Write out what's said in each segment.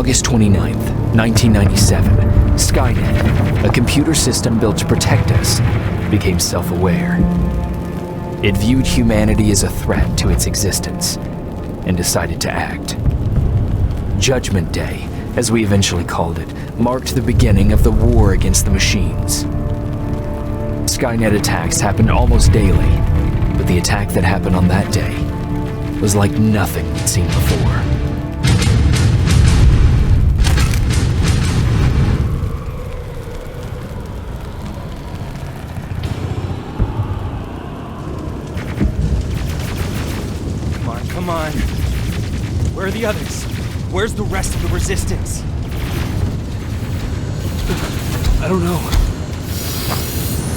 August 29th, 1997, Skynet, a computer system built to protect us, became self-aware. It viewed humanity as a threat to its existence and decided to act. Judgment Day, as we eventually called it, marked the beginning of the war against the machines. Skynet attacks happened almost daily, but the attack that happened on that day was like nothing we'd seen before. Come on. Where are the others? Where's the rest of the resistance? I don't know.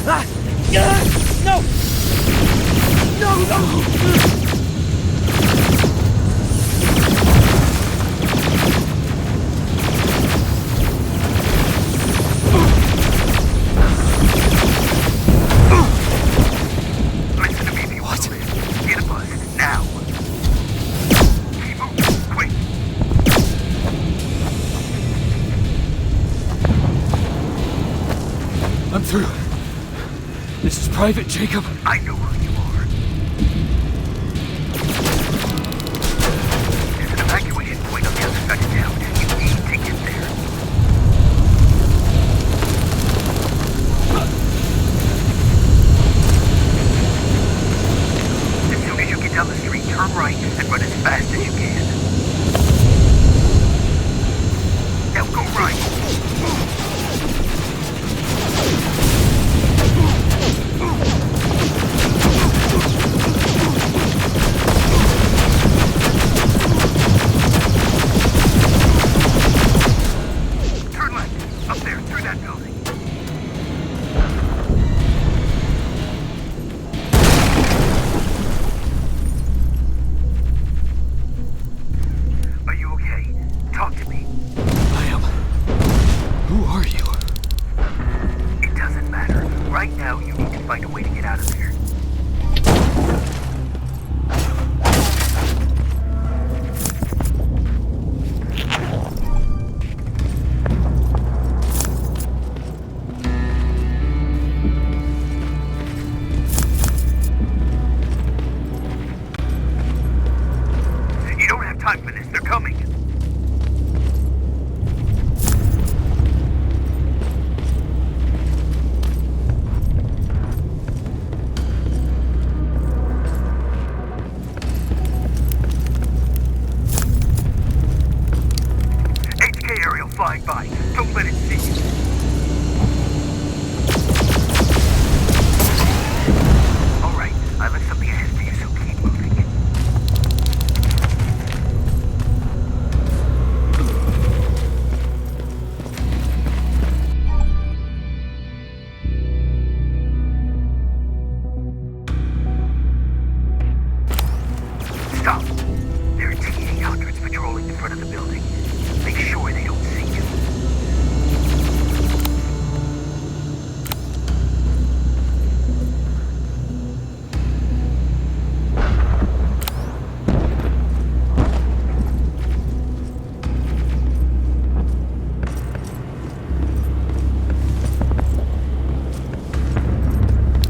Ah! No! No! I'm through. This is Private Jacob. I know who you are. There's an evacuation point on the other side of town. You need to get there. As soon as you get down the street, turn right and run as fast as you can. Now go right. Flying by. Don't let it see you. All right, I left something ahead for you, so keep moving. Stop. There are T-800s patrolling the front of the building. Make sure they don't see you.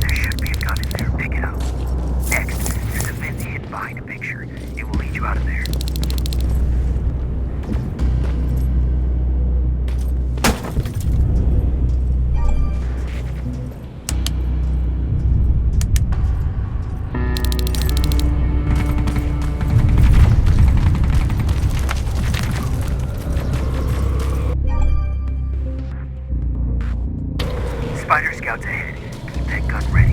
There should be a gun in there. Pick it up. Next, there's a vent hidden behind a picture. It will lead you out of there. Spider Scouts ahead. Keep that gun ready.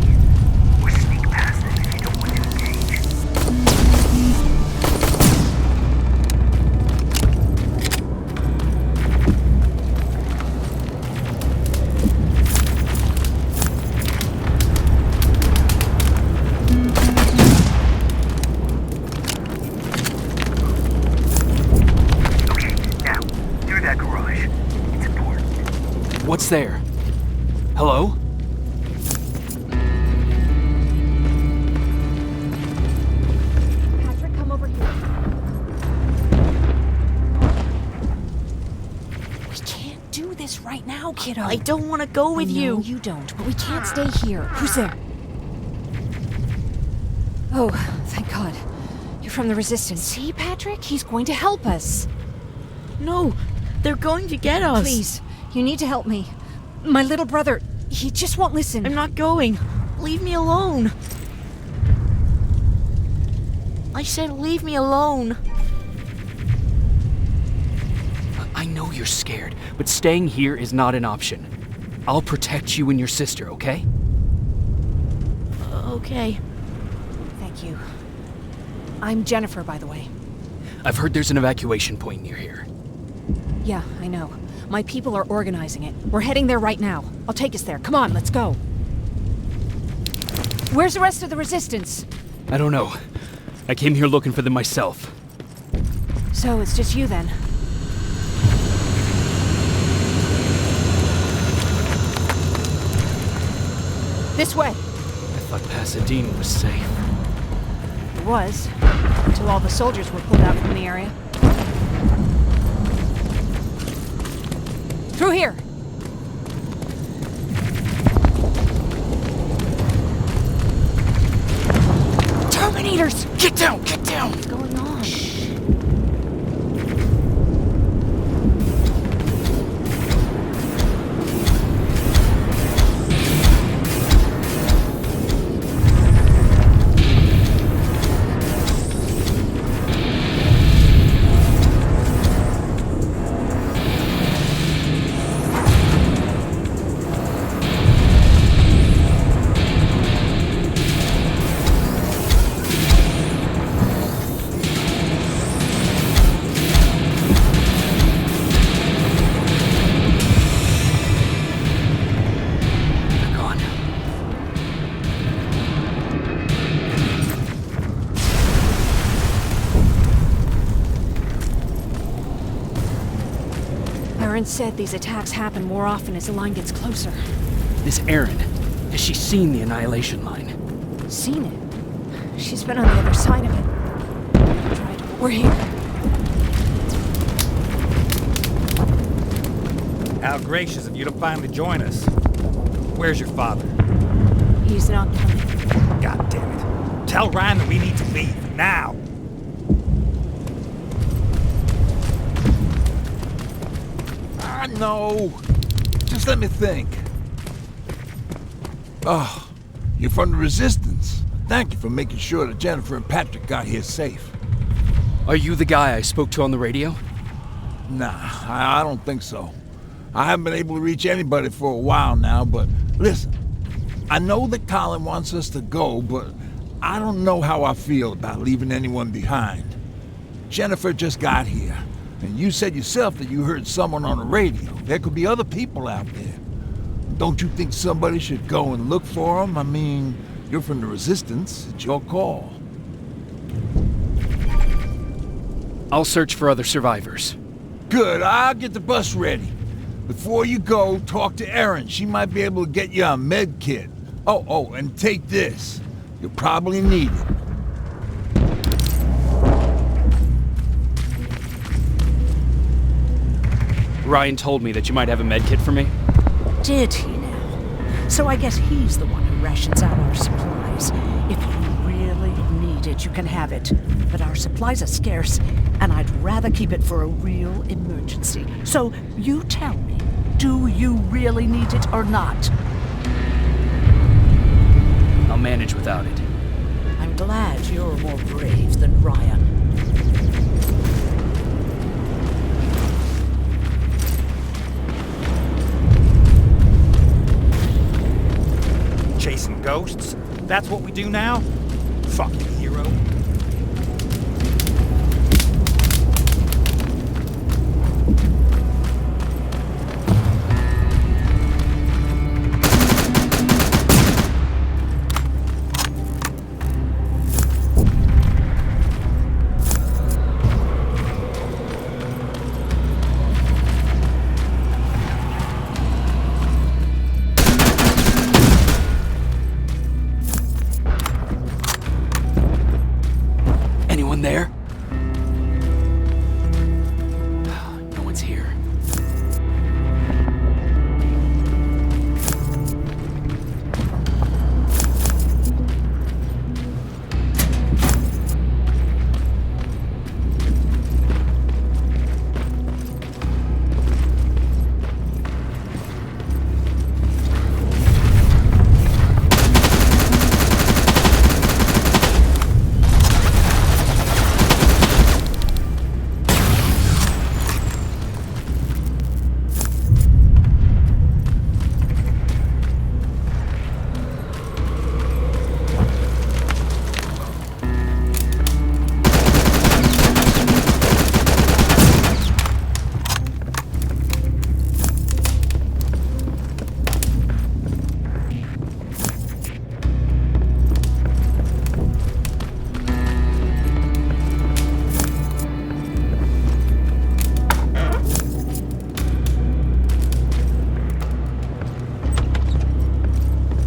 Or sneak past them if you don't want to engage. Okay, now, through that garage. It's important. What's there? Hello? Patrick, come over here. right now, kiddo. I don't want to go with No, you. you don't, but we can't stay here. Who's there? Oh, thank God. You're from the Resistance. See, Patrick? He's going to help us. No, they're going to get us. Please, you need to help me. My little brother, he just won't listen. I'm not going. Leave me alone. I said leave me alone. I know you're scared, but staying here is not an option. I'll protect you and your sister, okay? Okay. Thank you. I'm Jennifer, by the way. I've heard there's an evacuation point near here. Yeah, I know. My people are organizing it. We're heading there right now. I'll take us there. Come on, let's go. Where's the rest of the Resistance? I don't know. I came here looking for them myself. So it's just you then? This way. I thought Pasadena was safe. It was, until all the soldiers were pulled out from the area. Through here! Terminators! Get down! Get down! What's going on? They're gone. Aaron said these attacks happen more often as the line gets closer. This Erin, has she seen the Annihilation Line? Seen it? She's been on the other side of it. Tried. We're here. How gracious of you to finally join us. Where's your father? He's not coming. God damn it. Tell Ryan that we need to leave, now! No. Just let me think. Oh, you're from the Resistance. Thank you for making sure that Jennifer and Patrick got here safe. Are you the guy I spoke to on the radio? Nah, I don't think so. I haven't been able to reach anybody for a while now, but listen, I know that Colin wants us to go, but I don't know how I feel about leaving anyone behind. Jennifer just got here, and you said yourself that you heard someone on the radio. There could be other people out there. Don't you think somebody should go and look for them? I mean, you're from the Resistance. It's your call. I'll search for other survivors. Good, I'll get the bus ready. Before you go, talk to Erin. She might be able to get you a med kit. Oh, and take this. You'll probably need it. Ryan told me that you might have a med kit for me. Did he now? So I guess he's the one who rations out our supplies. If you really need it, you can have it. But our supplies are scarce, and I'd rather keep it for a real emergency. So you tell me, do you really need it or not? I'll manage without it. I'm glad you're more brave than Ryan. Chasing ghosts? That's what we do now? Fucking hero.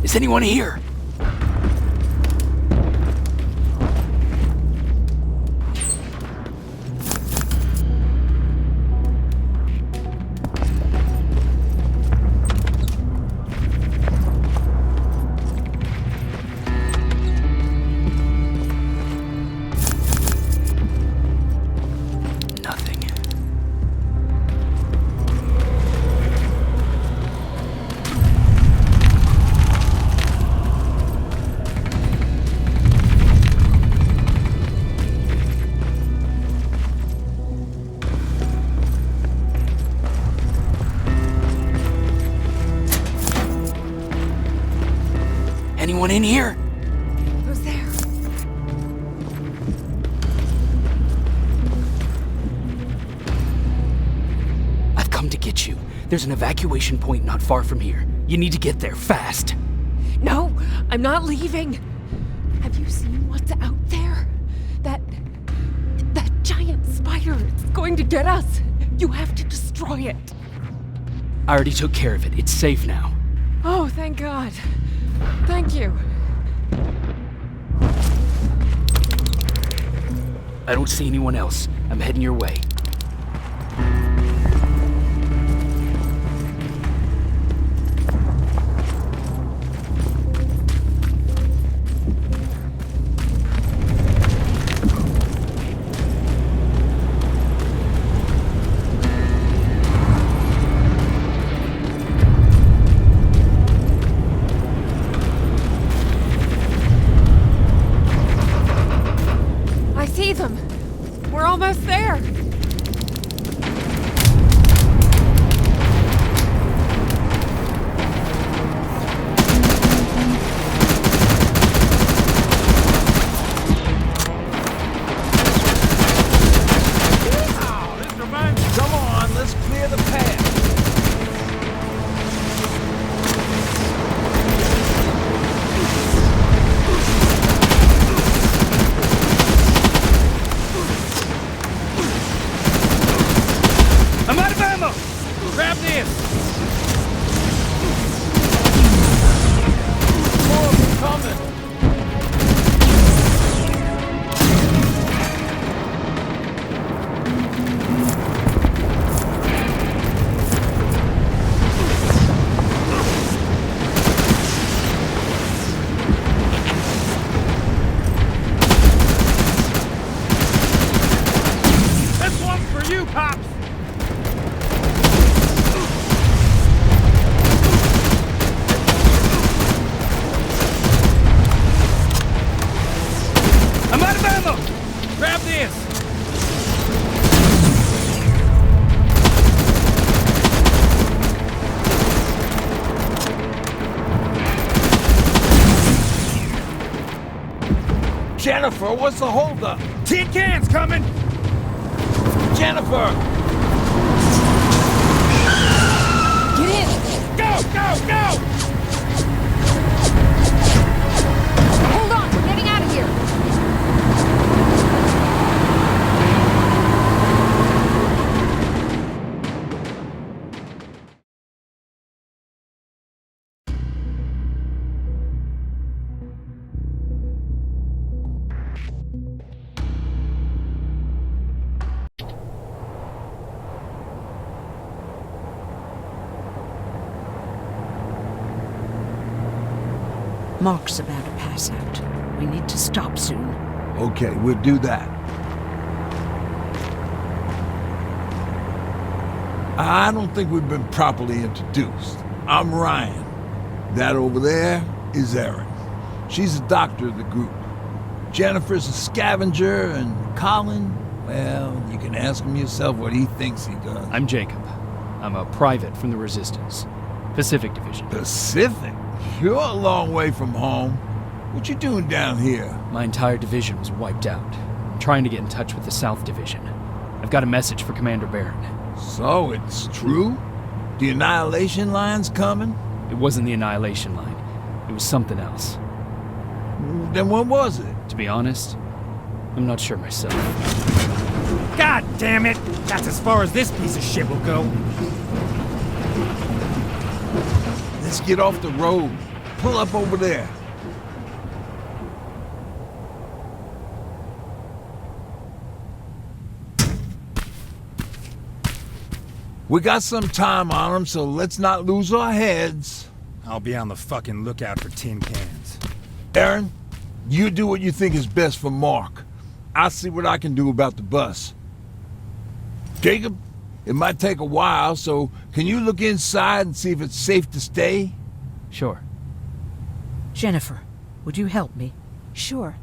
Is anyone here? Nothing. Anyone in here? Who's there? I've come to get you. There's an evacuation point not far from here. You need to get there fast. No, I'm not leaving. Have you seen what's out there? That giant spider. It's going to get us. You have to destroy it. I already took care of it. It's safe now. Oh, thank God. Thank you. I don't see anyone else. I'm heading your way. I see them. We're almost there. Come on, let's clear the path. I'm out of ammo! Grab this! More of them coming. This one's for you, Pops! I'm out of ammo! Grab this! Jennifer, what's the holdup? Tin cans coming! Jennifer! Get in! Go, go, go! Hold on, we're getting out of here. Mark's about to pass out. We need to stop soon. Okay, we'll do that. I don't think we've been properly introduced. I'm Ryan. That over there is Erin. She's the doctor of the group. Jennifer's a scavenger, and Colin, well, you can ask him yourself what he thinks he does. I'm Jacob. I'm a private from the Resistance. Pacific Division. Pacific? You're a long way from home. What you doing down here? My entire division was wiped out. I'm trying to get in touch with the South Division. I've got a message for Commander Barron. So it's true? The Annihilation Line's coming? It wasn't the Annihilation Line. It was something else. Then what was it? To be honest, I'm not sure myself. God damn it! That's as far as this piece of shit will go. Let's get off the road. pull up over there. We got some time on them, so let's not lose our heads. I'll be on the fucking lookout for tin cans. Aaron, you do what you think is best for Mark. I'll see what I can do about the bus. Jacob, it might take a while, so can you look inside and see if it's safe to stay? Sure. Jennifer, would you help me? Sure.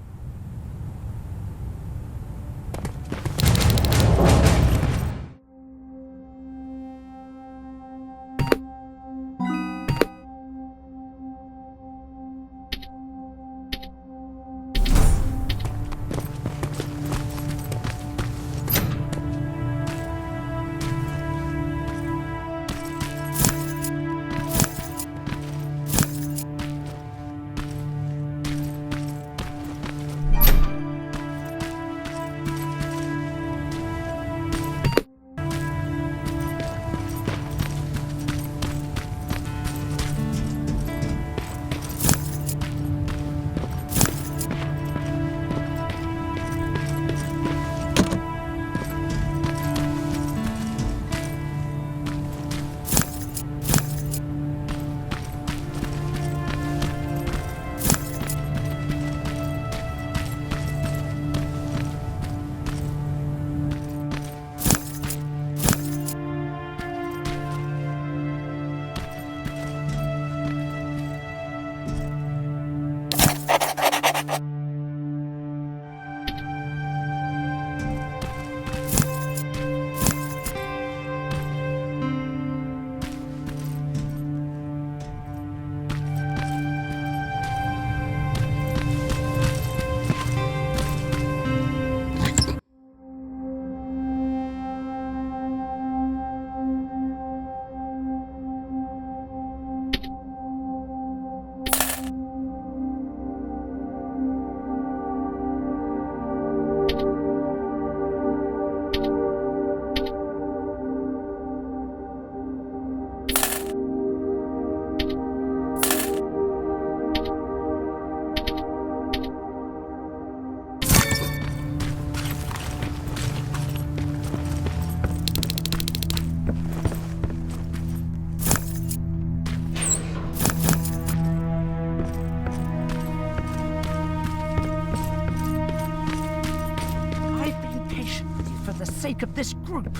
sake of this group.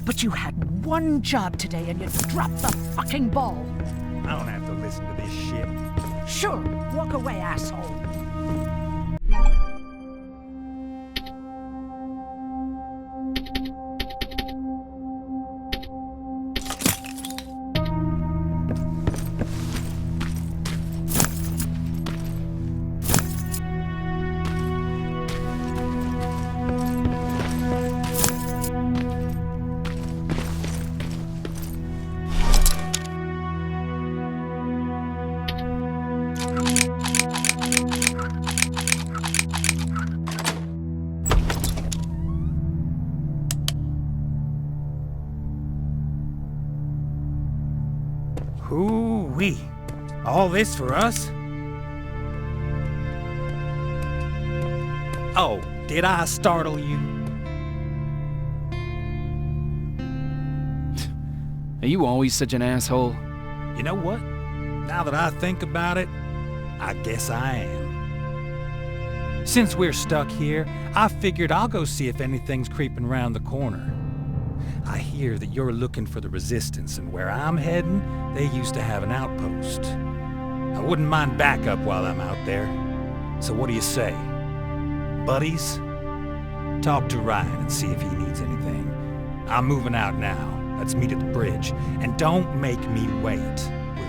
But you had one job today and you dropped the fucking ball. I don't have to listen to this shit. Sure, walk away, asshole. Hoo-wee. All this for us? Oh, did I startle you? Are you always such an asshole? You know what? Now that I think about it, I guess I am. Since we're stuck here, I figured I'll go see if anything's creeping around the corner. I hear that you're looking for the Resistance, and where I'm heading, they used to have an outpost. I wouldn't mind backup while I'm out there. So what do you say? Buddies? Talk to Ryan and see if he needs anything. I'm moving out now. Let's meet at the bridge. And don't make me wait, will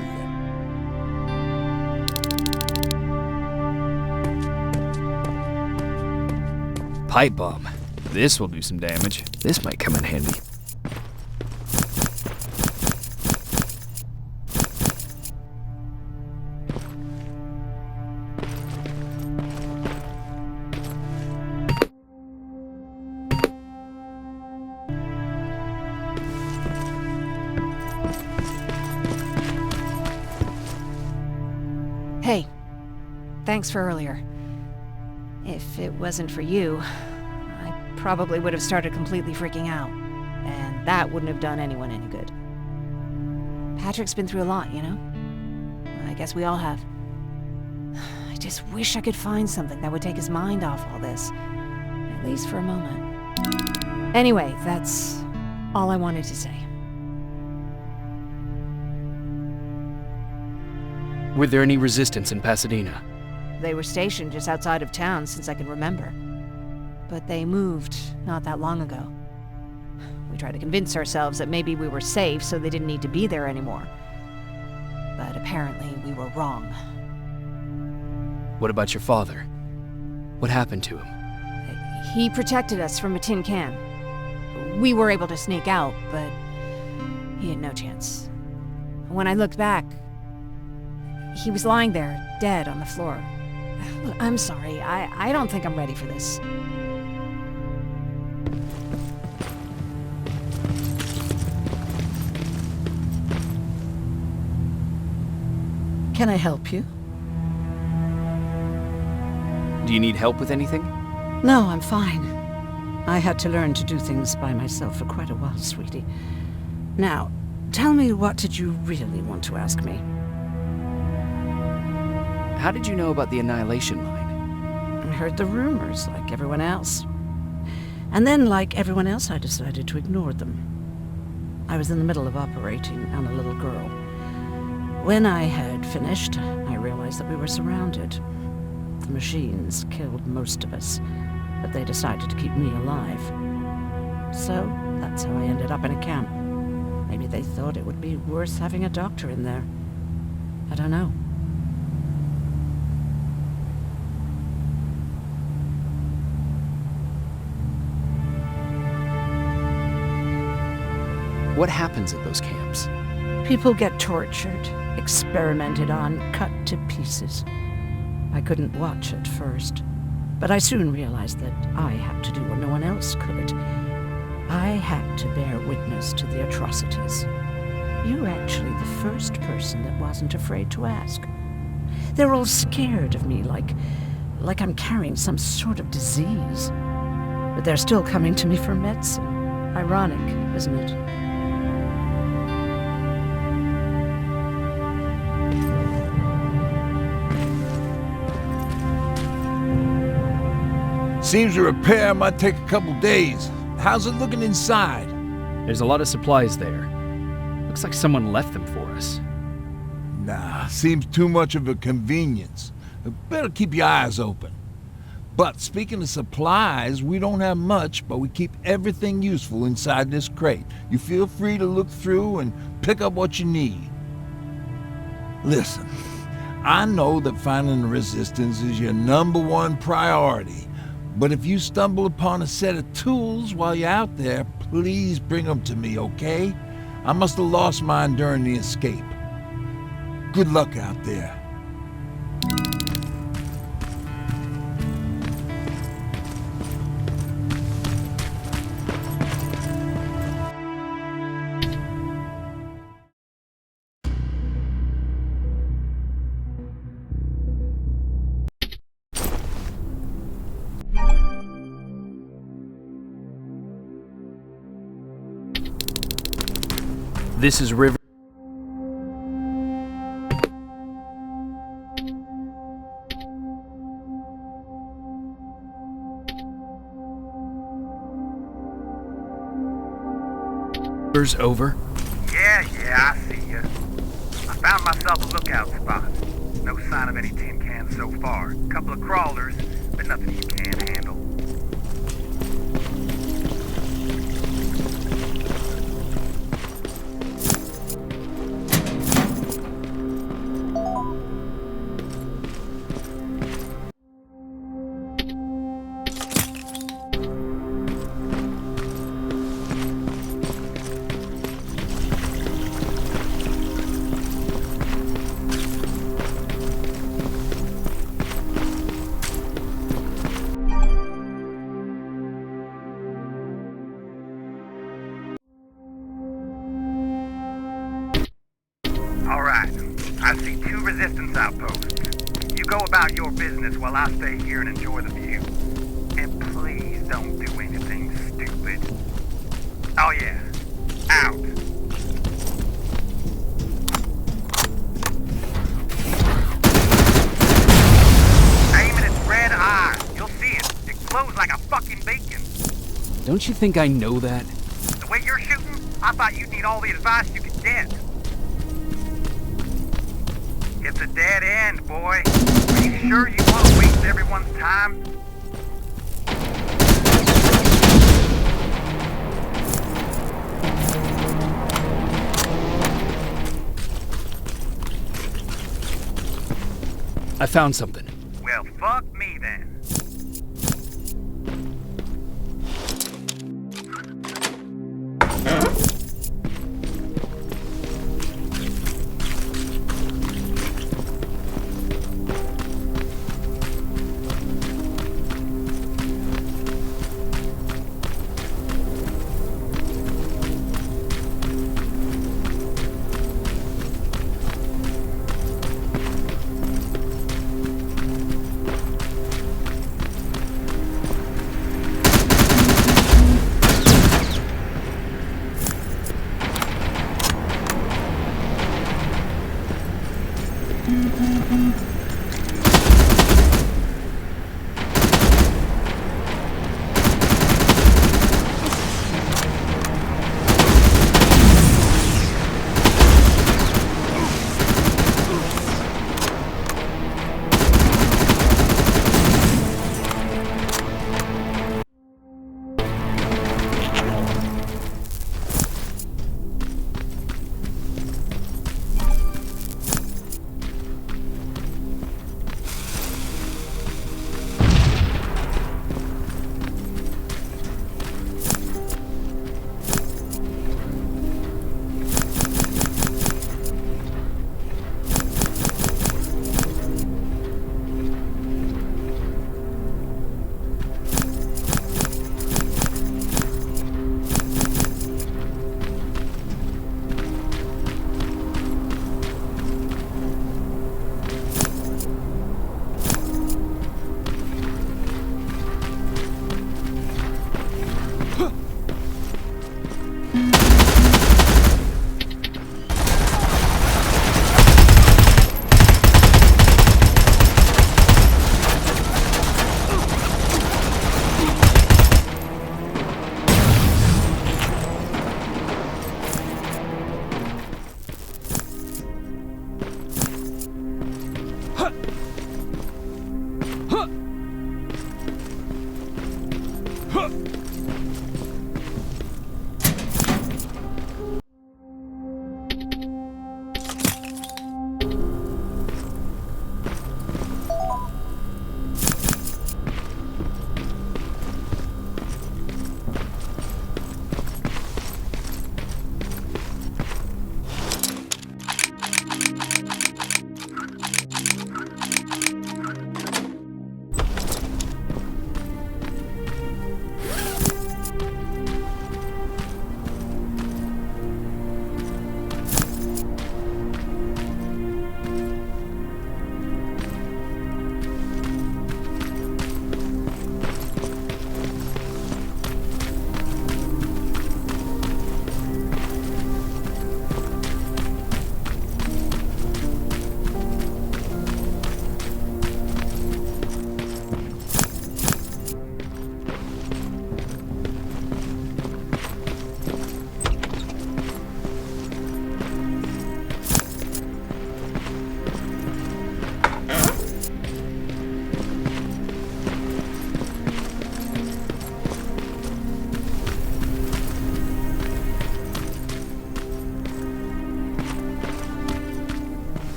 you? Pipe bomb. This will do some damage. This might come in handy. Hey, thanks for earlier. If it wasn't for you, I probably would have started completely freaking out. And that wouldn't have done anyone any good. Patrick's been through a lot, you know? I guess we all have. I just wish I could find something that would take his mind off all this. At least for a moment. Anyway, that's all I wanted to say. Were there any resistance in Pasadena? They were stationed just outside of town since I can remember. But they moved not that long ago. We tried to convince ourselves that maybe we were safe so they didn't need to be there anymore. But apparently we were wrong. What about your father? What happened to him? He protected us from a tin can. We were able to sneak out, but he had no chance. When I looked back, he was lying there, dead on the floor. Look, I'm sorry. I don't think I'm ready for this. Can I help you? Do you need help with anything? No, I'm fine. I had to learn to do things by myself for quite a while, sweetie. Now, tell me, what did you really want to ask me? How did you know about the Annihilation Line? I heard the rumors, like everyone else. And then, like everyone else, I decided to ignore them. I was in the middle of operating on a little girl. When I had finished, I realized that we were surrounded. The machines killed most of us, but they decided to keep me alive. So, that's how I ended up in a camp. Maybe they thought it would be worth having a doctor in there. I don't know. What happens at those camps? People get tortured, experimented on, cut to pieces. I couldn't watch at first, but I soon realized that I had to do what no one else could. I had to bear witness to the atrocities. You're actually the first person that wasn't afraid to ask. They're all scared of me, like I'm carrying some sort of disease. But they're still coming to me for medicine. Ironic, isn't it? Seems a repair might take a couple days. How's it looking inside? There's a lot of supplies there. Looks like someone left them for us. Nah, seems too much of a convenience. Better keep your eyes open. But speaking of supplies, we don't have much, but we keep everything useful inside this crate. You feel free to look through and pick up what you need. Listen, I know that finding the resistance is your #1 priority. But if you stumble upon a set of tools while you're out there, please bring them to me, okay? I must have lost mine during the escape. Good luck out there. This is River. Over. Yeah, I see ya. I found myself a lookout spot. No sign of any tin cans so far. Couple of crawlers, but nothing you can't handle. Alright, I see 2 resistance outposts. go about your business while I stay here and enjoy the view. And please don't do anything stupid. Oh yeah, out. Aim at its red eye. You'll see it. It glows like a fucking beacon. Don't you think I know that? The way you're shooting, I thought you'd need all the advice you could get. It's a dead end, boy. Are you sure you want to waste everyone's time? I found something. Well, fuck me then.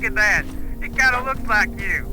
look at that. It kinda looks like you.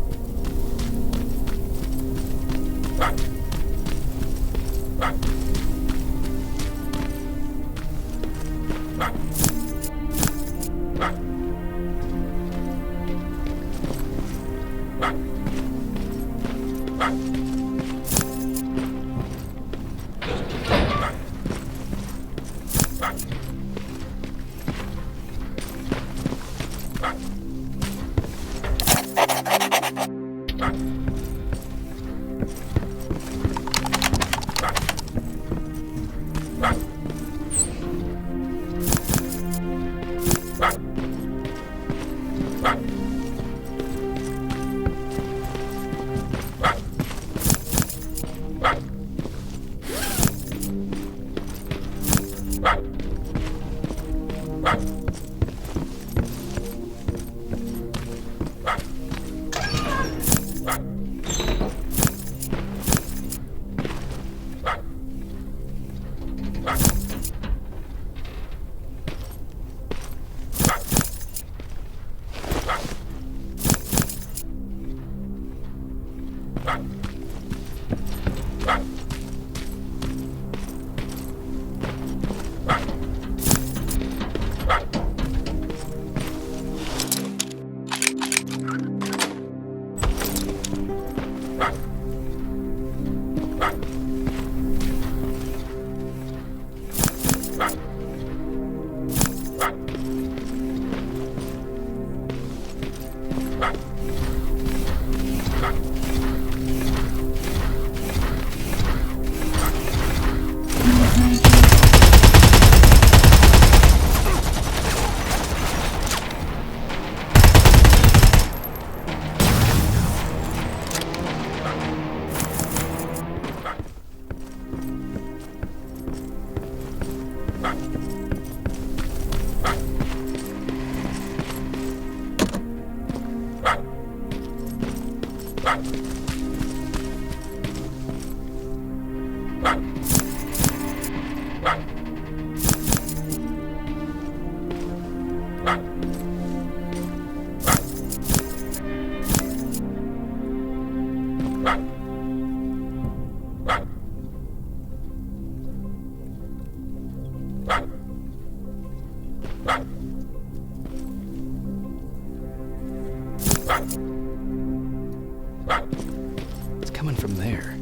It's coming from there.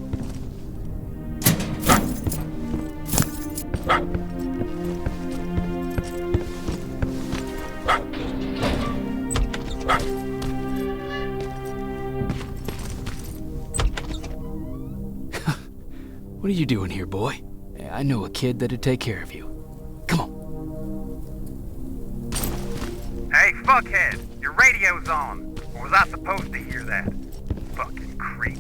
What are you doing here, boy? I know a kid that'd take care of you. Come on. Hey, fuckhead, your radio's on. Or was I supposed to hear that? Fucking creep.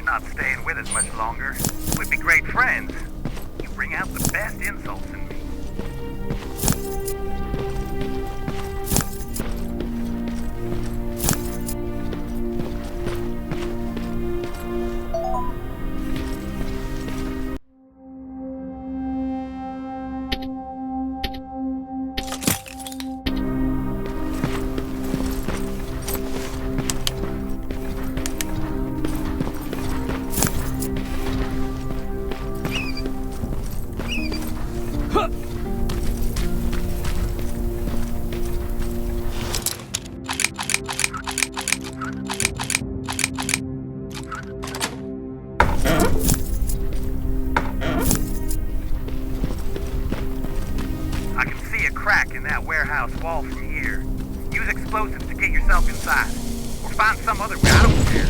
Not staying with us much longer. We'd be great friends. You bring out the best insults in me. I can see a crack in that warehouse wall from here. Use explosives to get yourself inside. Or find some other way, I don't care.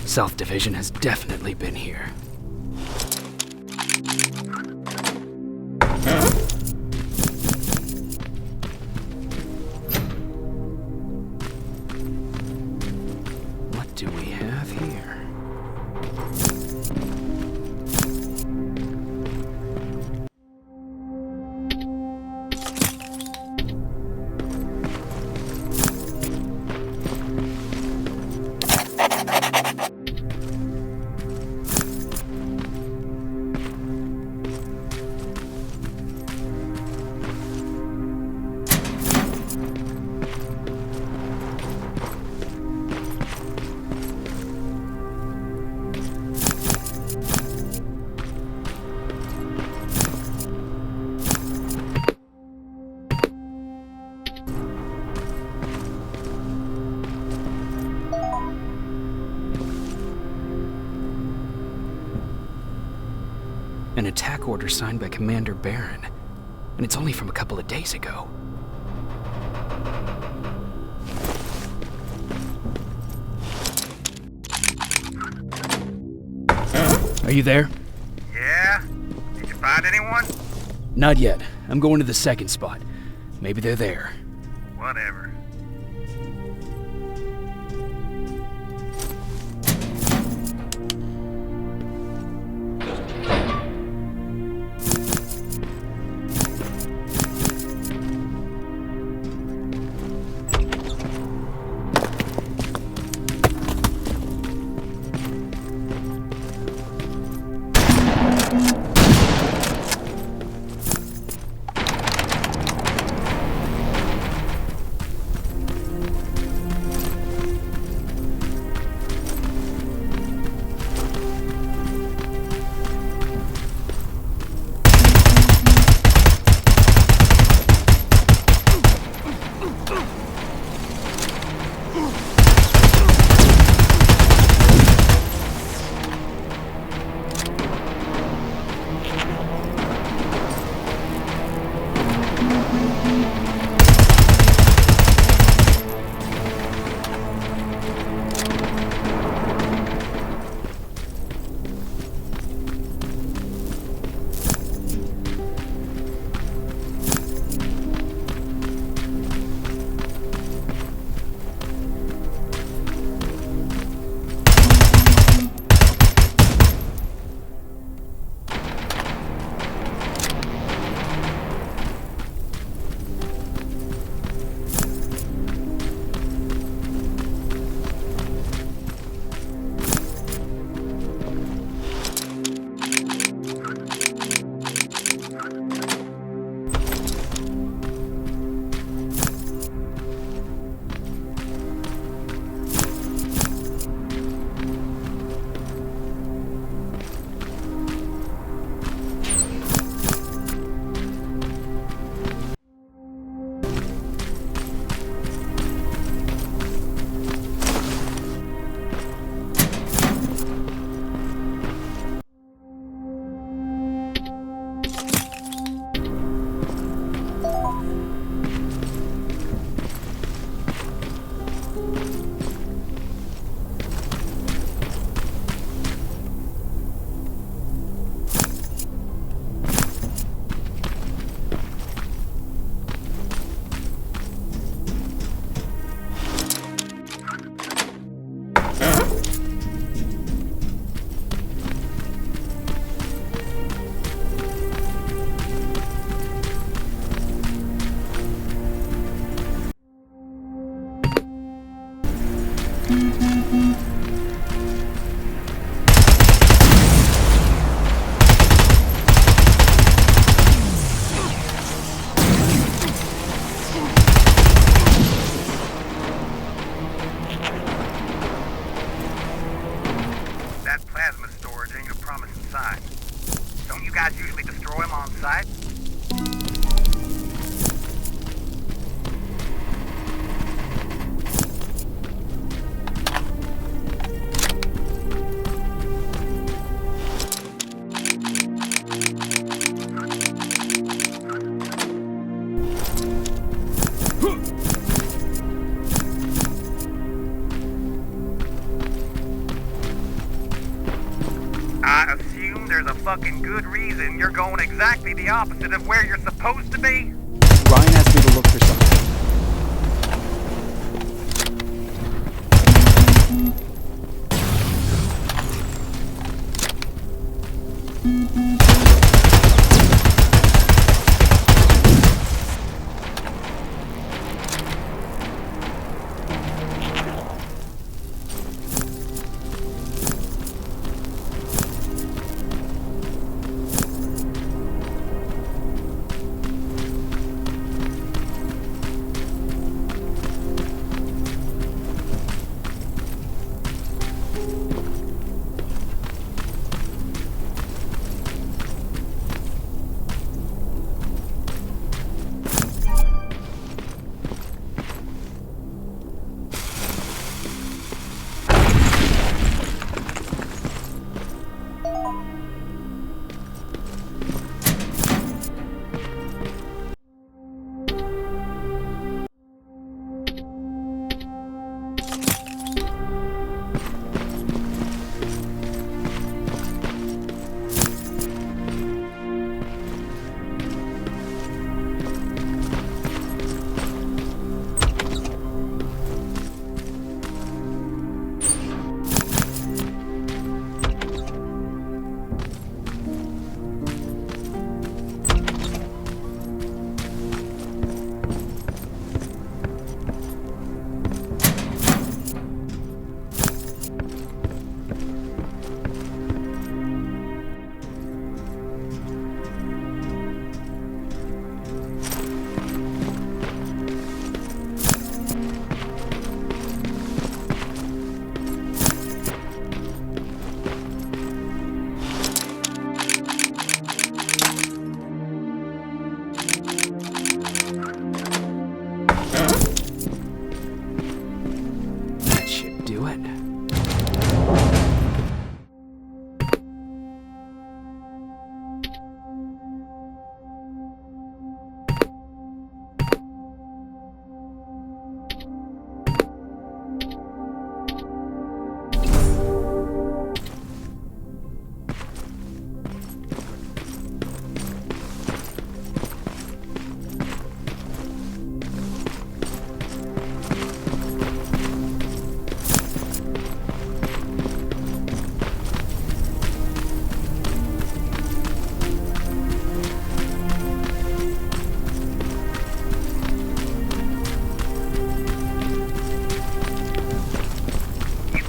South Division has definitely been here. What do we have here? An attack order signed by Commander Barron, and it's only from a couple of days ago. Are you there? Yeah? Did you find anyone? Not yet. I'm going to the second spot. Maybe they're there. Whatever. That plasma storage ain't a promising sign. Don't you guys usually destroy them on site? I assume there's a fucking good reason you're going exactly the opposite of where you're supposed to be? Ryan asked me to look for something.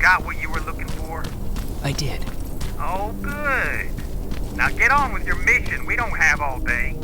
Got what you were looking for? I did. Oh, good. Now get on with your mission. We don't have all day.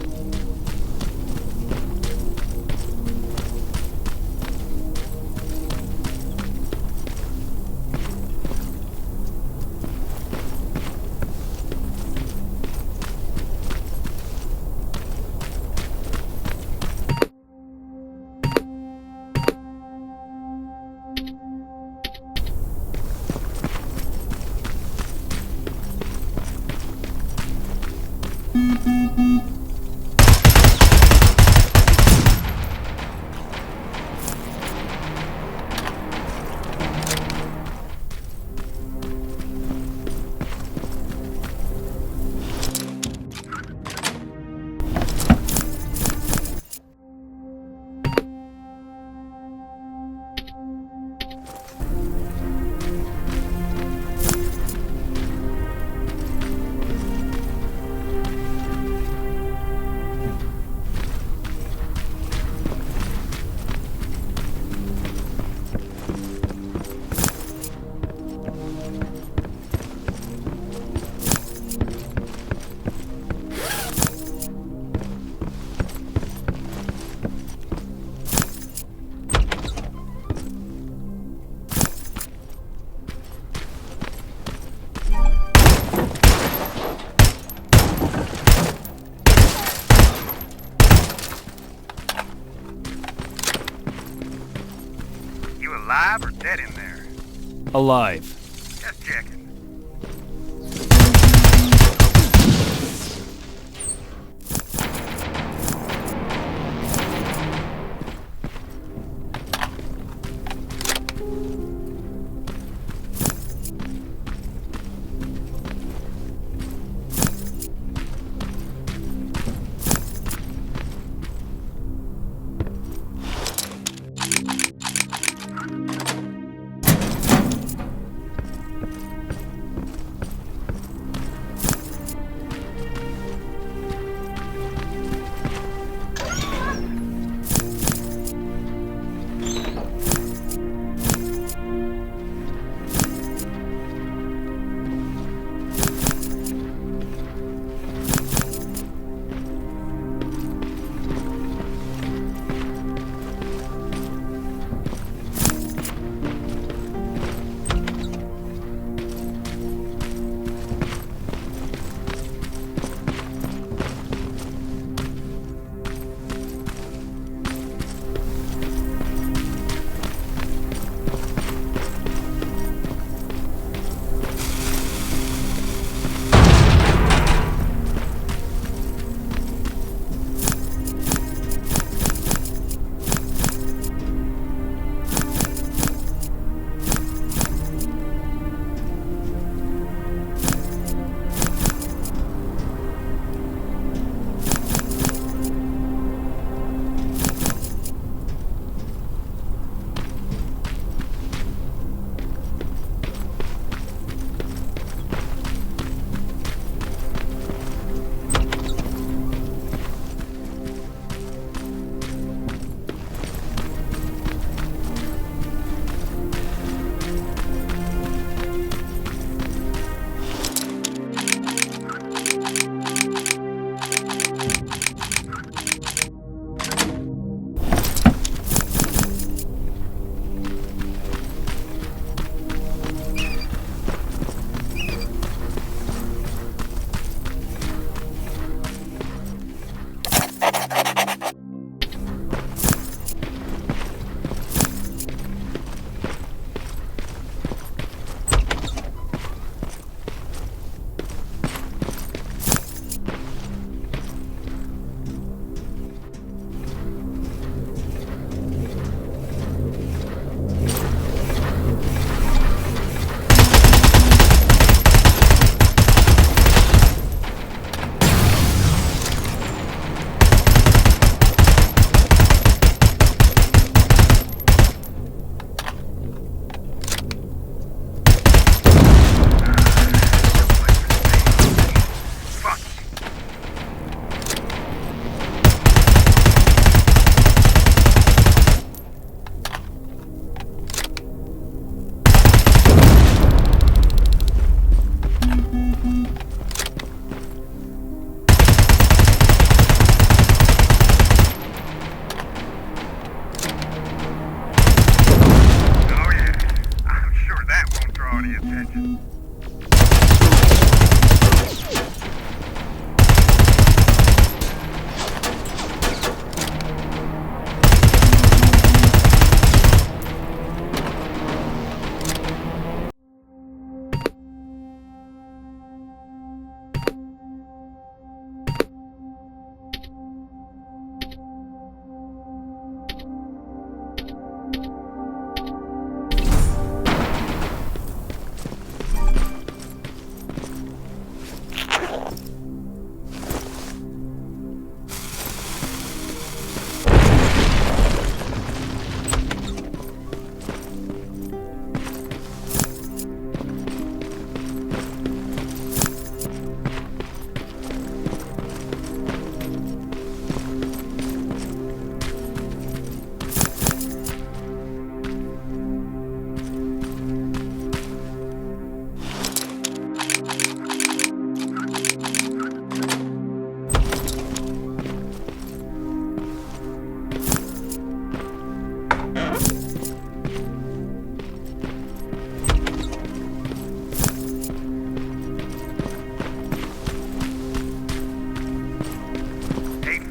dead in there. Alive. Just checking.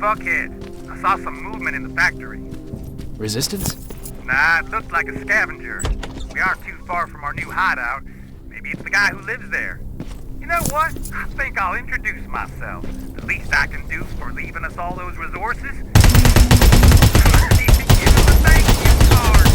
Fuckhead, I saw some movement in the factory. Resistance? Nah, it looked like a scavenger. We aren't too far from our new hideout. Maybe it's the guy who lives there. You know what? I think I'll introduce myself. The least I can do for leaving us all those resources. Give us a thank you card.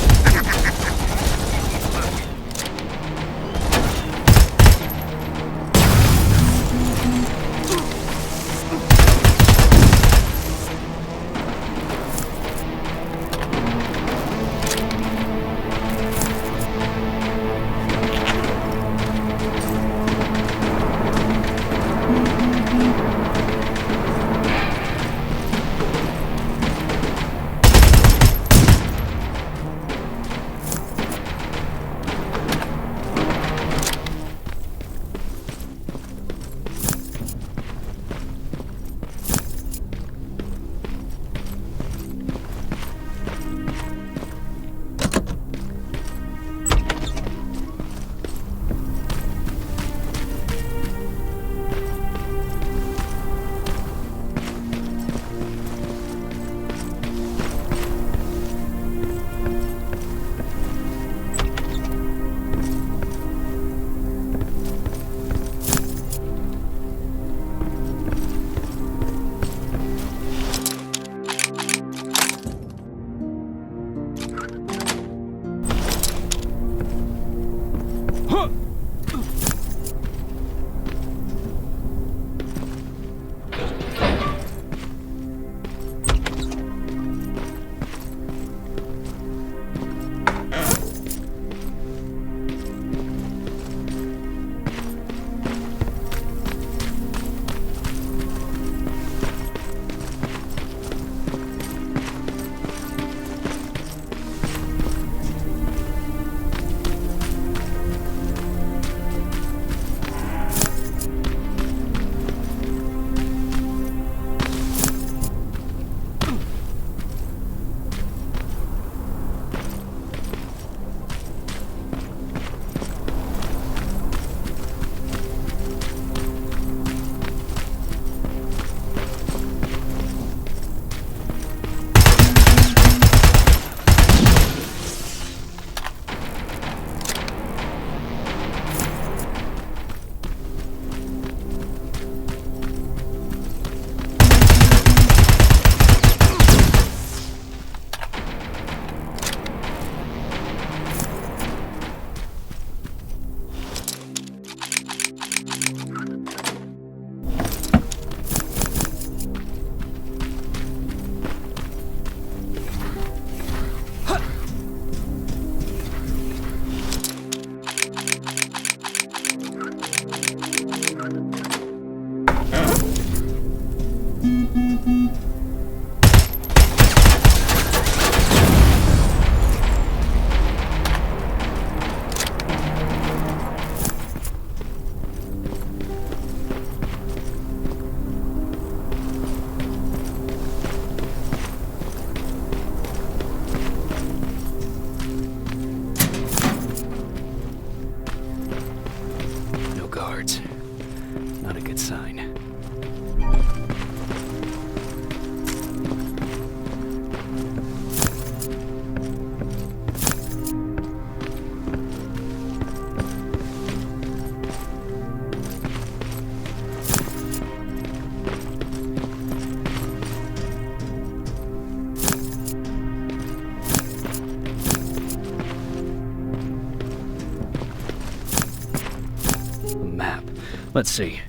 Let's see.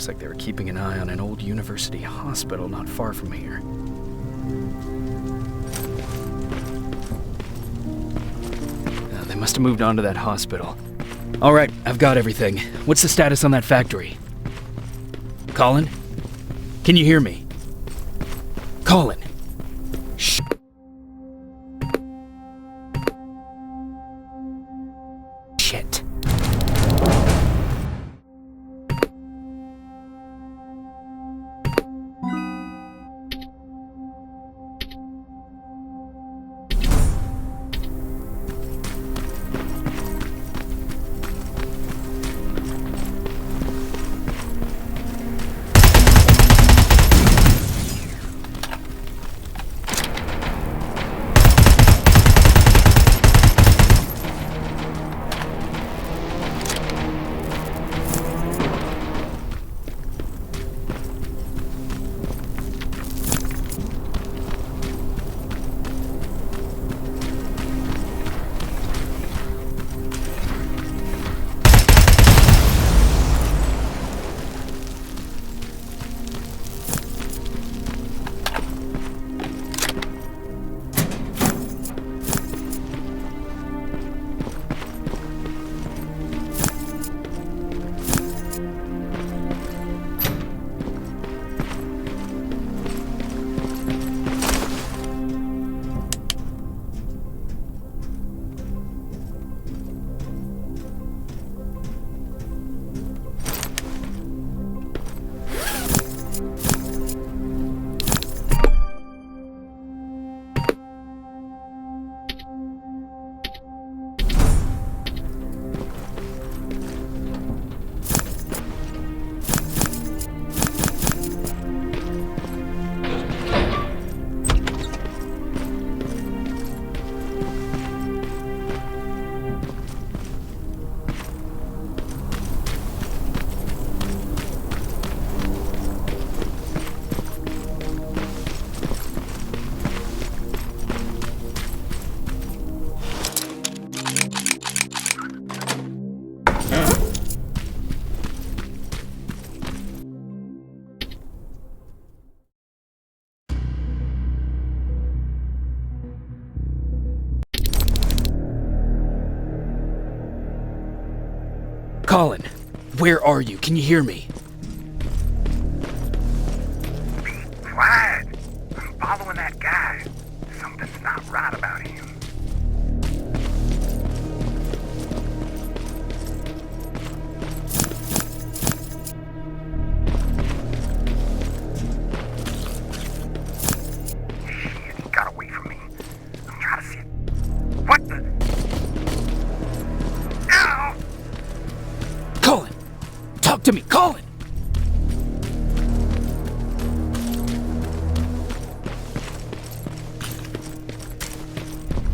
Looks like they were keeping an eye on an old university hospital not far from here. They must have moved on to that hospital. All right, I've got everything. What's the status on that factory? Colin? Can you hear me? Colin! Shh. Shit. Colin, where are you? Can you hear me? Be quiet. I'm following that guy. Something's not right about him. Shit, he got away from me. I'm trying to see it. What the? Ow! Colin! Talk to me, Colin!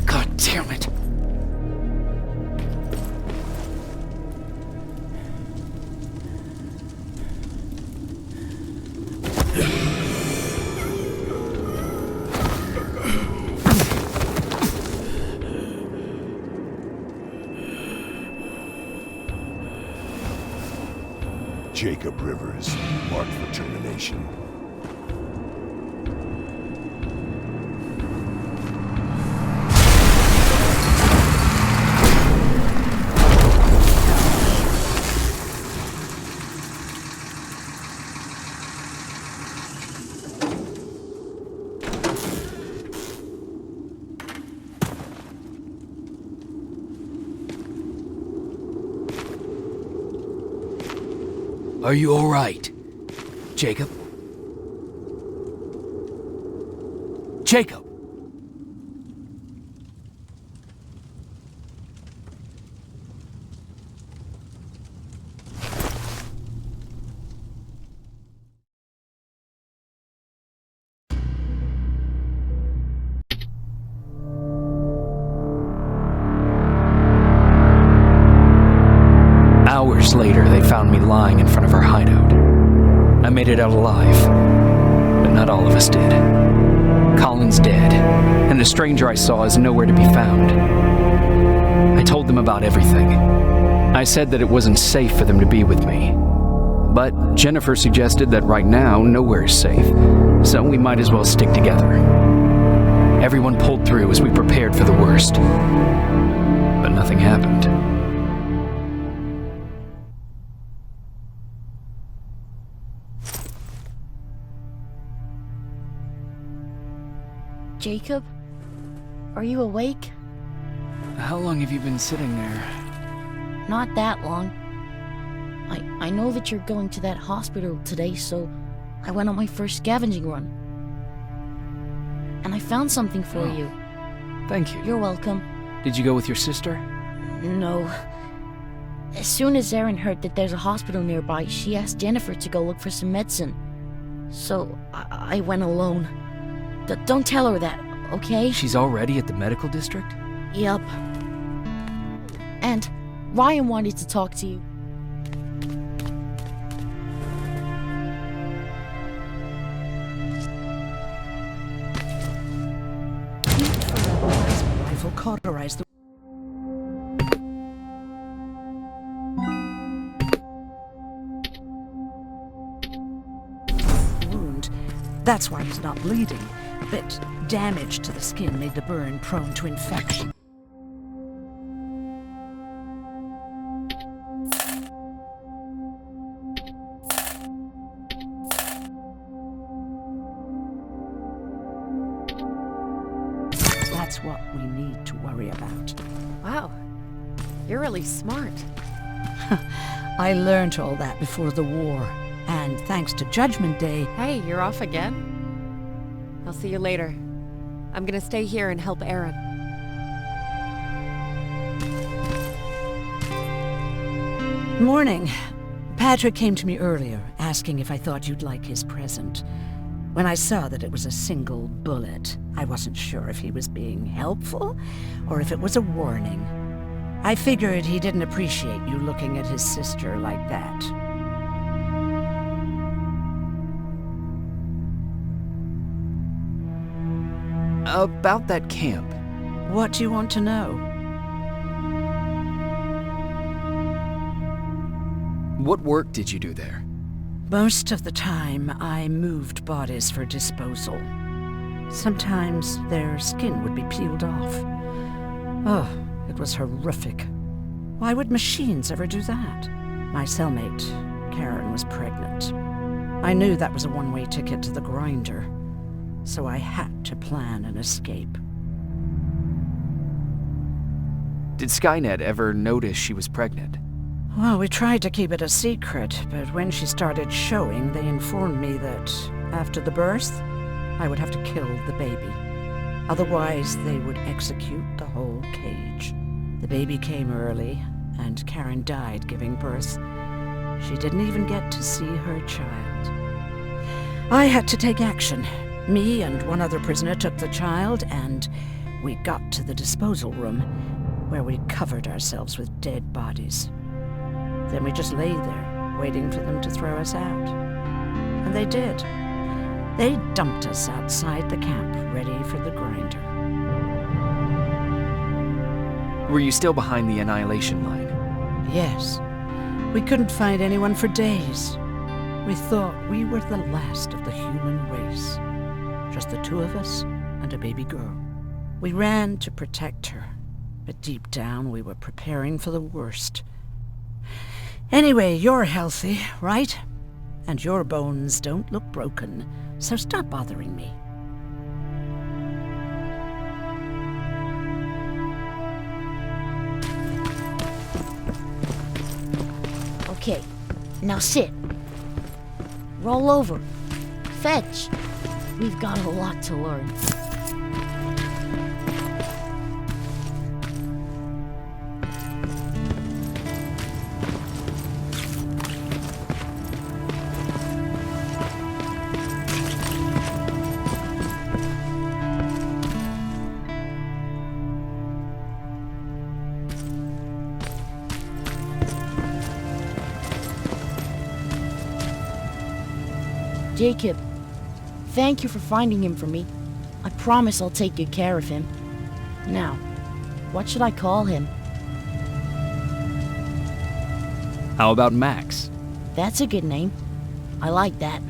God damn it. Jacob Rivers, marked for termination. Are you all right, Jacob? Jacob! Hours later, they found me lying in front of our hideout. I made it out alive, but not all of us did. Colin's dead, and the stranger I saw is nowhere to be found. I told them about everything. I said that it wasn't safe for them to be with me. But Jennifer suggested that right now, nowhere is safe, so we might as well stick together. Everyone pulled through as we prepared for the worst, but nothing happened. Jacob? Are you awake? How long have you been sitting there? Not that long. I know that you're going to that hospital today, so I went on my first scavenging run. And I found something for you. Thank you. You're welcome. Did you go with your sister? No. As soon as Erin heard that there's a hospital nearby, she asked Jennifer to go look for some medicine. So I went alone. Don't tell her that, okay? She's already at the medical district? Yup. And Ryan wanted to talk to you. Heat from a plasma rifle cauterized the wound. That's why he's not bleeding. But damage to the skin made the burn prone to infection. That's what we need to worry about. Wow. You're really smart. I learned all that before the war, and thanks to Judgment Day, Hey, you're off again? I'll see you later. I'm gonna stay here and help Erin. Morning. Patrick came to me earlier, asking if I thought you'd like his present. When I saw that it was a single bullet, I wasn't sure if he was being helpful or if it was a warning. I figured he didn't appreciate you looking at his sister like that. About that camp. What do you want to know? What work did you do there? Most of the time, I moved bodies for disposal. Sometimes their skin would be peeled off. Oh, it was horrific. Why would machines ever do that? My cellmate, Karen, was pregnant. I knew that was a one-way ticket to the grinder, so I had to plan an escape. Did Skynet ever notice she was pregnant? Well, we tried to keep it a secret, but when she started showing, they informed me that after the birth, I would have to kill the baby. Otherwise, they would execute the whole cage. The baby came early, and Karen died giving birth. She didn't even get to see her child. I had to take action. Me and one other prisoner took the child, and we got to the disposal room, where we covered ourselves with dead bodies. Then we just lay there, waiting for them to throw us out. And they did. They dumped us outside the camp, ready for the grinder. Were you still behind the annihilation line? Yes. We couldn't find anyone for days. We thought we were the last of the human race. Just the two of us and a baby girl. We ran to protect her, but deep down we were preparing for the worst. Anyway, you're healthy, right? And your bones don't look broken, so stop bothering me. Okay, now sit. Roll over. Fetch. We've got a lot to learn. Jacob, thank you for finding him for me. I promise I'll take good care of him. Now, what should I call him? How about Max? That's a good name. I like that.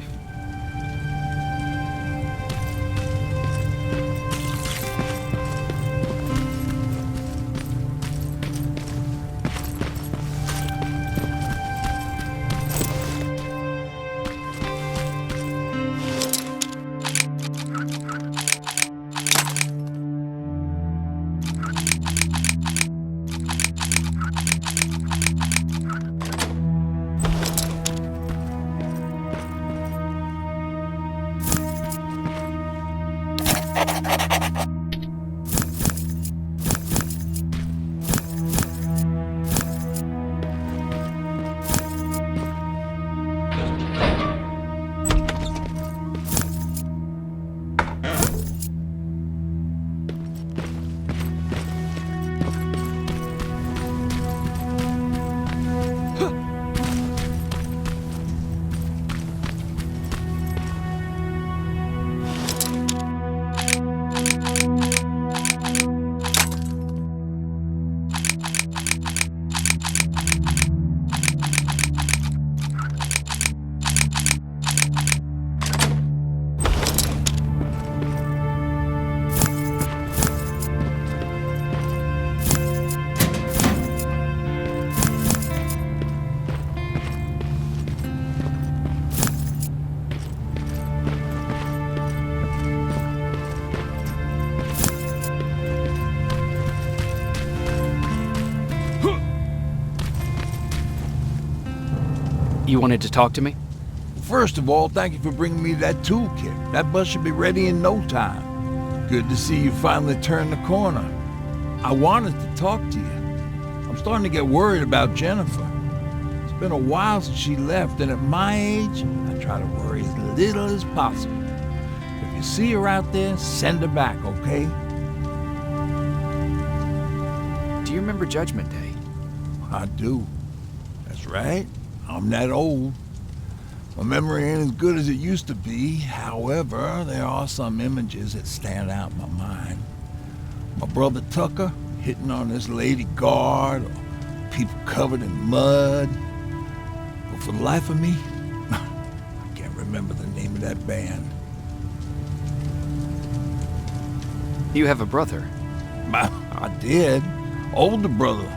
You wanted to talk to me? First of all, thank you for bringing me that toolkit. That bus should be ready in no time. Good to see you finally turned the corner. I wanted to talk to you. I'm starting to get worried about Jennifer. It's been a while since she left, and at my age, I try to worry as little as possible. If you see her out there, send her back, okay? Do you remember Judgment Day? I do. That's right. I'm that old. My memory ain't as good as it used to be. However, there are some images that stand out in my mind. My brother Tucker hitting on this lady guard, or people covered in mud. But for the life of me, I can't remember the name of that band. You have a brother. I did. Older brother.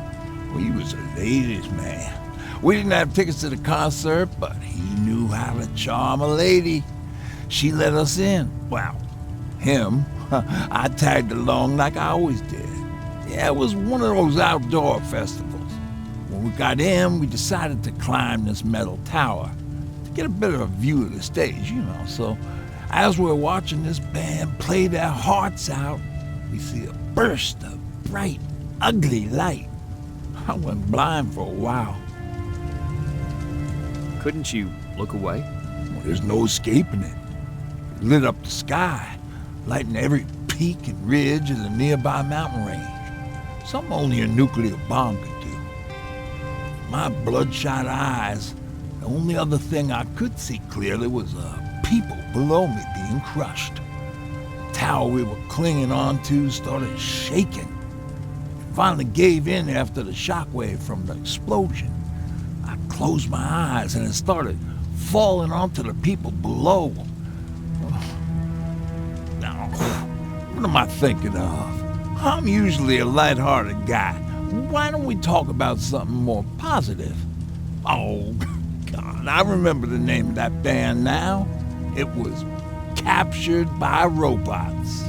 Well, he was a ladies' man. We didn't have tickets to the concert, but he knew how to charm a lady. She let us in. Well, him. I tagged along like I always did. Yeah, it was one of those outdoor festivals. When we got in, we decided to climb this metal tower to get a better view of the stage, you know. So as we're watching this band play their hearts out, we see a burst of bright, ugly light. I went blind for a while. Couldn't you look away? Well, there's no escaping it. It lit up the sky, lighting every peak and ridge of the nearby mountain range. Something only a nuclear bomb could do. My bloodshot eyes, the only other thing I could see clearly was people below me being crushed. The tower we were clinging onto started shaking. It finally gave in after the shockwave from the explosion. I closed my eyes and it started falling onto the people below. Now, what am I thinking of? I'm usually a lighthearted guy. Why don't we talk about something more positive? Oh, God, I remember the name of that band now. It was Captured by Robots.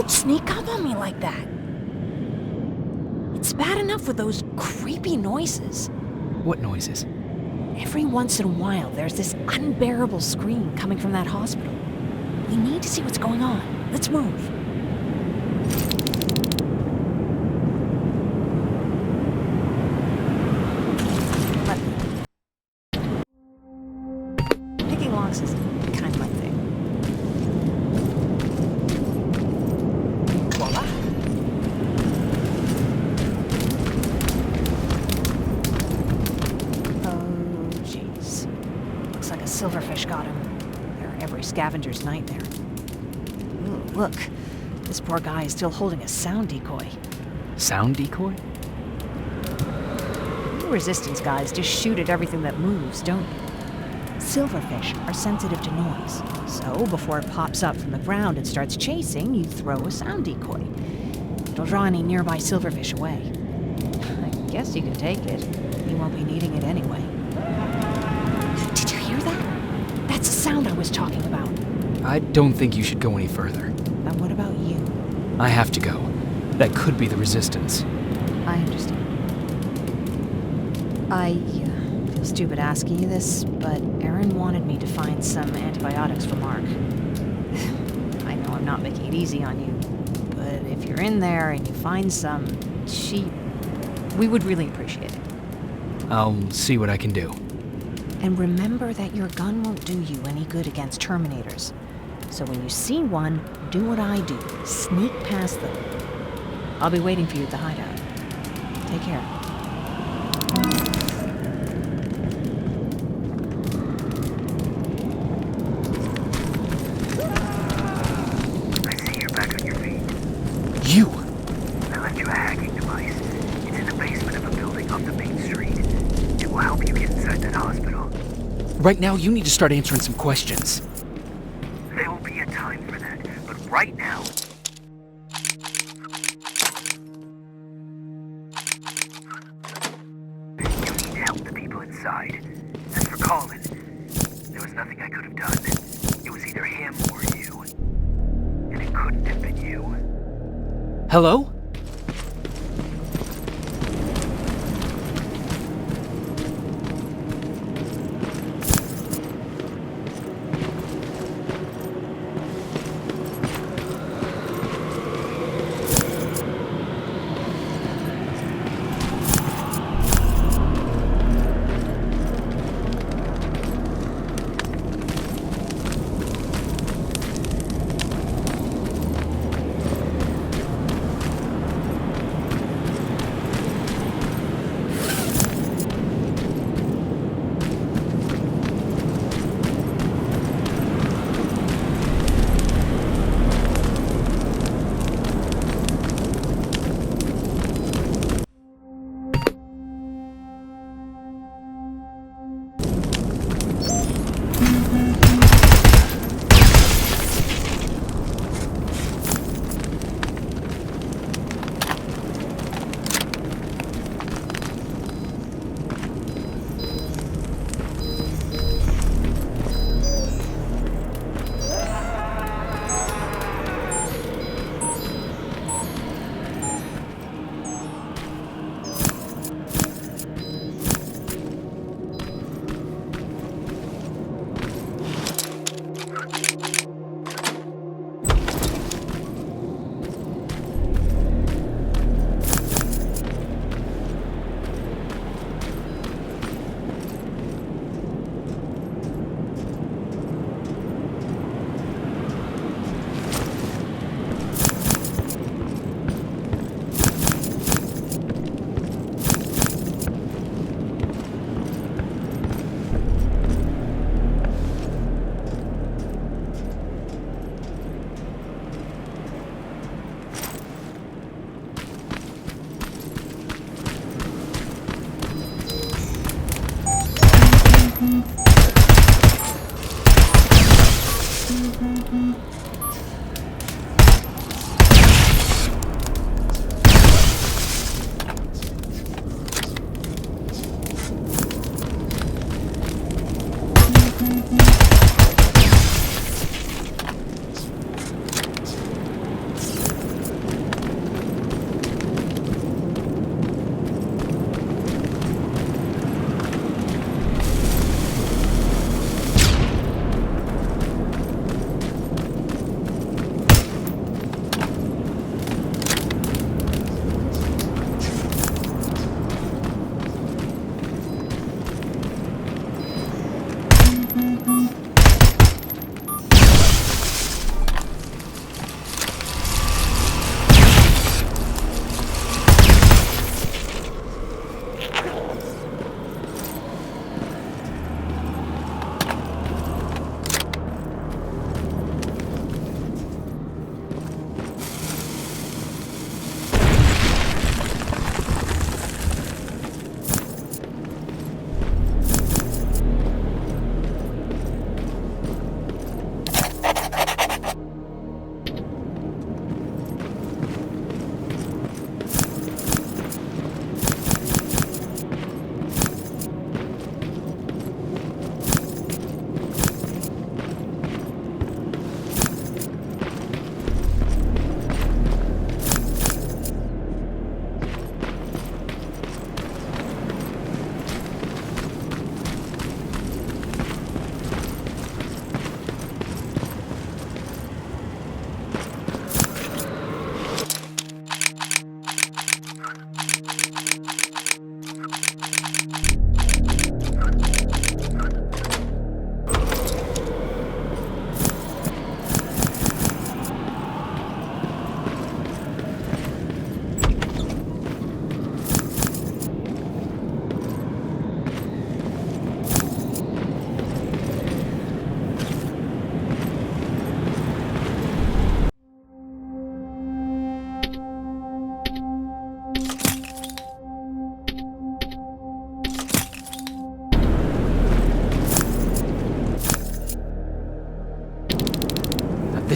Sneak up on me like that. It's bad enough with those creepy noises. What noises? Every once in a while, there's this unbearable scream coming from that hospital. We need to see what's going on. Let's move. Picking locks is kind of my thing. Voila. Oh, jeez. Looks like a silverfish got him. They're every scavenger's nightmare. Ooh, look. This poor guy is still holding a sound decoy. Sound decoy? You resistance guys just shoot at everything that moves, don't you? Silverfish are sensitive to noise, so before it pops up from the ground and starts chasing, you throw a sound decoy. It'll draw any nearby silverfish away. I guess you can take it. You won't be needing it anyway. Did you hear that? That's the sound I was talking about. I don't think you should go any further. Then what about you? I have to go. That could be the resistance. I understand. I feel stupid asking you this, but Aaron wanted me to find some antibiotics for Mark. I know not making it easy on you. But if you're in there and you find some cheap, we would really appreciate it. I'll see what I can do. And remember that your gun won't do you any good against Terminators. So when you see one, do what I do. Sneak past them. I'll be waiting for you at the hideout. Take care. I see you're back on your feet. You! I left you a hacking device. It's in the basement of a building off the main street. It will help you get inside that hospital. Right now, you need to start answering some questions. There will be a time for that, but right now... You need to help the people inside. As for Colin, there was nothing I could have done. It was either him or you. And it couldn't have been you. Hello?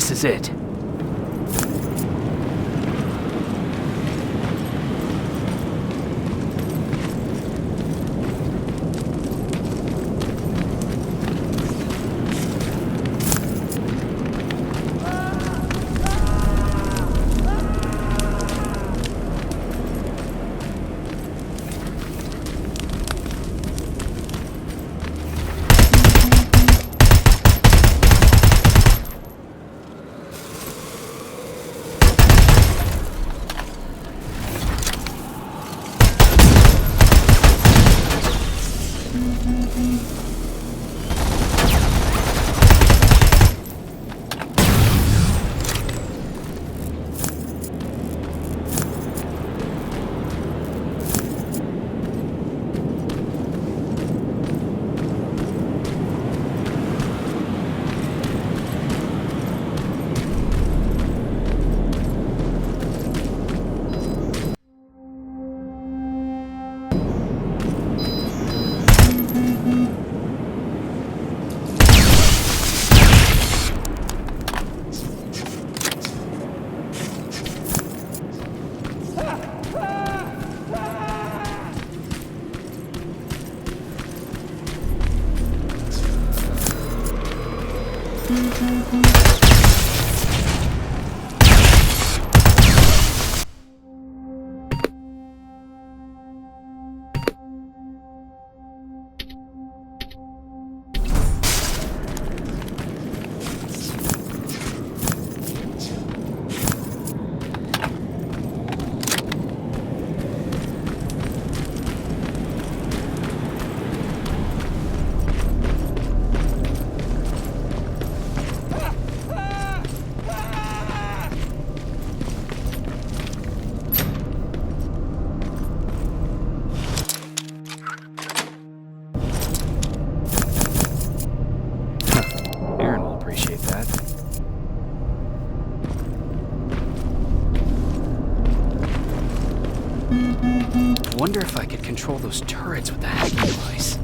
this is it. Wonder if I could control those turrets with the hacking device.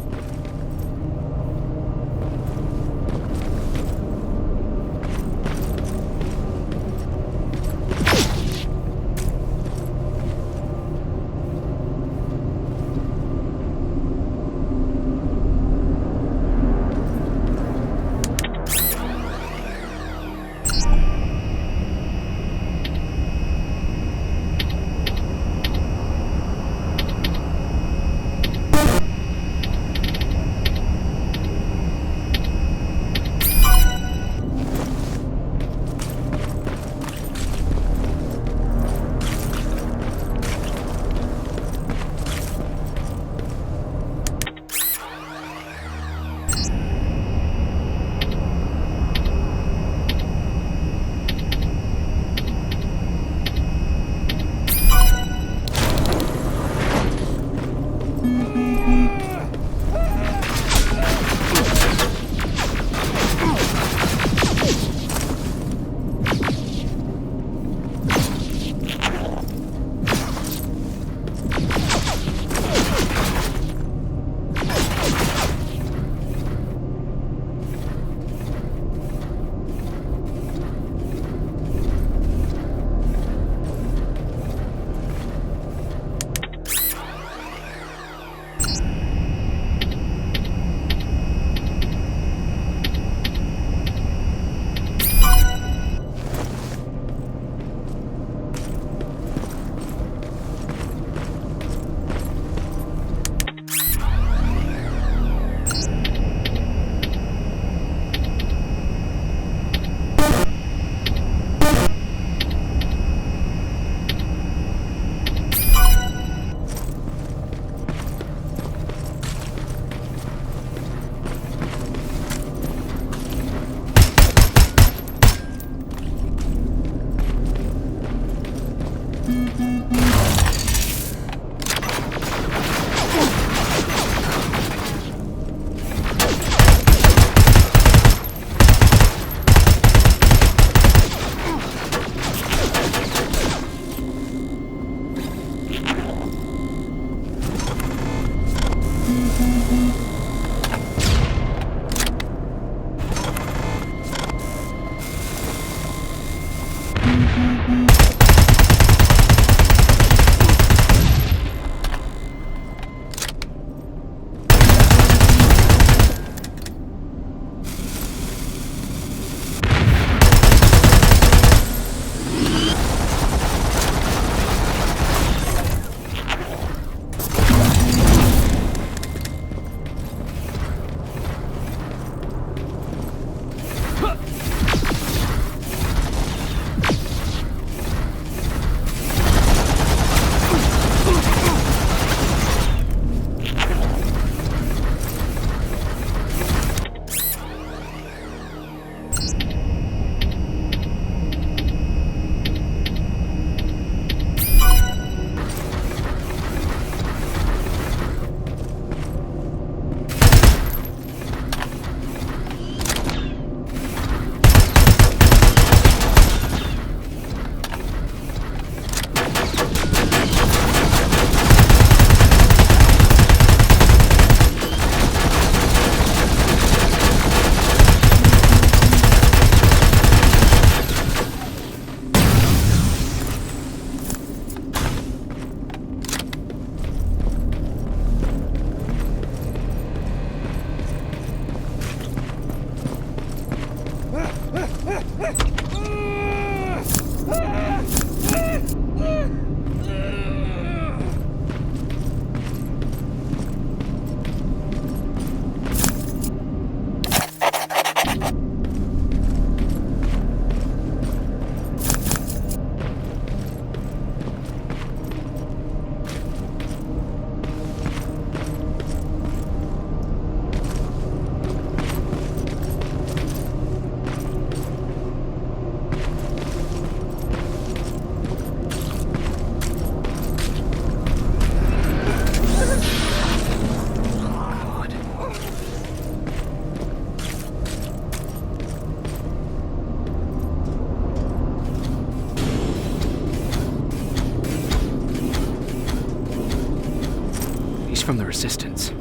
He's from the Resistance.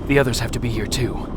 The others have to be here too.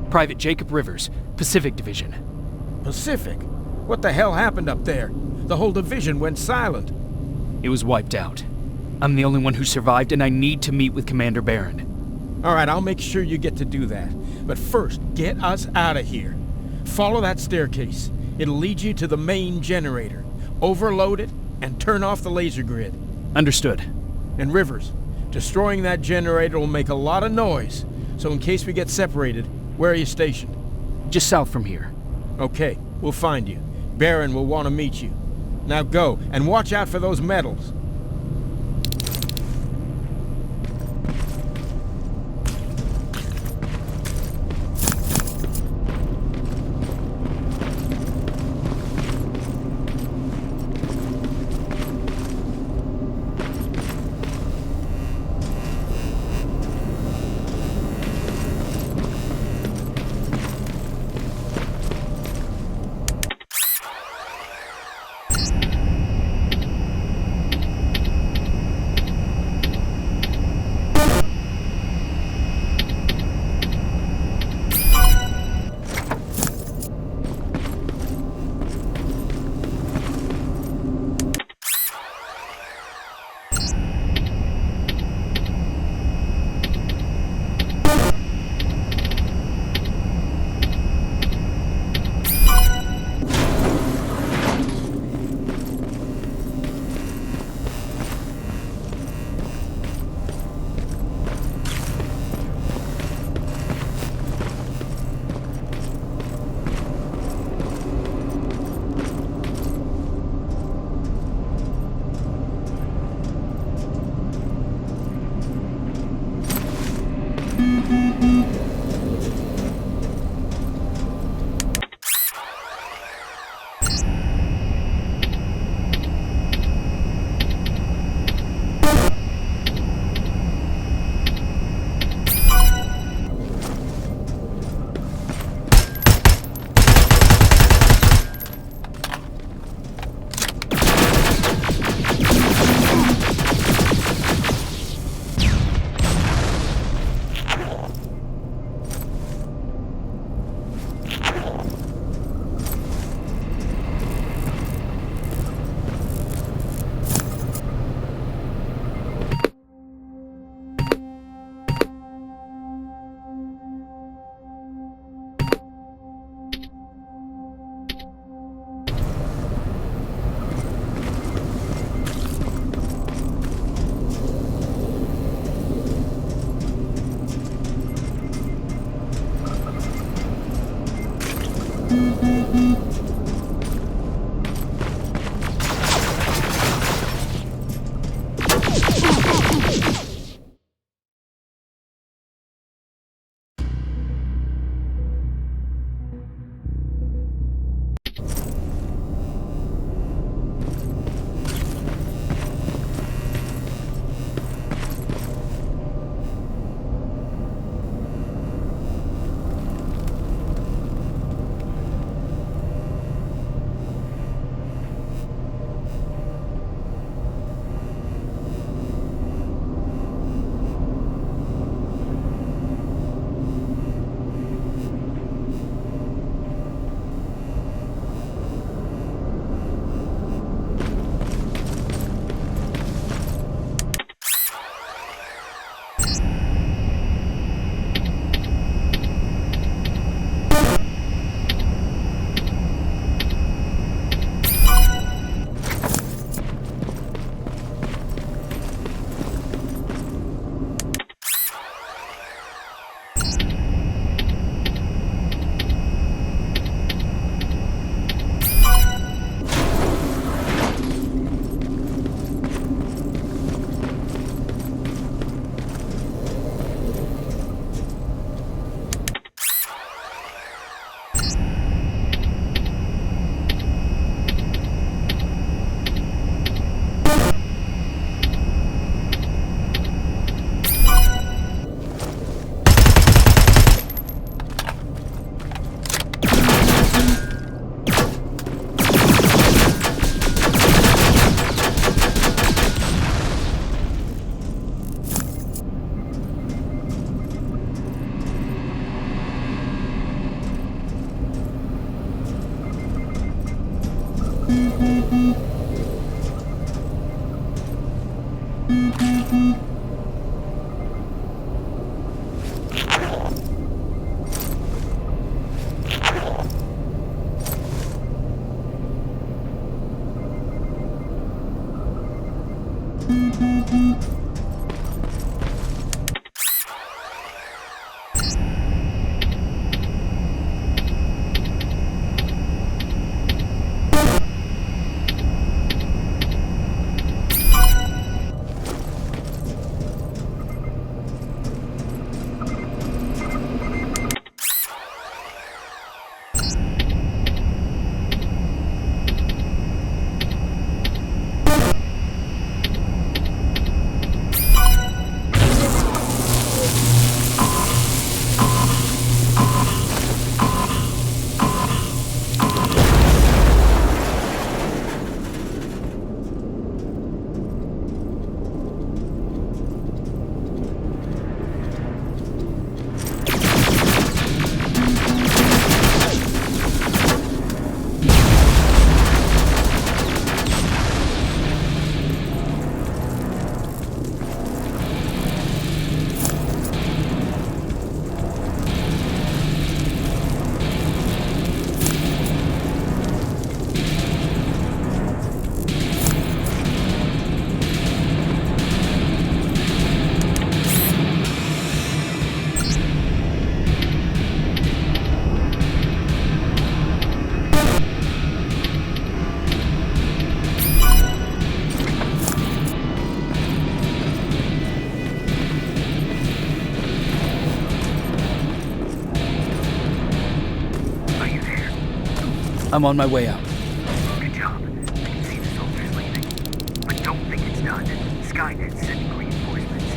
Private Jacob Rivers, Pacific Division. Pacific? What the hell happened up there? The whole division went silent. It was wiped out. I'm the only one who survived, and I need to meet with Commander Barron. All right, I'll make sure you get to do that. But first, get us out of here. Follow that staircase. It'll lead you to the main generator. Overload it and turn off the laser grid. Understood. And Rivers, destroying that generator will make a lot of noise. So in case we get separated, where are you stationed? Just south from here. Okay, we'll find you. Barron will want to meet you. Now go, and watch out for those medals. I'm on my way out. Good job. I can see the soldiers leaving. But don't think it's done. Skynet's sending reinforcements.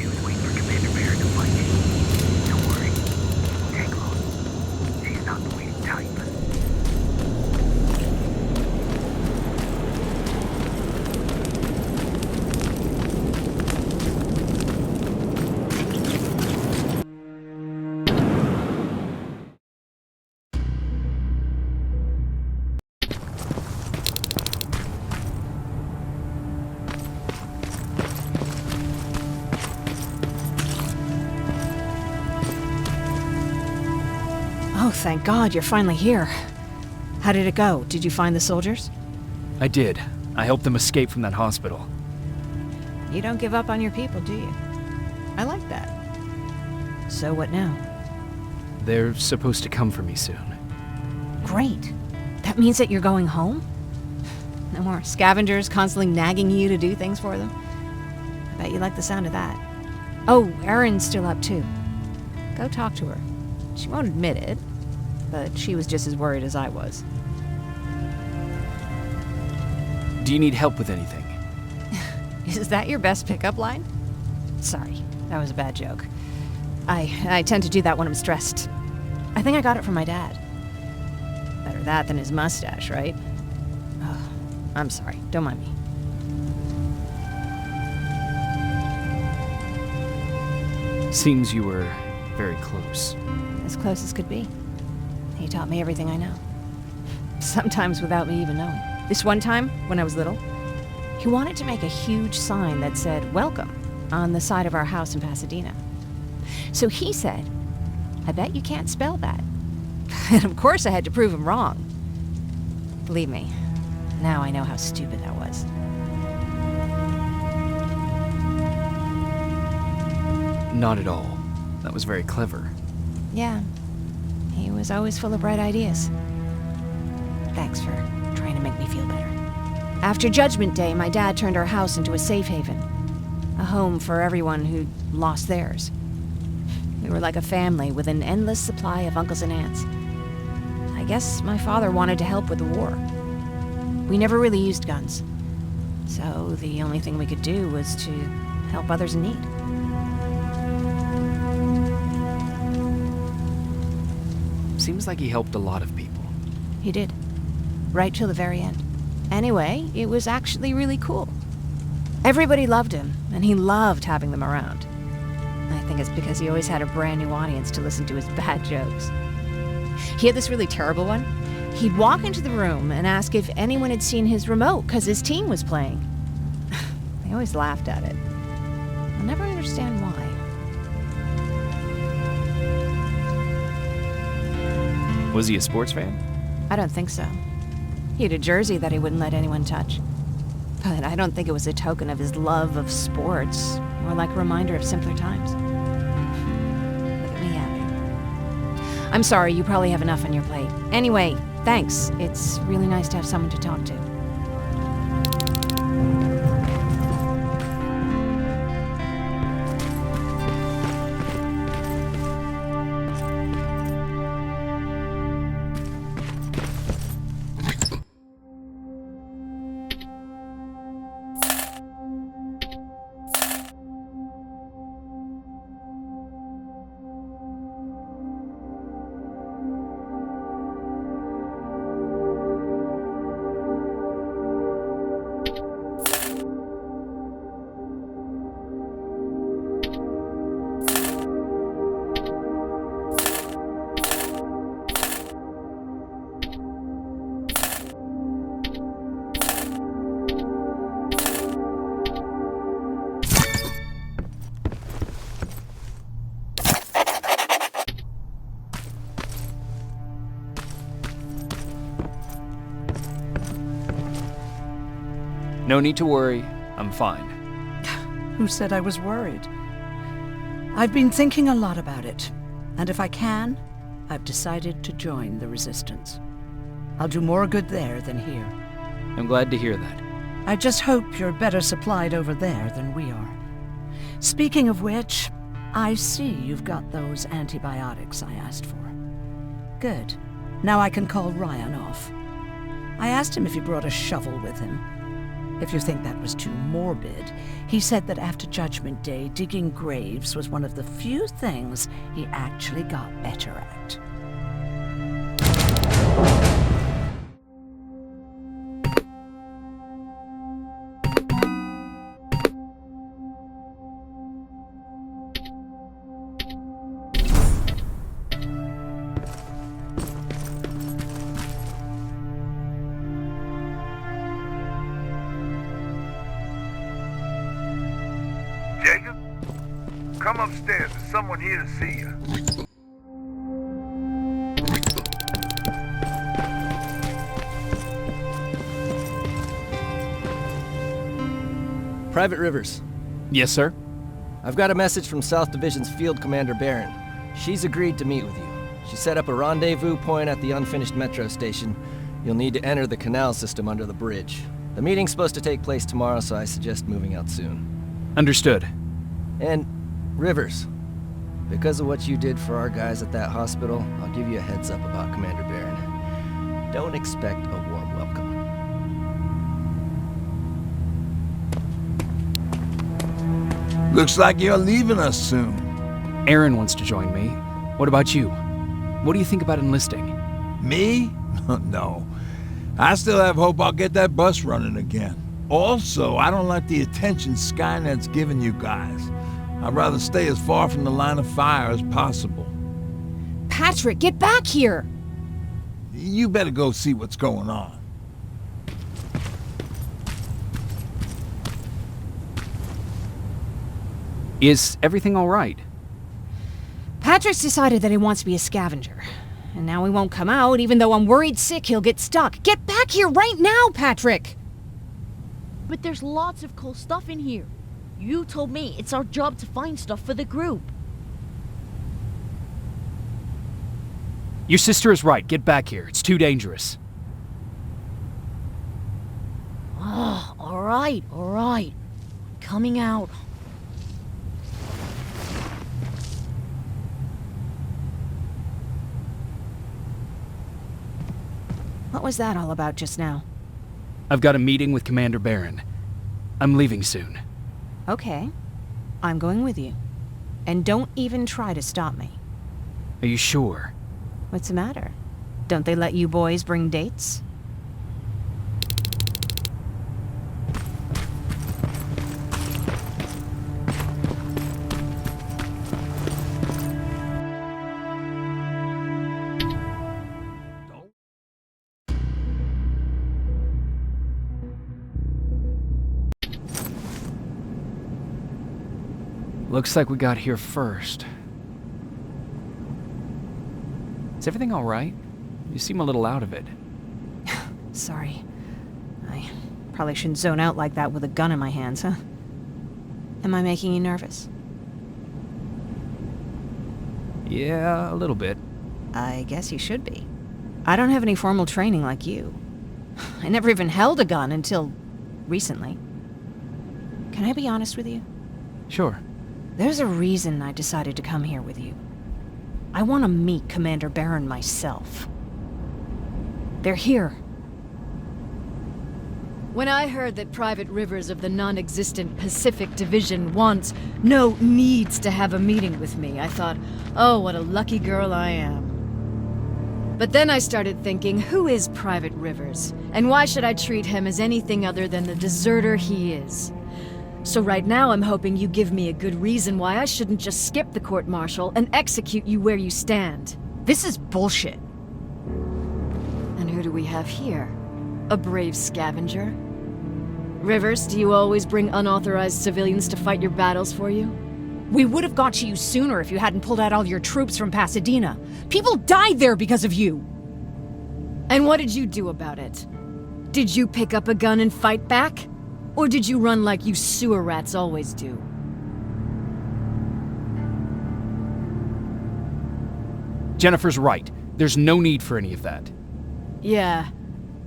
do is wait for Commander Barrett to find you. Don't worry. Won't take long. She's not the waiting type. Oh, thank God, you're finally here. How did it go? Did you find the soldiers? I did. I helped them escape from that hospital. You don't give up on your people, do you? I like that. So what now? They're supposed to come for me soon. Great. That means that you're going home? No more scavengers constantly nagging you to do things for them? I bet you like the sound of that. Oh, Erin's still up too. Go talk to her. She won't admit it, but she was just as worried as I was. Do you need help with anything? Is that your best pickup line? Sorry, that was a bad joke. I tend to do that when I'm stressed. I think I got it from my dad. Better that than his mustache, right? Oh, I'm sorry, don't mind me. Seems you were very close. As close as could be. He taught me everything I know. Sometimes without me even knowing. This one time, when I was little, he wanted to make a huge sign that said, "Welcome," on the side of our house in Pasadena. So he said, "I bet you can't spell that." And of course I had to prove him wrong. Believe me, now I know how stupid that was. Not at all. That was very clever. Yeah, he was always full of bright ideas. Thanks for trying to make me feel better. After Judgment Day, my dad turned our house into a safe haven. A home for everyone who'd lost theirs. We were like a family with an endless supply of uncles and aunts. I guess my father wanted to help with the war. We never really used guns. So the only thing we could do was to help others in need. Seems like he helped a lot of people. He did. Right till the very end. Anyway, it was actually really cool. Everybody loved him, and he loved having them around. I think it's because he always had a brand new audience to listen to his bad jokes. He had this really terrible one. He'd walk into the room and ask if anyone had seen his remote because his team was playing. They always laughed at it. I'll never understand why. Was he a sports fan? I don't think so. He had a jersey that he wouldn't let anyone touch. But I don't think it was a token of his love of sports, more like a reminder of simpler times. Look at me happy. I'm sorry, you probably have enough on your plate. Anyway, thanks. It's really nice to have someone to talk to. No need to worry. I'm fine. Who said I was worried? I've been thinking a lot about it, and if I can, I've decided to join the Resistance. I'll do more good there than here. I'm glad to hear that. I just hope you're better supplied over there than we are. Speaking of which, I see you've got those antibiotics I asked for. Good. Now I can call Ryan off. I asked him if he brought a shovel with him. If you think that was too morbid, he said that after Judgment Day, digging graves was one of the few things he actually got better at. Jacob? Come upstairs. There's someone here to see you. Private Rivers. Yes, sir? I've got a message from South Division's Field Commander Barron. She's agreed to meet with you. She set up a rendezvous point at the unfinished metro station. You'll need to enter the canal system under the bridge. The meeting's supposed to take place tomorrow, so I suggest moving out soon. Understood. And, Rivers, because of what you did for our guys at that hospital, I'll give you a heads up about Commander Barron. Don't expect a warm welcome. Looks like you're leaving us soon. Aaron wants to join me. What about you? What do you think about enlisting? Me? No. I still have hope I'll get that bus running again. Also, I don't like the attention Skynet's giving you guys. I'd rather stay as far from the line of fire as possible. Patrick, get back here! You better go see what's going on. Is everything all right? Patrick's decided that he wants to be a scavenger. And now he won't come out, even though I'm worried sick he'll get stuck. Get back here right now, Patrick! But there's lots of cool stuff in here. You told me it's our job to find stuff for the group. Your sister is right. Get back here. It's too dangerous. Oh, all right. Coming out. What was that all about just now? I've got a meeting with Commander Barron. I'm leaving soon. Okay. I'm going with you. And don't even try to stop me. Are you sure? What's the matter? Don't they let you boys bring dates? Looks like we got here first. Is everything all right? You seem a little out of it. Sorry. I probably shouldn't zone out like that with a gun in my hands, huh? Am I making you nervous? Yeah, a little bit. I guess you should be. I don't have any formal training like you. I never even held a gun until recently. Can I be honest with you? Sure. There's a reason I decided to come here with you. I want to meet Commander Barron myself. They're here. When I heard that Private Rivers of the non-existent Pacific Division needs to have a meeting with me, I thought, oh, what a lucky girl I am. But then I started thinking, who is Private Rivers? And why should I treat him as anything other than the deserter he is? So right now I'm hoping you give me a good reason why I shouldn't just skip the court-martial and execute you where you stand. This is bullshit. And who do we have here? A brave scavenger? Rivers, do you always bring unauthorized civilians to fight your battles for you? We would have got to you sooner if you hadn't pulled out all your troops from Pasadena. People died there because of you! And what did you do about it? Did you pick up a gun and fight back? Or did you run like you sewer rats always do? Jennifer's right. There's no need for any of that. Yeah.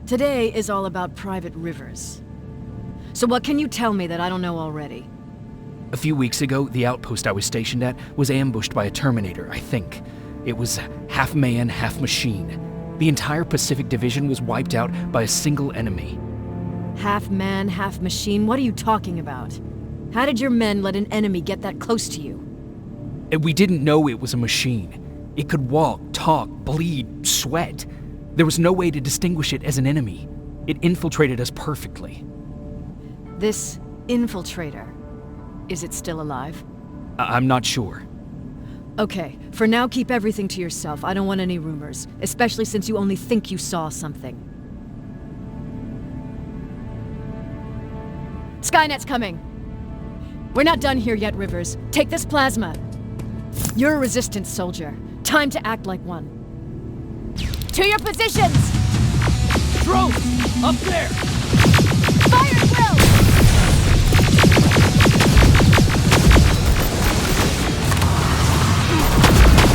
Today is all about Private Rivers. So what can you tell me that I don't know already? A few weeks ago, the outpost I was stationed at was ambushed by a Terminator, I think. It was half man, half machine. The entire Pacific Division was wiped out by a single enemy. Half man, half machine? What are you talking about? How did your men let an enemy get that close to you? We didn't know it was a machine. It could walk, talk, bleed, sweat. There was no way to distinguish it as an enemy. It infiltrated us perfectly. This infiltrator, is it still alive? I'm not sure. Okay, for now keep everything to yourself. I don't want any rumors, especially since you only think you saw something. Skynet's coming. We're not done here yet, Rivers. Take this plasma. You're a resistance soldier. Time to act like one. To your positions! Drones! Up there! Fire at will!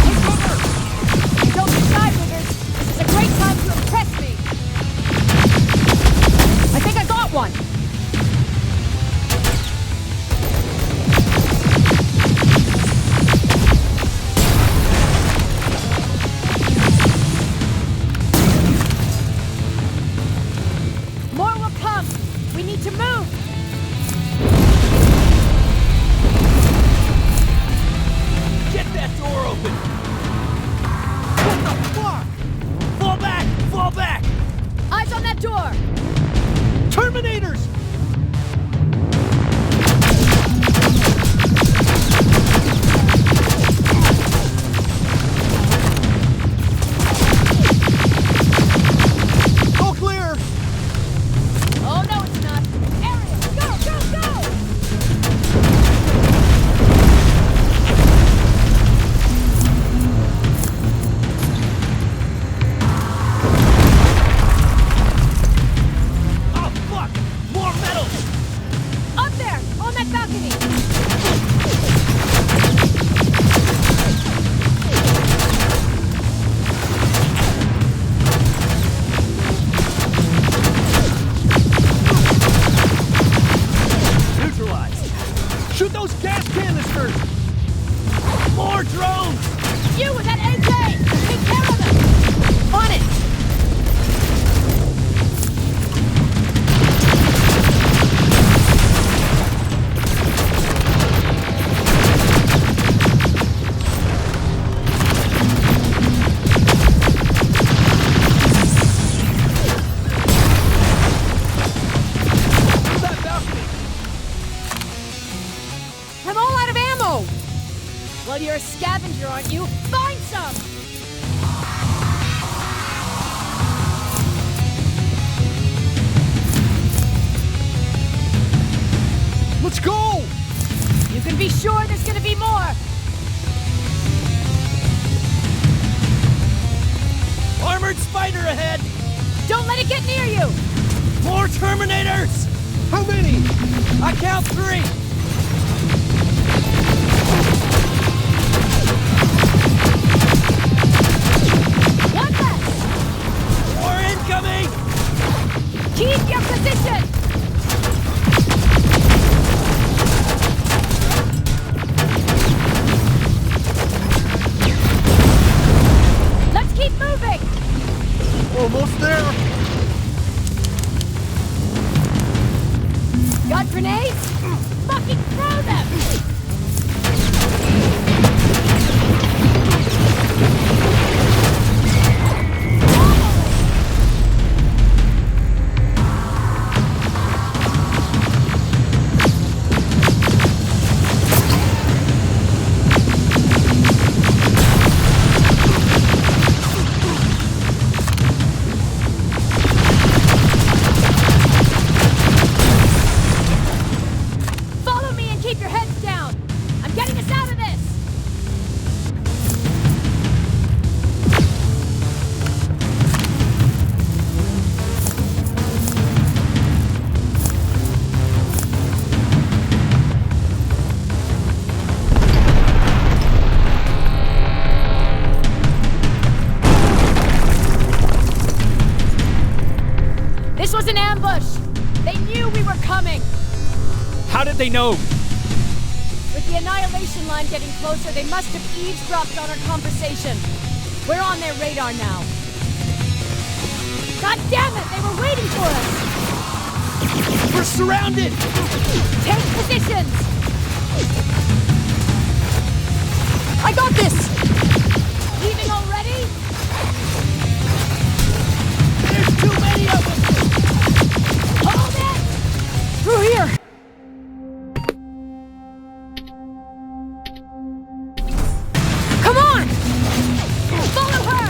Take cover! Don't be shy, Rivers. This is a great time to impress me. I think I got one. To move! Get that door open! What the fuck? Fall back! Fall back! Eyes on that door! Terminators! All clear! Oh no, it's not! Area, go, go, go! Oh fuck! More metal! Up there, on that balcony! Shoot those gas canisters! More drones! You with that AK! Take care of them! On it! That balcony! I'm all out of ammo! Well, you're a scavenger, aren't you? Find some! Let's go! You can be sure there's gonna be more! Armored spider ahead! Don't let it get near you! More Terminators! How many? I count 3! One less! More incoming! Keep your position! Let's keep moving! Almost there! Got grenades? Fucking throw them! Follow me and keep your heads down! I'm getting us out of this! This was an ambush! They knew we were coming! How did they know? With the annihilation line getting closer, they must have eavesdropped on our conversation. We're on their radar now. God damn it! They were waiting for us! We're surrounded! Take positions! I got this! Leaving already? There's too many of them! Hold it! Through here! Come on! Follow her!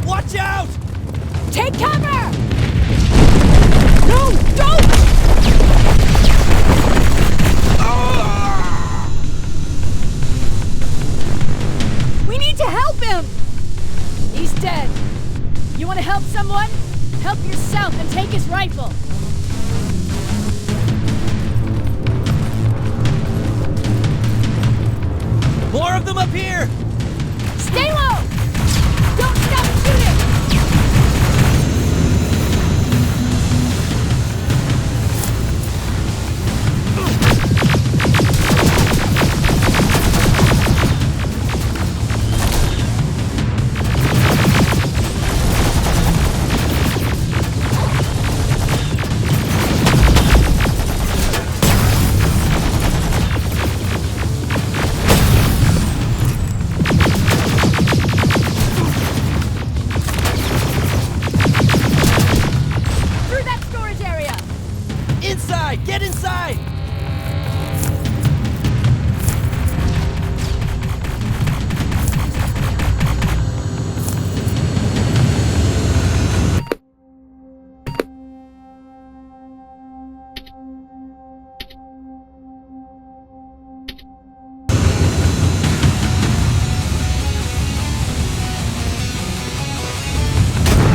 Watch out! Take cover! No! Don't! We need to help him! He's dead. You want to help someone? Help yourself and take his rifle. More of them up here! Stay low! Don't stop shooting! Through that storage area! Inside! Get inside!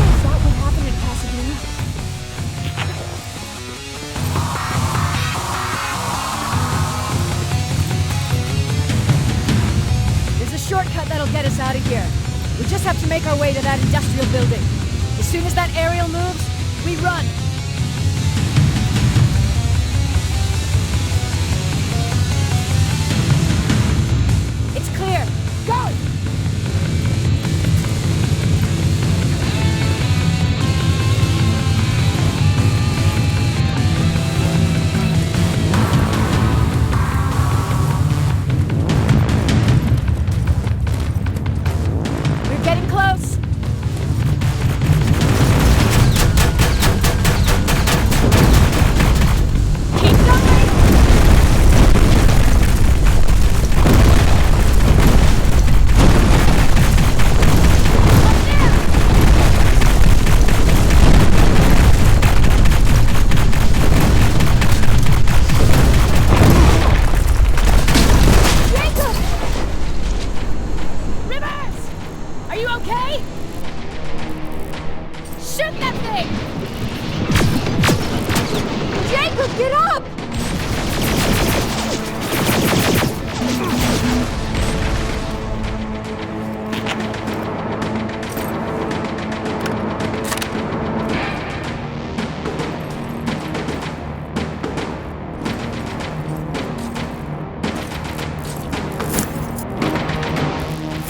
Is that what happened in Pasadena? There's a shortcut that'll get us out of here. We just have to make our way to that industrial building. As soon as that aerial moves, we run. It's clear. Go! We're getting close. Keep going. Up there. Jacob! Rivers! Are you okay? Shoot that thing! Jacob, get up!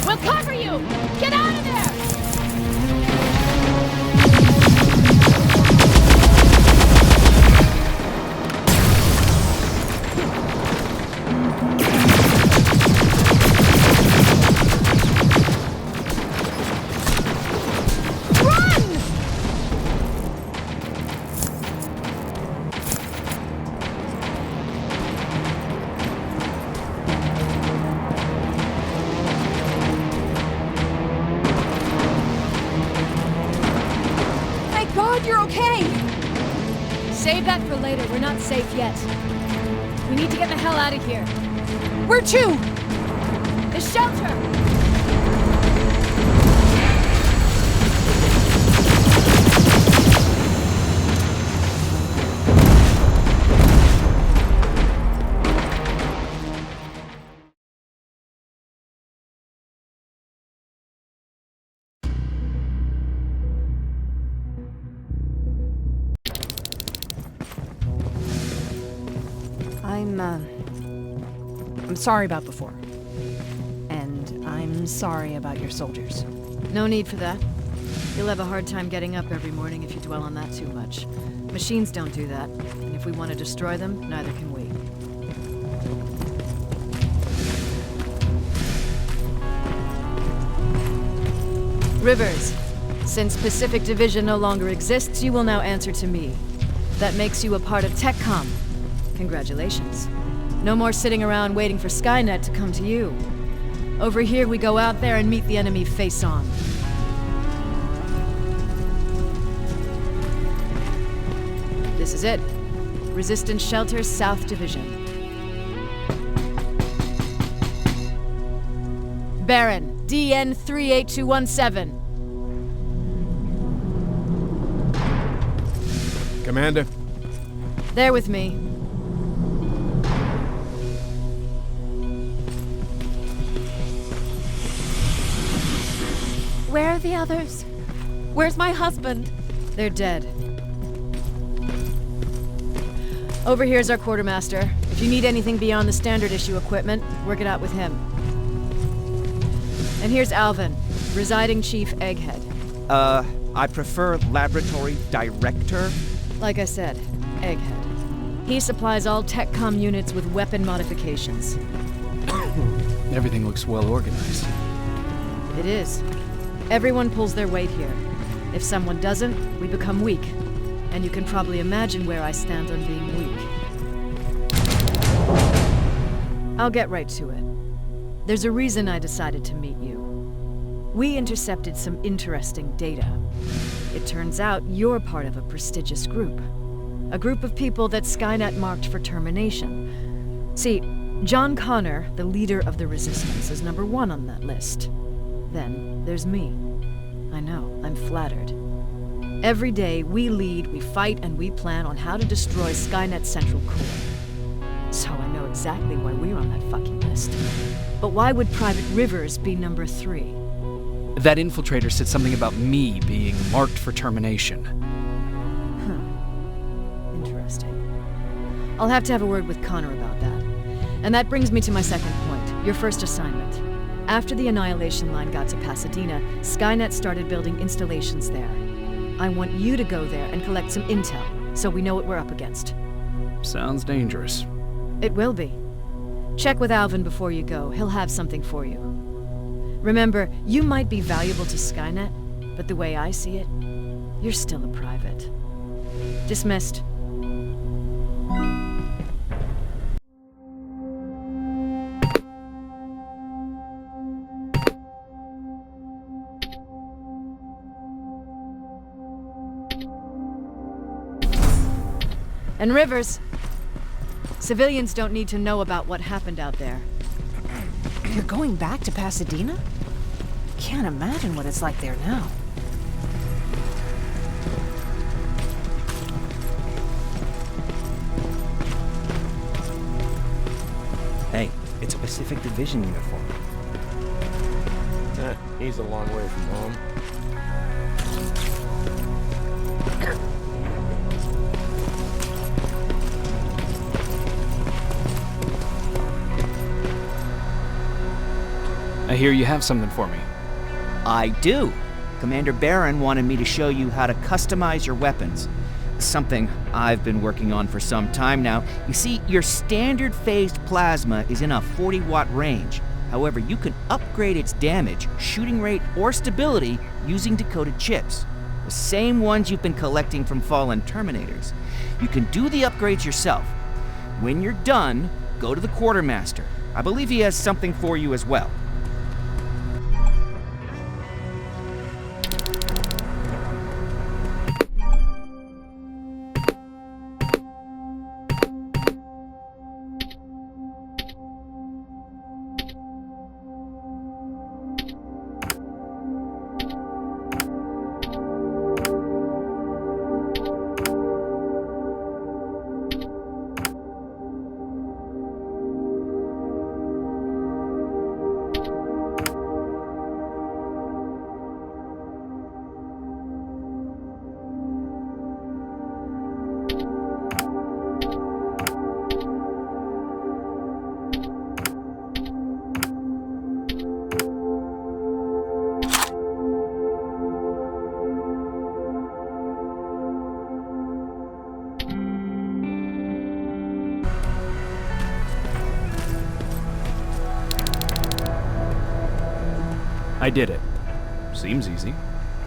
We'll cover you! Get out of there! Run! Thank God you're okay! Save that for later. We're not safe yet. We need to get the hell out of here. Where to? The shelter! I'm sorry about before. And I'm sorry about your soldiers. No need for that. You'll have a hard time getting up every morning if you dwell on that too much. Machines don't do that, and if we want to destroy them, neither can we. Rivers, since Pacific Division no longer exists, you will now answer to me. That makes you a part of TechCom. Congratulations. No more sitting around waiting for Skynet to come to you. Over here, we go out there and meet the enemy face on. This is it. Resistance Shelter, South Division. Baron, DN 38217. Commander? There with me. Where are the others? Where's my husband? They're dead. Over here's our quartermaster. If you need anything beyond the standard issue equipment, work it out with him. And here's Alvin, presiding chief Egghead. I prefer laboratory director. Like I said, Egghead. He supplies all TechCom units with weapon modifications. Everything looks well organized. It is. Everyone pulls their weight here. If someone doesn't, we become weak. And you can probably imagine where I stand on being weak. I'll get right to it. There's a reason I decided to meet you. We intercepted some interesting data. It turns out you're part of a prestigious group. A group of people that Skynet marked for termination. See, John Connor, the leader of the Resistance, is number 1 on that list. Then there's me. I know, I'm flattered. Every day, we lead, we fight, and we plan on how to destroy Skynet's central core. So I know exactly why we're on that fucking list. But why would Private Rivers be number 3? That infiltrator said something about me being marked for termination. Interesting. I'll have to have a word with Connor about that. And that brings me to my second point, your first assignment. After the Annihilation Line got to Pasadena, Skynet started building installations there. I want you to go there and collect some intel, so we know what we're up against. Sounds dangerous. It will be. Check with Alvin before you go. He'll have something for you. Remember, you might be valuable to Skynet, but the way I see it, you're still a private. Dismissed. And Rivers, civilians don't need to know about what happened out there. You're going back to Pasadena? Can't imagine what it's like there now. Hey, it's a Pacific Division uniform. He's a long way from home. I hear you have something for me. I do. Commander Barron wanted me to show you how to customize your weapons. Something I've been working on for some time now. You see, your standard phased plasma is in a 40-watt range. However, you can upgrade its damage, shooting rate, or stability using decoded chips. The same ones you've been collecting from fallen Terminators. You can do the upgrades yourself. When you're done, go to the quartermaster. I believe he has something for you as well. I did it. Seems easy.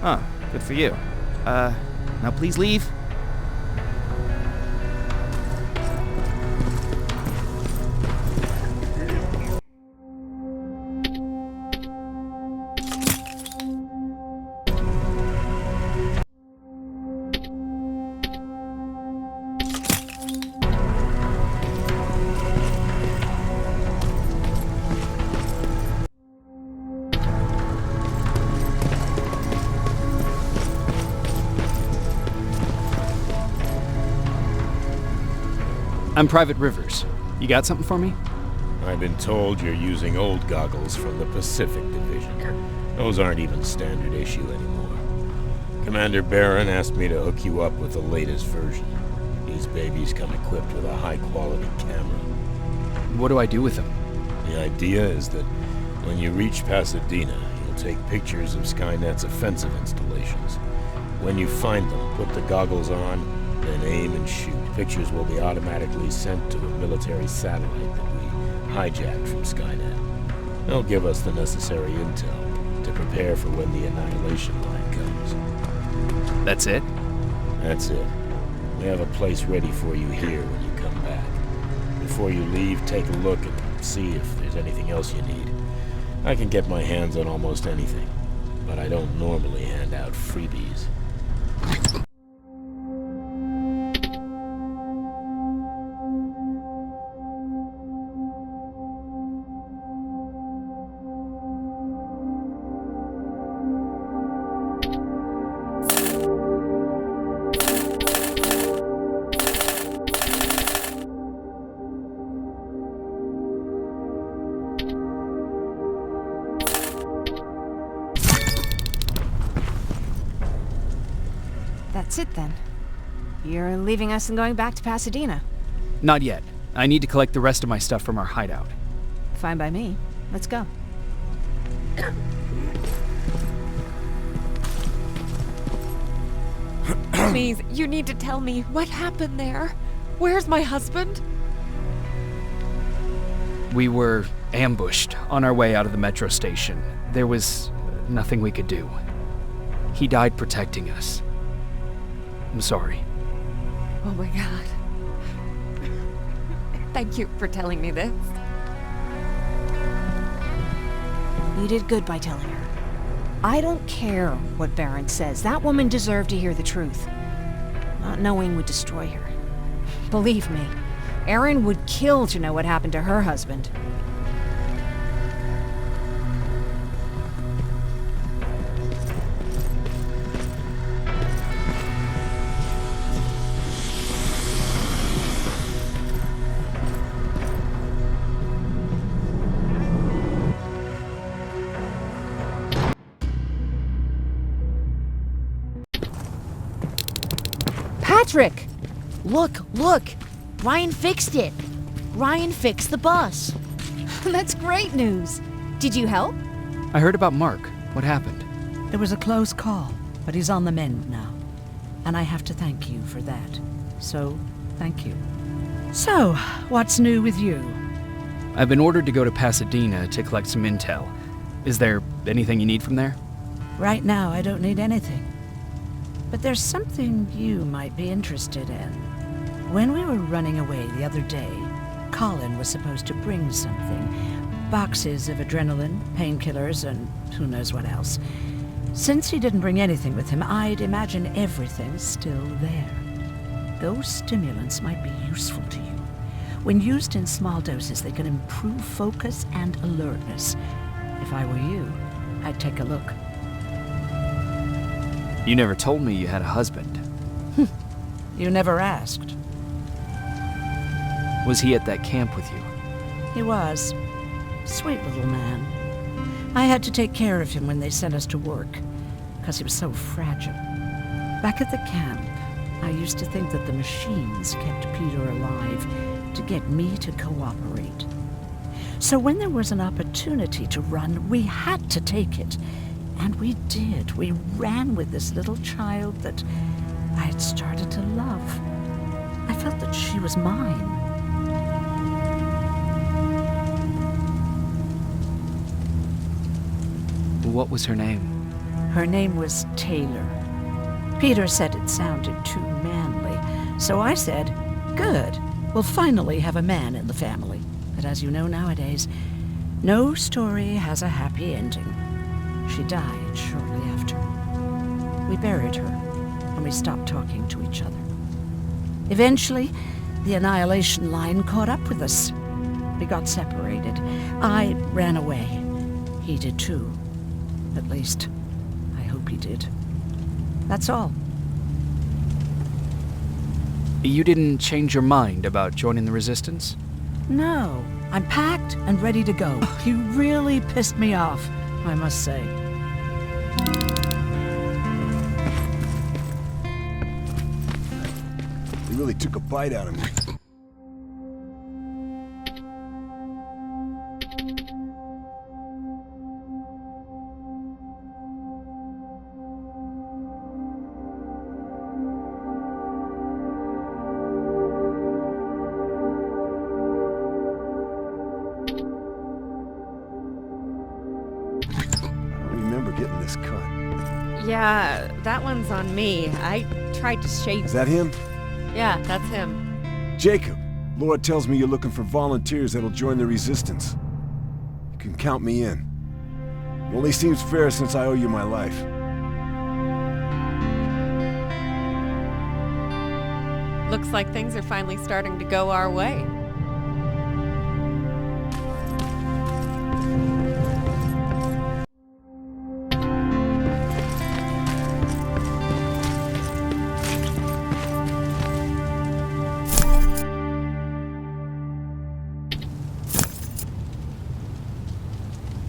Huh, good for you. Now please leave. I'm Private Rivers. You got something for me? I've been told you're using old goggles from the Pacific Division. Those aren't even standard issue anymore. Commander Barron asked me to hook you up with the latest version. These babies come equipped with a high-quality camera. What do I do with them? The idea is that when you reach Pasadena, you'll take pictures of Skynet's offensive installations. When you find them, put the goggles on, then aim and shoot. Pictures will be automatically sent to a military satellite that we hijacked from Skynet. They'll give us the necessary intel to prepare for when the annihilation line comes. That's it? That's it. We have a place ready for you here when you come back. Before you leave, take a look and see if there's anything else you need. I can get my hands on almost anything, but I don't normally hand out freebies. That's it then. You're leaving us and going back to Pasadena. Not yet. I need to collect the rest of my stuff from our hideout. Fine by me. Let's go. Please, you need to tell me what happened there. Where's my husband? We were ambushed on our way out of the metro station. There was nothing we could do. He died protecting us. I'm sorry. Oh my god. Thank you for telling me this. You did good by telling her. I don't care what Barron says. That woman deserved to hear the truth. Not knowing would destroy her. Believe me, Erin would kill to know what happened to her husband. Patrick! Look! Ryan fixed it! Ryan fixed the bus! That's great news! Did you help? I heard about Mark. What happened? It was a close call, but he's on the mend now. And I have to thank you for that. So, thank you. So, what's new with you? I've been ordered to go to Pasadena to collect some intel. Is there anything you need from there? Right now, I don't need anything. But there's something you might be interested in. When we were running away the other day, Colin was supposed to bring something. Boxes of adrenaline, painkillers, and who knows what else. Since he didn't bring anything with him, I'd imagine everything's still there. Those stimulants might be useful to you. When used in small doses, they can improve focus and alertness. If I were you, I'd take a look. You never told me you had a husband. You never asked. Was he at that camp with you? He was. Sweet little man. I had to take care of him when they sent us to work, because he was so fragile. Back at the camp, I used to think that the machines kept Peter alive to get me to cooperate. So when there was an opportunity to run, we had to take it. And we did. We ran with this little child that I had started to love. I felt that she was mine. What was her name? Her name was Taylor. Peter said it sounded too manly, so I said, good, we'll finally have a man in the family. But as you know nowadays, no story has a happy ending. She died shortly after. We buried her, and we stopped talking to each other. Eventually, the Annihilation Line caught up with us. We got separated. I ran away. He did too. At least, I hope he did. That's all. You didn't change your mind about joining the Resistance? No, I'm packed and ready to go. You really pissed me off, I must say. They really took a bite out of me. Getting this cut. Yeah, that one's on me. I tried to shave. Is that him? Yeah, that's him. Jacob, Laura tells me you're looking for volunteers that'll join the Resistance. You can count me in. It only seems fair since I owe you my life. Looks like things are finally starting to go our way.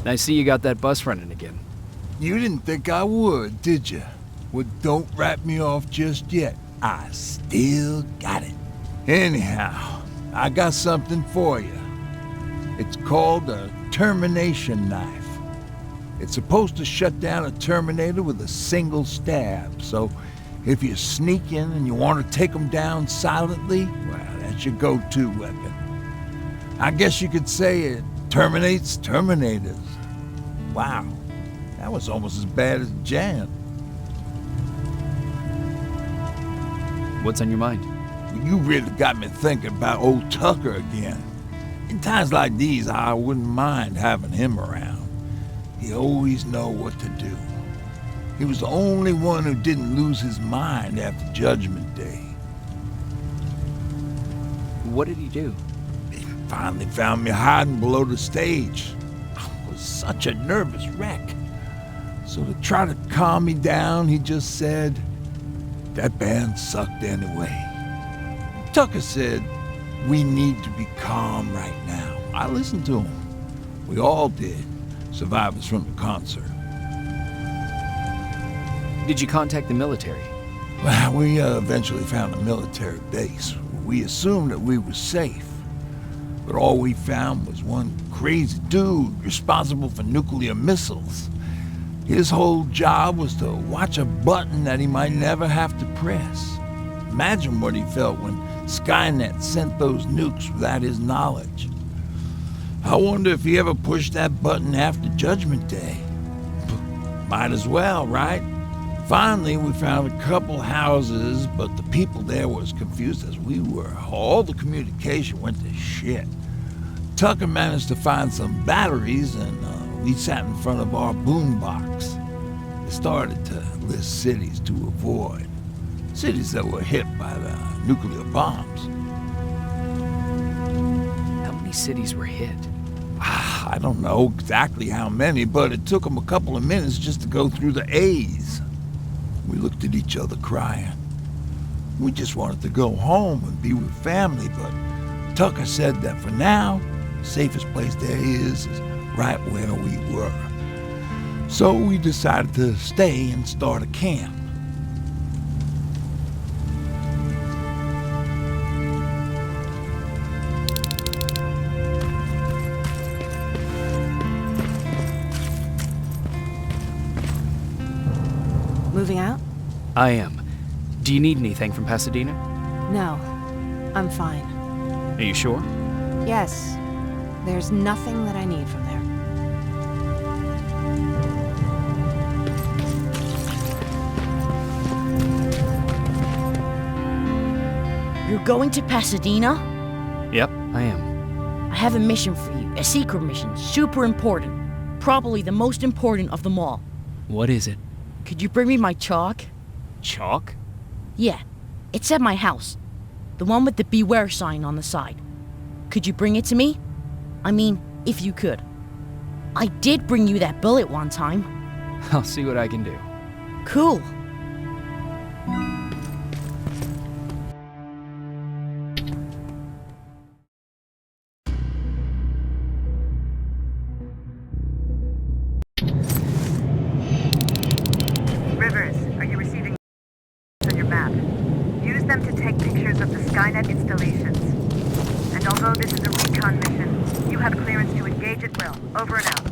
I see you got that bus running again. You didn't think I would, did you? Well, don't wrap me off just yet. I still got it. Anyhow, I got something for you. It's called a termination knife. It's supposed to shut down a Terminator with a single stab, so if you sneak in and you want to take them down silently, well, that's your go-to weapon. I guess you could say it terminates Terminators. Wow, that was almost as bad as Jan. What's on your mind? Well, you really got me thinking about old Tucker again. In times like these, I wouldn't mind having him around. He always know what to do. He was the only one who didn't lose his mind after Judgment Day. What did he do? He finally found me hiding below the stage. I was such a nervous wreck. So to try to calm me down, he just said, "That band sucked anyway." Tucker said, "We need to be calm right now." I listened to him. We all did, survivors from the concert. Did you contact the military? Well, we eventually found a military base. We assumed that we were safe. But all we found was one crazy dude responsible for nuclear missiles. His whole job was to watch a button that he might never have to press. Imagine what he felt when Skynet sent those nukes without his knowledge. I wonder if he ever pushed that button after Judgment Day. Might as well, right? Finally, we found a couple houses, but the people there were as confused as we were. All the communication went to shit. Tucker managed to find some batteries, and we sat in front of our boombox. They started to list cities to avoid. Cities that were hit by the nuclear bombs. How many cities were hit? I don't know exactly how many, but it took them a couple of minutes just to go through the A's. We looked at each other crying. We just wanted to go home and be with family, but Tucker said that for now, the safest place there is right where we were. So we decided to stay and start a camp. Moving out? I am. Do you need anything from Pasadena? No. I'm fine. Are you sure? Yes. There's nothing that I need from there. You're going to Pasadena? Yep, I am. I have a mission for you. A secret mission. Super important. Probably the most important of them all. What is it? Could you bring me my chalk? Chalk? Yeah. It's at my house. The one with the beware sign on the side. Could you bring it to me? I mean, if you could. I did bring you that bullet one time. I'll see what I can do. Cool. Rivers, are you receiving on your map? Use them to take pictures of the Skynet installations. And although this is a recon mission, you have clearance to engage at will. Over and out.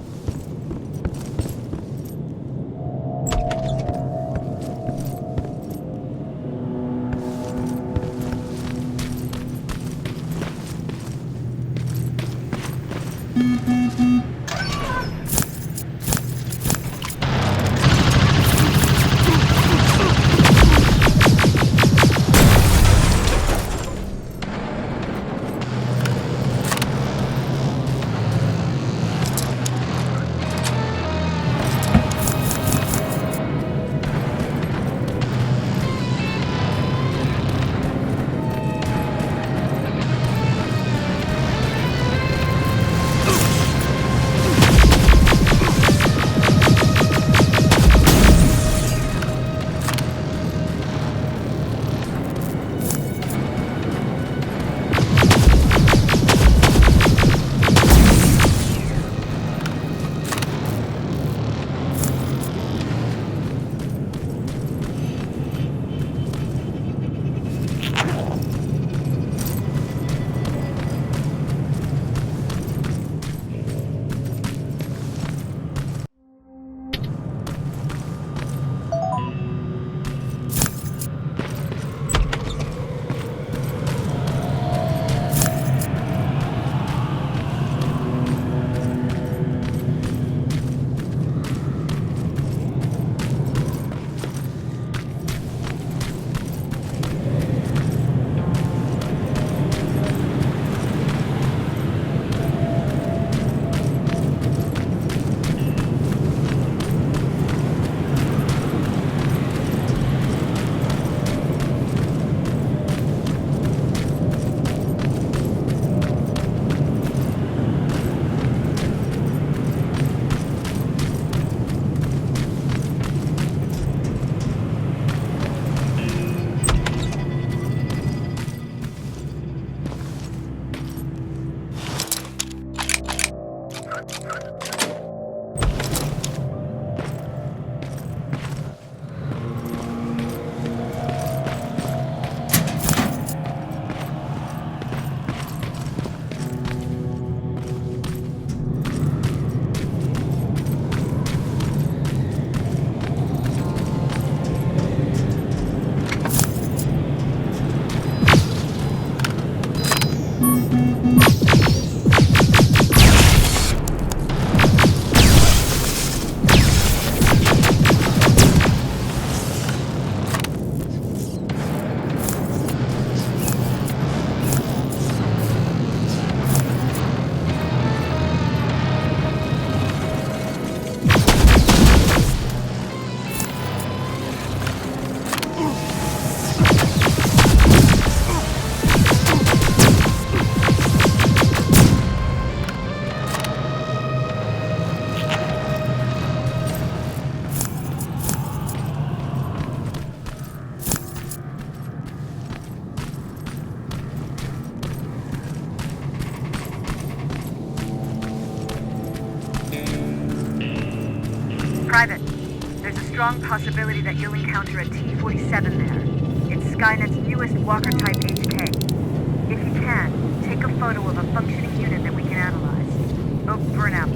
Private, there's a strong possibility that you'll encounter a T-47 there. It's Skynet's newest Walker-type HK. If you can, take a photo of a functioning unit that we can analyze. Over and out.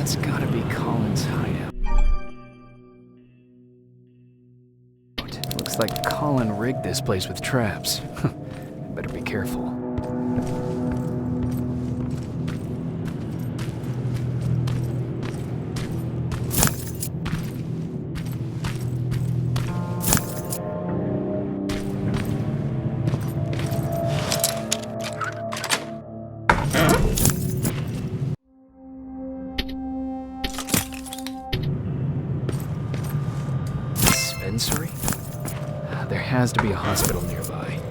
That's gotta be Colin's hideout. Looks like Colin rigged this place with traps. Better be careful. Dispensary? There has to be a hospital nearby.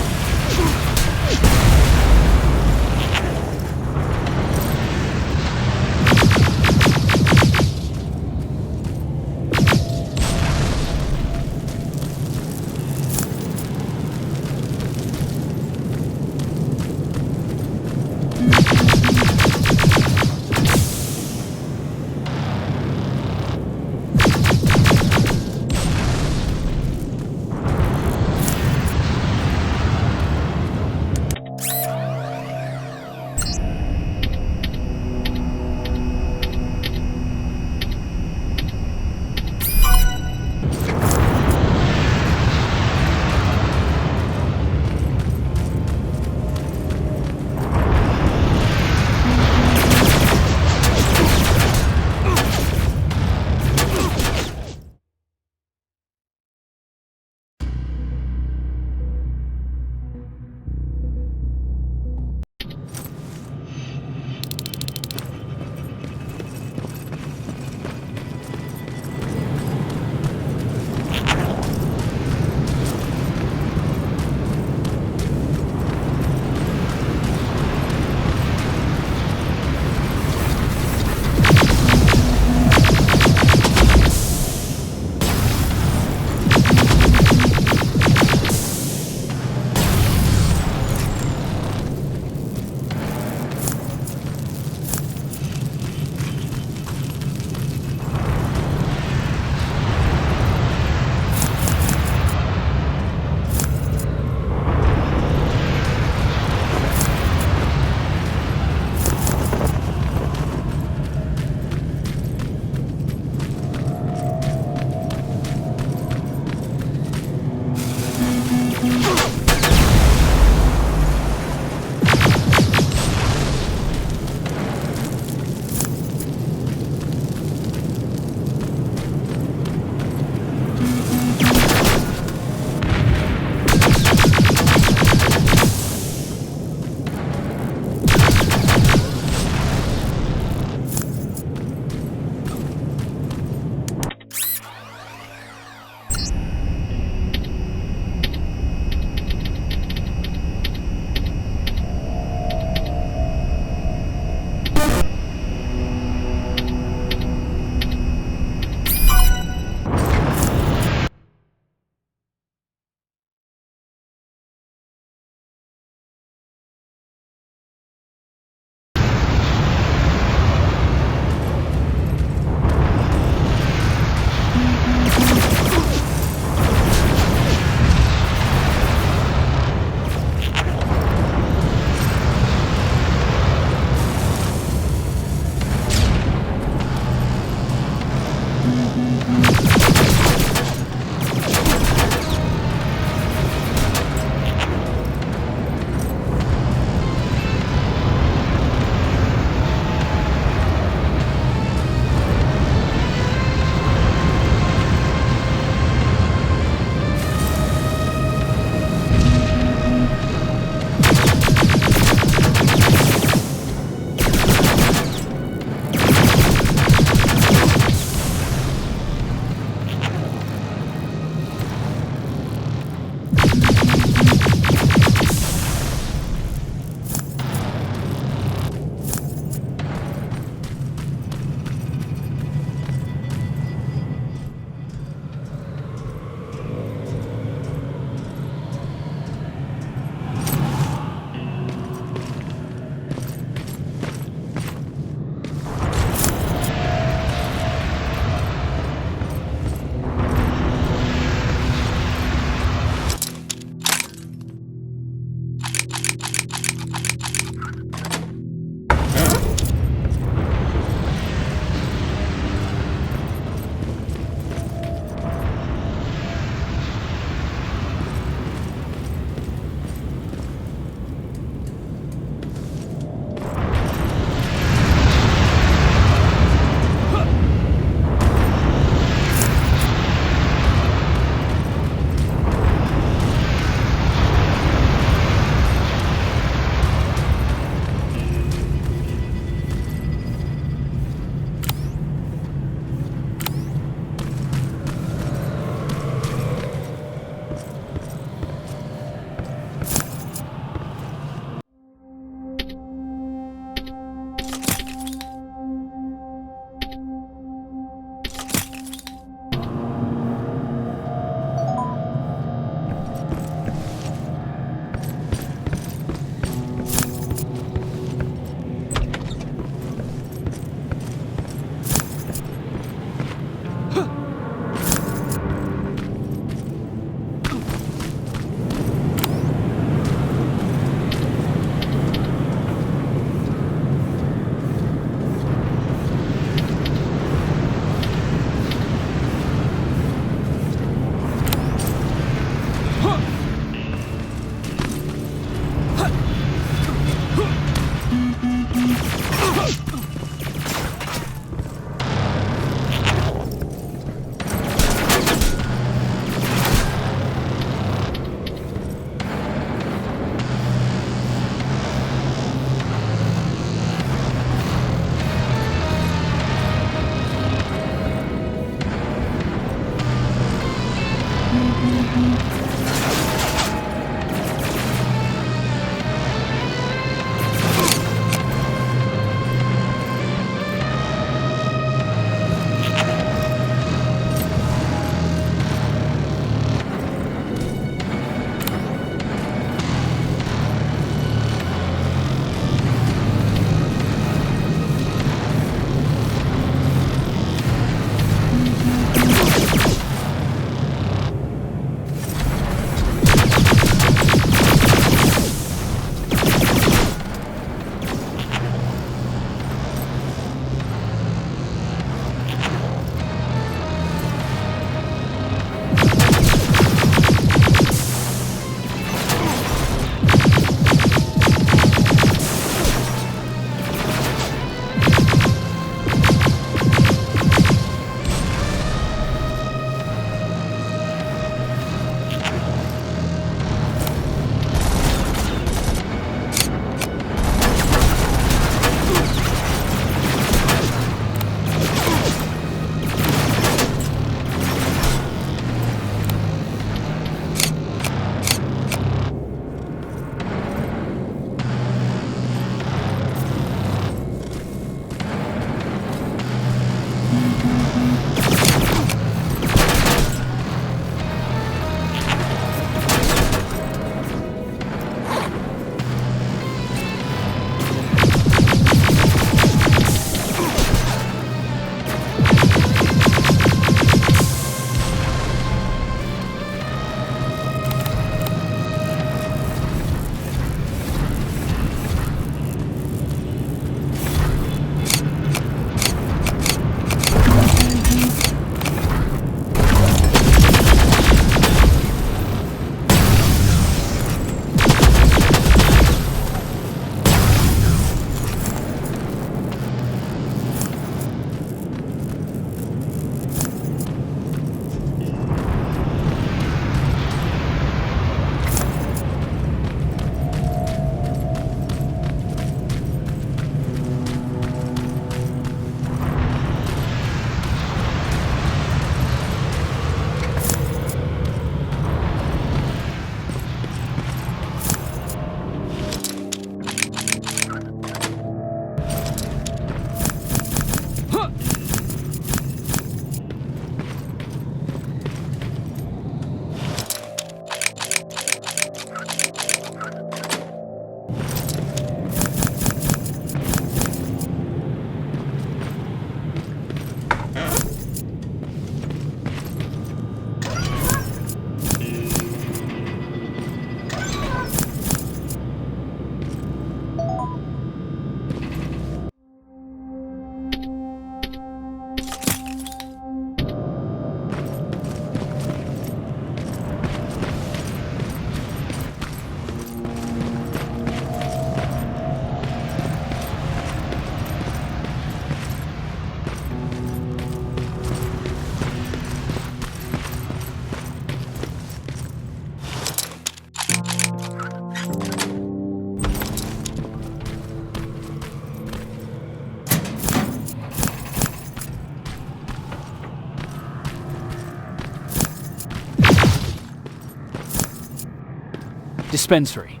Dispensary.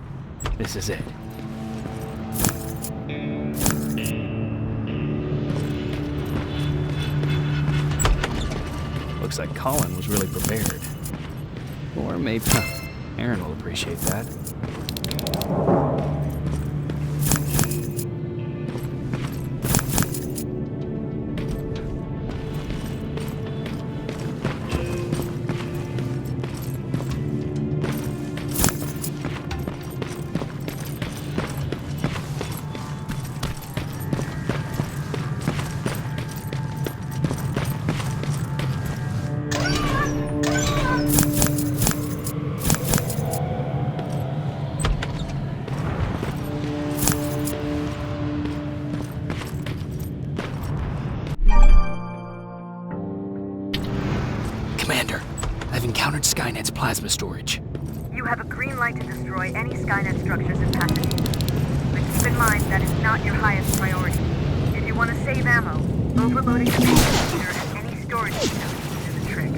This is it. Looks like Colin was really prepared. Or maybe Aaron will appreciate that. Commander, I've encountered Skynet's plasma storage. You have a green light to destroy any Skynet structures in Pasadena. But keep in mind that is not your highest priority. If you want to save ammo, overloading the computer and any storage facilities is a trick.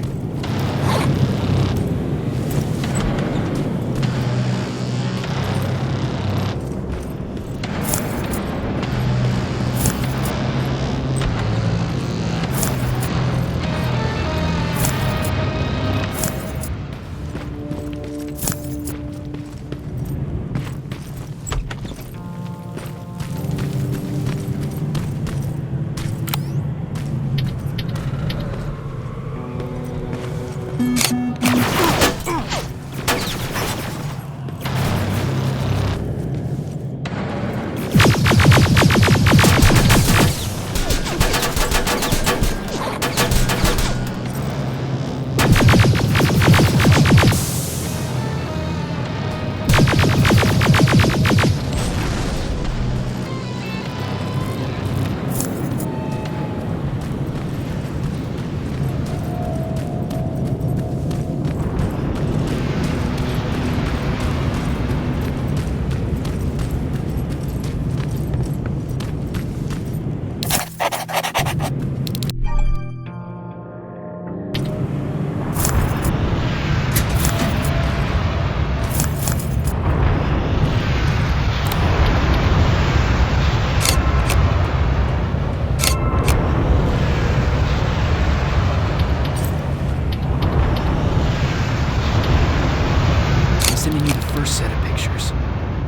Sending you the first set of pictures.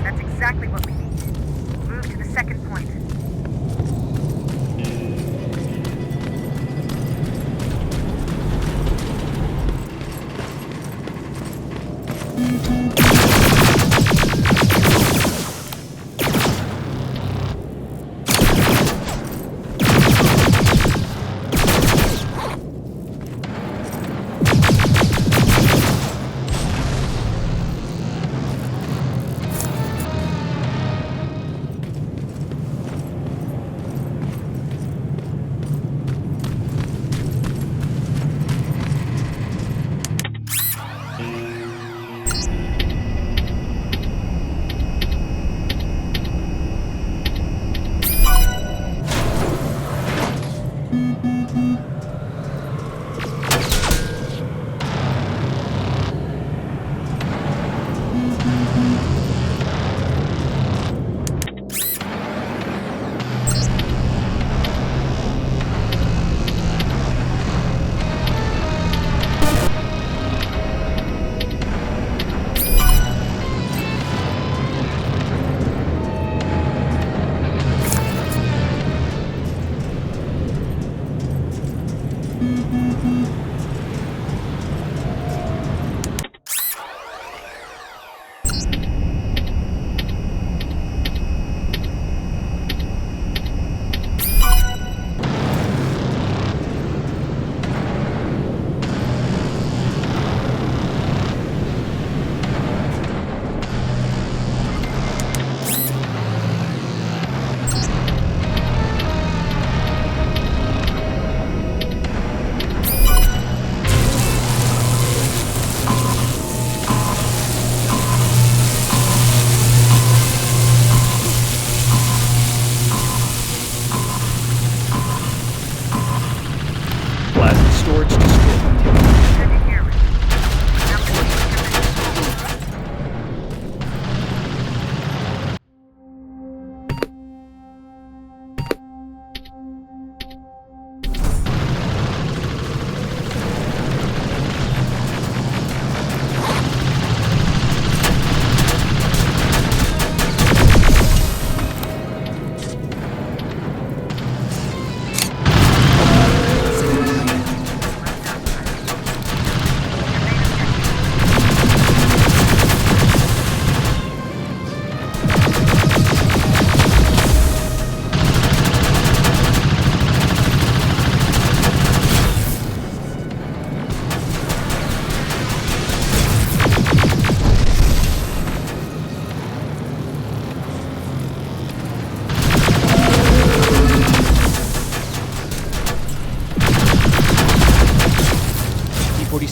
That's exactly what we need. Move to the second point.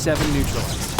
T-47 neutralized.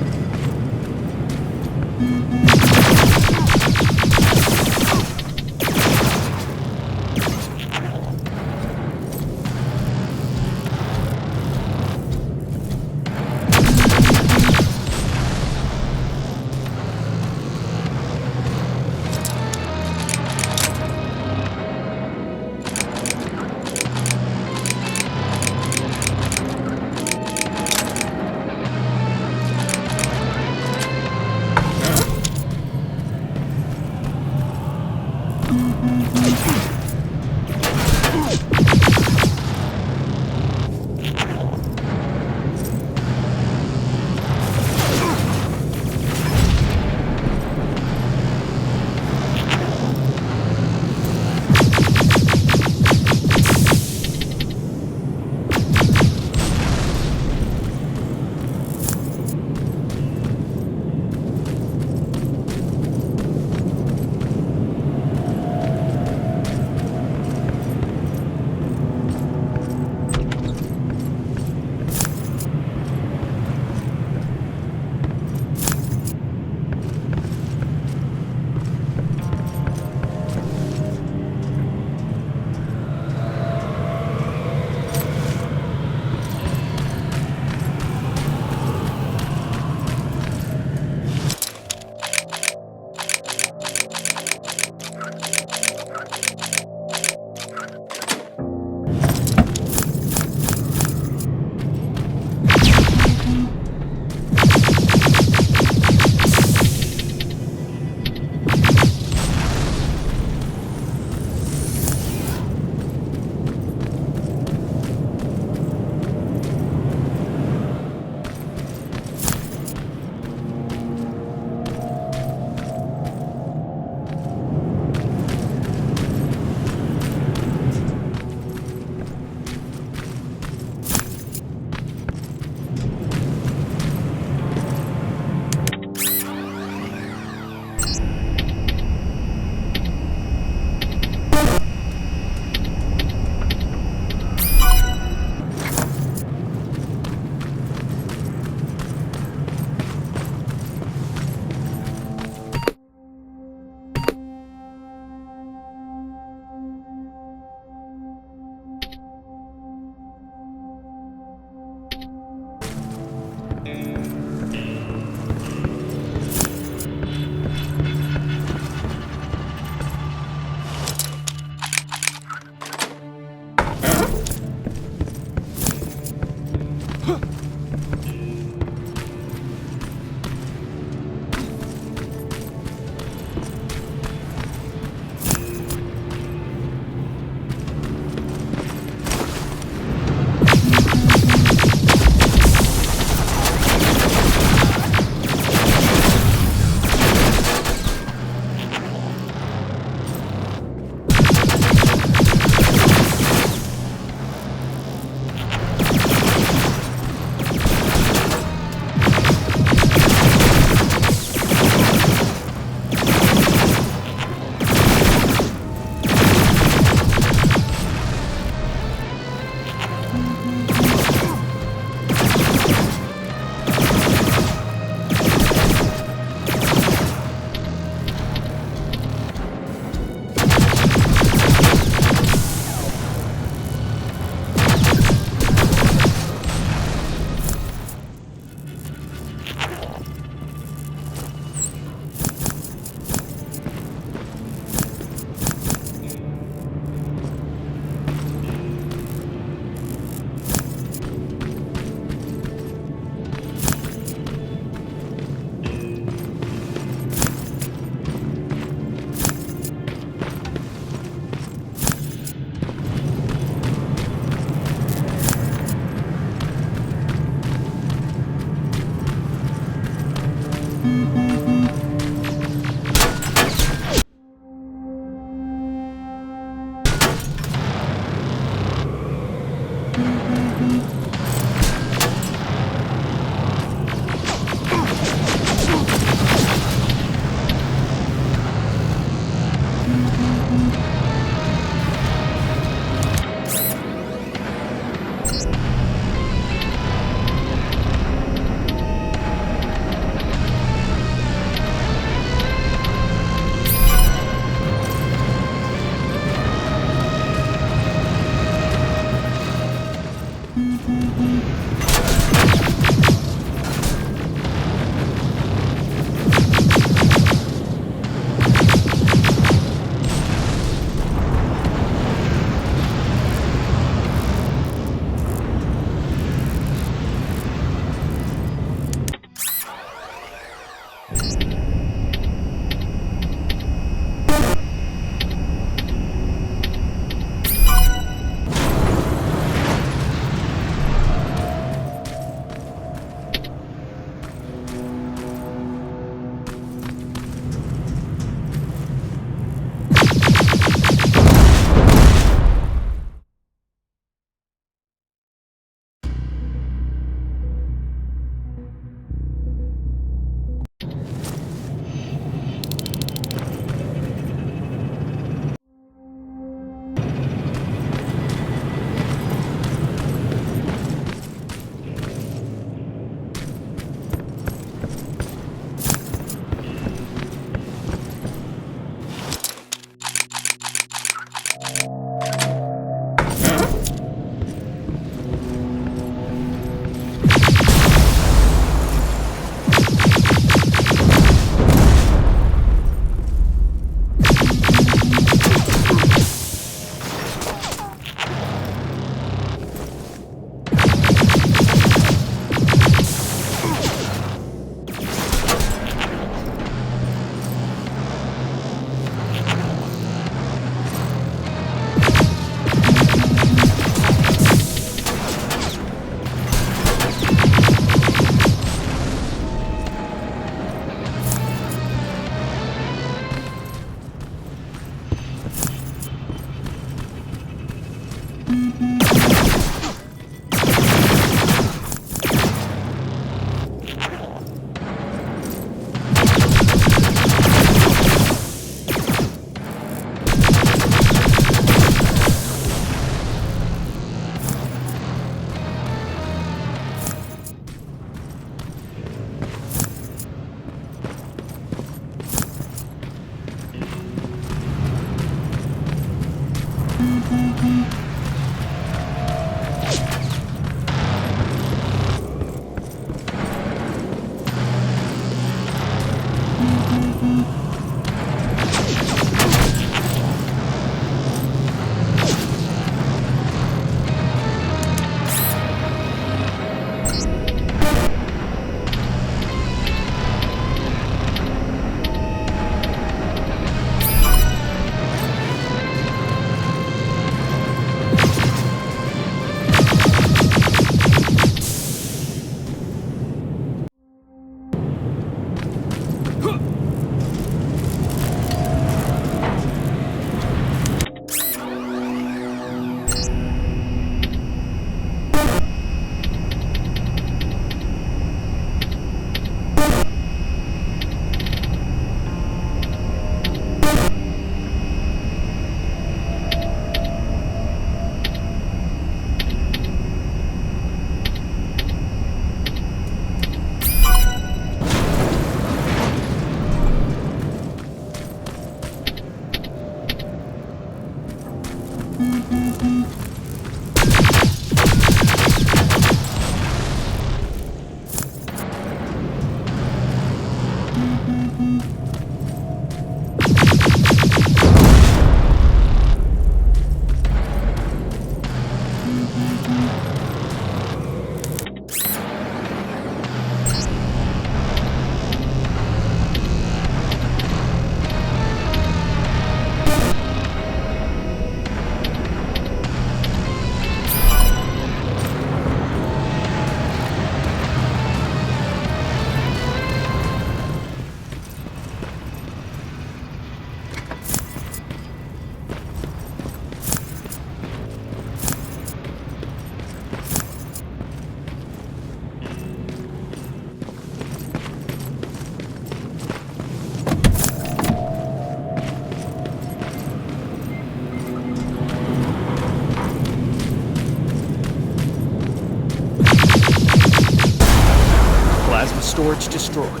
Storage destroyed.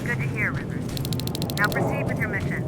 Good to hear, Rivers. Now proceed with your mission.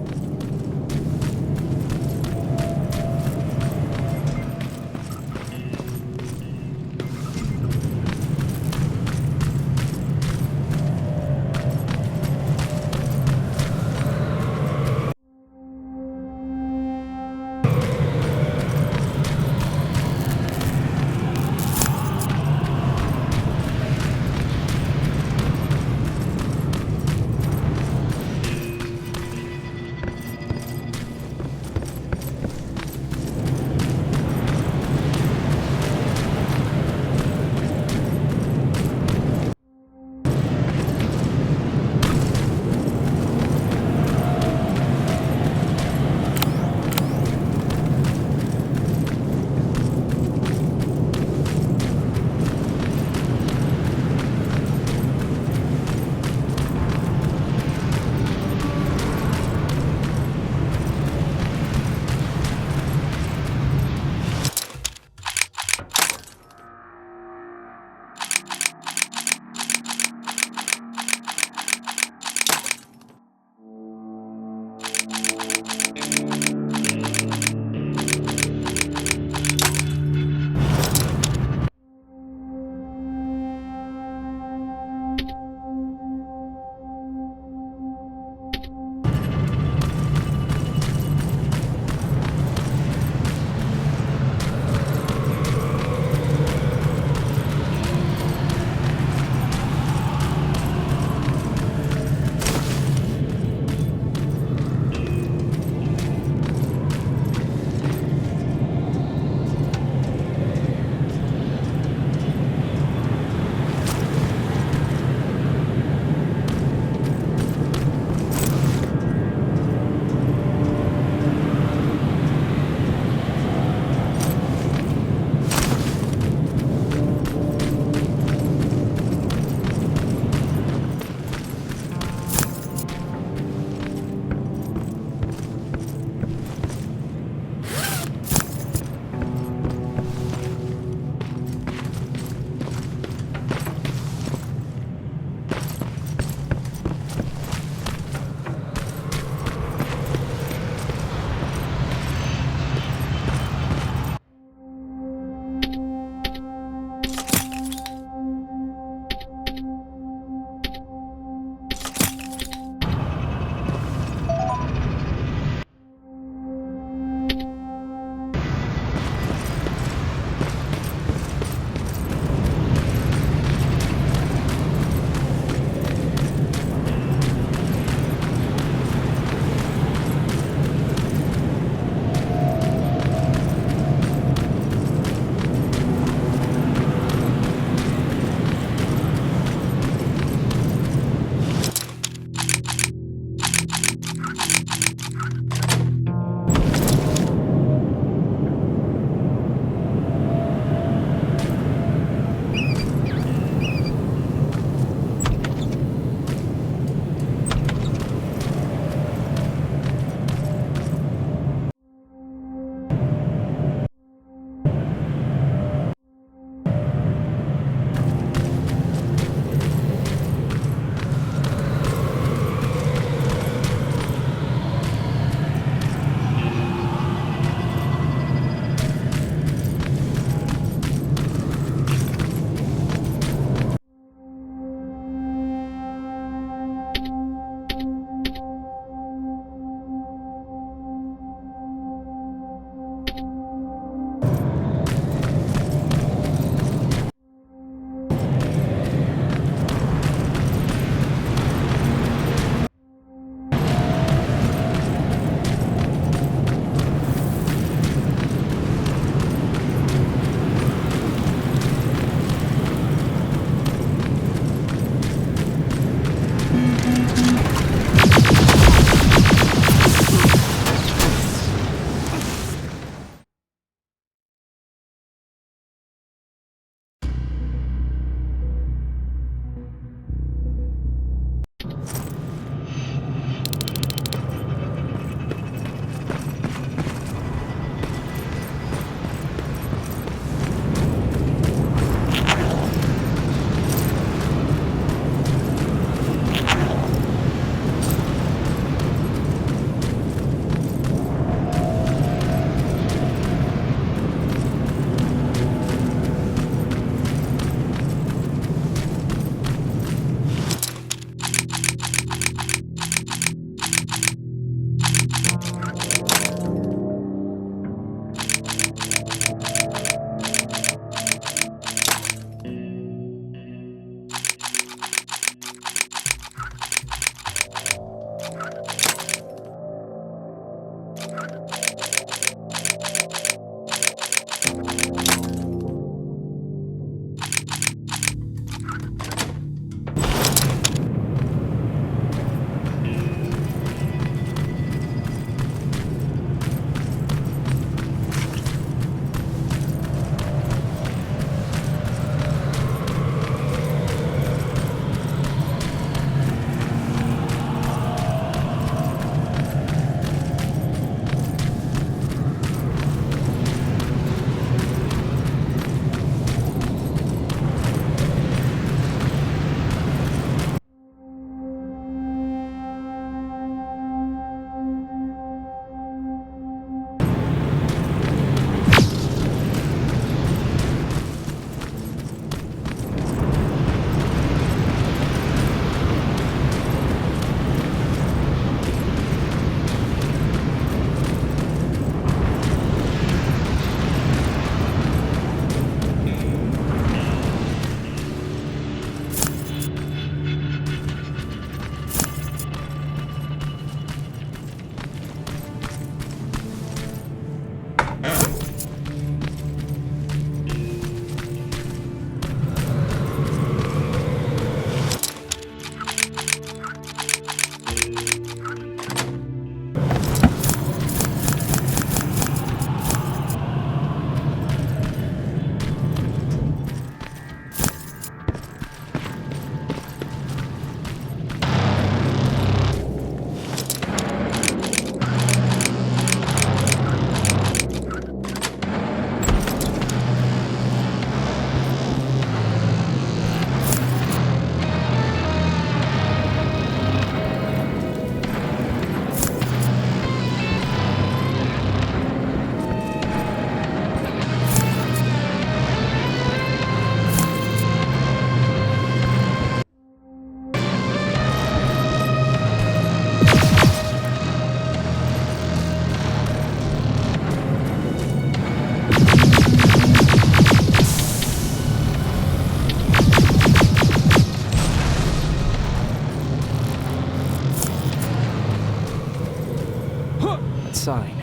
that sign.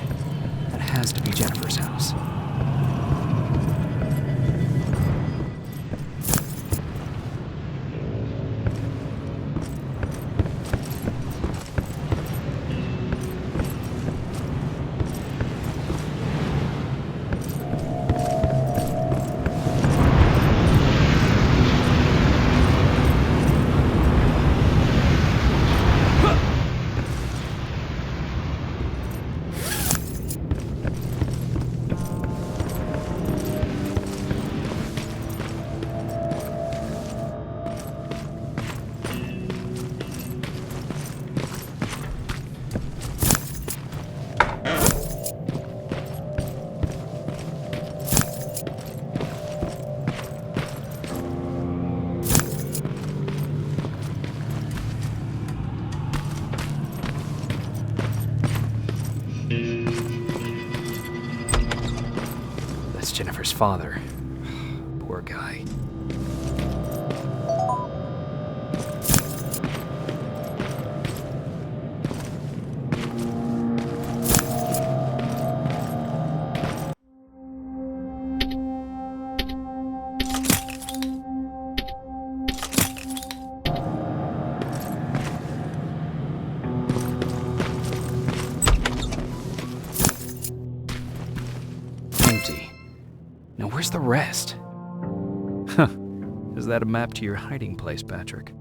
That has to be Jennifer's house. That's Jennifer's father. Poor guy. Empty. Now where's the rest? Huh. Is that a map to your hiding place, Patrick?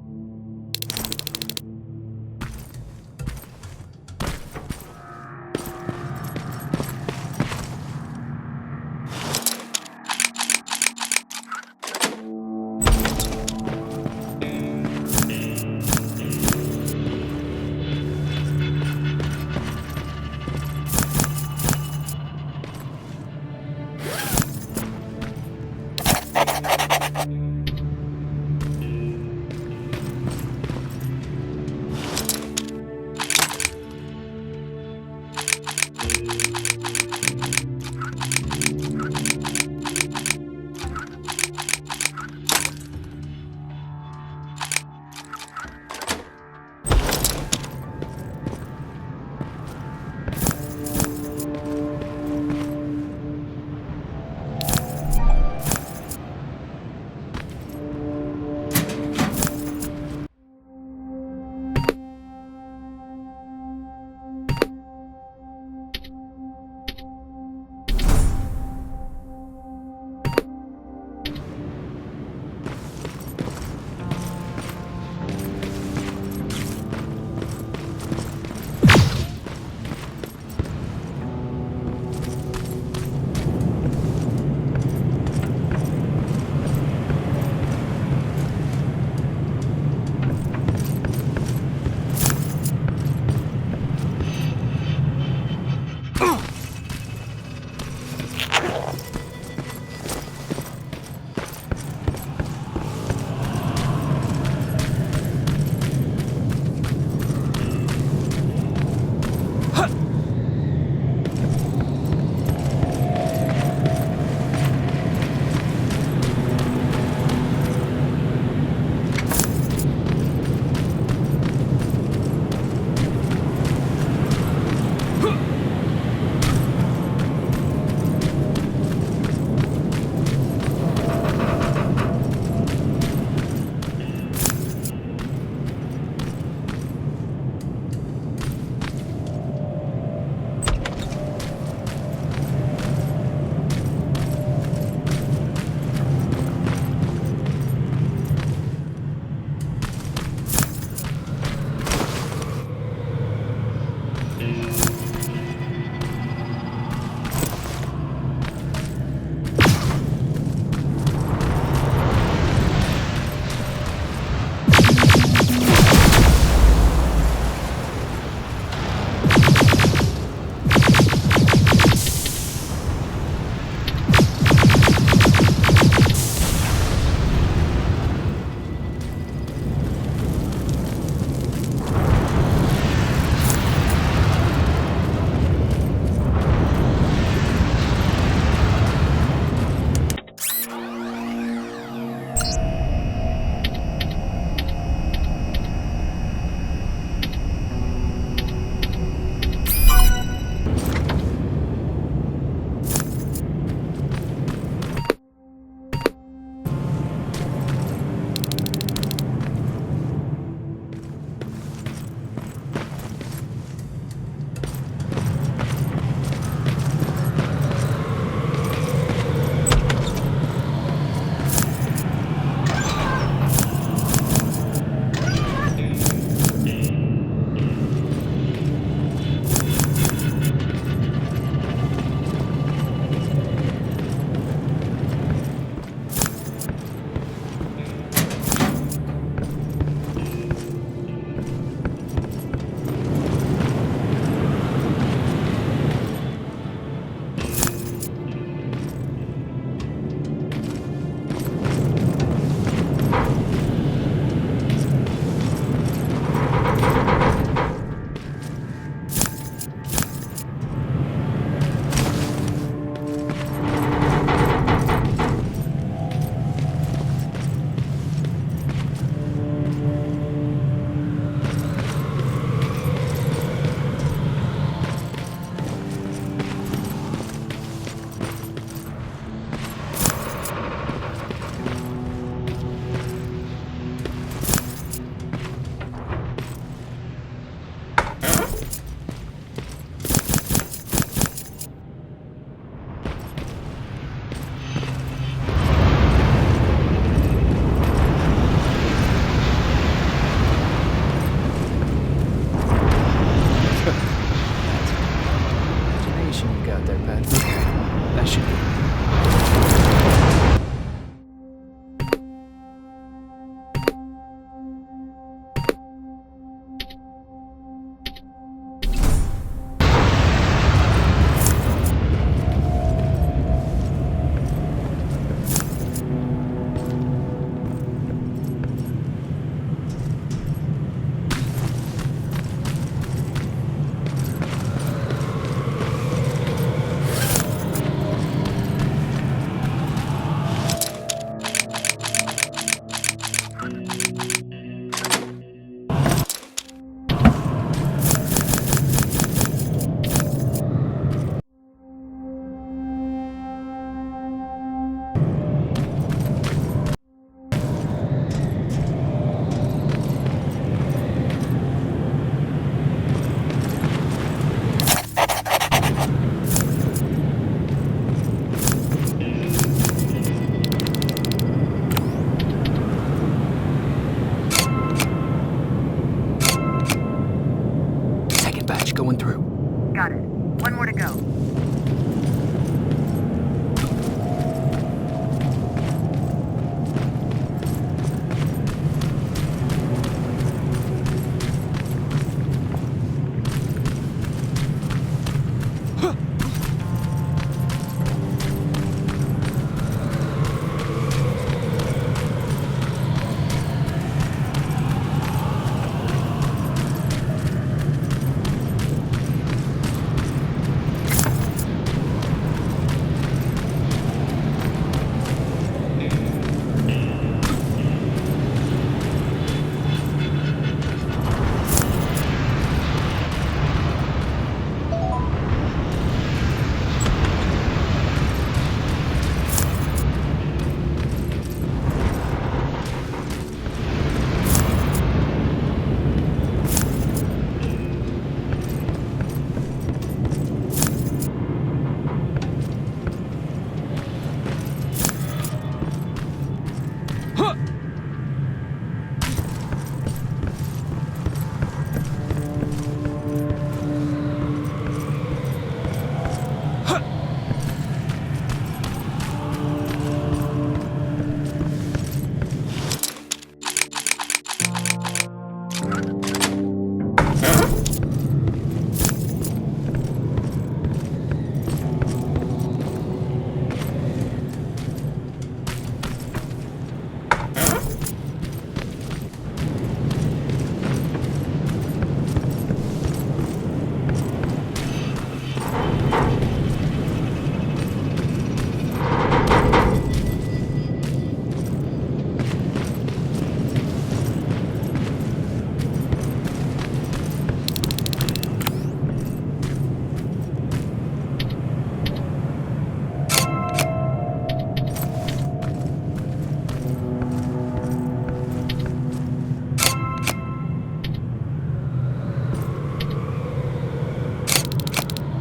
look out there, Pat. Okay, that should be. Going through. Got it. One more to go.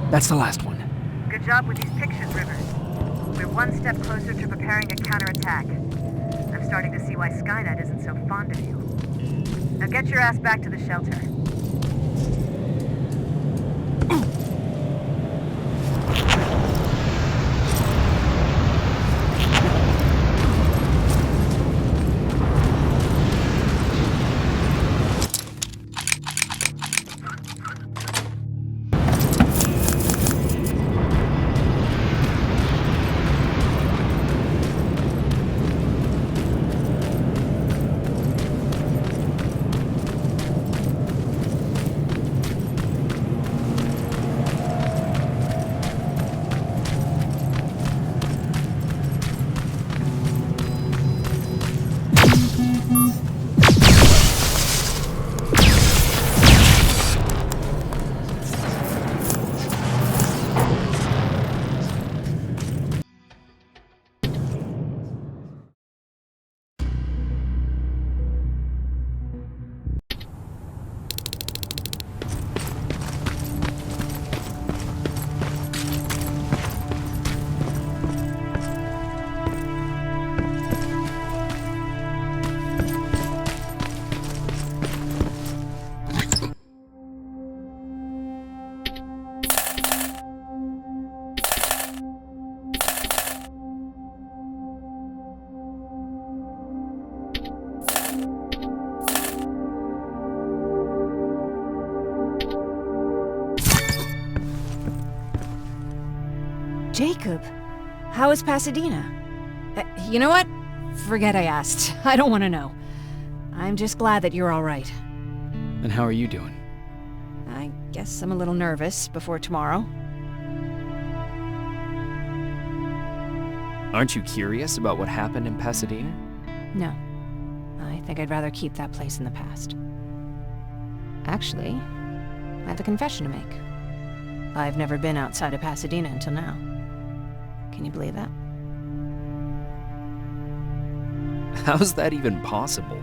That's the last one. Good job with these pictures, Rivers. We're one step closer to preparing a counterattack. I'm starting to see why Skynet isn't so fond of you. Now get your ass back to the shelter. Jacob, how is Pasadena? You know what? Forget I asked. I don't want to know. I'm just glad that you're all right. And how are you doing? I guess I'm a little nervous before tomorrow. Aren't you curious about what happened in Pasadena? No. I think I'd rather keep that place in the past. Actually, I have a confession to make. I've never been outside of Pasadena until now. Can you believe that? How's that even possible?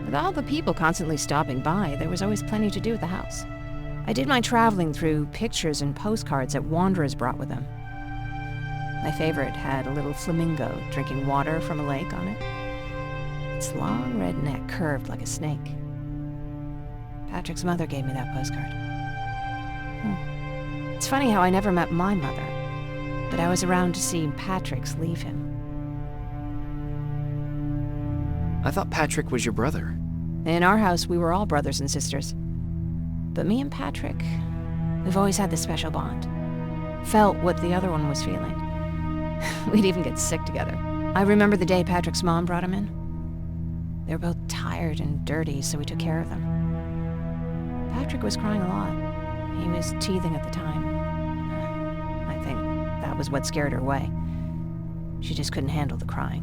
With all the people constantly stopping by, there was always plenty to do at the house. I did my traveling through pictures and postcards that wanderers brought with them. My favorite had a little flamingo drinking water from a lake on it. Its long red neck curved like a snake. Patrick's mother gave me that postcard. It's funny how I never met my mother, but I was around to see Patrick's leave him. I thought Patrick was your brother. In our house, we were all brothers and sisters. But me and Patrick, we've always had this special bond. Felt what the other one was feeling. We'd even get sick together. I remember the day Patrick's mom brought him in. They were both tired and dirty, so we took care of them. Patrick was crying a lot. He was teething at the time. I think that was what scared her away. She just couldn't handle the crying.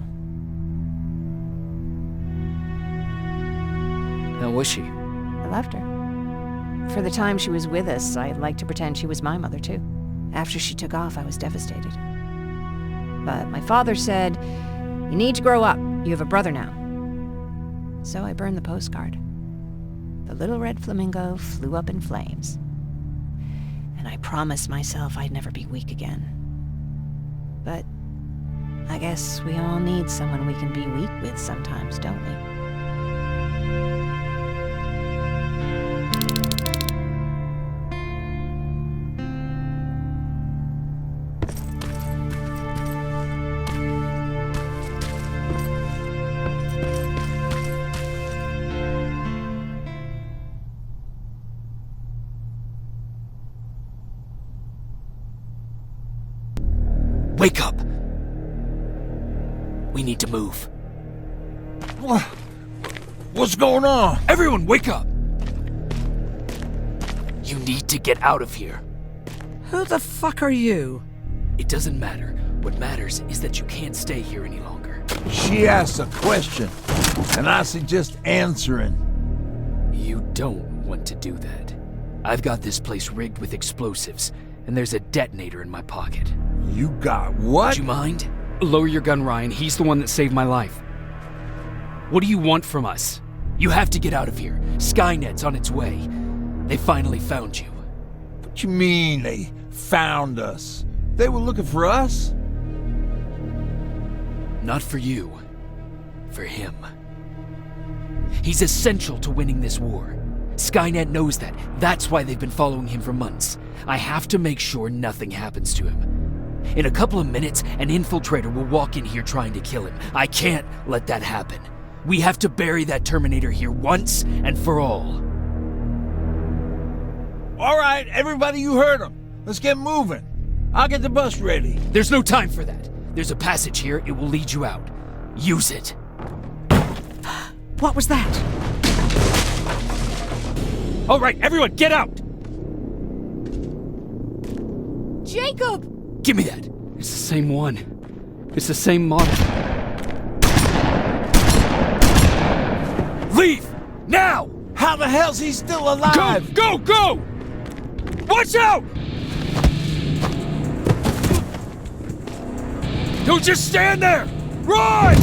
How was she? I loved her. For the time she was with us, I liked to pretend she was my mother, too. After she took off, I was devastated. But my father said, "You need to grow up. You have a brother now." So I burned the postcard. The little red flamingo flew up in flames. And I promised myself I'd never be weak again. But I guess we all need someone we can be weak with sometimes, don't we? Wake up! We need to move. What's going on? Everyone, wake up! You need to get out of here. Who the fuck are you? It doesn't matter. What matters is that you can't stay here any longer. She asked a question, and I suggest answering. You don't want to do that. I've got this place rigged with explosives, and there's a detonator in my pocket. You got what? Would you mind? Lower your gun, Ryan. He's the one that saved my life. What do you want from us? You have to get out of here. Skynet's on its way. They finally found you. What you mean they found us? They were looking for us? Not for you. For him. He's essential to winning this war. Skynet knows that. That's why they've been following him for months. I have to make sure nothing happens to him. In a couple of minutes, an infiltrator will walk in here trying to kill him. I can't let that happen. We have to bury that Terminator here once and for all. All right, everybody, you heard him. Let's get moving. I'll get the bus ready. There's no time for that. There's a passage here. It will lead you out. Use it. What was that? All right, everyone, get out! Jacob! Give me that. It's the same one. It's the same model. Leave! Now! How the hell's he still alive? Go! Go! Go! Watch out! Don't just stand there! Run!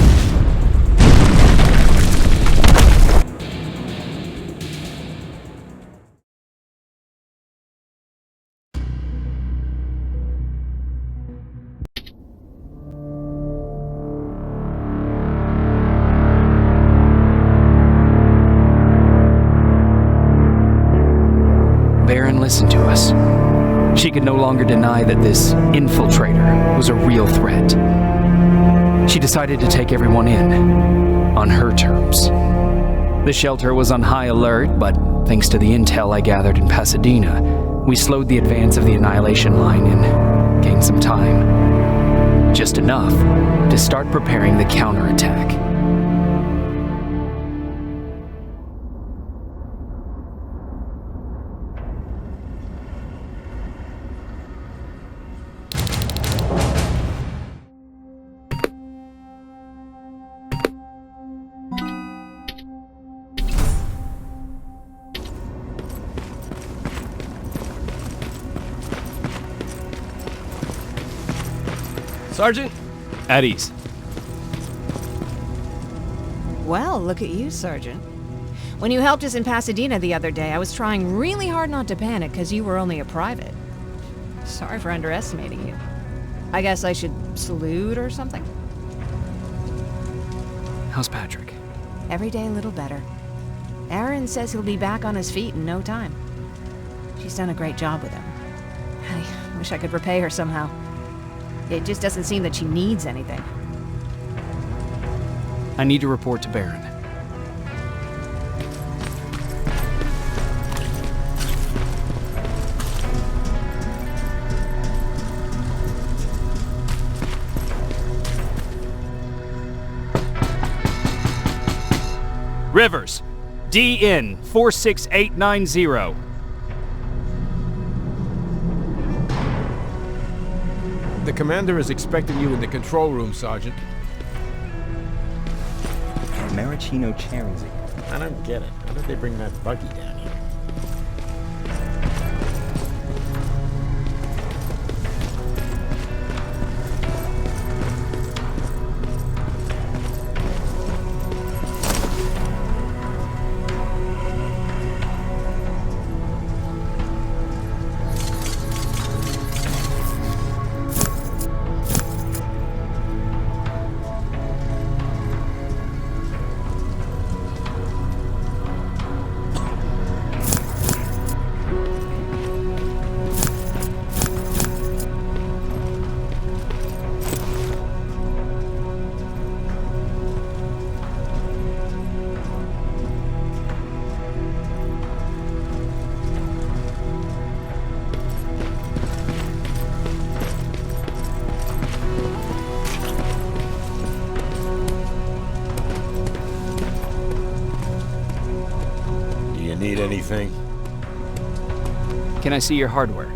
Baron listened to us. She could no longer deny that this infiltrator was a real threat. She decided to take everyone in, on her terms. The shelter was on high alert, but thanks to the intel I gathered in Pasadena, we slowed the advance of the Annihilation Line and gained some time. Just enough to start preparing the counterattack. Sergeant? At ease. Well, look at you, Sergeant. When you helped us in Pasadena the other day, I was trying really hard not to panic because you were only a private. Sorry for underestimating you. I guess I should salute or something? How's Patrick? Every day a little better. Aaron says he'll be back on his feet in no time. She's done a great job with him. I wish I could repay her somehow. It just doesn't seem that she needs anything. I need to report to Baron. Rivers, DN 46890. The commander is expecting you in the control room, Sergeant. Maraschino cherries. I don't get it. How did they bring that buggy down here? Need anything? Can I see your hardware?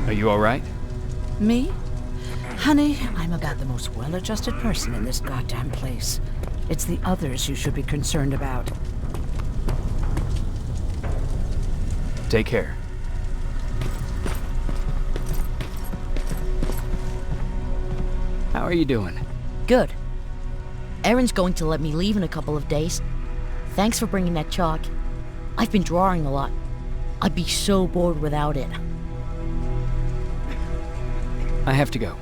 Are you all right? Me? Honey, I'm about the most well-adjusted person in this goddamn place. It's the others you should be concerned about. Take care. How are you doing? Good. Aaron's going to let me leave in a couple of days. Thanks for bringing that chalk. I've been drawing a lot. I'd be so bored without it. I have to go.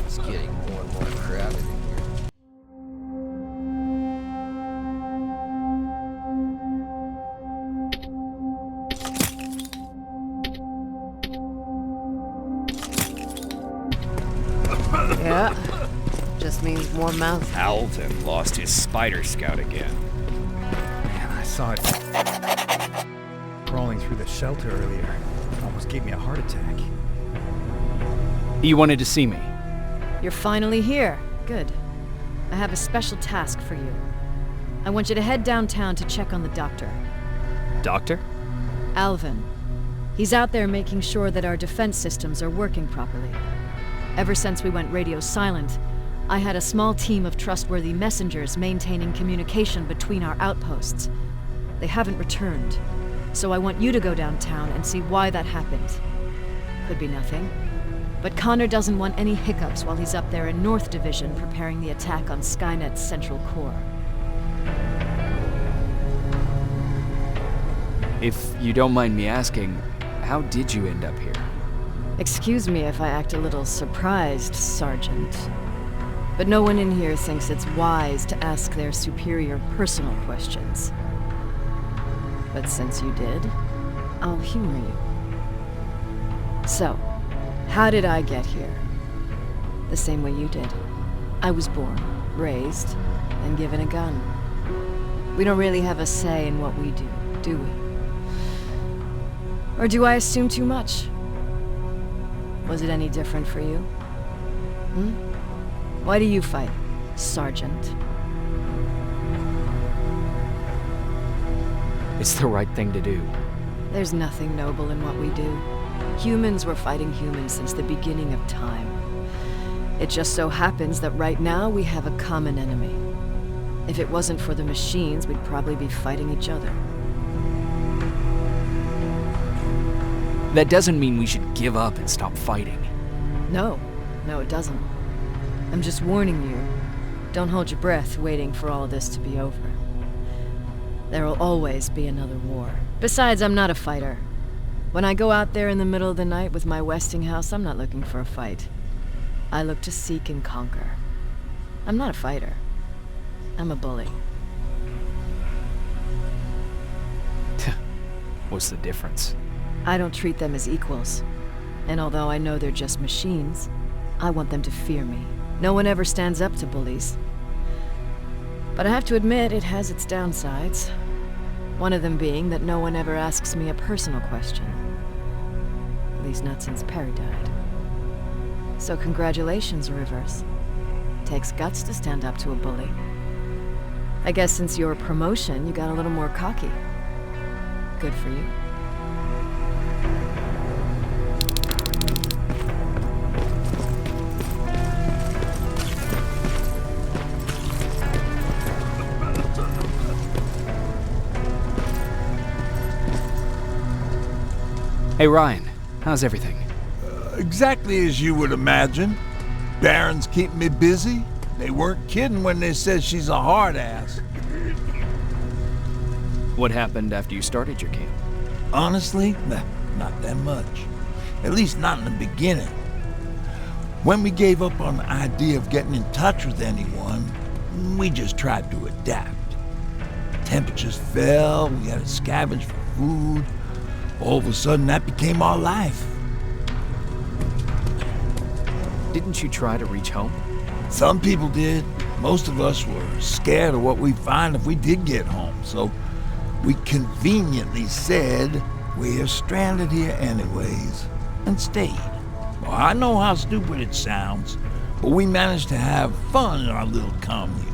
It's getting more and more crowded in here. Yeah. Just means more mouths. Alvin lost his spider scout again. Man, I saw it crawling through the shelter earlier. Almost gave me a heart attack. You wanted to see me? You're finally here. Good. I have a special task for you. I want you to head downtown to check on the doctor. Doctor? Alvin. He's out there making sure that our defense systems are working properly. Ever since we went radio silent, I had a small team of trustworthy messengers maintaining communication between our outposts. They haven't returned, so I want you to go downtown and see why that happened. Could be nothing, but Connor doesn't want any hiccups while he's up there in North Division preparing the attack on Skynet's central core. If you don't mind me asking, how did you end up here? Excuse me if I act a little surprised, Sergeant. But no one in here thinks it's wise to ask their superior personal questions. But since you did, I'll humor you. So, how did I get here? The same way you did. I was born, raised, and given a gun. We don't really have a say in what we do we? Or do I assume too much? Was it any different for you? Why do you fight, Sergeant? It's the right thing to do. There's nothing noble in what we do. Humans were fighting humans since the beginning of time. It just so happens that right now we have a common enemy. If it wasn't for the machines, we'd probably be fighting each other. That doesn't mean we should give up and stop fighting. No, it doesn't. I'm just warning you. Don't hold your breath waiting for all this to be over. There will always be another war. Besides, I'm not a fighter. When I go out there in the middle of the night with my Westinghouse, I'm not looking for a fight. I look to seek and conquer. I'm not a fighter. I'm a bully. What's the difference? I don't treat them as equals. And although I know they're just machines, I want them to fear me. No one ever stands up to bullies. But I have to admit, it has its downsides. One of them being that no one ever asks me a personal question. At least not since Perry died. So congratulations, Rivers. Takes guts to stand up to a bully. I guess since your promotion, you got a little more cocky. Good for you. Hey Ryan, how's everything? Exactly as you would imagine. Barons keep me busy. They weren't kidding when they said she's a hard ass. What happened after you started your camp? Honestly, not that much. At least not in the beginning. When we gave up on the idea of getting in touch with anyone, we just tried to adapt. Temperatures fell, we had to scavenge for food. All of a sudden, that became our life. Didn't you try to reach home? Some people did. Most of us were scared of what we'd find if we did get home, so we conveniently said we're stranded here anyways, and stayed. Well, I know how stupid it sounds, but we managed to have fun in our little commune.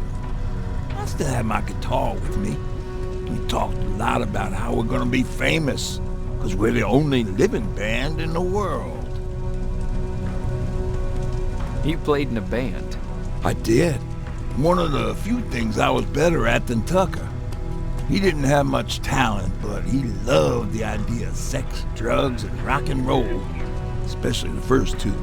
I still have my guitar with me. We talked a lot about how we're gonna be famous, because we're the only living band in the world. You played in a band? I did. One of the few things I was better at than Tucker. He didn't have much talent, but he loved the idea of sex, drugs, and rock and roll, especially the first two.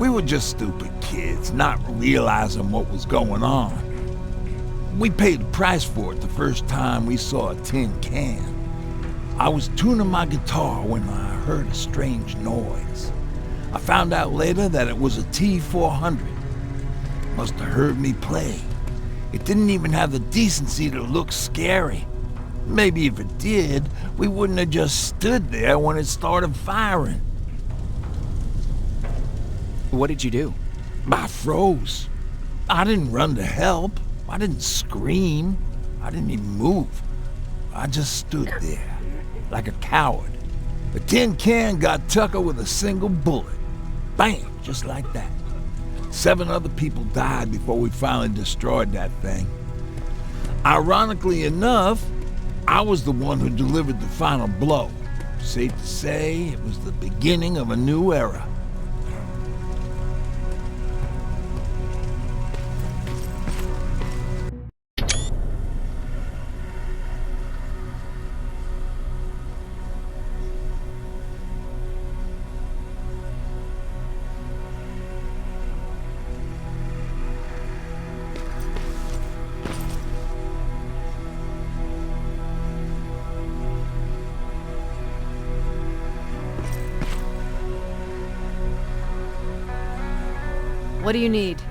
We were just stupid kids, not realizing what was going on. We paid the price for it the first time we saw a tin can. I was tuning my guitar when I heard a strange noise. I found out later that it was a T-400. Must have heard me play. It didn't even have the decency to look scary. Maybe if it did, we wouldn't have just stood there when it started firing. What did you do? I froze. I didn't run to help. I didn't scream. I didn't even move. I just stood there. Like a coward. The tin can got Tucker with a single bullet. Bam! Just like that. 7 other people died before we finally destroyed that thing. Ironically enough, I was the one who delivered the final blow. Safe to say, it was the beginning of a new era. What do you need?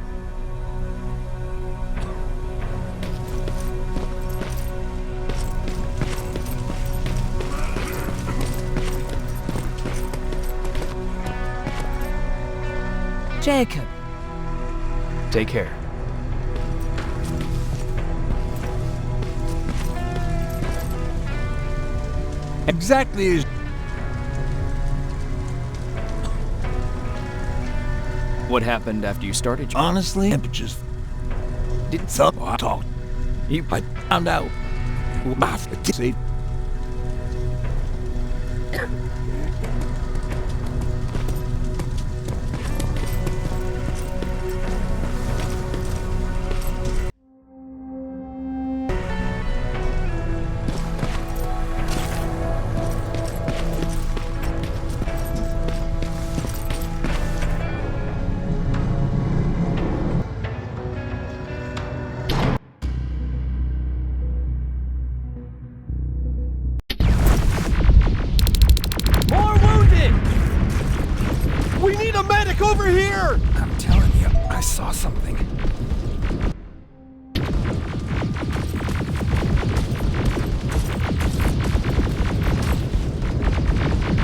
Jacob. Take care. Exactly as... What happened after you started? Honestly, it just didn't suck. I talked. I found out. See. We need a medic over here! I'm telling you, I saw something.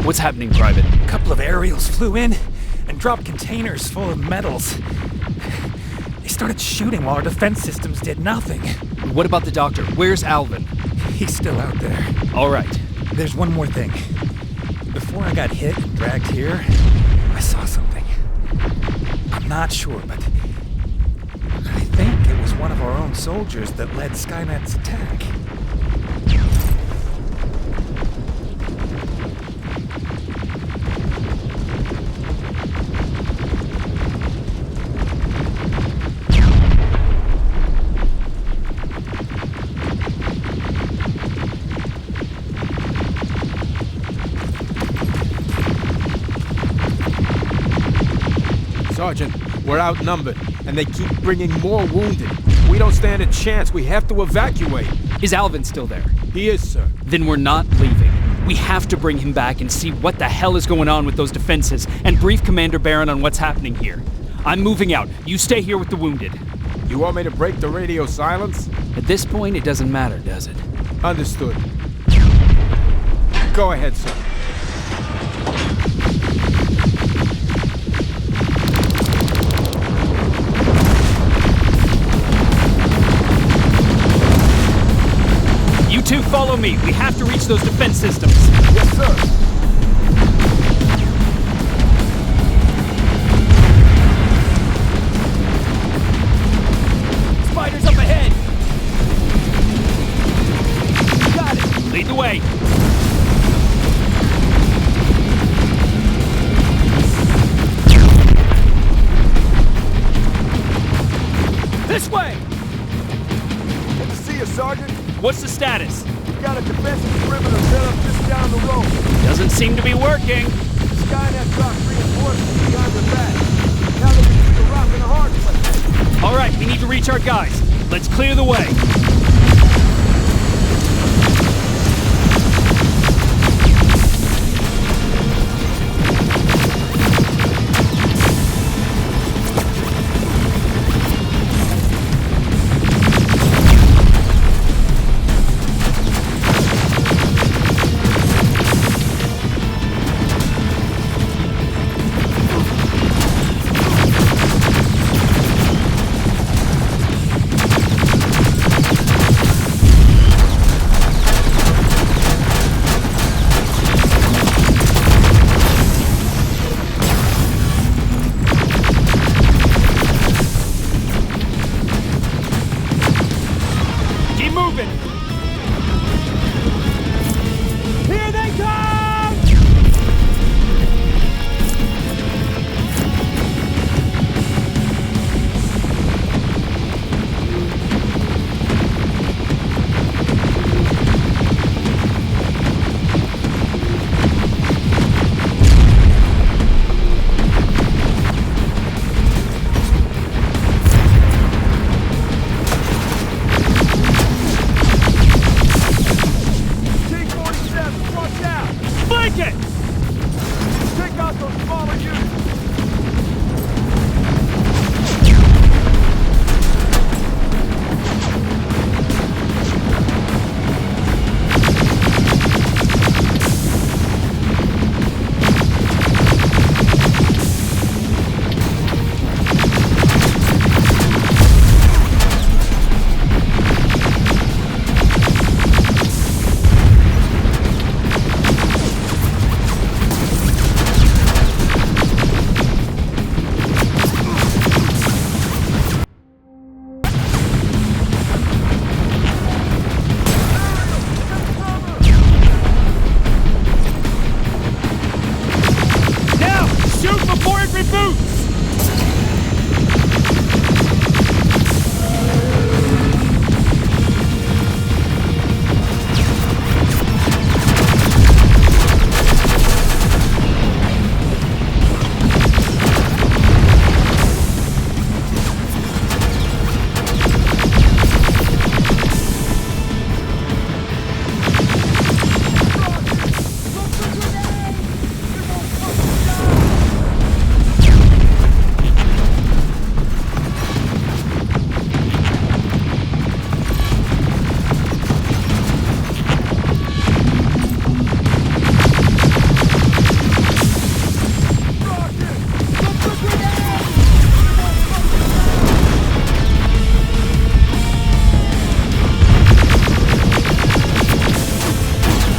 What's happening, Private? A couple of aerials flew in and dropped containers full of metals. They started shooting while our defense systems did nothing. What about the doctor? Where's Alvin? He's still out there. All right. There's one more thing. Before I got hit and dragged here, I saw something. I'm not sure, but I think it was one of our own soldiers that led Skynet's attack. Sergeant, we're outnumbered, and they keep bringing more wounded. We don't stand a chance. We have to evacuate. Is Alvin still there? He is, sir. Then we're not leaving. We have to bring him back and see what the hell is going on with those defenses and brief Commander Barron on what's happening here. I'm moving out. You stay here with the wounded. You want me to break the radio silence? At this point, it doesn't matter, does it? Understood. Go ahead, sir. You two follow me. We have to reach those defense systems. Yes, sir. Spiders up ahead! Got it! Lead the way! This way! Good to see you, Sergeant. What's the status? We've got a defensive perimeter set up just down the road. Doesn't seem to be working. Skynet dropped reinforcements behind the back. Now they're between a rock and a hard place. All right, we need to reach our guys. Let's clear the way. moving! Here they come!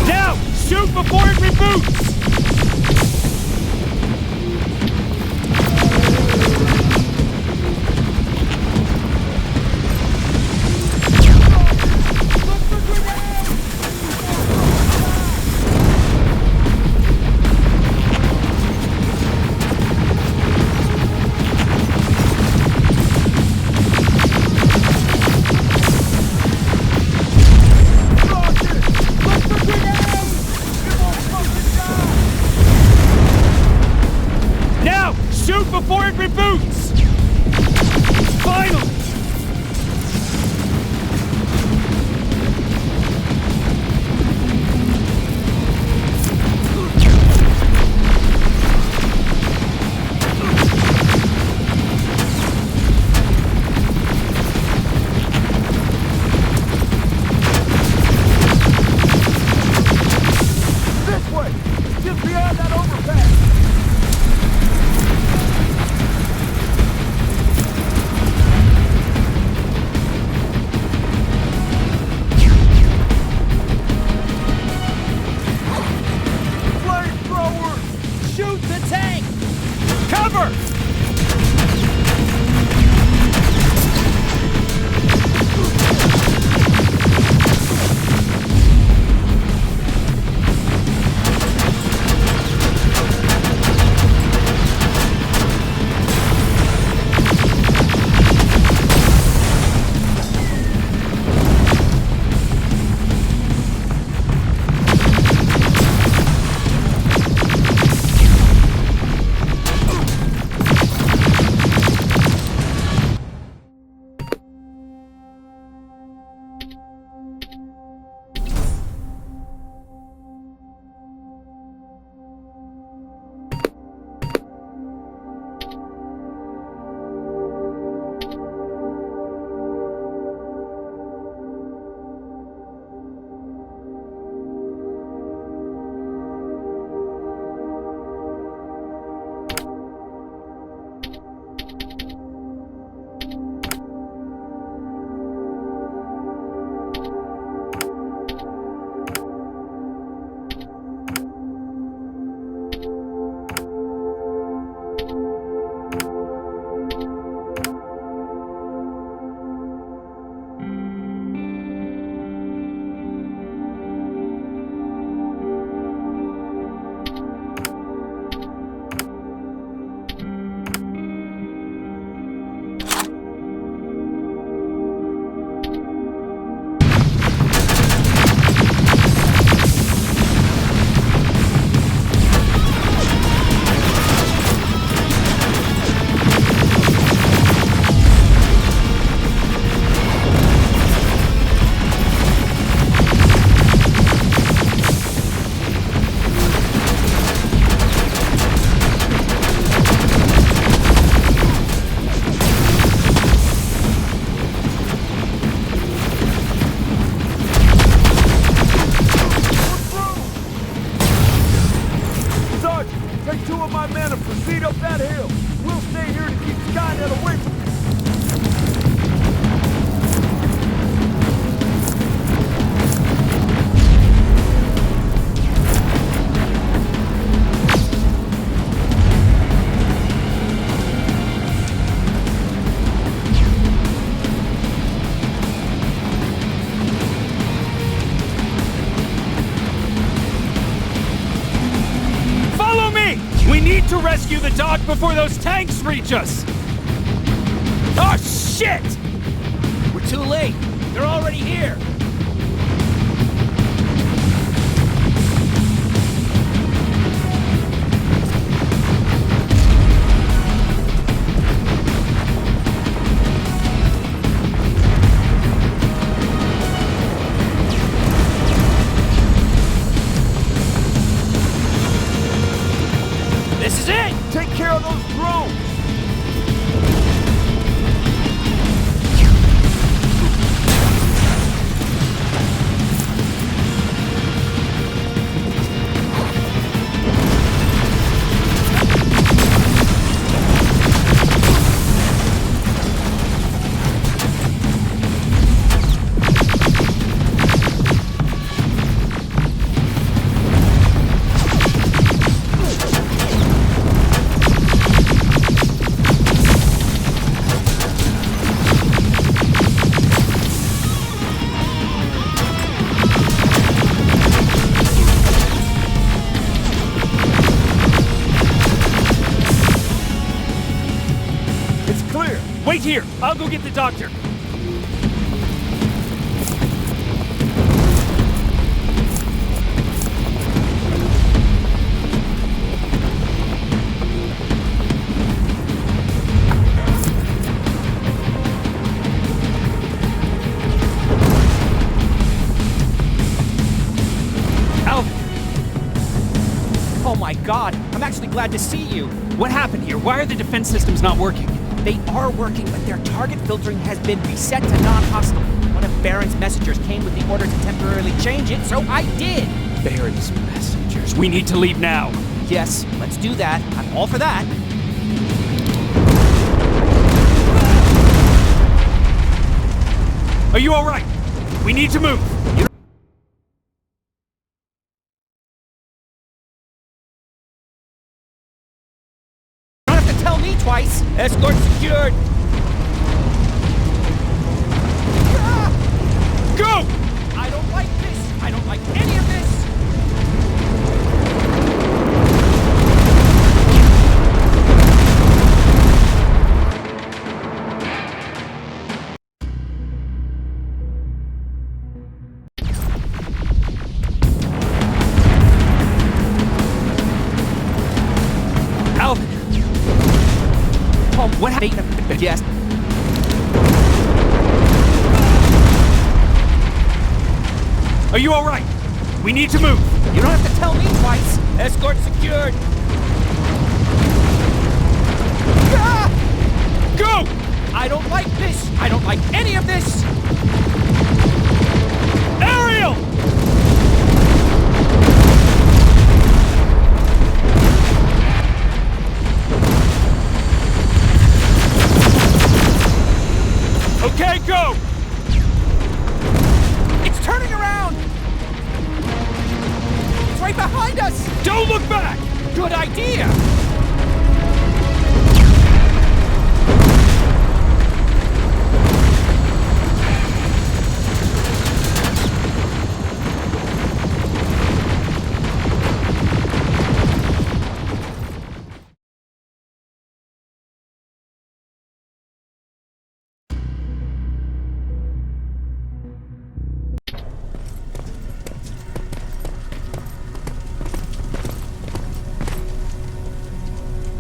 Now! rescue the dock before those tanks reach us! Oh, shit! We're too late. They're already here. This is it! Take care of those drones! Wait here! I'll go get the doctor! Alvin! Oh my god, I'm actually glad to see you. What happened here? Why are the defense systems not working? They are working, but their target filtering has been reset to non-hostile. One of Baron's messengers came with the order to temporarily change it, so I did. Baron's messengers. We need to leave now. Yes, let's do that. I'm all for that. Are you all right? We need to move. Tell me twice. Escort secured. Go! I don't like this. I don't like any of this. Alvin! What happened? Yes. Are you all right? We need to move. You don't have to tell me twice. Escort secured. Go! I don't like this. I don't like any of this. Ariel! Okay, go! It's turning around! It's right behind us! Don't look back! Good idea!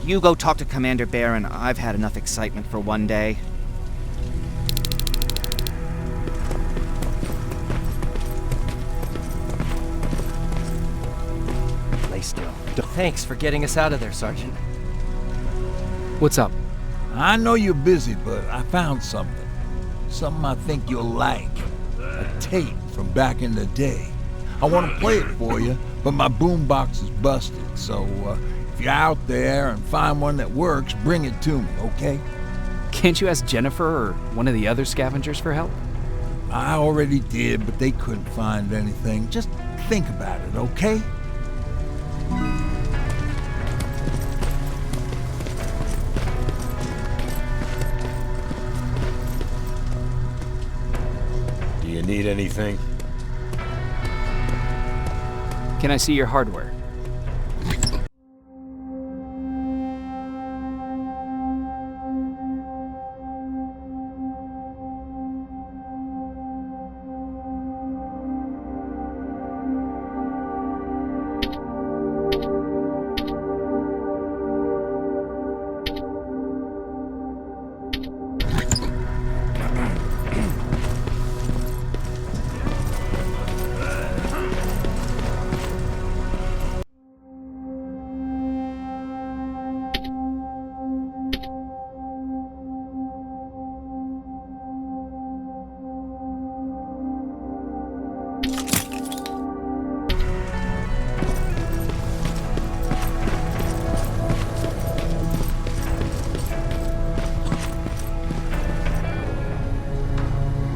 You go talk to Commander Baron. I've had enough excitement for one day. Lay still. Thanks for getting us out of there, Sergeant. What's up? I know you're busy, but I found something. Something I think you'll like. A tape from back in the day. I want to play it for you, but my boombox is busted, so if you're out there and find one that works, bring it to me, okay? Can't you ask Jennifer or one of the other scavengers for help? I already did, but they couldn't find anything. Just think about it, okay? Do you need anything? Can I see your hardware?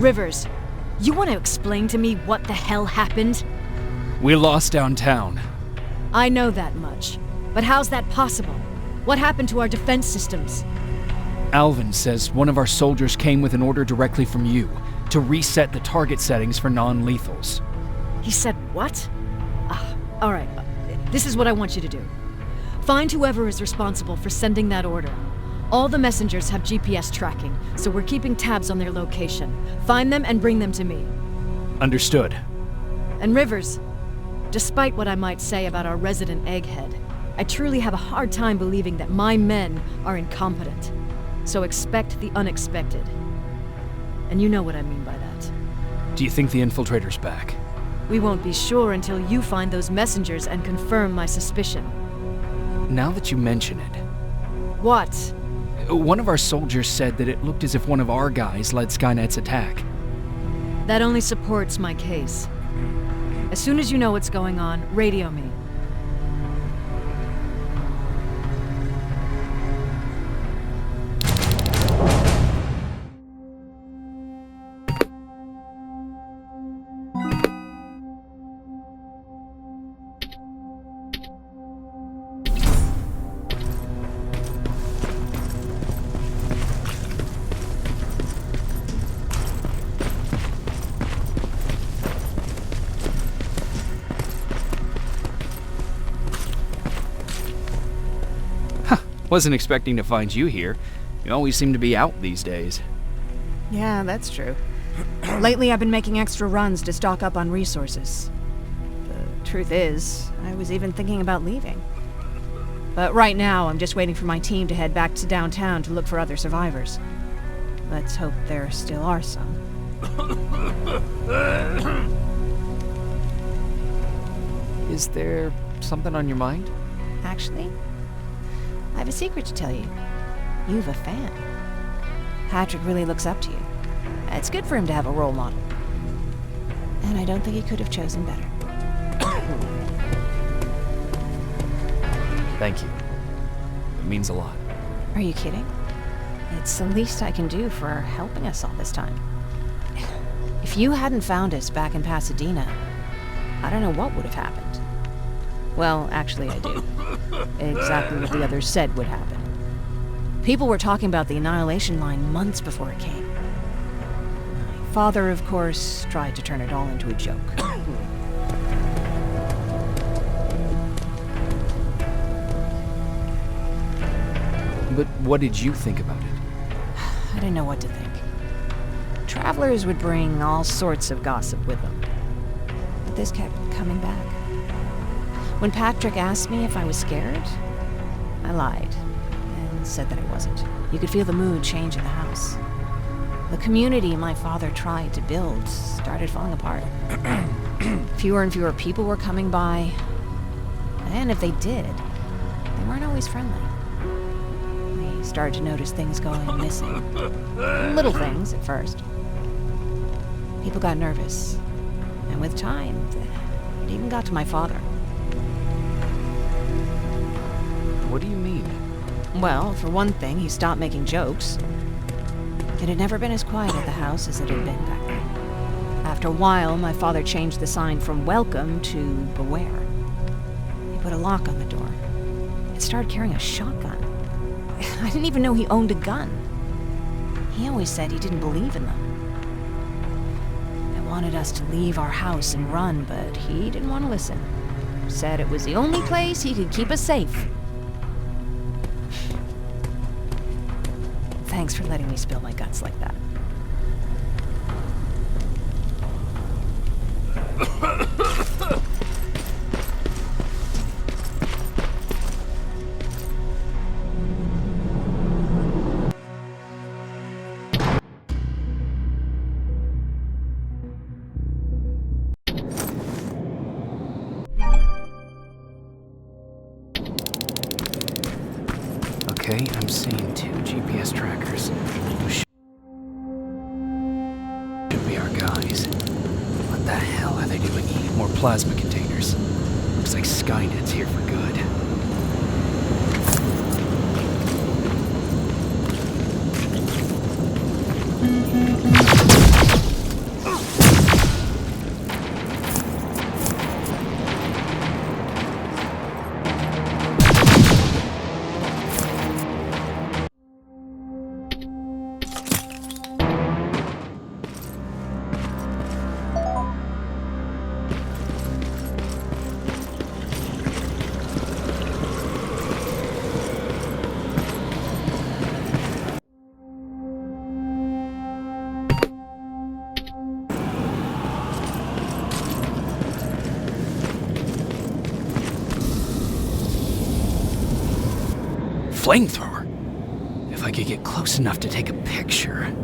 Rivers, you want to explain to me what the hell happened? We lost downtown. I know that much. But how's that possible? What happened to our defense systems? Alvin says one of our soldiers came with an order directly from you to reset the target settings for non-lethals. He said what? All right. This is what I want you to do. Find whoever is responsible for sending that order. All the messengers have GPS tracking, so we're keeping tabs on their location. Find them and bring them to me. Understood. And Rivers, despite what I might say about our resident egghead, I truly have a hard time believing that my men are incompetent. So expect the unexpected. And you know what I mean by that. Do you think the infiltrator's back? We won't be sure until you find those messengers and confirm my suspicion. Now that you mention it... What? One of our soldiers said that it looked as if one of our guys led Skynet's attack. That only supports my case. As soon as you know what's going on, radio me. Wasn't expecting to find you here. You always seem to be out these days. Yeah, that's true. Lately I've been making extra runs to stock up on resources. The truth is, I was even thinking about leaving. But right now I'm just waiting for my team to head back to downtown to look for other survivors. Let's hope there still are some. Is there something on your mind? Actually, I have a secret to tell you. You've a fan. Patrick really looks up to you. It's good for him to have a role model. And I don't think he could have chosen better. Thank you. It means a lot. Are you kidding? It's the least I can do for helping us all this time. If you hadn't found us back in Pasadena, I don't know what would have happened. Well, actually I do. Exactly what the others said would happen. People were talking about the Annihilation Line months before it came. My father, of course, tried to turn it all into a joke. But what did you think about it? I didn't know what to think. Travelers would bring all sorts of gossip with them. But this kept coming back. When Patrick asked me if I was scared, I lied and said that I wasn't. You could feel the mood change in the house. The community my father tried to build started falling apart. Fewer and fewer people were coming by, and if they did, they weren't always friendly. We started to notice things going missing. Little things at first. People got nervous, and with time, it even got to my father. What do you mean? Well, for one thing, he stopped making jokes. It had never been as quiet at the house as it had been back then. After a while, my father changed the sign from welcome to beware. He put a lock on the door and started carrying a shotgun. I didn't even know he owned a gun. He always said he didn't believe in them. I wanted us to leave our house and run, but he didn't want to listen. Said it was the only place he could keep us safe. Thanks for letting me spill my guts like that. Okay, I'm seeing 2 GPS trackers. Those should be our guys. What the hell are they doing here? More plasma containers. Looks like Skynet's here for good. flamethrower. If I could get close enough to take a picture.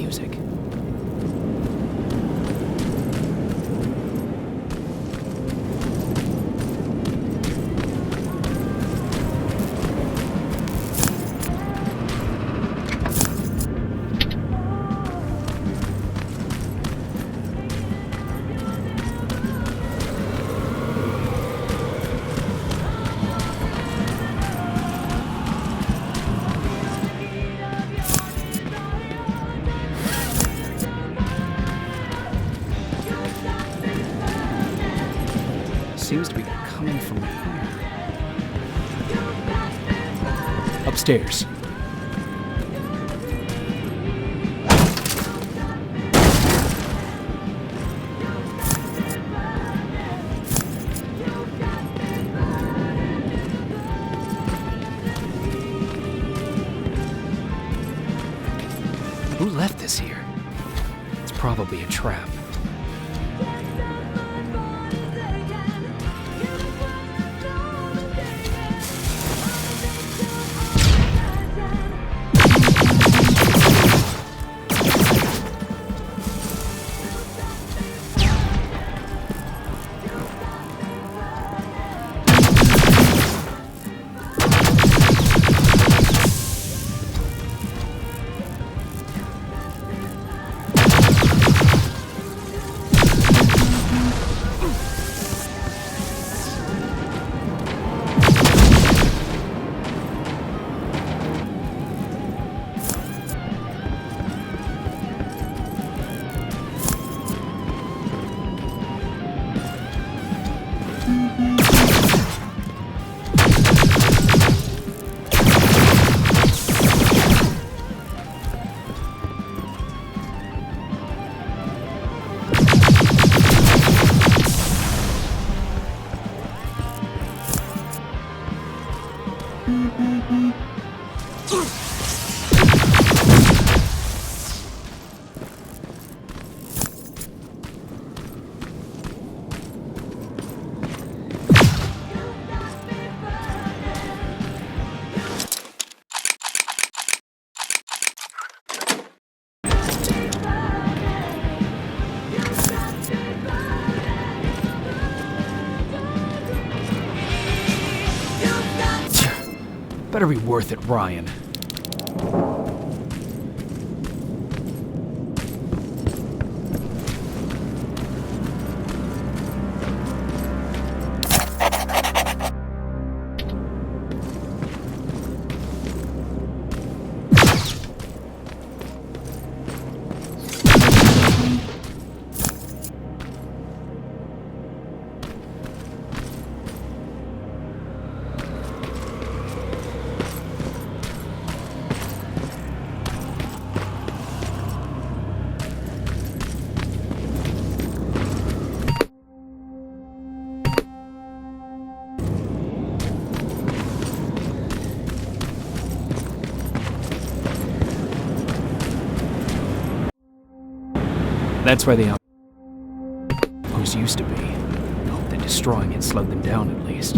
music. Seems to be coming from here. Upstairs. Who left this here? It's probably a trap. Better be worth it, Ryan. That's where the outpost used to be. Hope that destroying it slowed them down at least.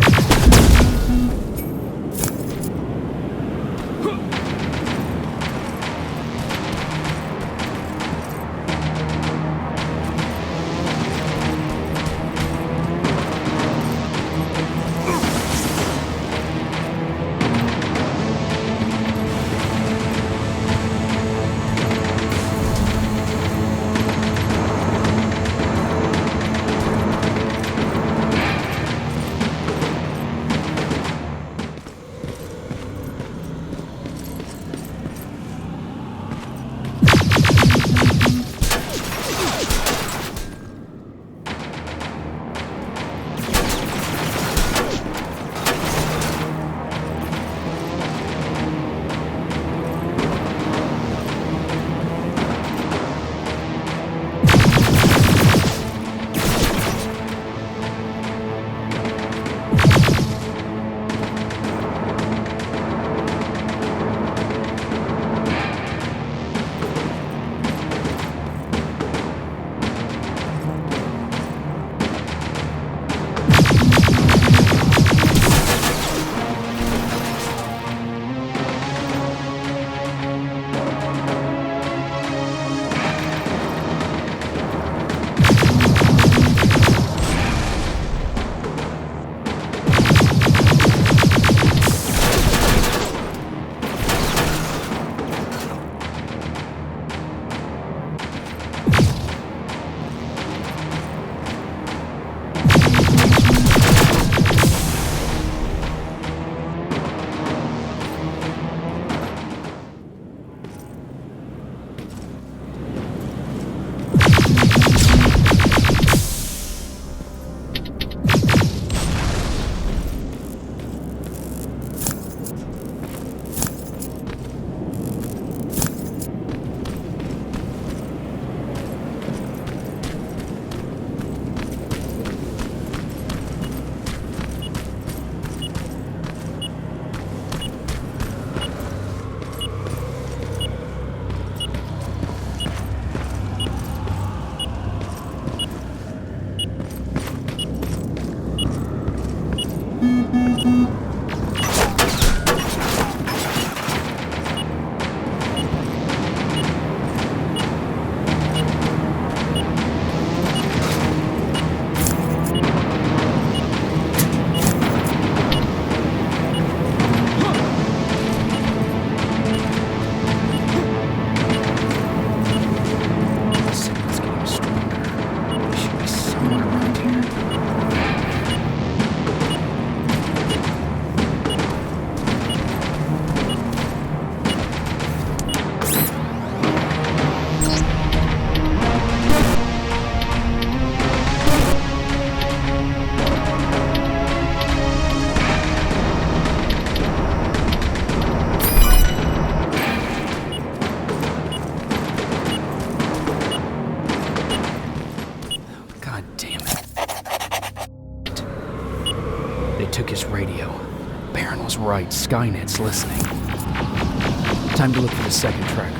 took his radio. Baron was right, Skynet's listening. Time to look for the second tracker.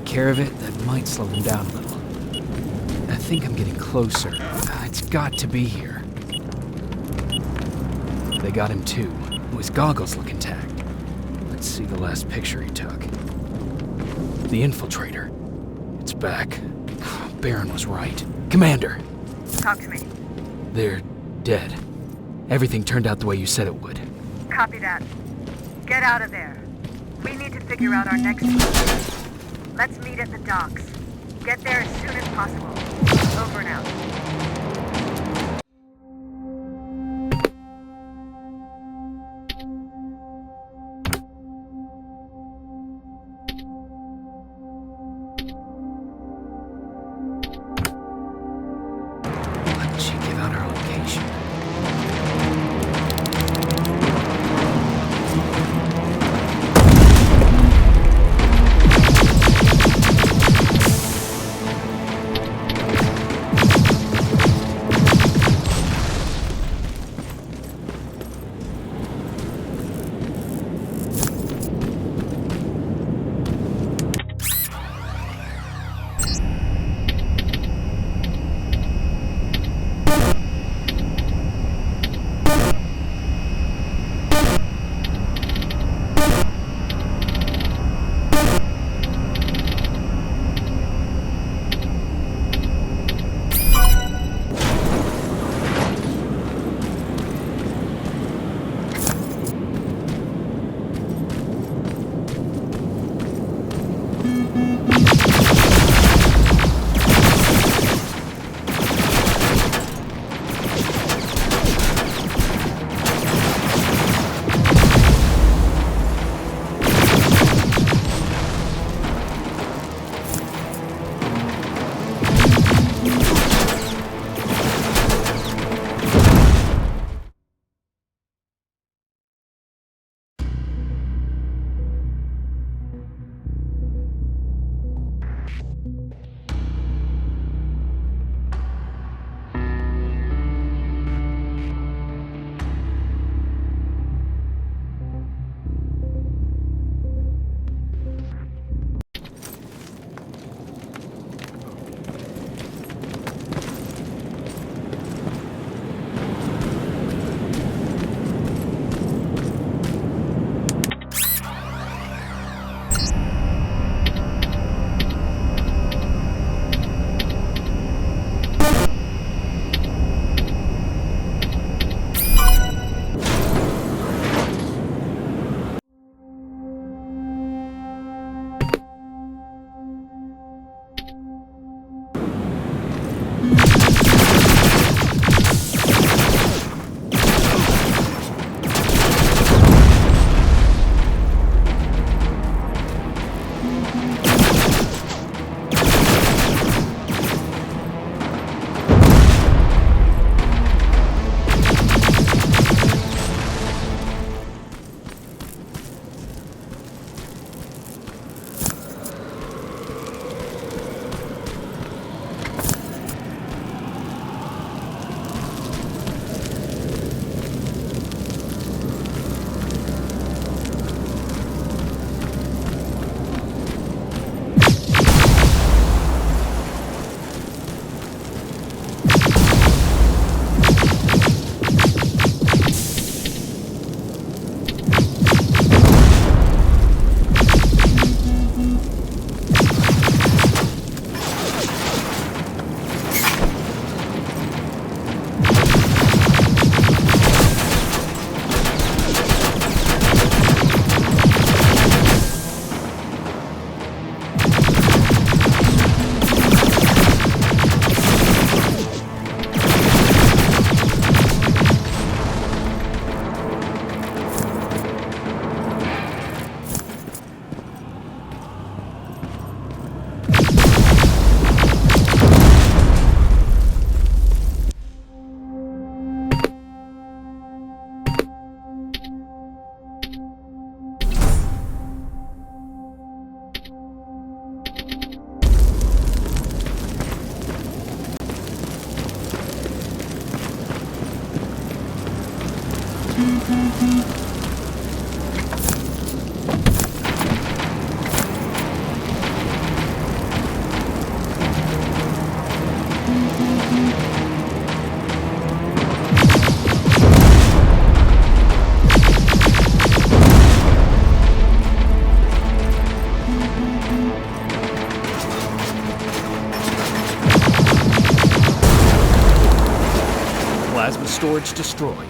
Care of it, that might slow them down a little. I think I'm getting closer. It's got to be here. They got him too. His goggles look intact. Let's see the last picture he took. The infiltrator. It's back. Baron was right. Commander! Talk to me. They're dead. Everything turned out the way you said it would. Copy that. Get out of there. We need to figure out our next move. Let's meet at the docks. Get there as soon as possible. Over and out. Why did she give out her location? Plasma storage destroyed.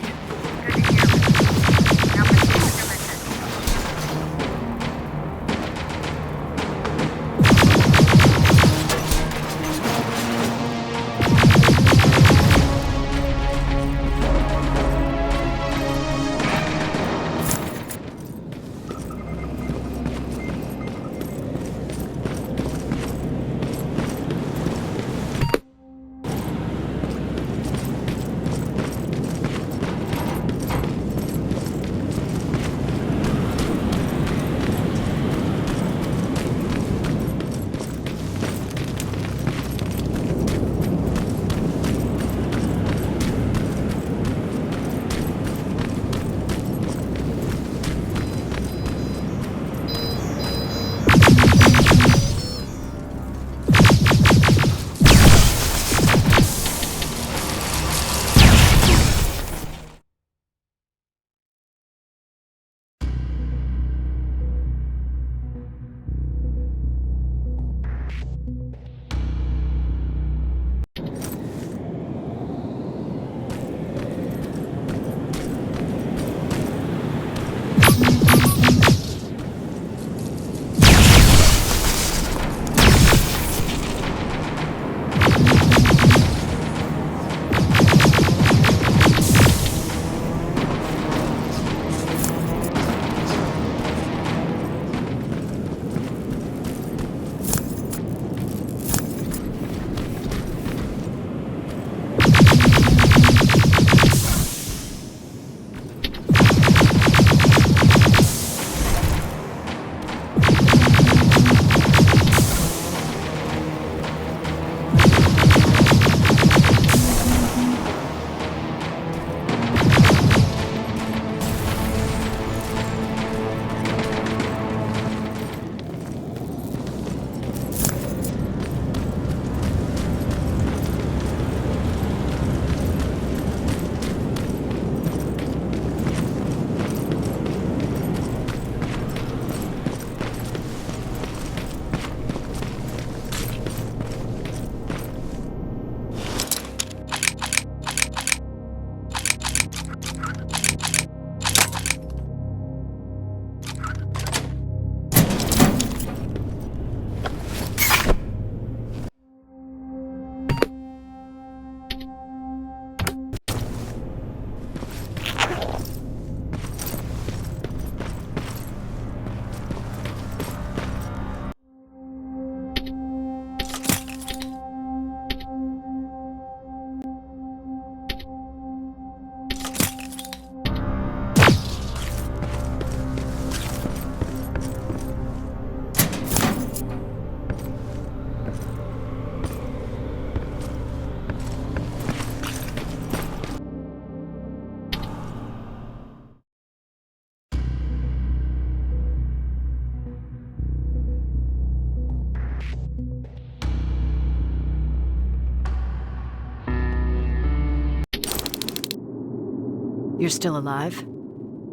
You're still alive?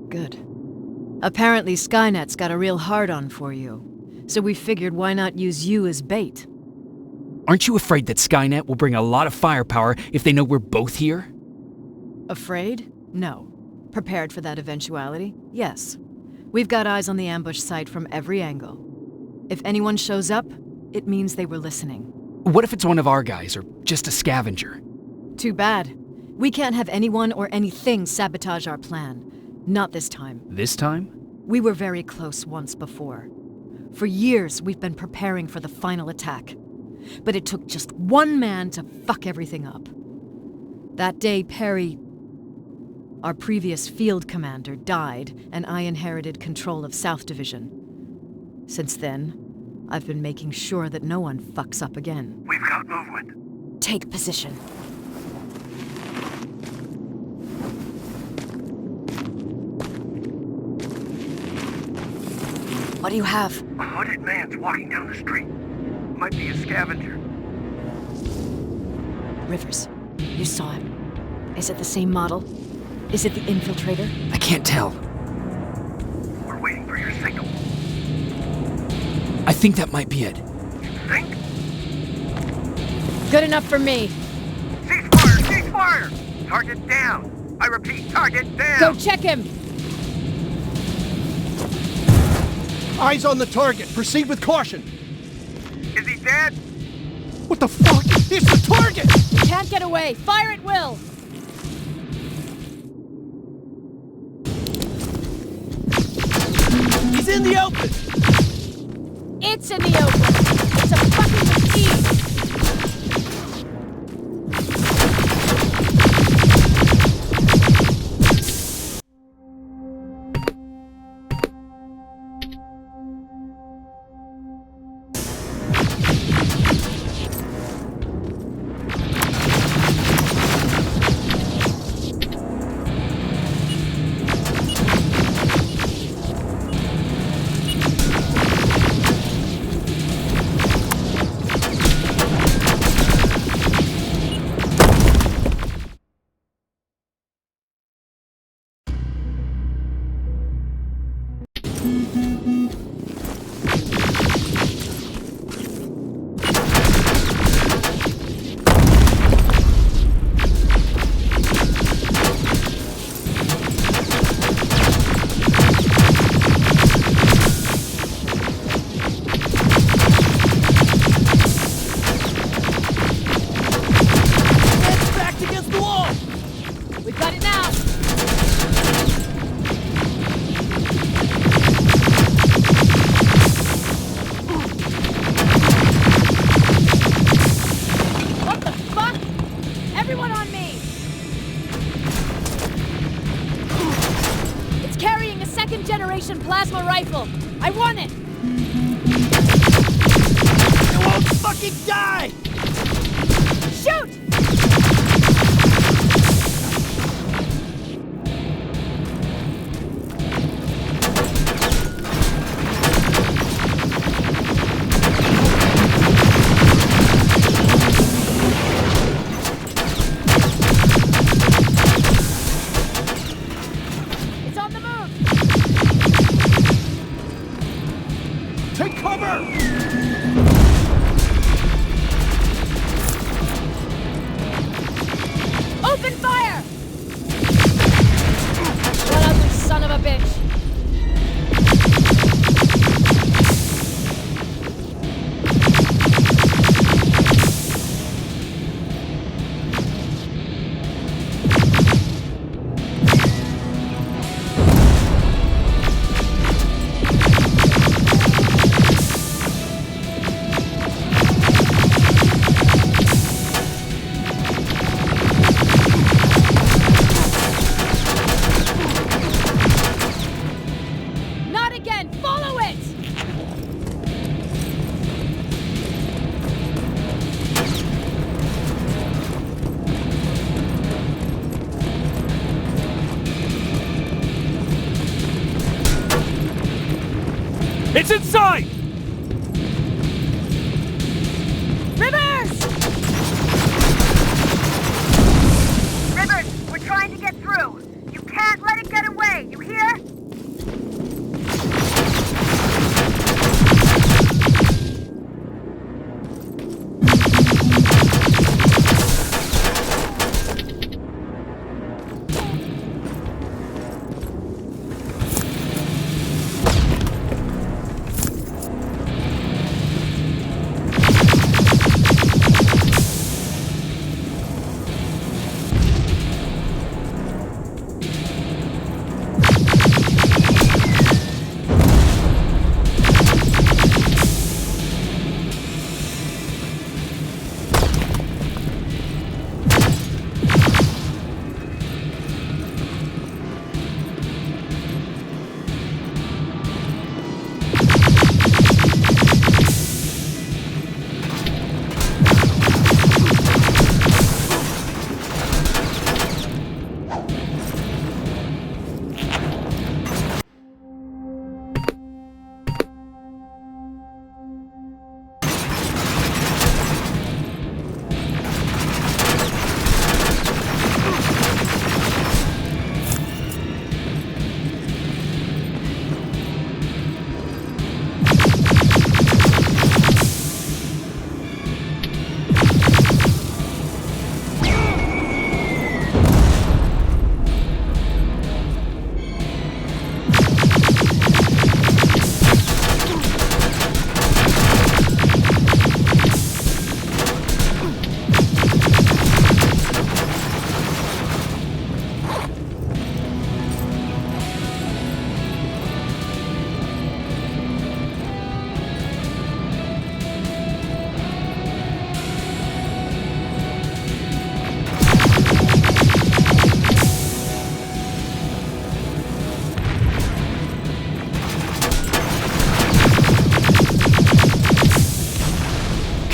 Good. Apparently Skynet's got a real hard-on for you, so we figured why not use you as bait. Aren't you afraid that Skynet will bring a lot of firepower if they know we're both here? Afraid? No. Prepared for that eventuality? Yes. We've got eyes on the ambush site from every angle. If anyone shows up, it means they were listening. What if it's one of our guys, or just a scavenger? Too bad. We can't have anyone or anything sabotage our plan. Not this time. This time? We were very close once before. For years, we've been preparing for the final attack. But it took just one man to fuck everything up. That day, Perry, our previous field commander, died, and I inherited control of South Division. Since then, I've been making sure that no one fucks up again. We've got movement. Take position. What do you have? A hooded man's walking down the street. Might be a scavenger. Rivers, you saw him. Is it the same model? Is it the infiltrator? I can't tell. We're waiting for your signal. I think that might be it. Think? Good enough for me. Cease fire! Cease fire! Target down! I repeat, target down! Go check him! Eyes on the target. Proceed with caution. Is he dead? What the fuck? It's the target! You can't get away. Fire at will! He's in the open! It's in the open! It's a fucking machine! Second-generation plasma rifle! I want it! You won't fucking die! Shoot! Take cover! Open fire! What ugly son of a bitch! It's inside! Rivers! Rivers, we're trying to get through. You can't let it get away, you hear?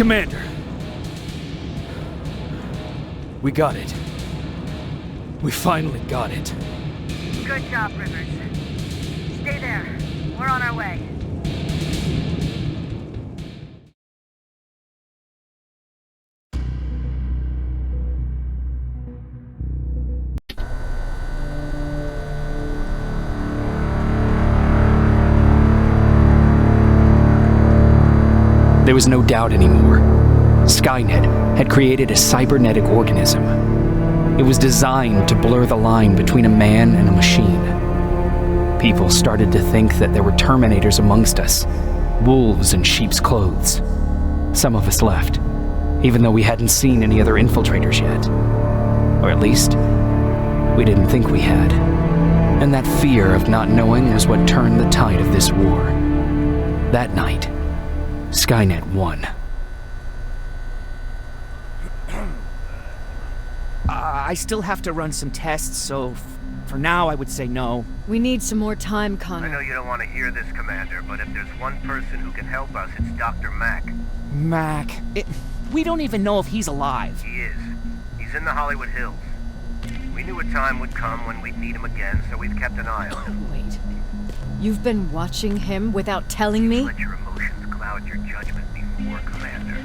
Commander! We got it. We finally got it. Good job, Rivers. Stay there. We're on our way. There was no doubt anymore. Skynet had created a cybernetic organism. It was designed to blur the line between a man and a machine. People started to think that there were terminators amongst us, wolves in sheep's clothes. Some of us left, even though we hadn't seen any other infiltrators yet. Or at least, we didn't think we had. And that fear of not knowing was what turned the tide of this war. That night, Skynet won. I still have to run some tests, so for now I would say no. We need some more time, Connor. I know you don't want to hear this, Commander, but if there's one person who can help us, it's Dr. Mack. Mac. We don't even know if he's alive. He is. He's in the Hollywood Hills. We knew a time would come when we'd need him again, so we've kept an eye on him. Wait. You've been watching him without telling me? Let your emotions cloud your judgment before, Commander.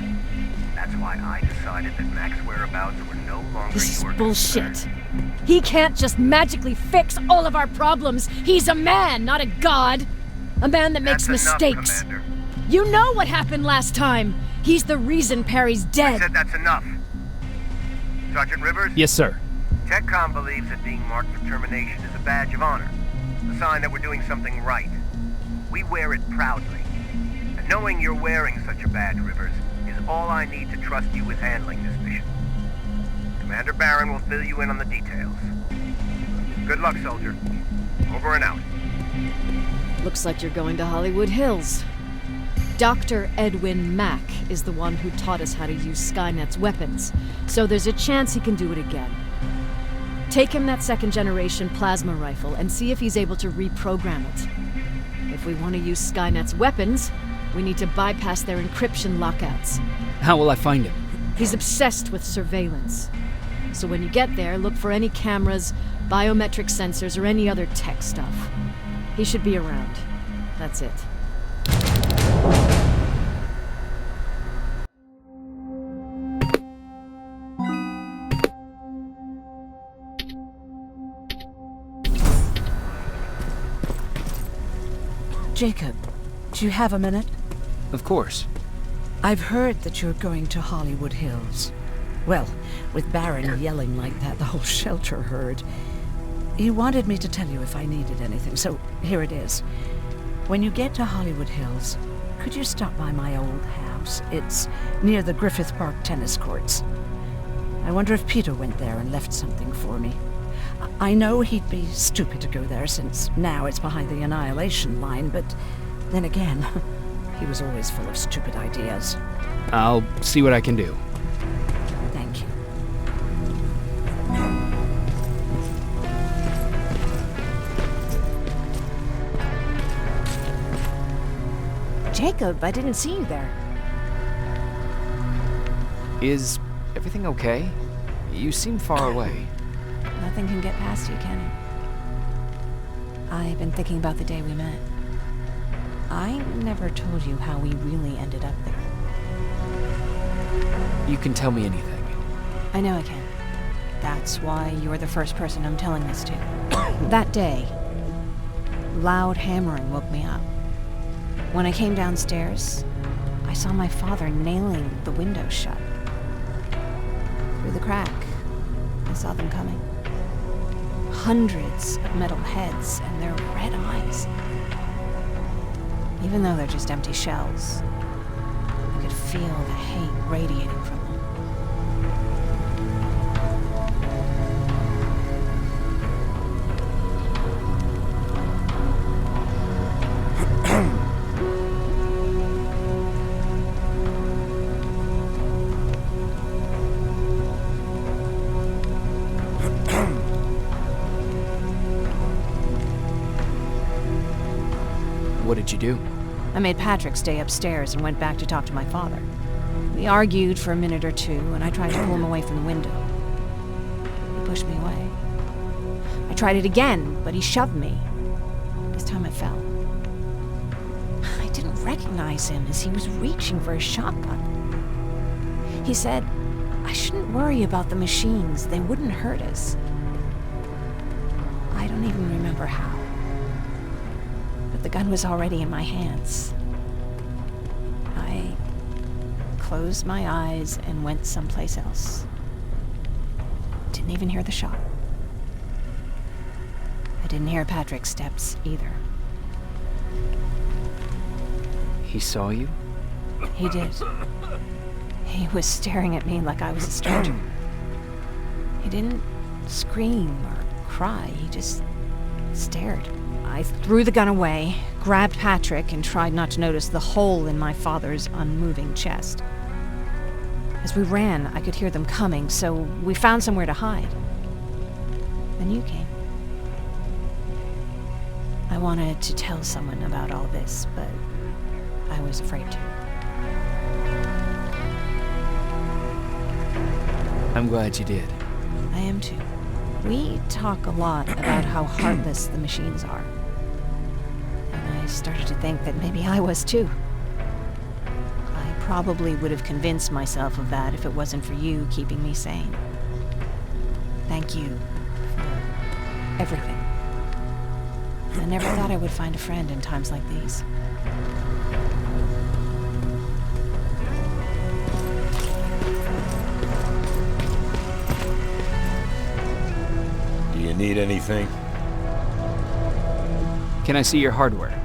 That's why I decided that Mack's whereabouts were no longer This is your bullshit. concern. He can't just magically fix all of our problems. He's a man, not a god. A man that makes That's enough, mistakes. Commander. You know what happened last time. He's the reason Perry's I dead. said that's enough. Sergeant Rivers? Yes, sir. TechCom believes that being marked for termination is a badge of honor, a sign that we're doing something right. We wear it proudly. And knowing you're wearing such a badge, Rivers, is all I need to trust you with handling this mission. Commander Barron will fill you in on the details. Good luck, soldier. Over and out. Looks like you're going to Hollywood Hills. Dr. Edwin Mack is the one who taught us how to use Skynet's weapons, so there's a chance he can do it again. Take him that second-generation plasma rifle and see if he's able to reprogram it. If we want to use Skynet's weapons, we need to bypass their encryption lockouts. How will I find him? He's obsessed with surveillance. So when you get there, look for any cameras, biometric sensors, or any other tech stuff. He should be around. That's it. Jacob, do you have a minute? Of course. I've heard that you're going to Hollywood Hills. Well, with Barron yelling like that, the whole shelter heard. He wanted me to tell you if I needed anything, so here it is. When you get to Hollywood Hills, could you stop by my old house? It's near the Griffith Park tennis courts. I wonder if Peter went there and left something for me. I know he'd be stupid to go there since now it's behind the Annihilation line, but then again, he was always full of stupid ideas. I'll see what I can do. Thank you. Jacob, I didn't see you there. Is everything okay? You seem far away. Nothing can get past you, can it? I've been thinking about the day we met. I never told you how we really ended up there. You can tell me anything. I know I can. That's why you're the first person I'm telling this to. That day, loud hammering woke me up. When I came downstairs, I saw my father nailing the window shut. Through the crack, I saw them coming. Hundreds of metal heads and their red eyes. Even though they're just empty shells, I could feel the hate radiating from them. What did you do? I made Patrick stay upstairs and went back to talk to my father. We argued for a minute or two, and I tried to pull him away from the window. He pushed me away. I tried it again, but he shoved me. This time I fell. I didn't recognize him as he was reaching for his shotgun. He said, I shouldn't worry about the machines. They wouldn't hurt us. I don't even remember how. But the gun was already in my hands. I closed my eyes and went someplace else. Didn't even hear the shot. I didn't hear Patrick's steps either. He saw you? He did. He was staring at me like I was a stranger. He didn't scream or cry, he just stared. I threw the gun away, grabbed Patrick, and tried not to notice the hole in my father's unmoving chest. As we ran, I could hear them coming, so we found somewhere to hide. Then you came. I wanted to tell someone about all this, but I was afraid to. I'm glad you did. I am too. We talk a lot about how heartless the machines are. And I started to think that maybe I was too. I probably would have convinced myself of that if it wasn't for you keeping me sane. Thank you for everything. I never thought I would find a friend in times like these. Do you need anything? Can I see your hardware?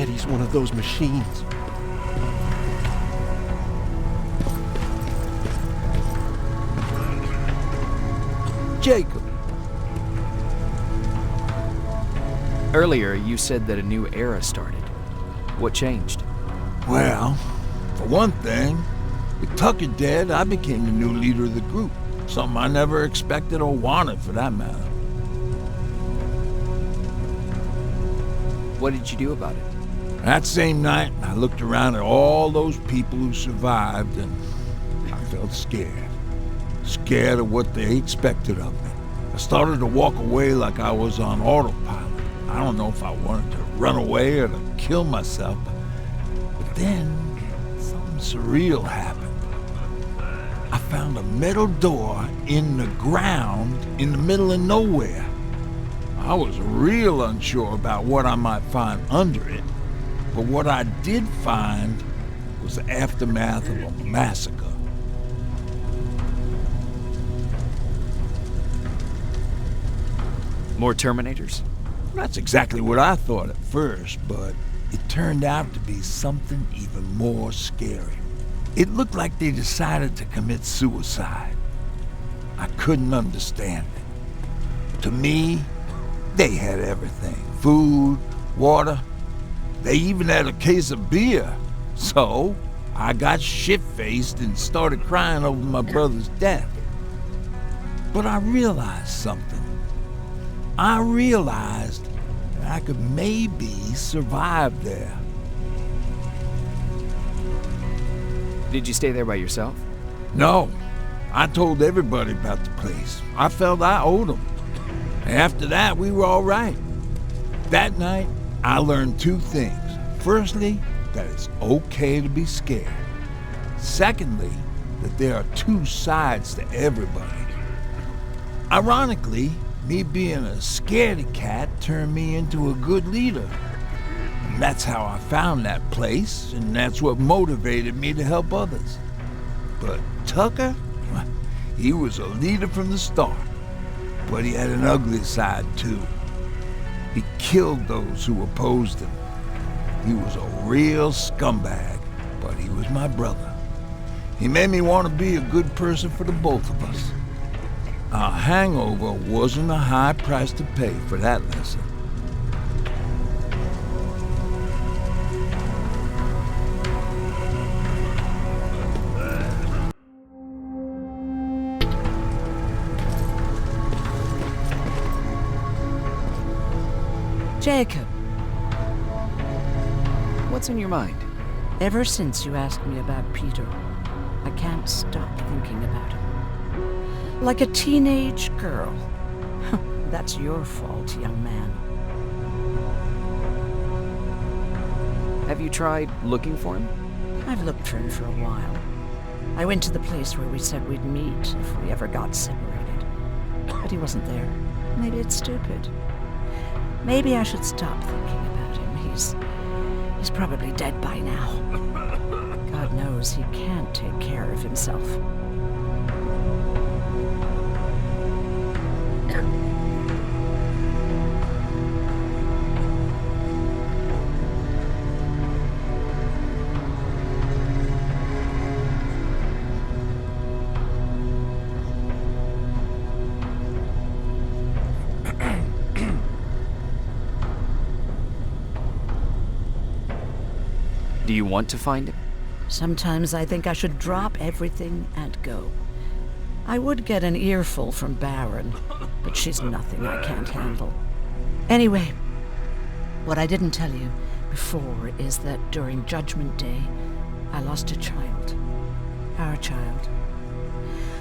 He's one of those machines. Jacob. Earlier, you said that a new era started. What changed? Well, for one thing, with Tucker dead, I became the new leader of the group. Something I never expected or wanted, for that matter. What did you do about it? That same night, I looked around at all those people who survived, and I felt scared. Scared of what they expected of me. I started to walk away like I was on autopilot. I don't know if I wanted to run away or to kill myself, but then something surreal happened. I found a metal door in the ground in the middle of nowhere. I was real unsure about what I might find under it. But what I did find was the aftermath of a massacre. More Terminators? That's exactly what I thought at first, but it turned out to be something even more scary. It looked like they decided to commit suicide. I couldn't understand it. To me, they had everything. Food, water. They even had a case of beer. So, I got shit-faced and started crying over my brother's death. But I realized something. I realized that I could maybe survive there. Did you stay there by yourself? No. I told everybody about the place. I felt I owed them. After that, we were all right. That night, I learned two things. Firstly, that it's okay to be scared. Secondly, that there are two sides to everybody. Ironically, me being a scaredy cat turned me into a good leader. And that's how I found that place, and that's what motivated me to help others. But Tucker, he was a leader from the start, but he had an ugly side too. He killed those who opposed him. He was a real scumbag, but he was my brother. He made me want to be a good person for the both of us. A hangover wasn't a high price to pay for that lesson. Jacob. What's on your mind? Ever since you asked me about Peter, I can't stop thinking about him. Like a teenage girl. That's your fault, young man. Have you tried looking for him? I've looked for him for a while. I went to the place where we said we'd meet if we ever got separated. But he wasn't there. Maybe it's stupid. Maybe I should stop thinking about him. He's probably dead by now. God knows he can't take care of himself. Do you want to find him? Sometimes I think I should drop everything and go. I would get an earful from Baron, but she's nothing I can't handle. Anyway, what I didn't tell you before is that during Judgment Day, I lost a child. Our child.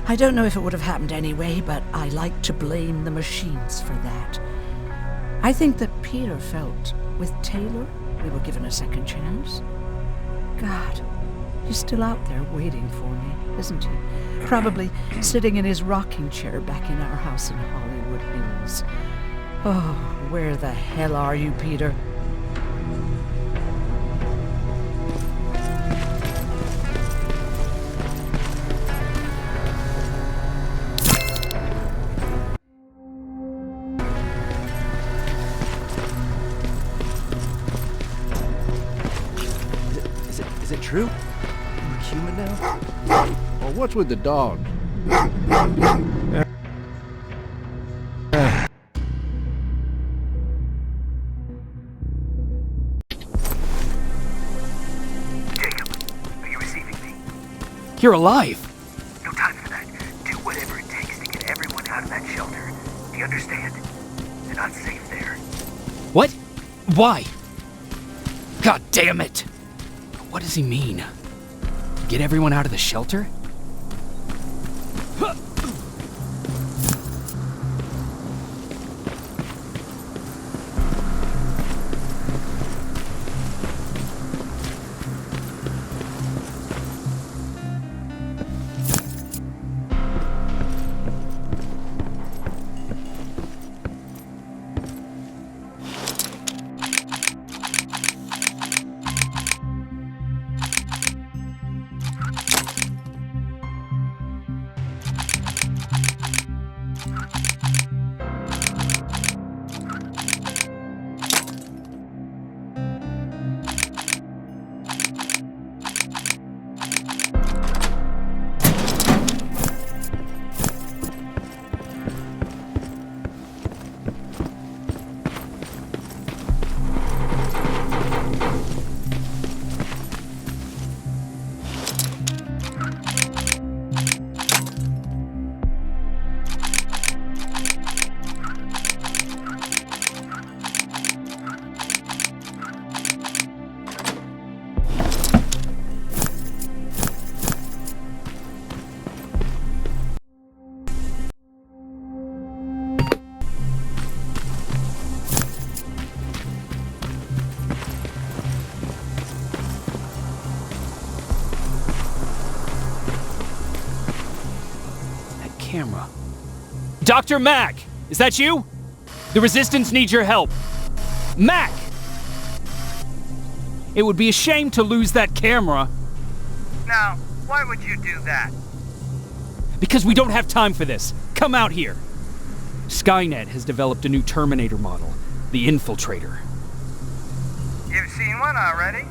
I don't know if it would have happened anyway, but I like to blame the machines for that. I think that Peter felt with Taylor we were given a second chance. God, he's still out there waiting for me, isn't he? Probably sitting in his rocking chair back in our house in Hollywood Hills. Oh, where the hell are you, Peter? Is it true? You're human now? Well, what's with the dog? You're alive! No time for that. Do whatever it takes to get everyone out of that shelter. Do you understand? They're not safe there. What? Why? God damn it! What does he mean? Get everyone out of the shelter? camera. Dr. Mack! Is that you? The Resistance needs your help. Mack! It would be a shame to lose that camera. Now, why would you do that? Because we don't have time for this. Come out here. Skynet has developed a new Terminator model, the Infiltrator. You've seen one already?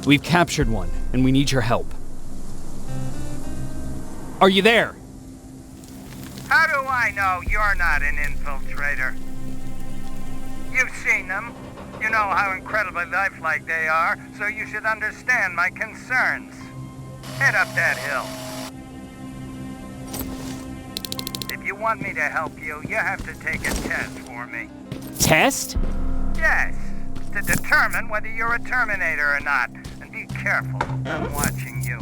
We've captured one, and we need your help. Are you there? How do I know you're not an infiltrator? You've seen them. You know how incredibly lifelike they are, so you should understand my concerns. Head up that hill. If you want me to help you, you have to take a test for me. Test? Yes, to determine whether you're a Terminator or not. And be careful, I'm watching you.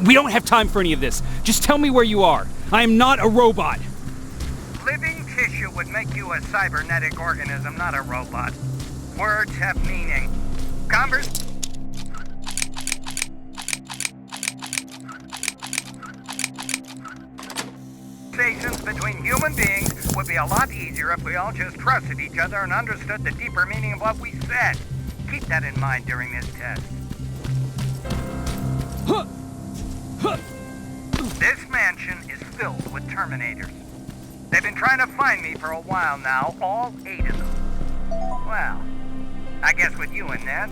We don't have time for any of this. Just tell me where you are. I am not a robot. Living tissue would make you a cybernetic organism, not a robot. Words have meaning. Conversations between human beings would be a lot easier if we all just trusted each other and understood the deeper meaning of what we said. Keep that in mind during this test. This mansion is filled with Terminators. They've been trying to find me for a while now, all 8 of them. Well, I guess with you in there,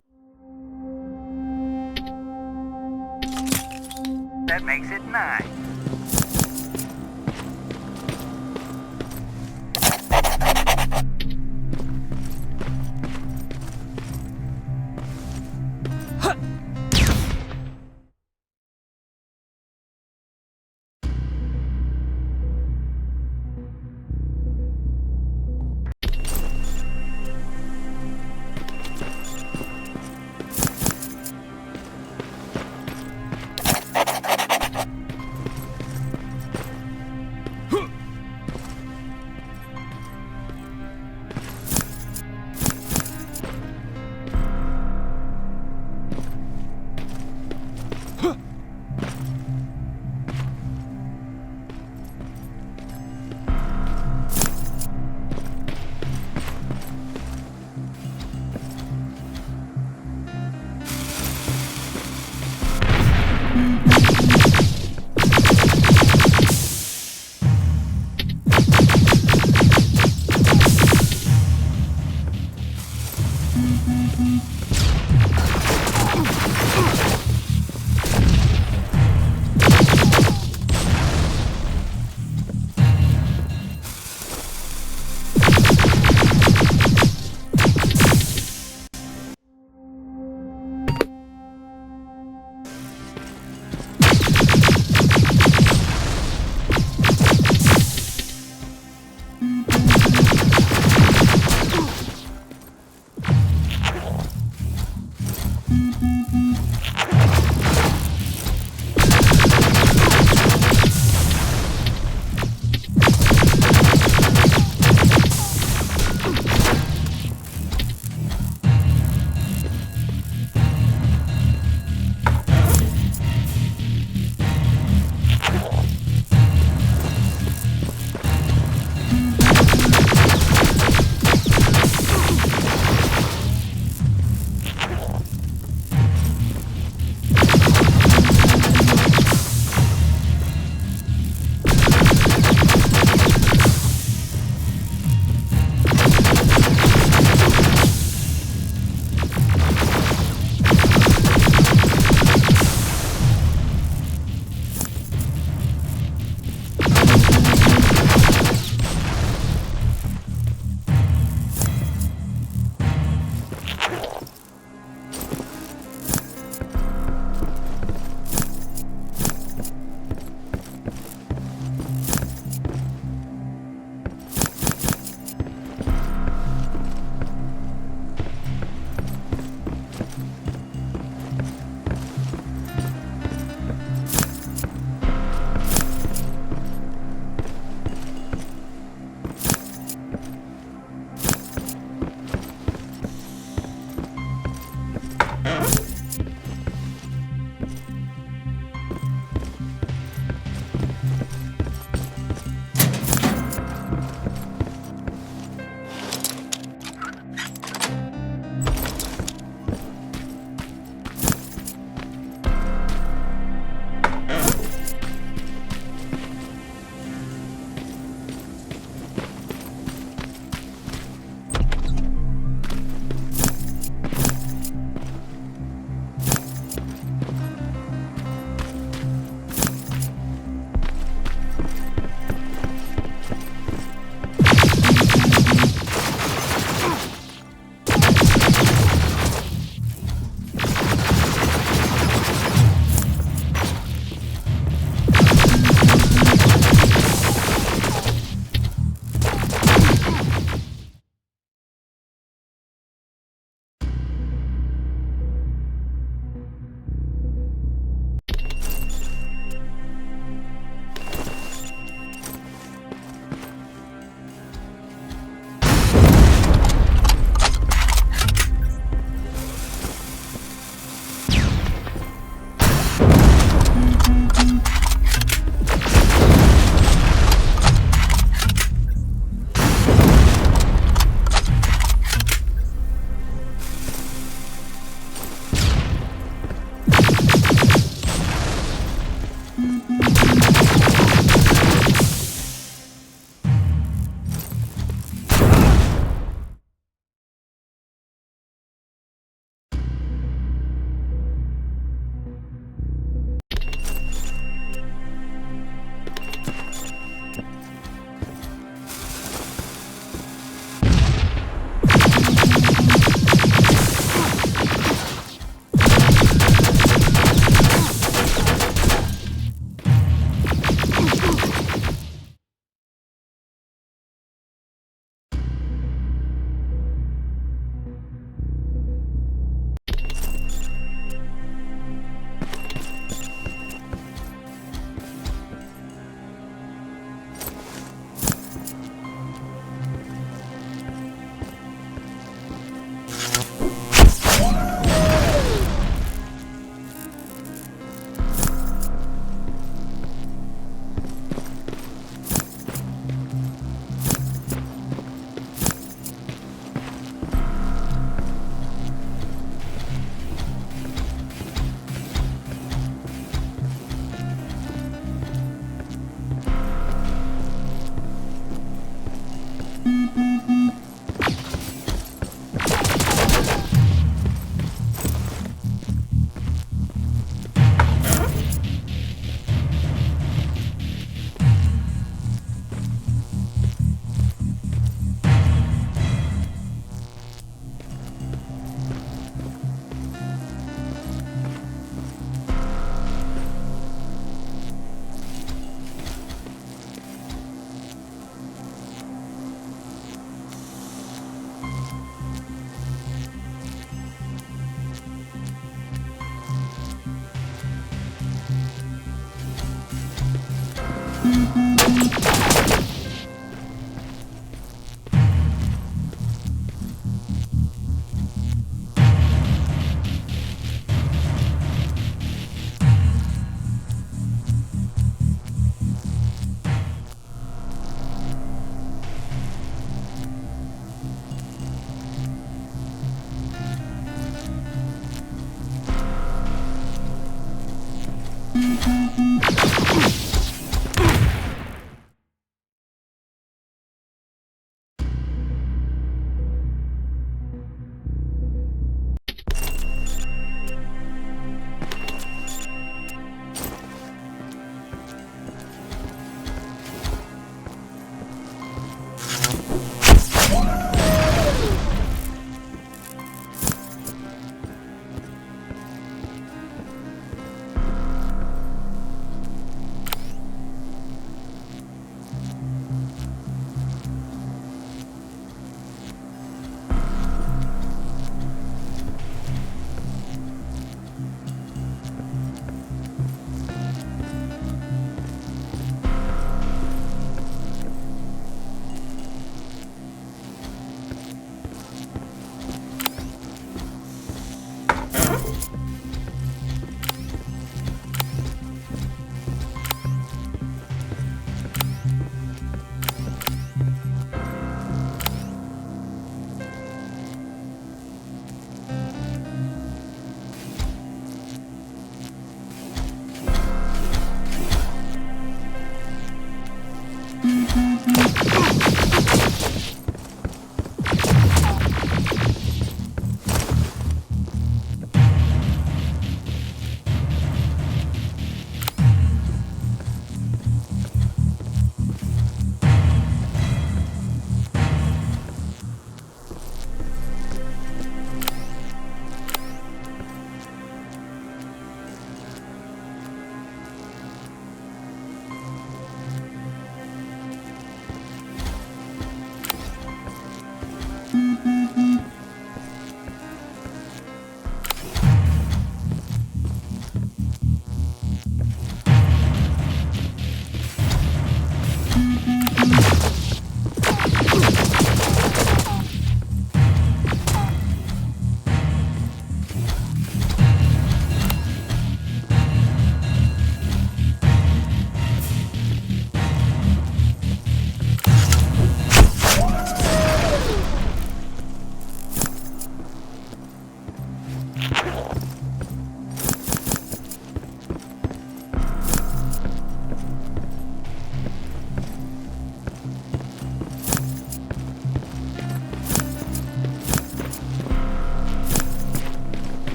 that makes it 9.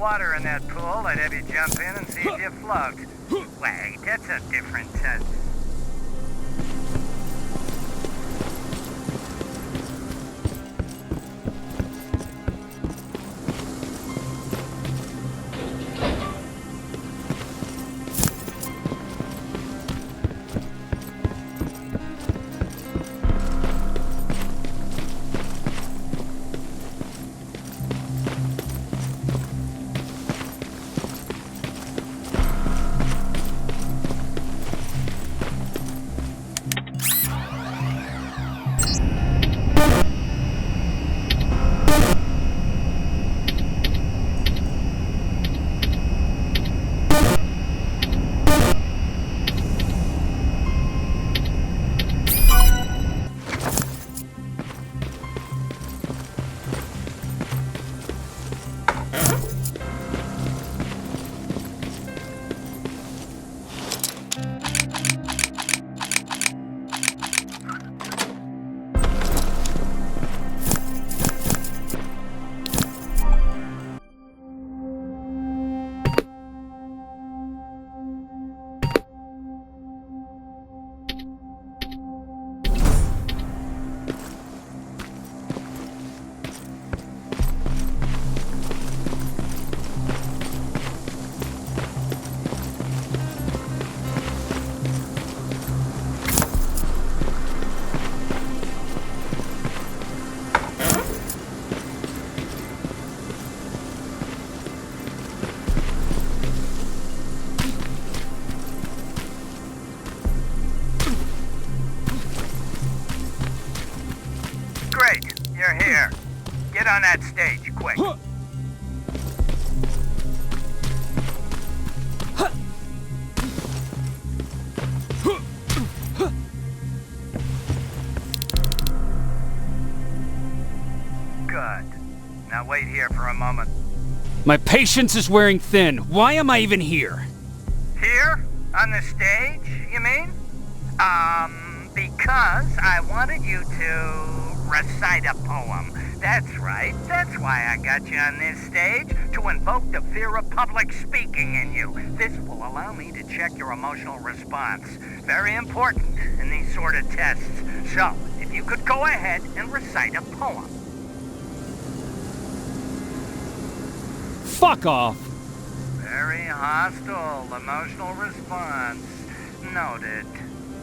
water in that pool, I'd have you jump in and see if you float. Wait, that's a different test. Great, you're here. Get on that stage, quick. Good. Now wait here for a moment. My patience is wearing thin. Why am I even here? Here? On the stage, you mean? Because I wanted you to recite a poem. That's right. That's why I got you on this stage, to invoke the fear of public speaking in you. This will allow me to check your emotional response. Very important in these sort of tests. So, if you could go ahead and recite a poem. Fuck off! Very hostile emotional response. Noted.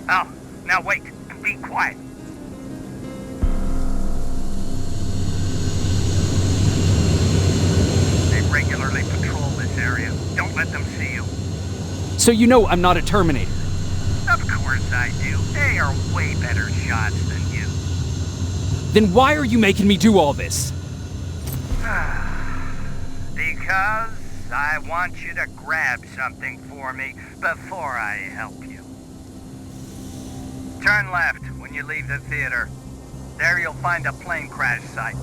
Oh, now wait. Be quiet. They regularly patrol this area. Don't let them see you. So you know I'm not a Terminator. Of course I do. They are way better shots than you. Then why are you making me do all this? Because I want you to grab something for me before I help you. Turn left when you leave the theater. There you'll find a plane crash site.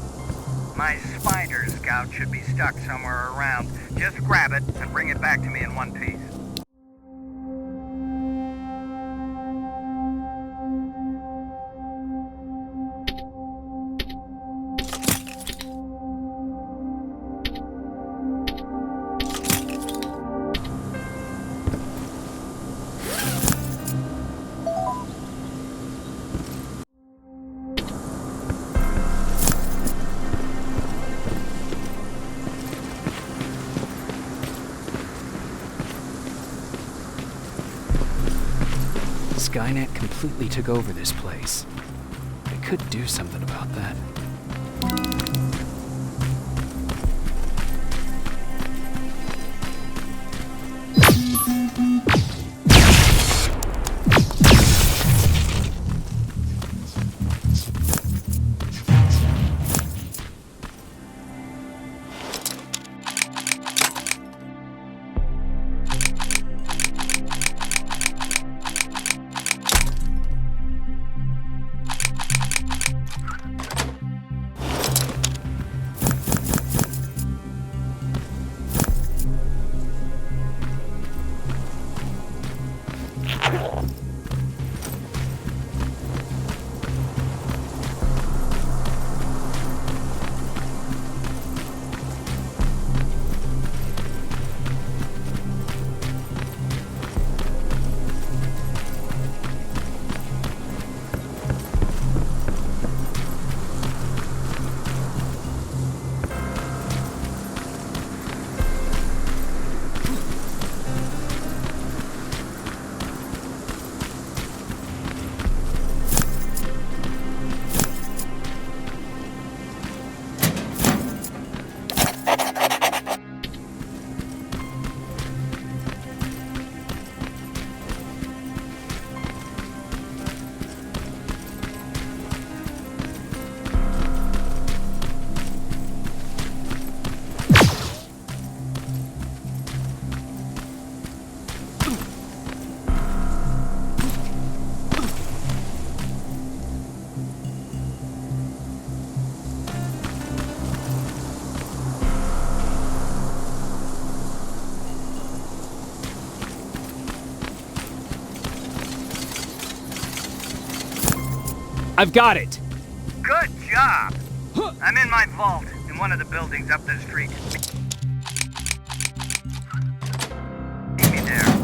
My spider scout should be stuck somewhere around. Just grab it and bring it back to me in one piece. Skynet completely took over this place. I could do something about that. I've got it! Good job! I'm in my vault, in one of the buildings up the street. Meet me there.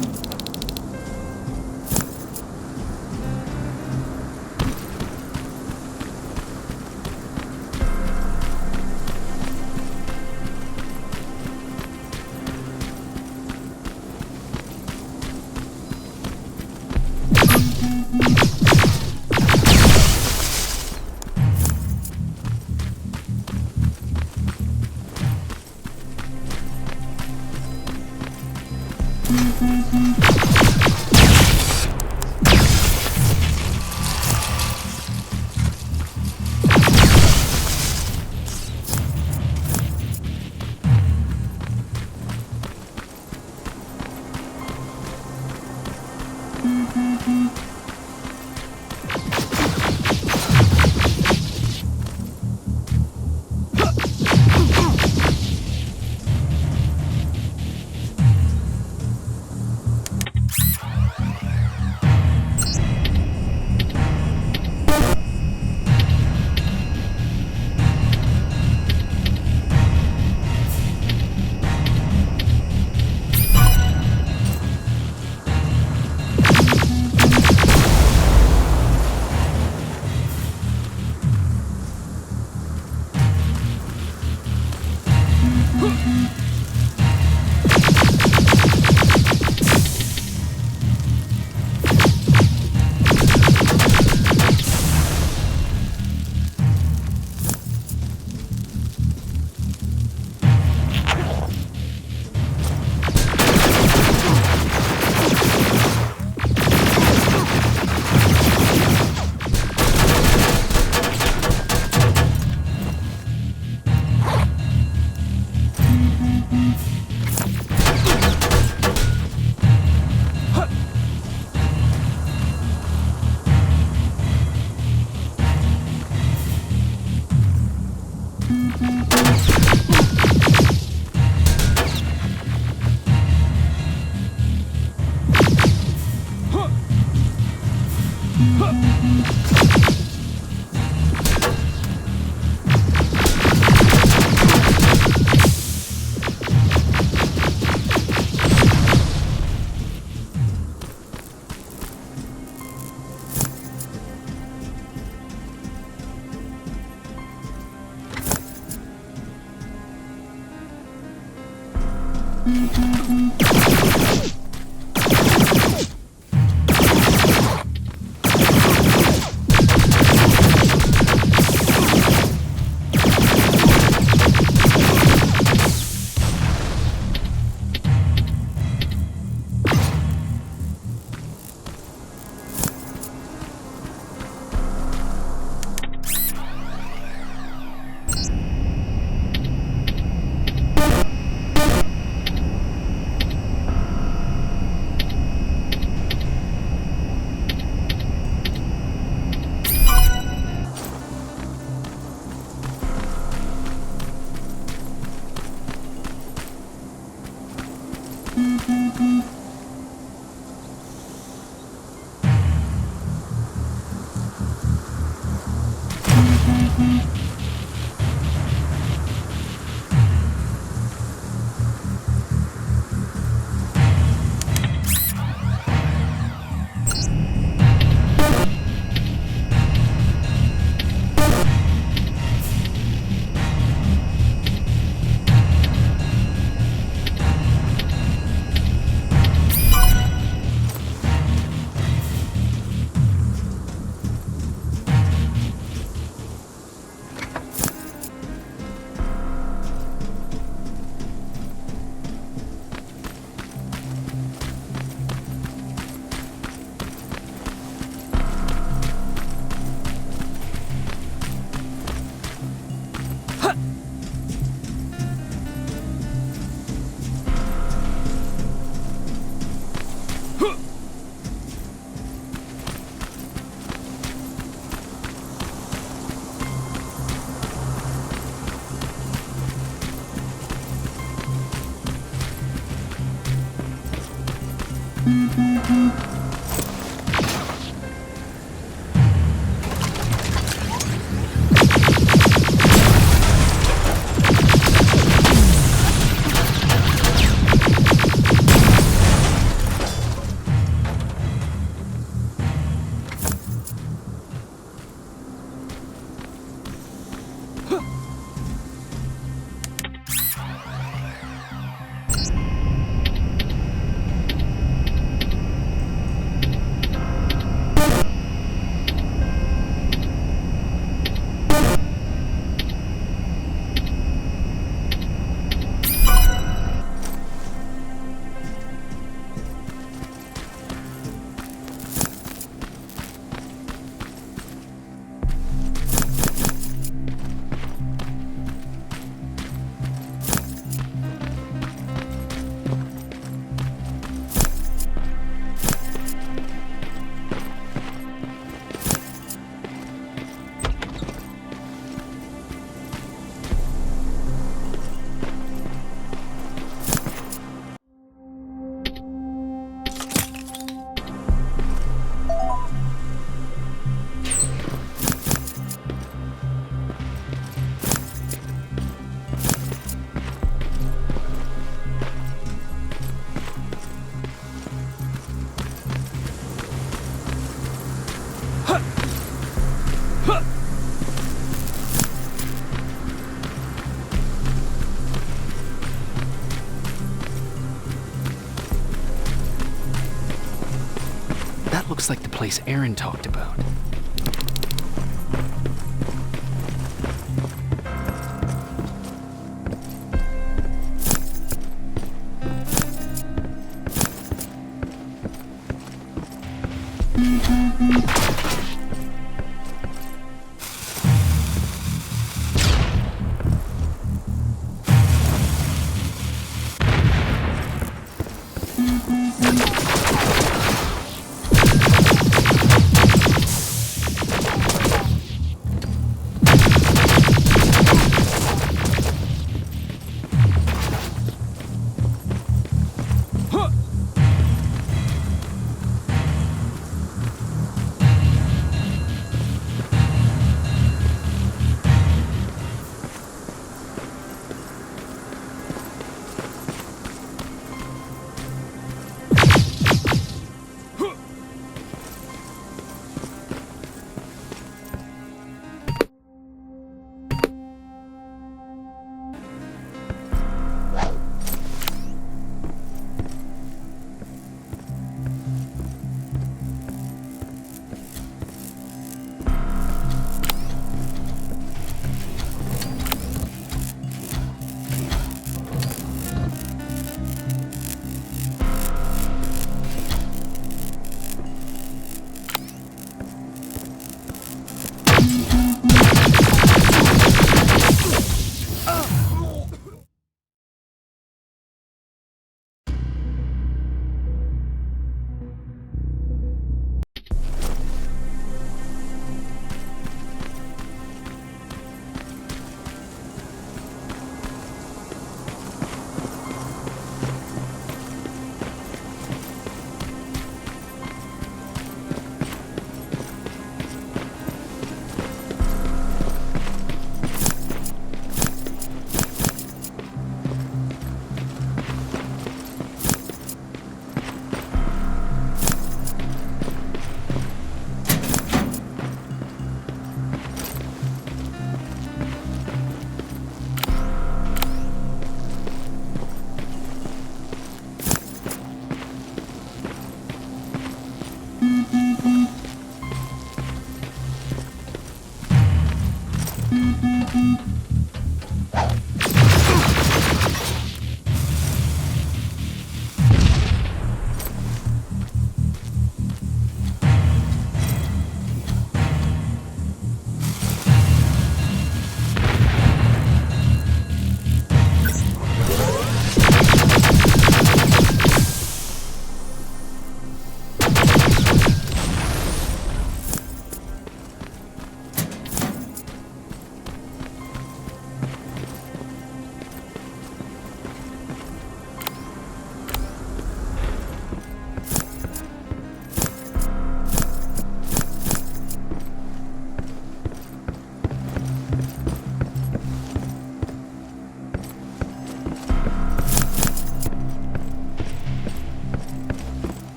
looks like the place Aaron talked about.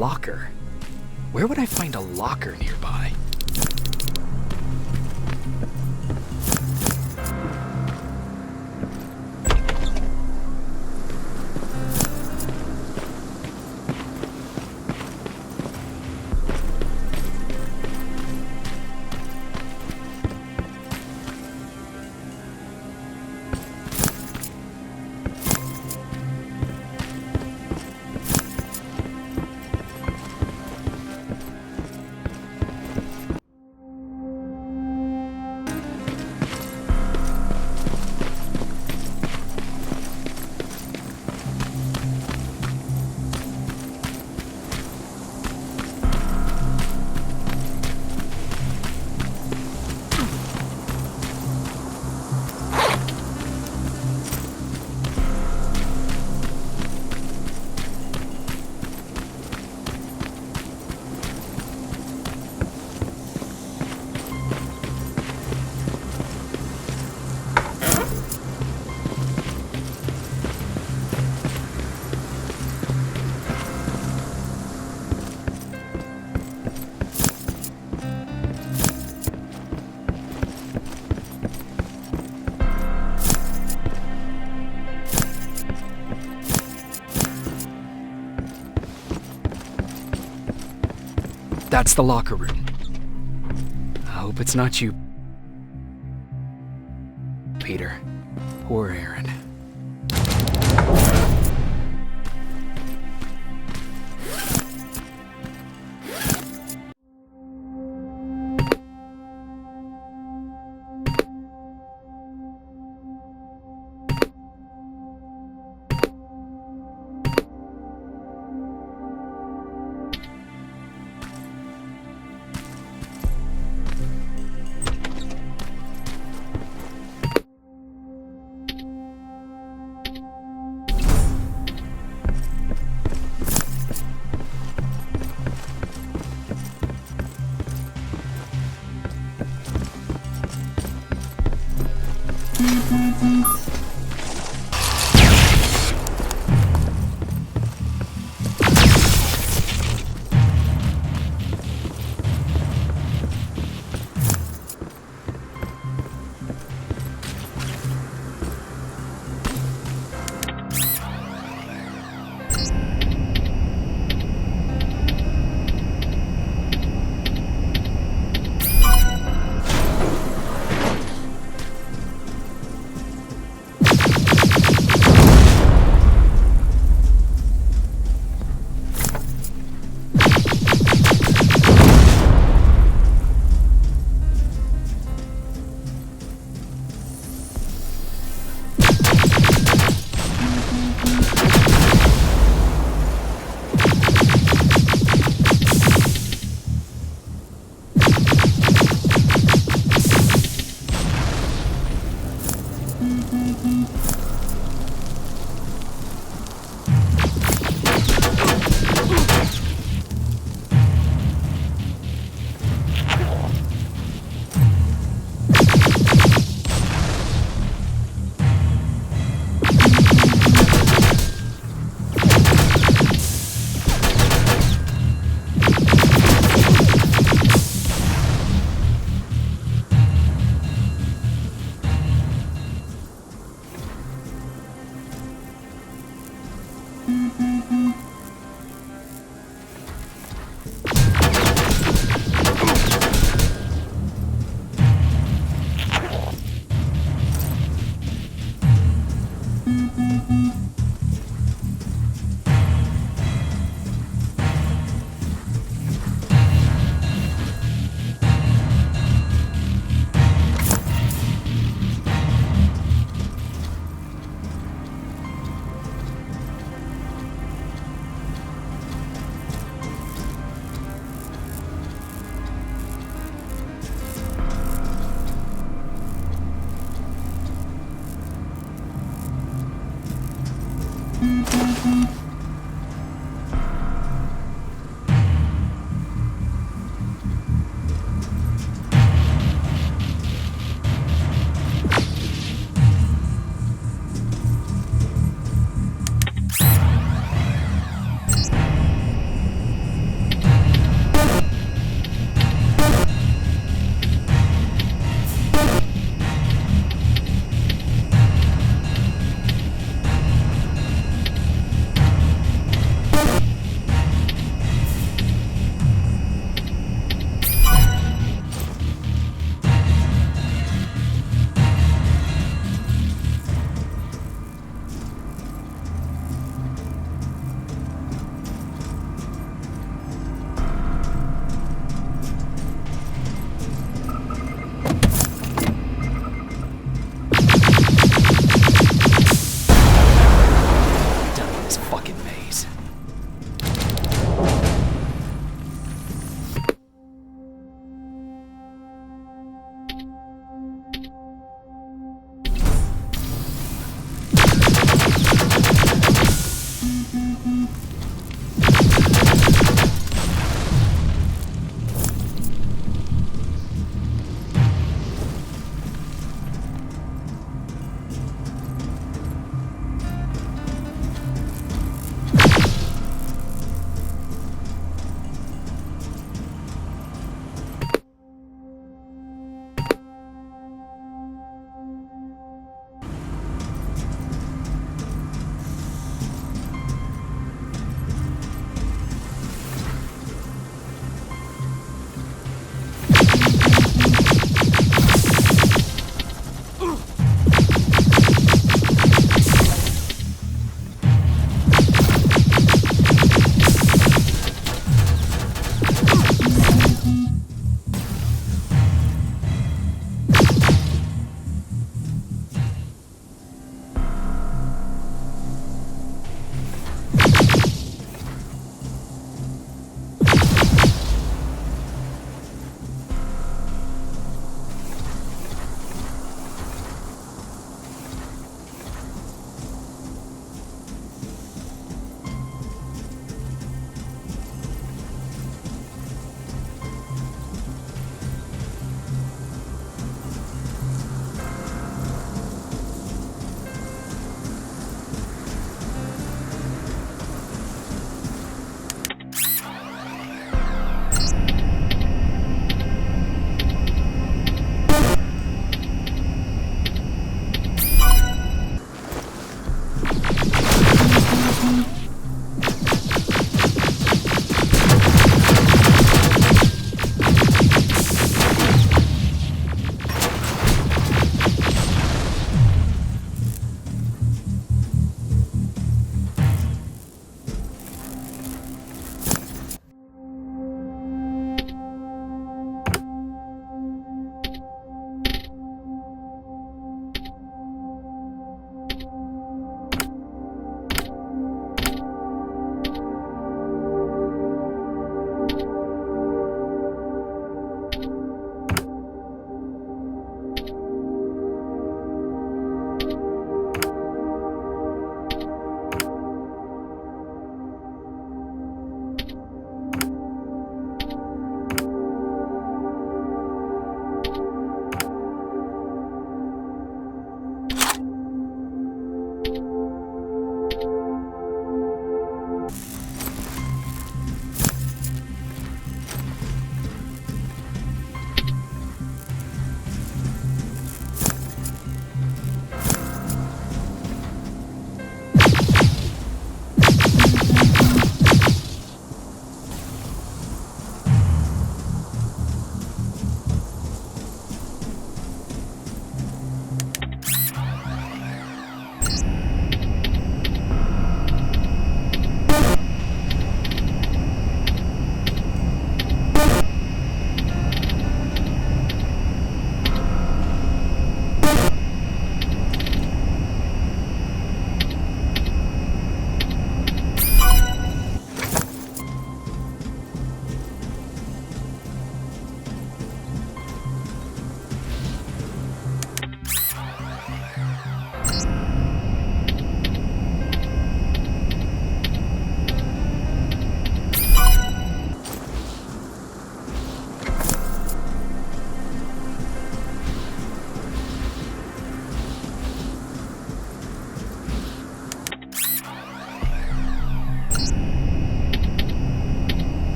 locker. Where would I find a locker nearby? That's the locker room. I hope it's not you, Peter. Or Aaron.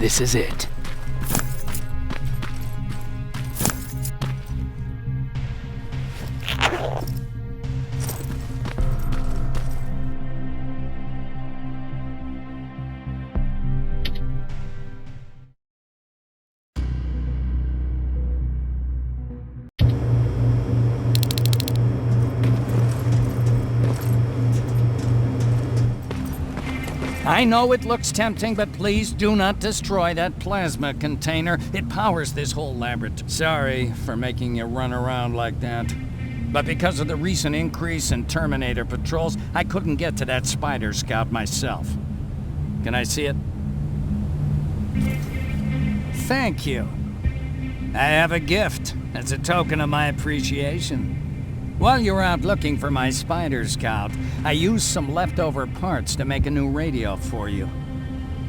This is it. I know it looks tempting, but please do not destroy that plasma container. It powers this whole laboratory. Sorry for making you run around like that. But because of the recent increase in Terminator patrols, I couldn't get to that Spider Scout myself. Can I see it? Thank you. I have a gift as a token of my appreciation. While you were out looking for my Spider Scout, I used some leftover parts to make a new radio for you.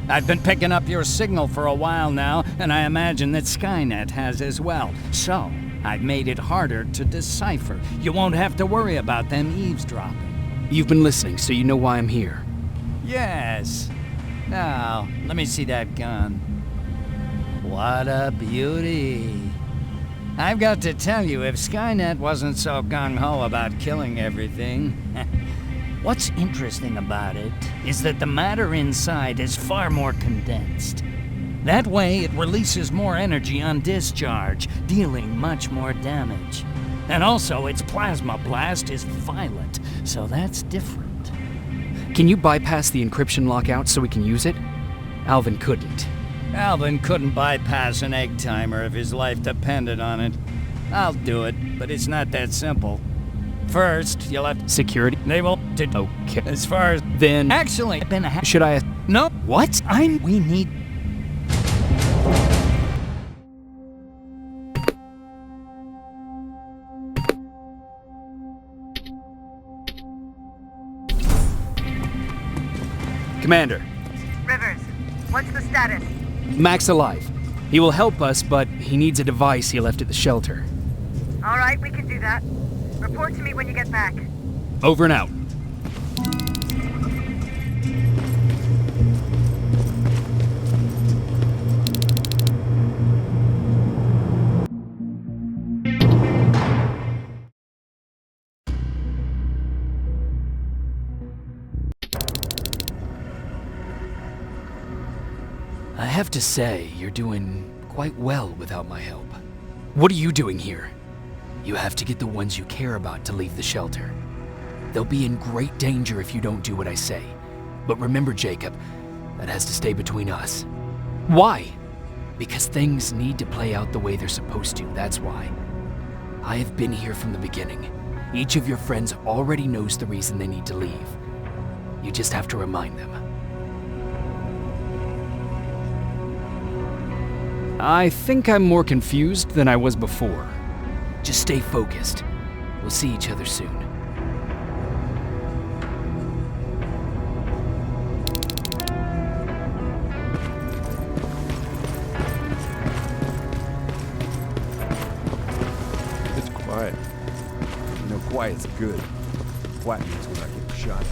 I've been picking up your signal for a while now, and I imagine that Skynet has as well. So, I've made it harder to decipher. You won't have to worry about them eavesdropping. You've been listening, so you know why I'm here. Yes. Now, let me see that gun. What a beauty. I've got to tell you, if Skynet wasn't so gung-ho about killing everything, what's interesting about it is that the matter inside is far more condensed. That way, it releases more energy on discharge, dealing much more damage. And also, its plasma blast is violent, so that's different. Can you bypass the encryption lockout so we can use it? Alvin couldn't. Alvin couldn't bypass an egg timer if his life depended on it. I'll do it, but it's not that simple. First, you'll have security. They will. Okay. As far as then, actually, I've been a should I? No. What? We need. Commander. Rivers, what's the status? Mac's alive. He will help us, but he needs a device he left at the shelter. All right, we can do that. Report to me when you get back. Over and out. I have to say, you're doing quite well without my help. What are you doing here? You have to get the ones you care about to leave the shelter. They'll be in great danger if you don't do what I say. But remember, Jacob, that has to stay between us. Why? Because things need to play out the way they're supposed to, that's why. I have been here from the beginning. Each of your friends already knows the reason they need to leave. You just have to remind them. I think I'm more confused than I was before. Just stay focused. We'll see each other soon. It's quiet. You know, quiet's good. Quiet means we're not getting shot.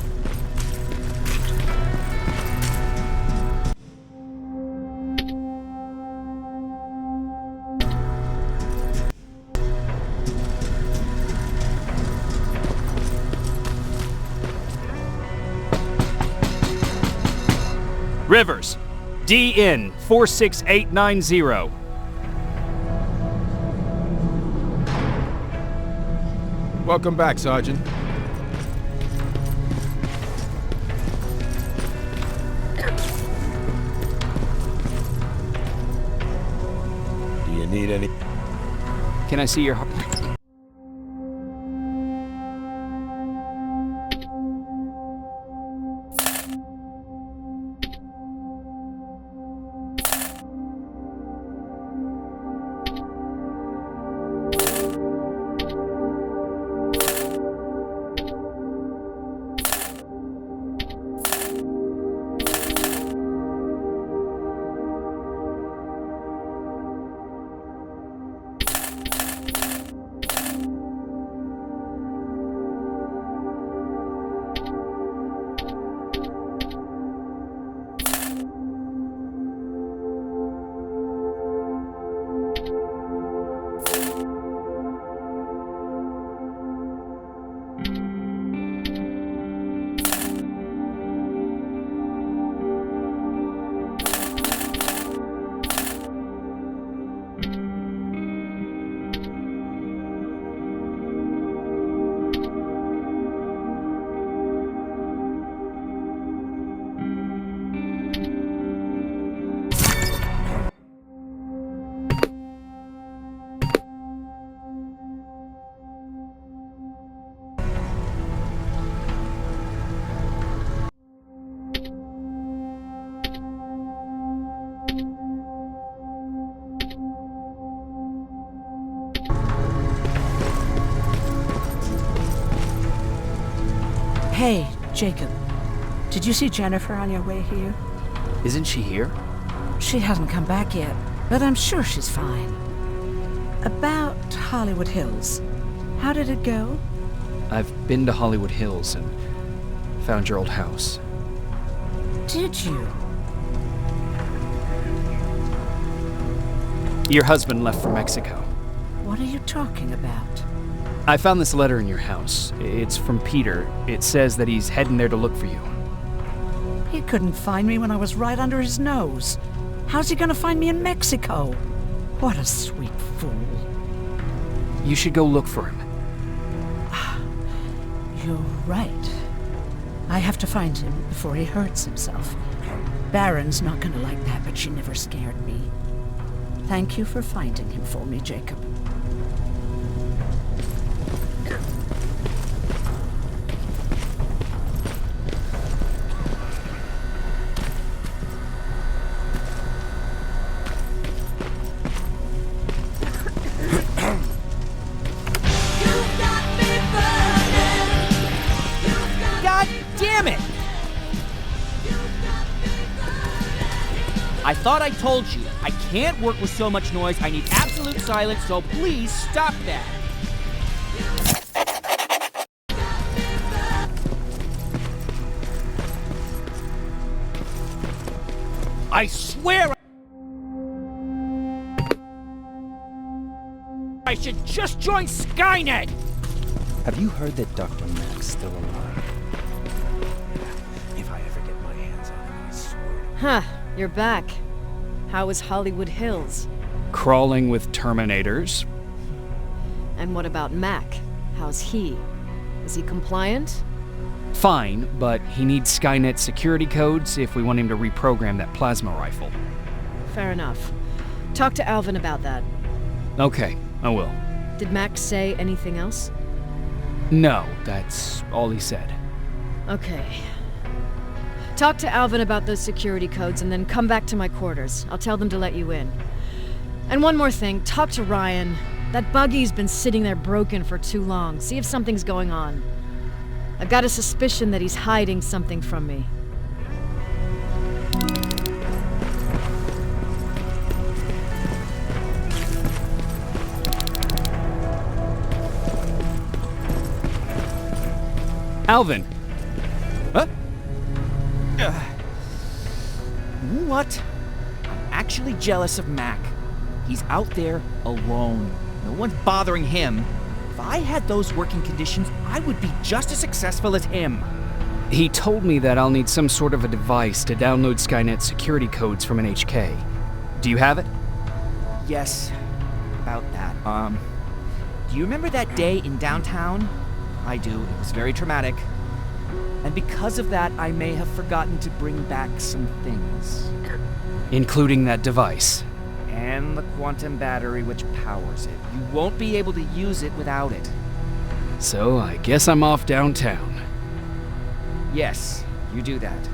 Rivers, DN 46890. Welcome back, Sergeant. Do you need any? Can I see your heart? Hey, Jacob. Did you see Jennifer on your way here? Isn't she here? She hasn't come back yet, but I'm sure she's fine. About Hollywood Hills. How did it go? I've been to Hollywood Hills and found your old house. Did you? Your husband left for Mexico. What are you talking about? I found this letter in your house. It's from Peter. It says that he's heading there to look for you. He couldn't find me when I was right under his nose. How's he gonna find me in Mexico? What a sweet fool. You should go look for him. You're right. I have to find him before he hurts himself. Baron's not gonna like that, but she never scared me. Thank you for finding him for me, Jacob. God damn it! I thought I told you. I can't work with so much noise. I need absolute silence, so please stop that. I swear I should just join Skynet! Have you heard that Dr. Mack's still alive? If I ever get my hands on him, I swear. Huh, you're back. How is Hollywood Hills? Crawling with terminators. And what about Mac? How's he? Is he compliant? Fine, but he needs Skynet security codes if we want him to reprogram that plasma rifle. Fair enough. Talk to Alvin about that. Okay, I will. Did Mac say anything else? No, that's all he said. Okay. Talk to Alvin about those security codes and then come back to my quarters. I'll tell them to let you in. And one more thing, talk to Ryan. That buggy's been sitting there broken for too long. See if something's going on. I've got a suspicion that he's hiding something from me. Alvin! Huh? What? I'm actually jealous of Mac. He's out there alone. No one's bothering him. If I had those working conditions, I would be just as successful as him. He told me that I'll need some sort of a device to download Skynet security codes from an HK. Do you have it? Yes, about that. Do you remember that day in downtown? I do. It was very traumatic. And because of that, I may have forgotten to bring back some things. Including that device. And the quantum battery which powers it. You won't be able to use it without it. So I guess I'm off downtown. Yes, you do that.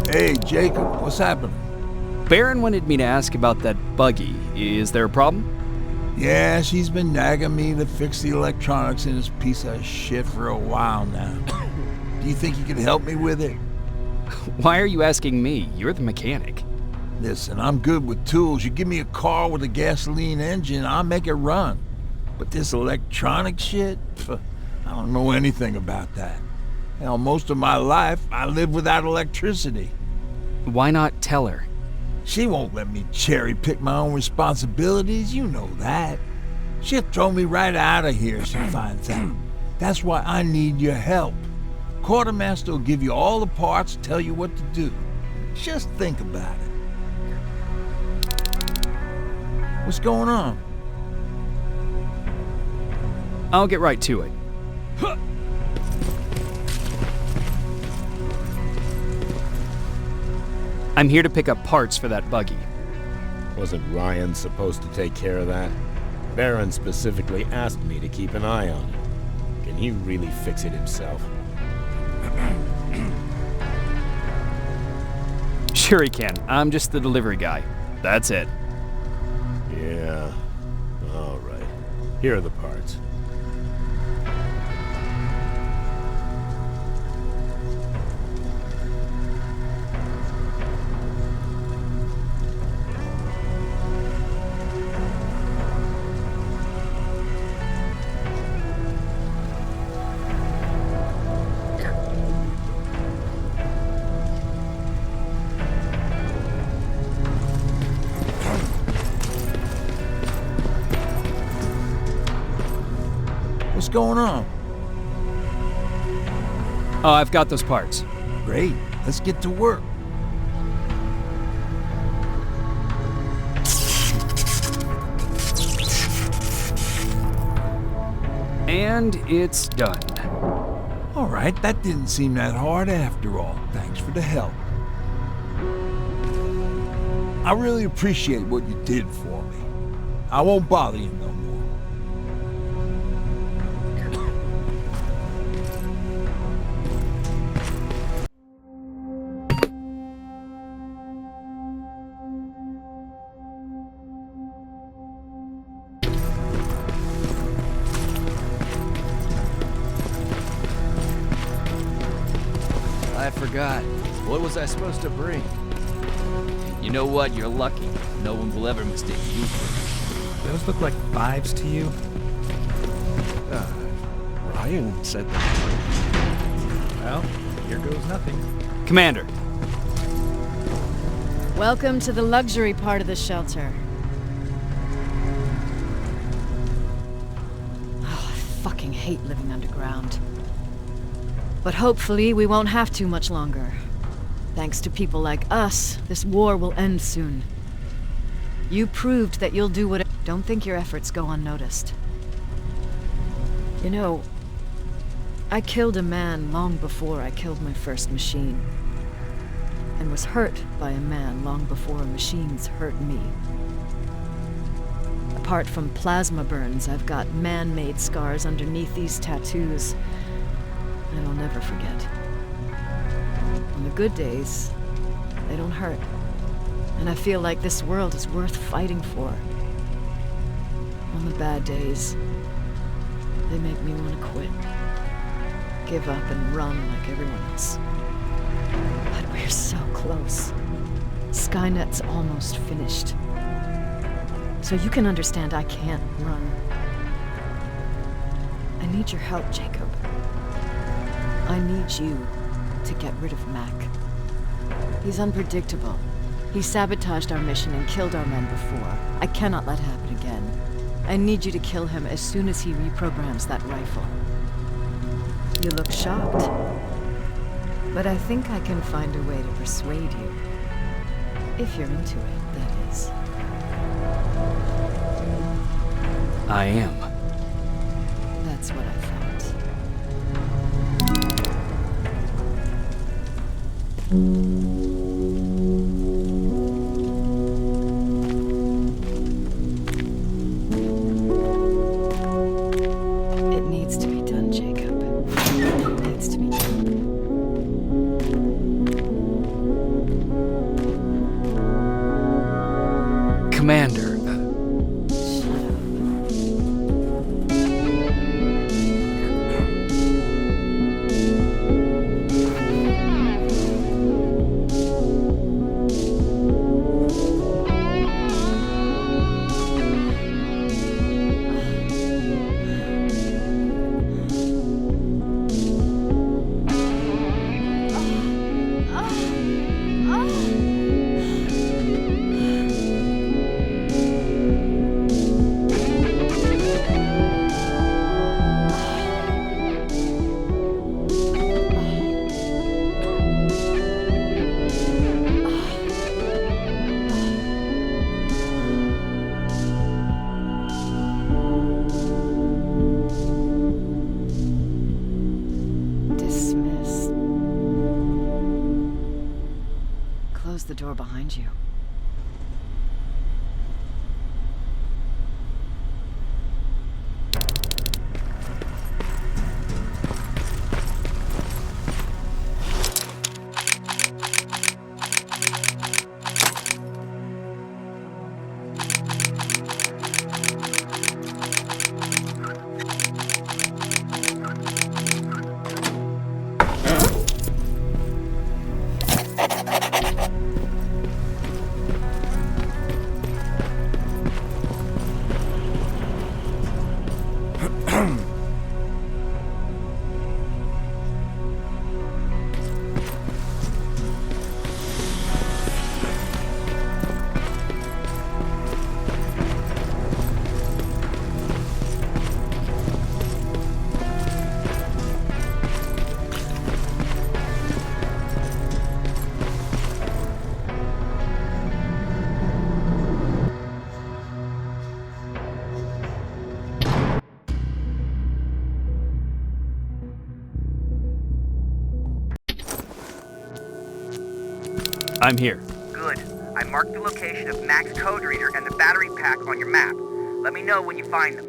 Hey, Jacob, what's happening? Baron wanted me to ask about that buggy. Is there a problem? Yeah, she's been nagging me to fix the electronics in this piece of shit for a while now. Do you think you can help me with it? Why are you asking me? You're the mechanic. Listen, I'm good with tools. You give me a car with a gasoline engine, I'll make it run. But this electronic shit? I don't know anything about that. Hell, most of my life, I lived without electricity. Why not tell her? She won't let me cherry-pick my own responsibilities, you know that. She'll throw me right out of here if she finds out. That's why I need your help. Quartermaster will give you all the parts, tell you what to do. Just think about it. What's going on? I'll get right to it. I'm here to pick up parts for that buggy. Wasn't Ryan supposed to take care of that? Baron specifically asked me to keep an eye on it. Can he really fix it himself? Sure he can. I'm just the delivery guy. That's it. Yeah. All right. Here are the parts. What's going on? Oh, I've got those parts. Great. Let's get to work. And it's done. All right, that didn't seem that hard after all. Thanks for the help. I really appreciate what you did for me. I won't bother you no more. I forgot. What was I supposed to bring? You know what? You're lucky. No one will ever mistake you for Those look like 5s to you? Ryan said that. Well, here goes nothing. Commander. Welcome to the luxury part of the shelter. Oh, I fucking hate living underground. But hopefully we won't have to much longer. Thanks to people like us, this war will end soon. You proved that you'll do what... Don't think your efforts go unnoticed. You know, I killed a man long before I killed my first machine. And was hurt by a man long before machines hurt me. Apart from plasma burns, I've got man-made scars underneath these tattoos that I'll never forget. On the good days, they don't hurt. And I feel like this world is worth fighting for. On the bad days, they make me want to quit. Give up and run like everyone else. But we're so close. Skynet's almost finished. So you can understand I can't run. I need your help, Jacob. I need you to get rid of Mac. He's unpredictable. He sabotaged our mission and killed our men before. I cannot let it happen again. I need you to kill him as soon as he reprograms that rifle. You look shocked. But I think I can find a way to persuade you. If you're into it, that is. I am. That's what I thought. It needs to be done, Jacob. It needs to be done. Commander. I'm here. Good. I marked the location of Mac's code reader and the battery pack on your map. Let me know when you find them.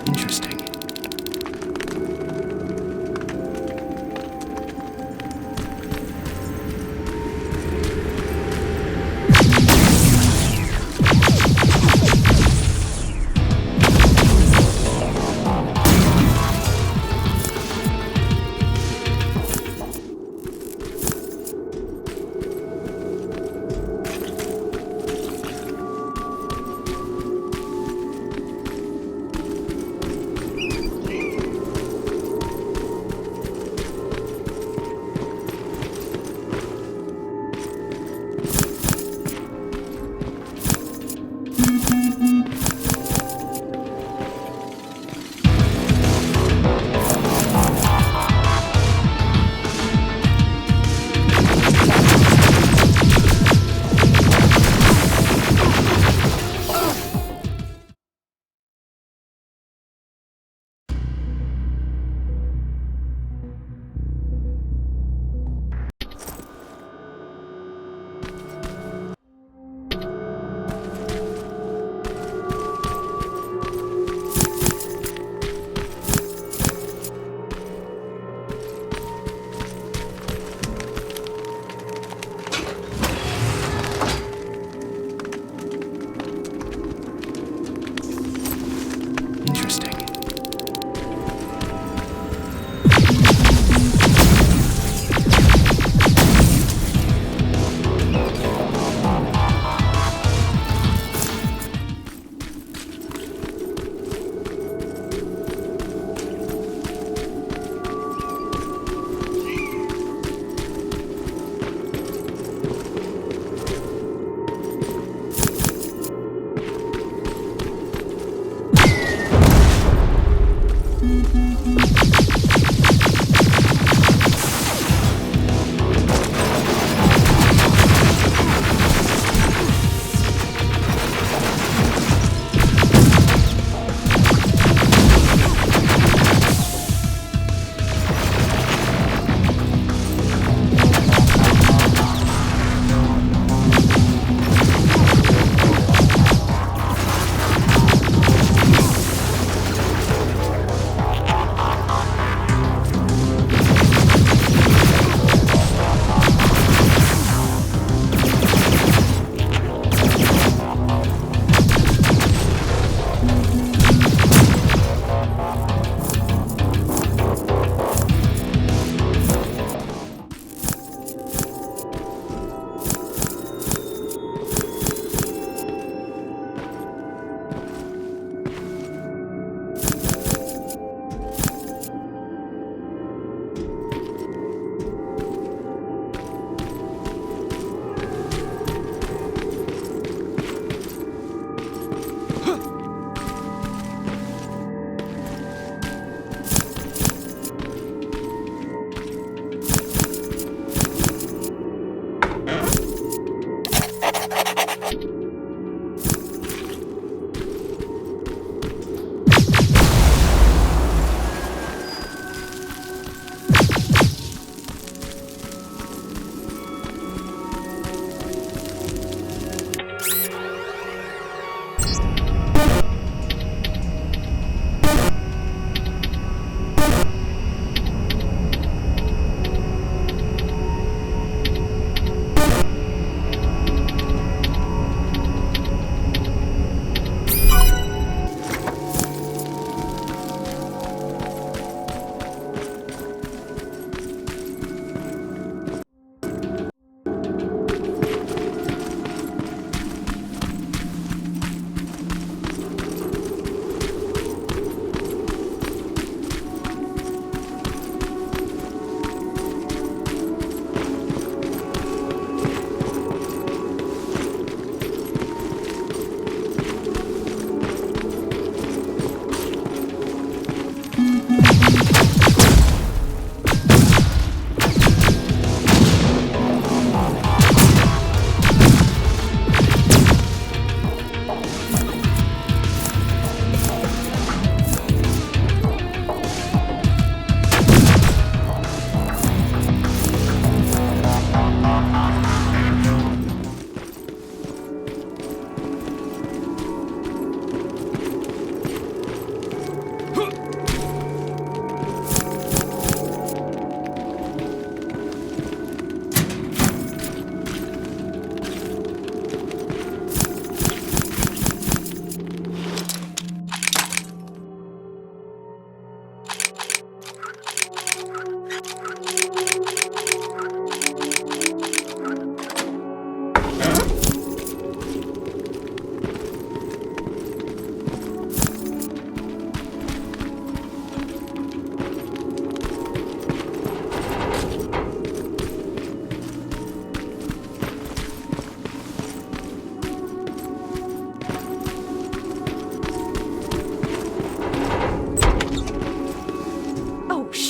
Interesting.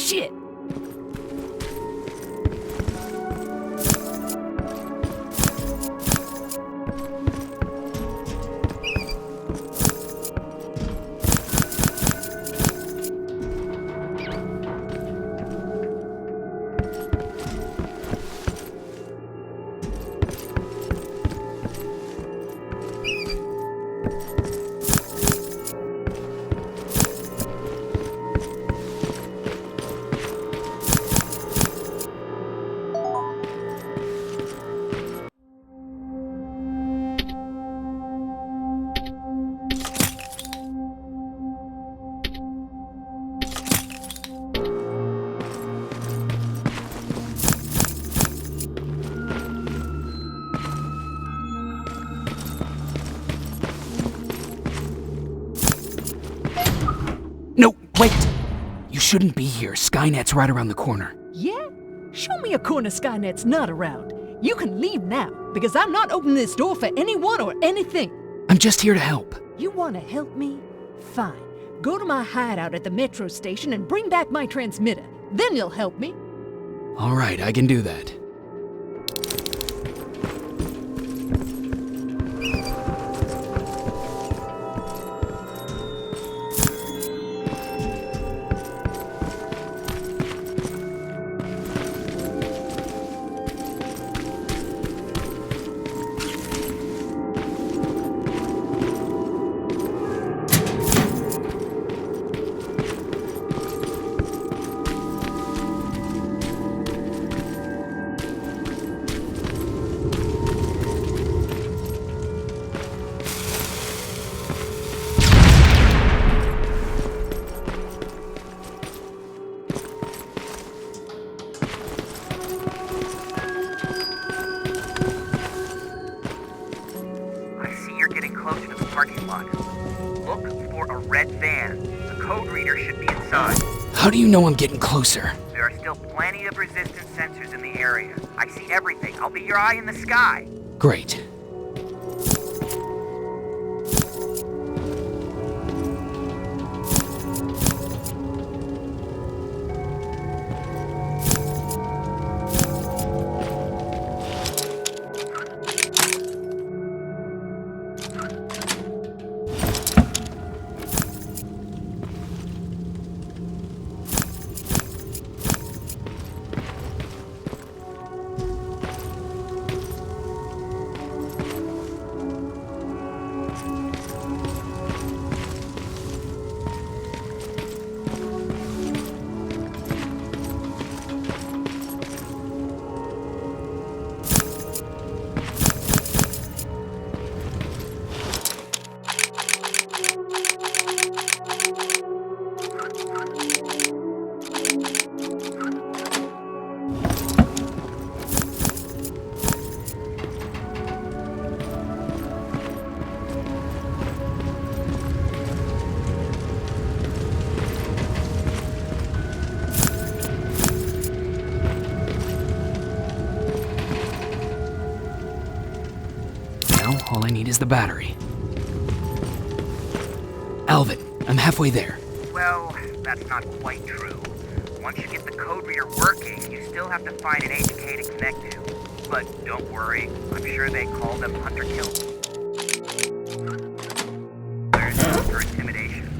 Shit! No, wait! You shouldn't be here. Skynet's right around the corner. Yeah? Show me a corner Skynet's not around. You can leave now, because I'm not opening this door for anyone or anything. I'm just here to help. You want to help me? Fine. Go to my hideout at the metro station and bring back my transmitter. Then you'll help me. All right, I can do that. How do you know I'm getting closer? There are still plenty of resistance sensors in the area. I see everything. I'll be your eye in the sky. Great. All I need is the battery. Alvin, I'm halfway there. Well, that's not quite true. Once you get the code reader working, you still have to find an HK to connect to. But don't worry, I'm sure they call them hunter-killers for intimidation.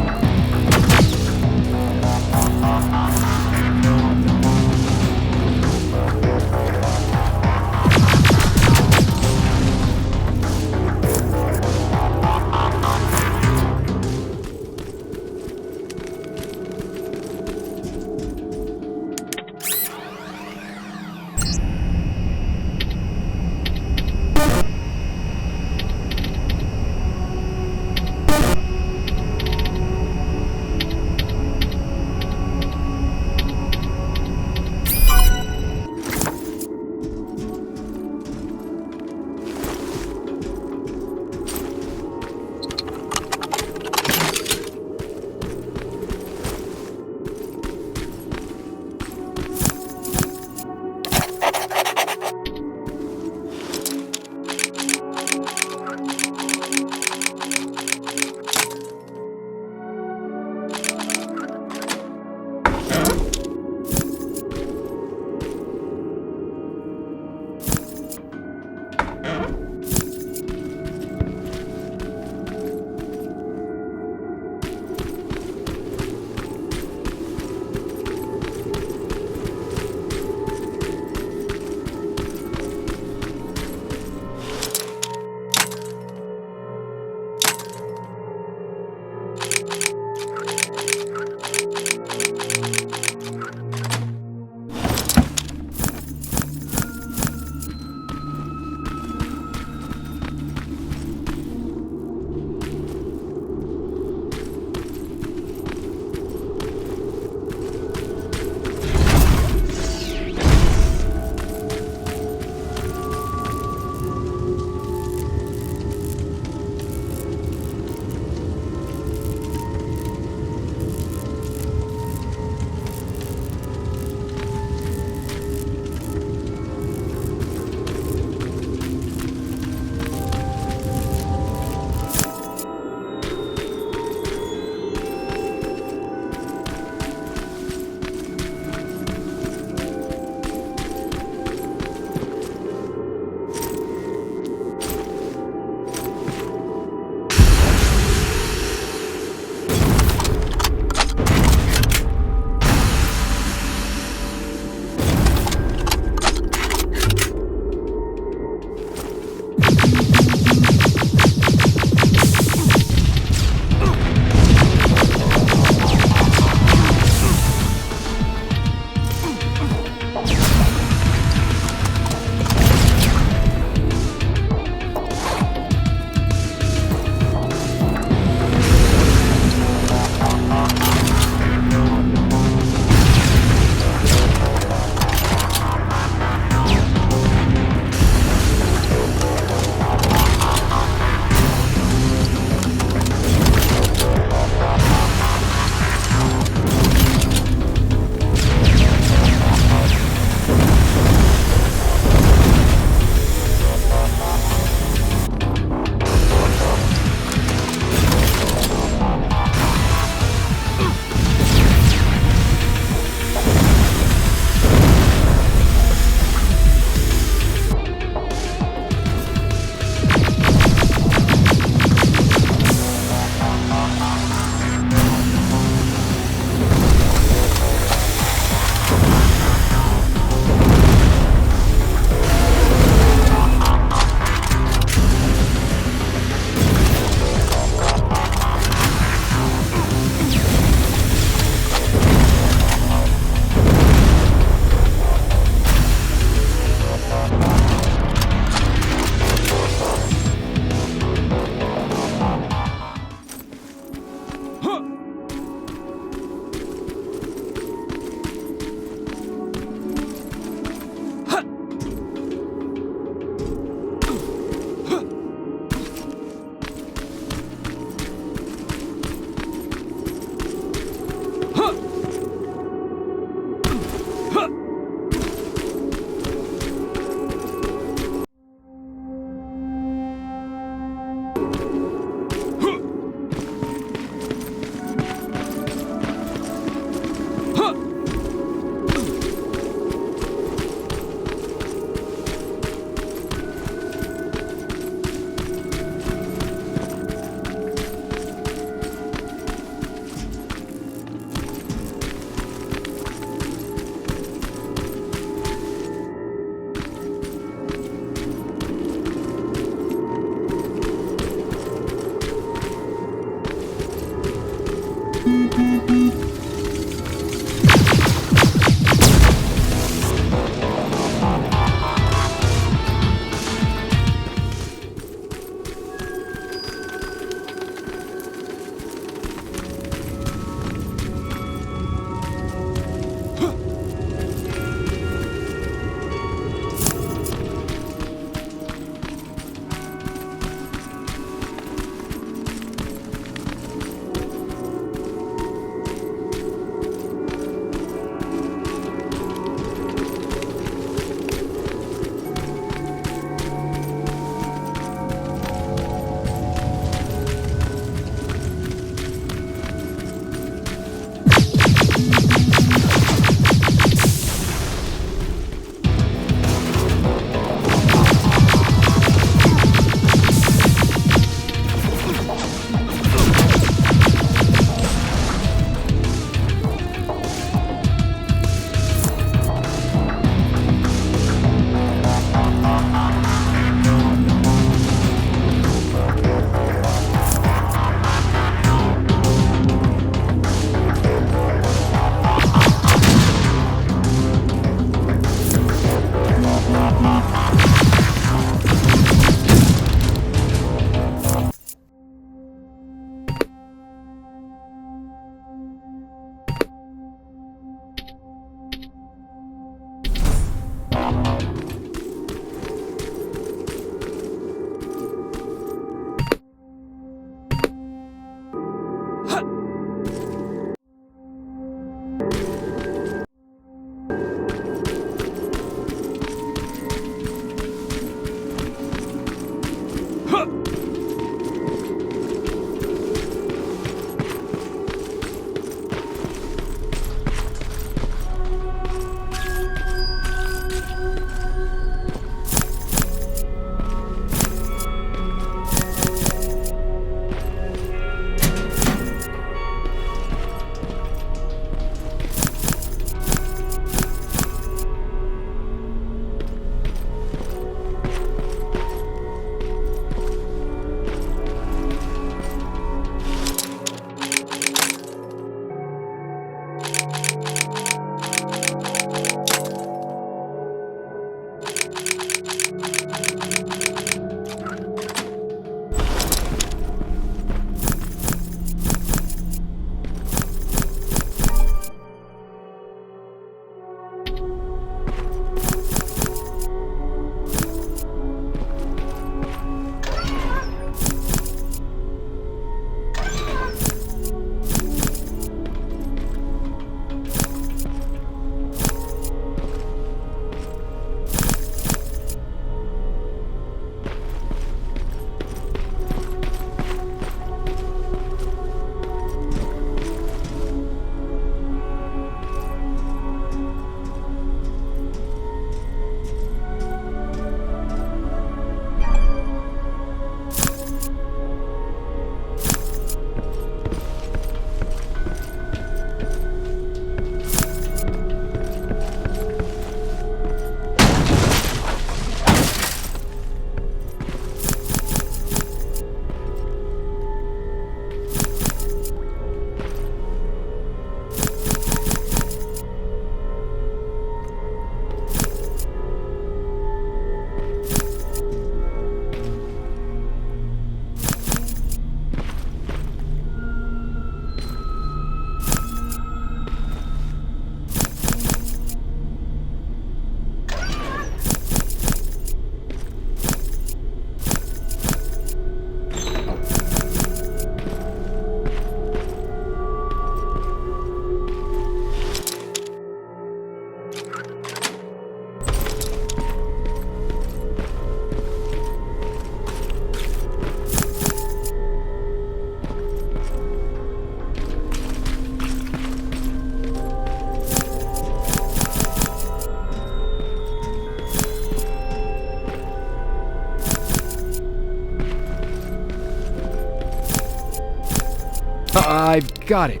I've got it.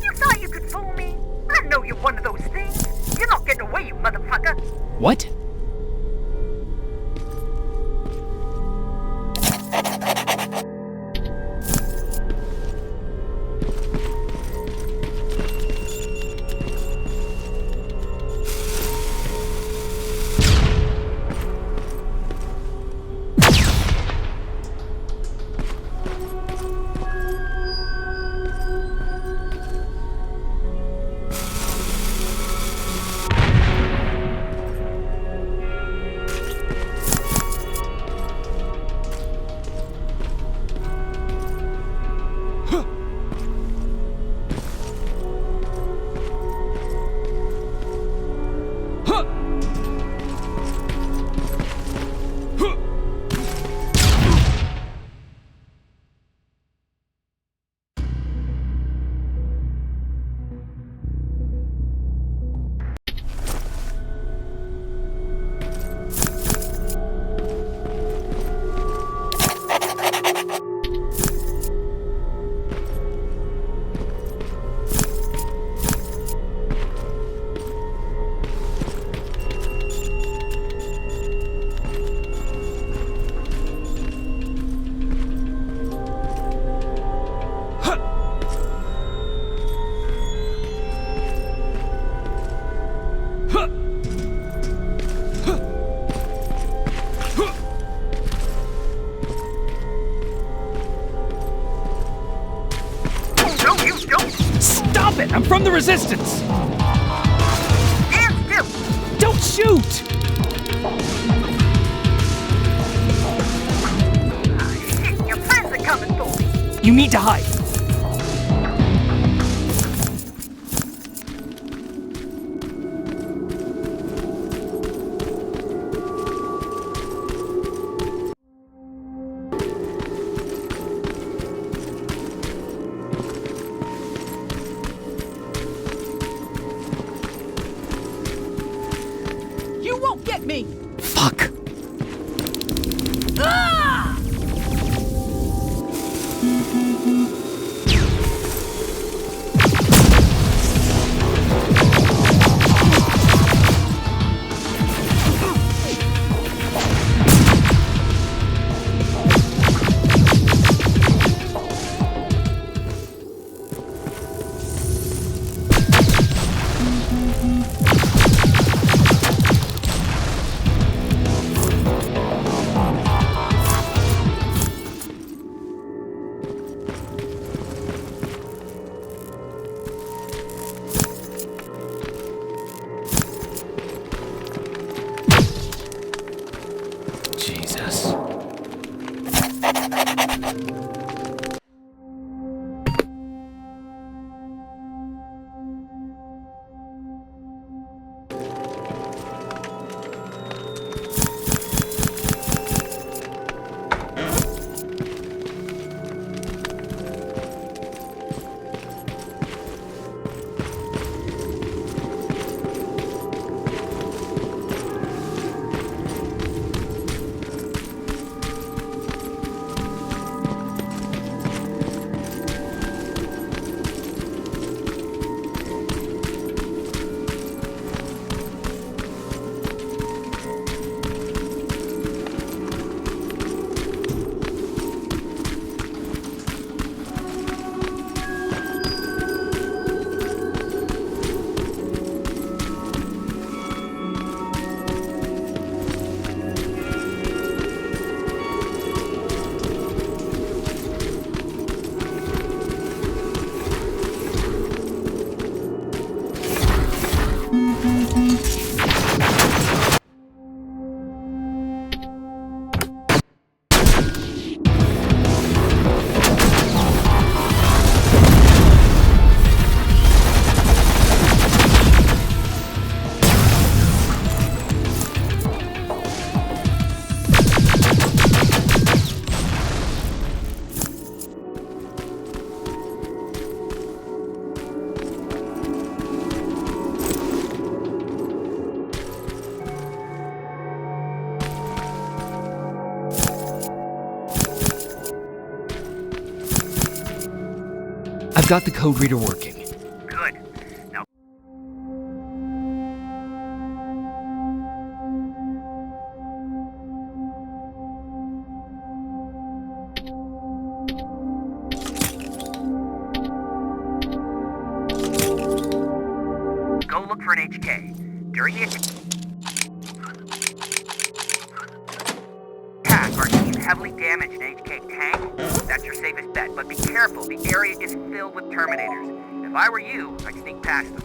You thought you could fool me? I know you're one of those things. You're not getting away, you motherfucker. What? Don't... Stop it! I'm from the Resistance! Stand still! Don't shoot! Shit, your friends are coming for me! You need to hide. You won't get me! Fuck. Ah! Jesus. I've got the code reader working. Good. Now... Go look for an HK. During the attack, are you heavily damaged an HK tank? That's your safest bet, but be careful. The area is filled with Terminators. If I were you, I'd sneak past them.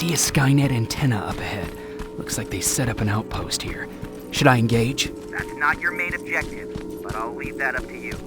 see a Skynet antenna up ahead. Looks like they set up an outpost here. Should I engage? That's not your main objective, but I'll leave that up to you.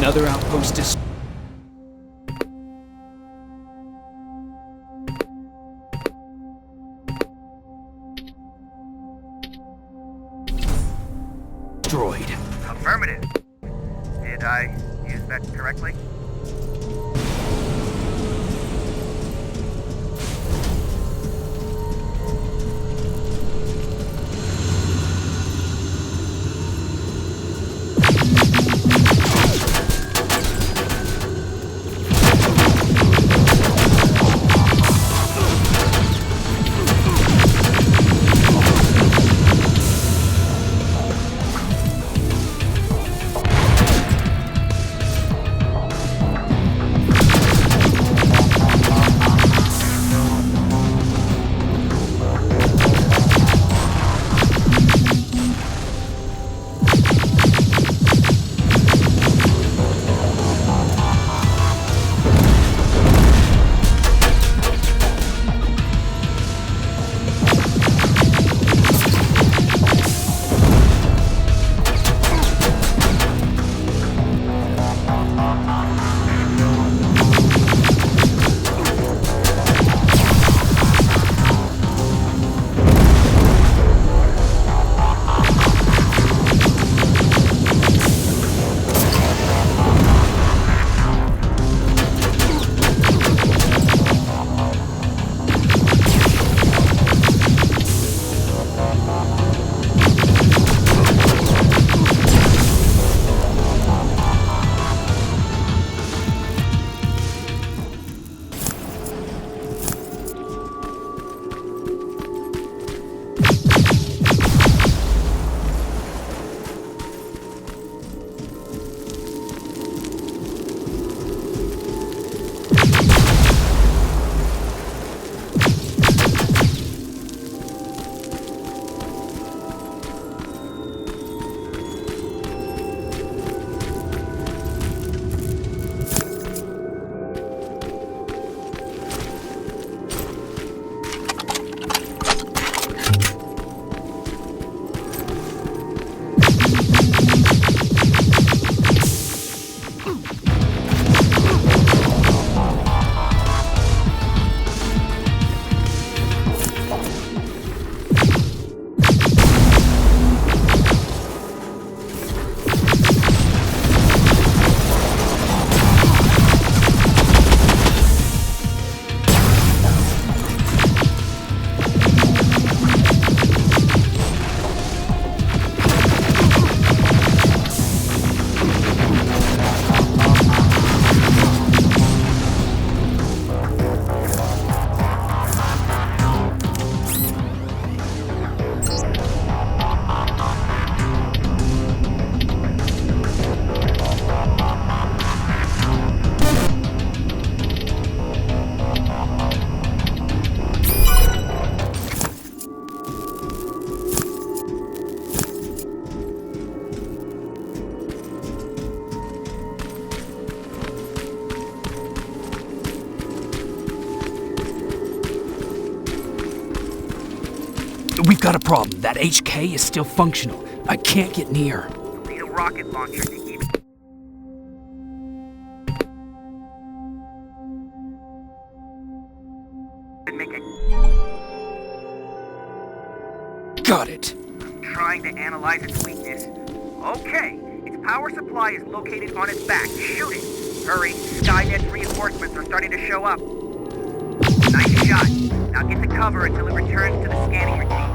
Another outpost is... Droid. Affirmative. Did I use that correctly? We've got a problem. That HK is still functional. I can't get near. You'll need a rocket launcher to keep... Got it. I'm trying to analyze its weakness. Okay, its power supply is located on its back. Shoot it. Hurry, Skynet's reinforcements are starting to show up. Nice shot. Now get to cover until it returns to the scanning routine.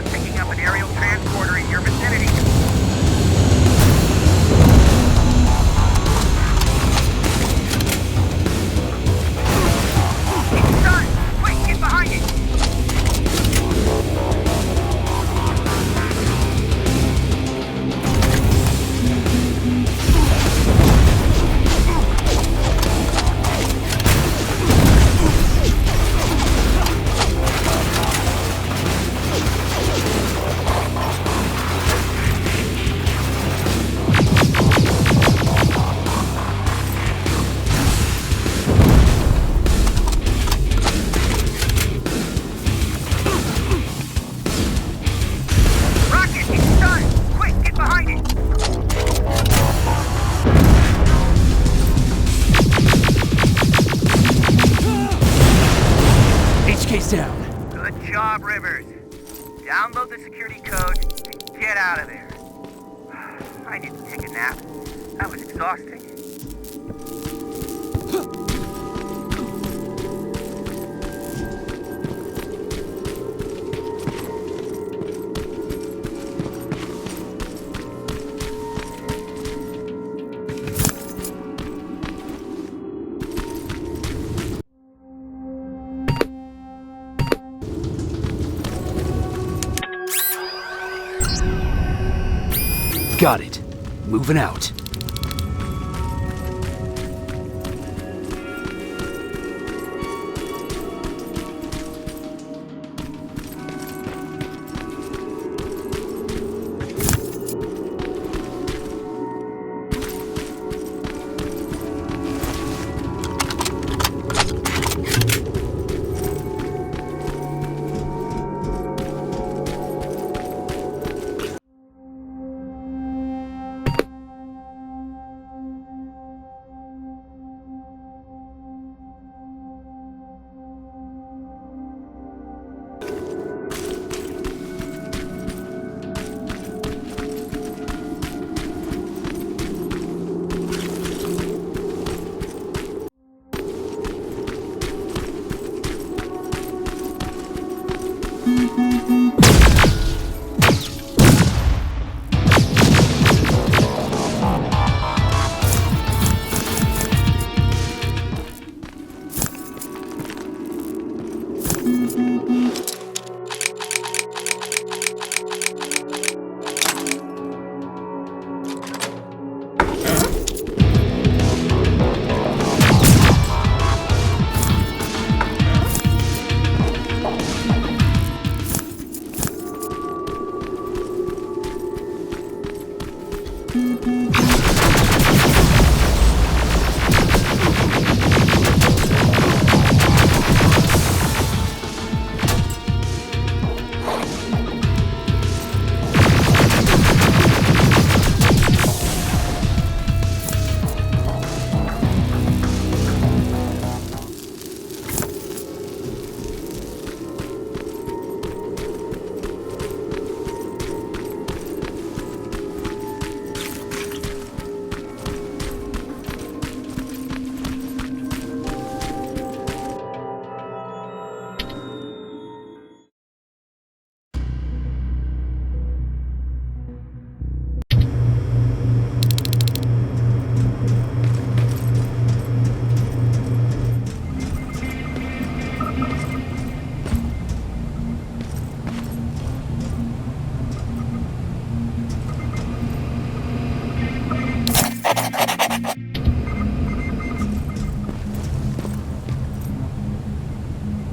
picking up an aerial transporter in your vicinity. It's done! Quick, get behind it! Rocket, it's done! Quick, get behind it! HK's down. Good job, Rivers. Download the security code and get out of there. I need to take a nap. That was exhausting. Got it. Moving out.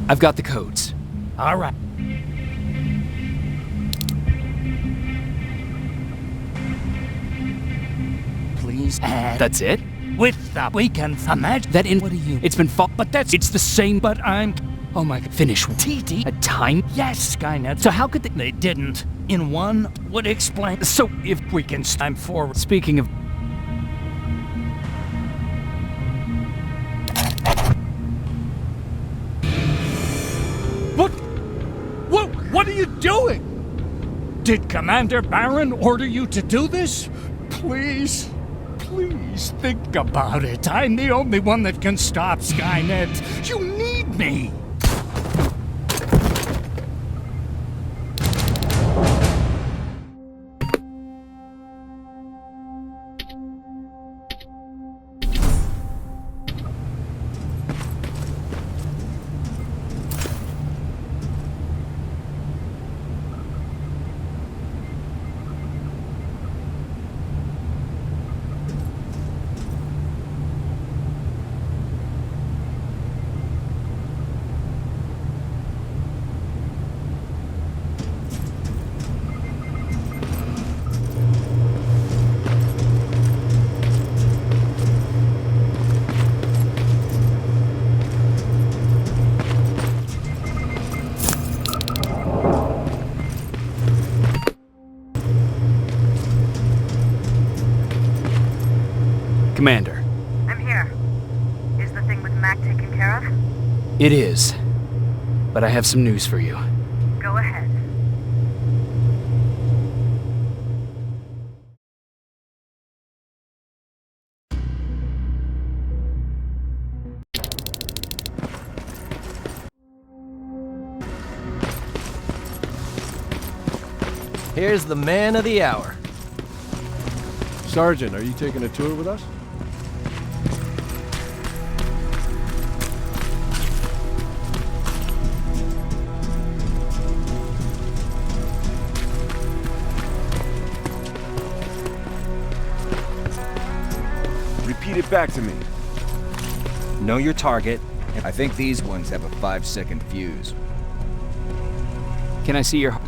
I've got the codes. All right. Please add. That's it? With the we can imagine That in. What are you? It's been But it's the same. But I'm. Oh my God. Finish. TD. A time? Yes, Skynet. So how could they? They didn't. In one would explain. So if we can time forward. Speaking of. What are you doing? Did Commander Barron order you to do this? Please think about it. I'm the only one that can stop Skynet. You need me. Commander. I'm here. Is the thing with Mac taken care of? It is. But I have some news for you. Go ahead. Here's the man of the hour. Sergeant, are you taking a tour with us? Repeat it back to me. Know your target. I think these ones have a 5-second fuse. Can I see your...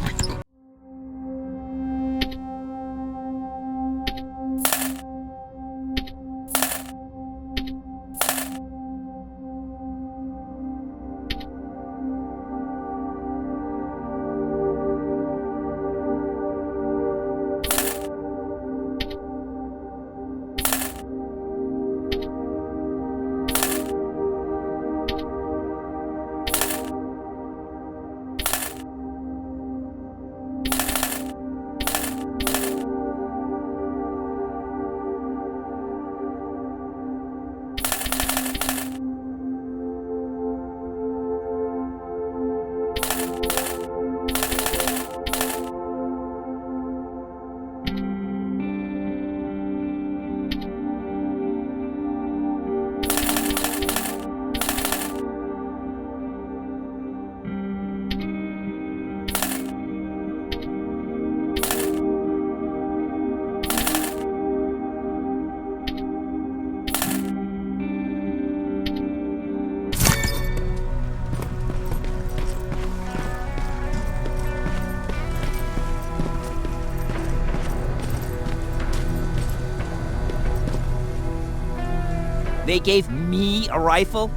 They gave me a rifle?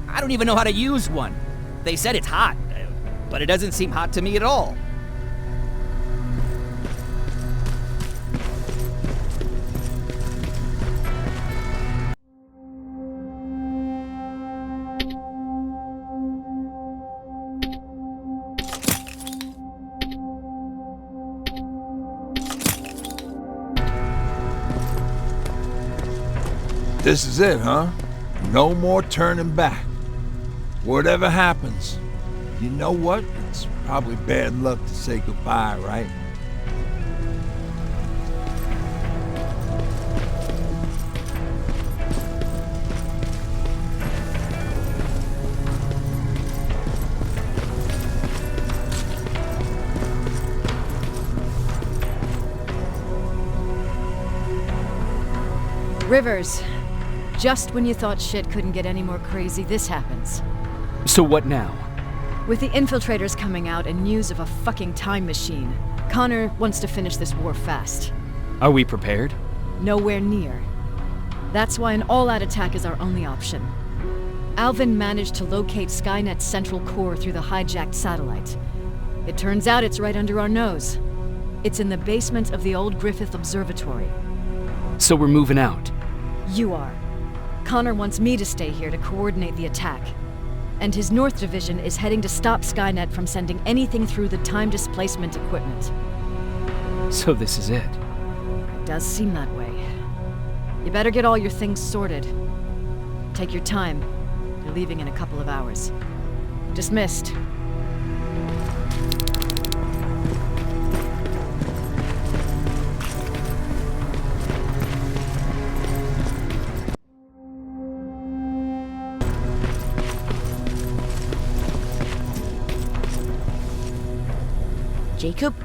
I don't even know how to use one. They said it's hot, but it doesn't seem hot to me at all. This is it, huh? No more turning back. Whatever happens, you know what? It's probably bad luck to say goodbye, right? Rivers. Just when you thought shit couldn't get any more crazy, this happens. So what now? With the infiltrators coming out and news of a fucking time machine, Connor wants to finish this war fast. Are we prepared? Nowhere near. That's why an all-out attack is our only option. Alvin managed to locate Skynet's central core through the hijacked satellite. It turns out it's right under our nose. It's in the basement of the old Griffith Observatory. So we're moving out? You are. Connor wants me to stay here to coordinate the attack. And his North Division is heading to stop Skynet from sending anything through the time displacement equipment. So this is it? It does seem that way. You better get all your things sorted. Take your time. You're leaving in a couple of hours. Dismissed. Jacob,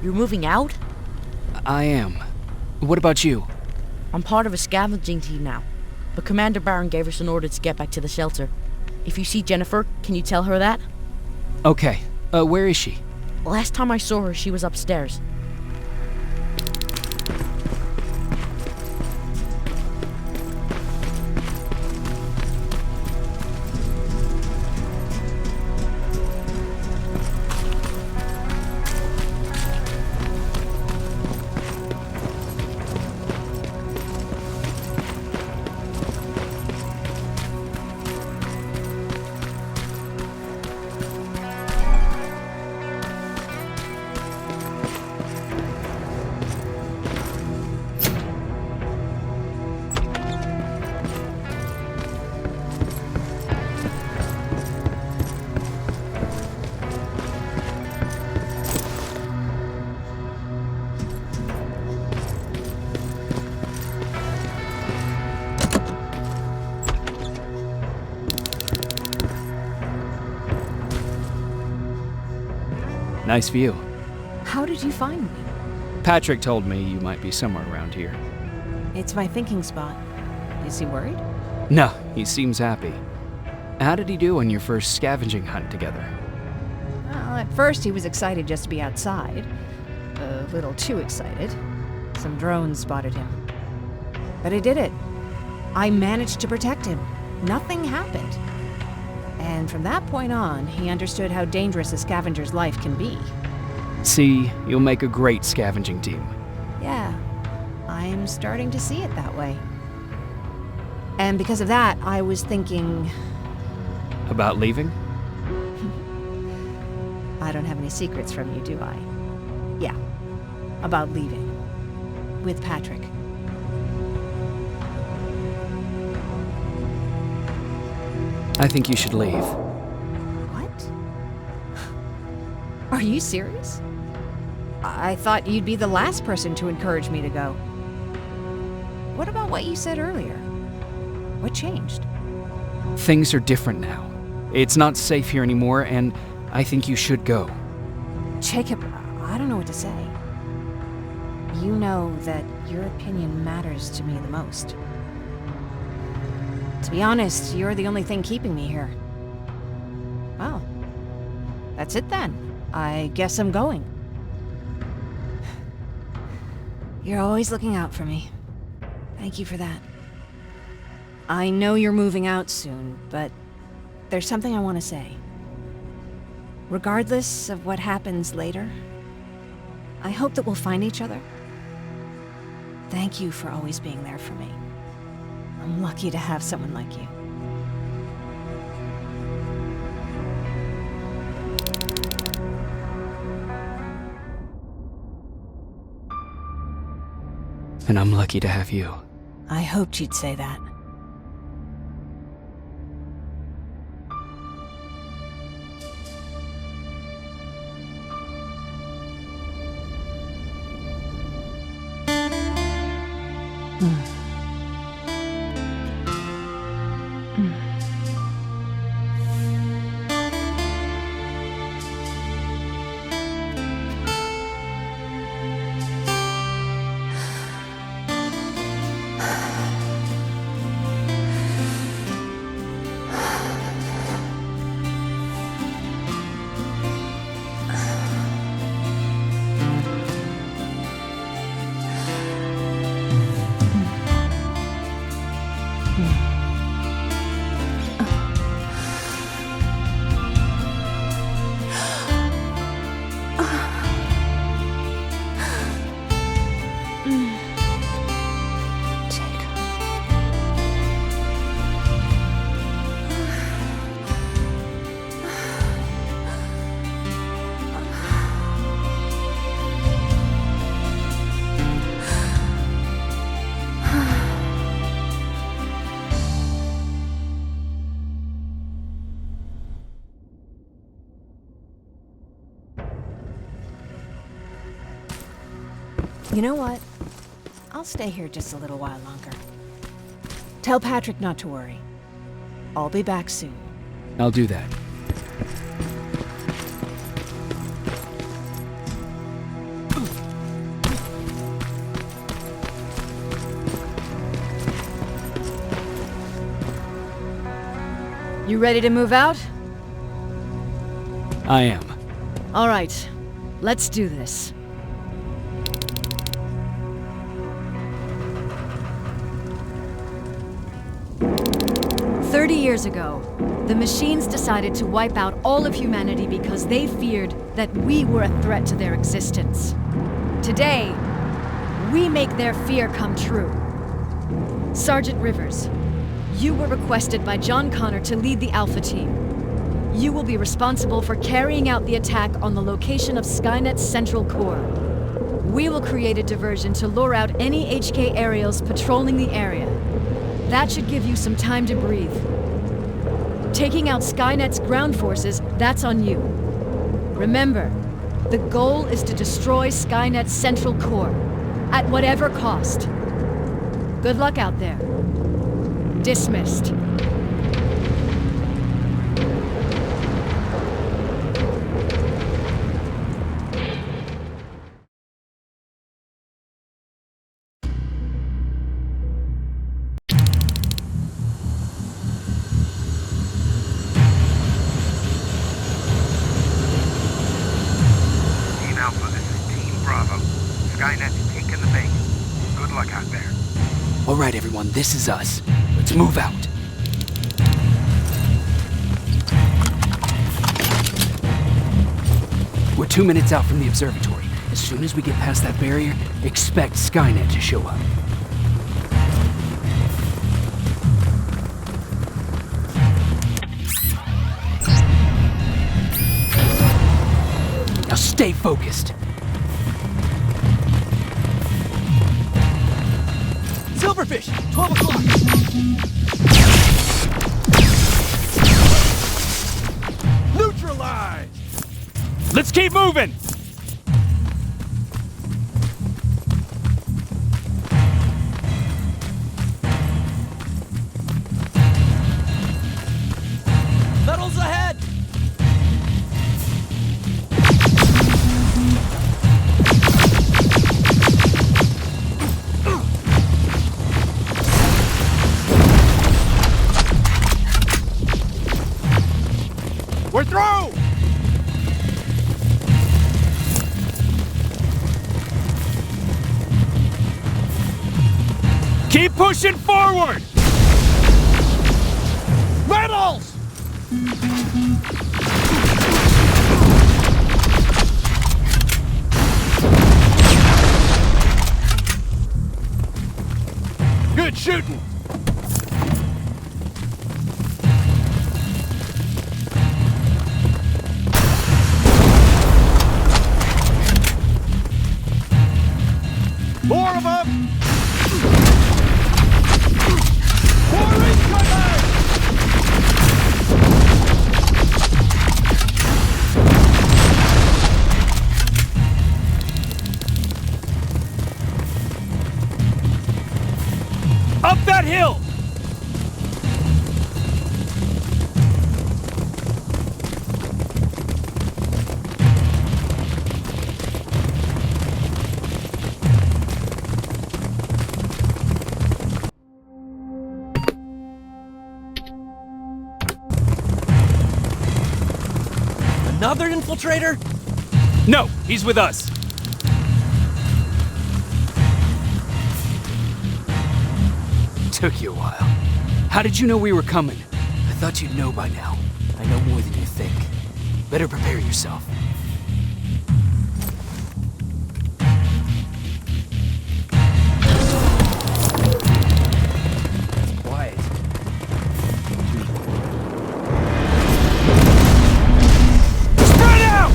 you're moving out? I am. What about you? I'm part of a scavenging team now, but Commander Barron gave us an order to get back to the shelter. If you see Jennifer, can you tell her that? Okay. Where is she? Last time I saw her, she was upstairs. Nice view. How did you find me? Patrick told me you might be somewhere around here. It's my thinking spot. Is he worried? No, he seems happy. How did he do on your first scavenging hunt together? Well, at first he was excited just to be outside. A little too excited. Some drones spotted him. But I did it. I managed to protect him. Nothing happened. And from that point on, he understood how dangerous a scavenger's life can be. See, you'll make a great scavenging team. Yeah, I'm starting to see it that way. And because of that, I was thinking... About leaving? I don't have any secrets from you, do I? Yeah, about leaving. With Patrick. I think you should leave. What? Are you serious? I thought you'd be the last person to encourage me to go. What about what you said earlier? What changed? Things are different now. It's not safe here anymore, and I think you should go. Jacob, I don't know what to say. You know that your opinion matters to me the most. To be honest, you're the only thing keeping me here. Well, that's it then. I guess I'm going. You're always looking out for me. Thank you for that. I know you're moving out soon, but there's something I want to say. Regardless of what happens later, I hope that we'll find each other. Thank you for always being there for me. I'm lucky to have someone like you. And I'm lucky to have you. I hoped you'd say that. You know what? I'll stay here just a little while longer. Tell Patrick not to worry. I'll be back soon. I'll do that. You ready to move out? I am. All right, let's do this. Years ago, the machines decided to wipe out all of humanity because they feared that we were a threat to their existence. Today, we make their fear come true. Sergeant Rivers, you were requested by John Connor to lead the Alpha Team. You will be responsible for carrying out the attack on the location of Skynet's central core. We will create a diversion to lure out any HK aerials patrolling the area. That should give you some time to breathe. Taking out Skynet's ground forces, that's on you. Remember, the goal is to destroy Skynet's central core, at whatever cost. Good luck out there. Dismissed. Skynet's taken the base. Good luck out there. All right, everyone, this is us. Let's move out. We're 2 minutes out from the observatory. As soon as we get past that barrier, expect Skynet to show up. Now stay focused. Silverfish, 12 o'clock. Neutralized! Let's keep moving! Metals ahead! We're through! Keep pushing forward! Metals! Good shooting! More of them! More incoming! Up that hill! Another infiltrator? No, he's with us. Took you a while. How did you know we were coming? I thought you'd know by now. I know more than you think. Better prepare yourself. Quiet. Spread out!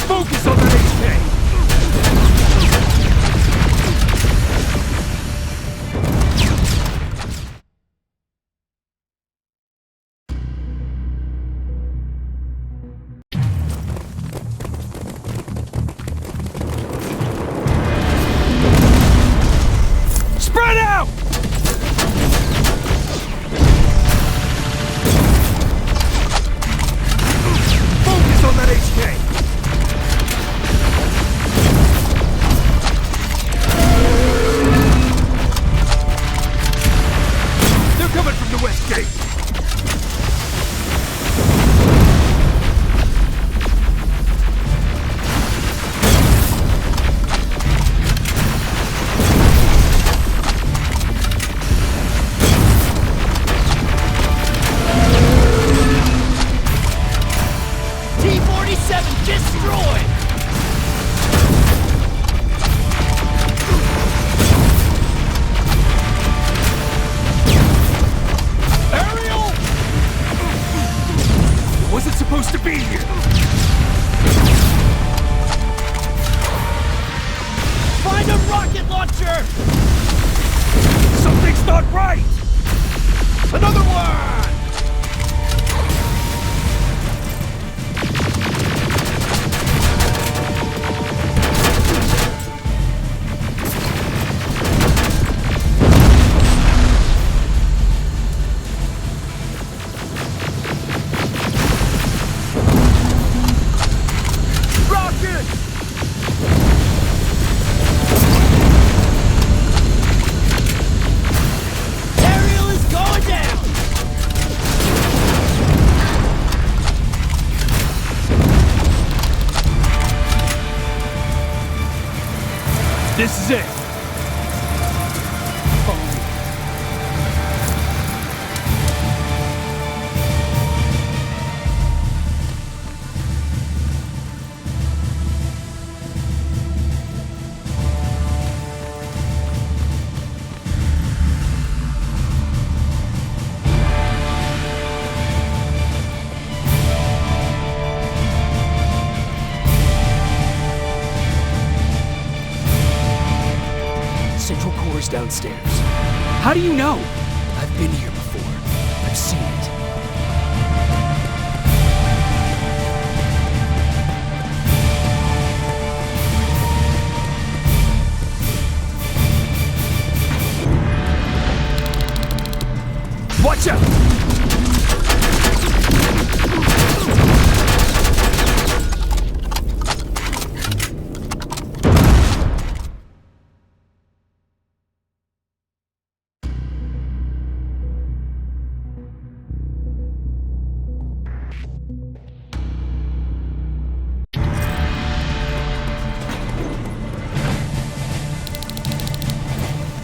Focus on that HK! Spread out! Focus on that HK! They're coming from the west gate! T-47 destroyed! Ariel! It wasn't supposed to be here! Find a rocket launcher! Something's not right! Another one! Rocket! Ariel is going down! This is it. Central Core's downstairs. How do you know? I've been here before. I've seen it. Watch out!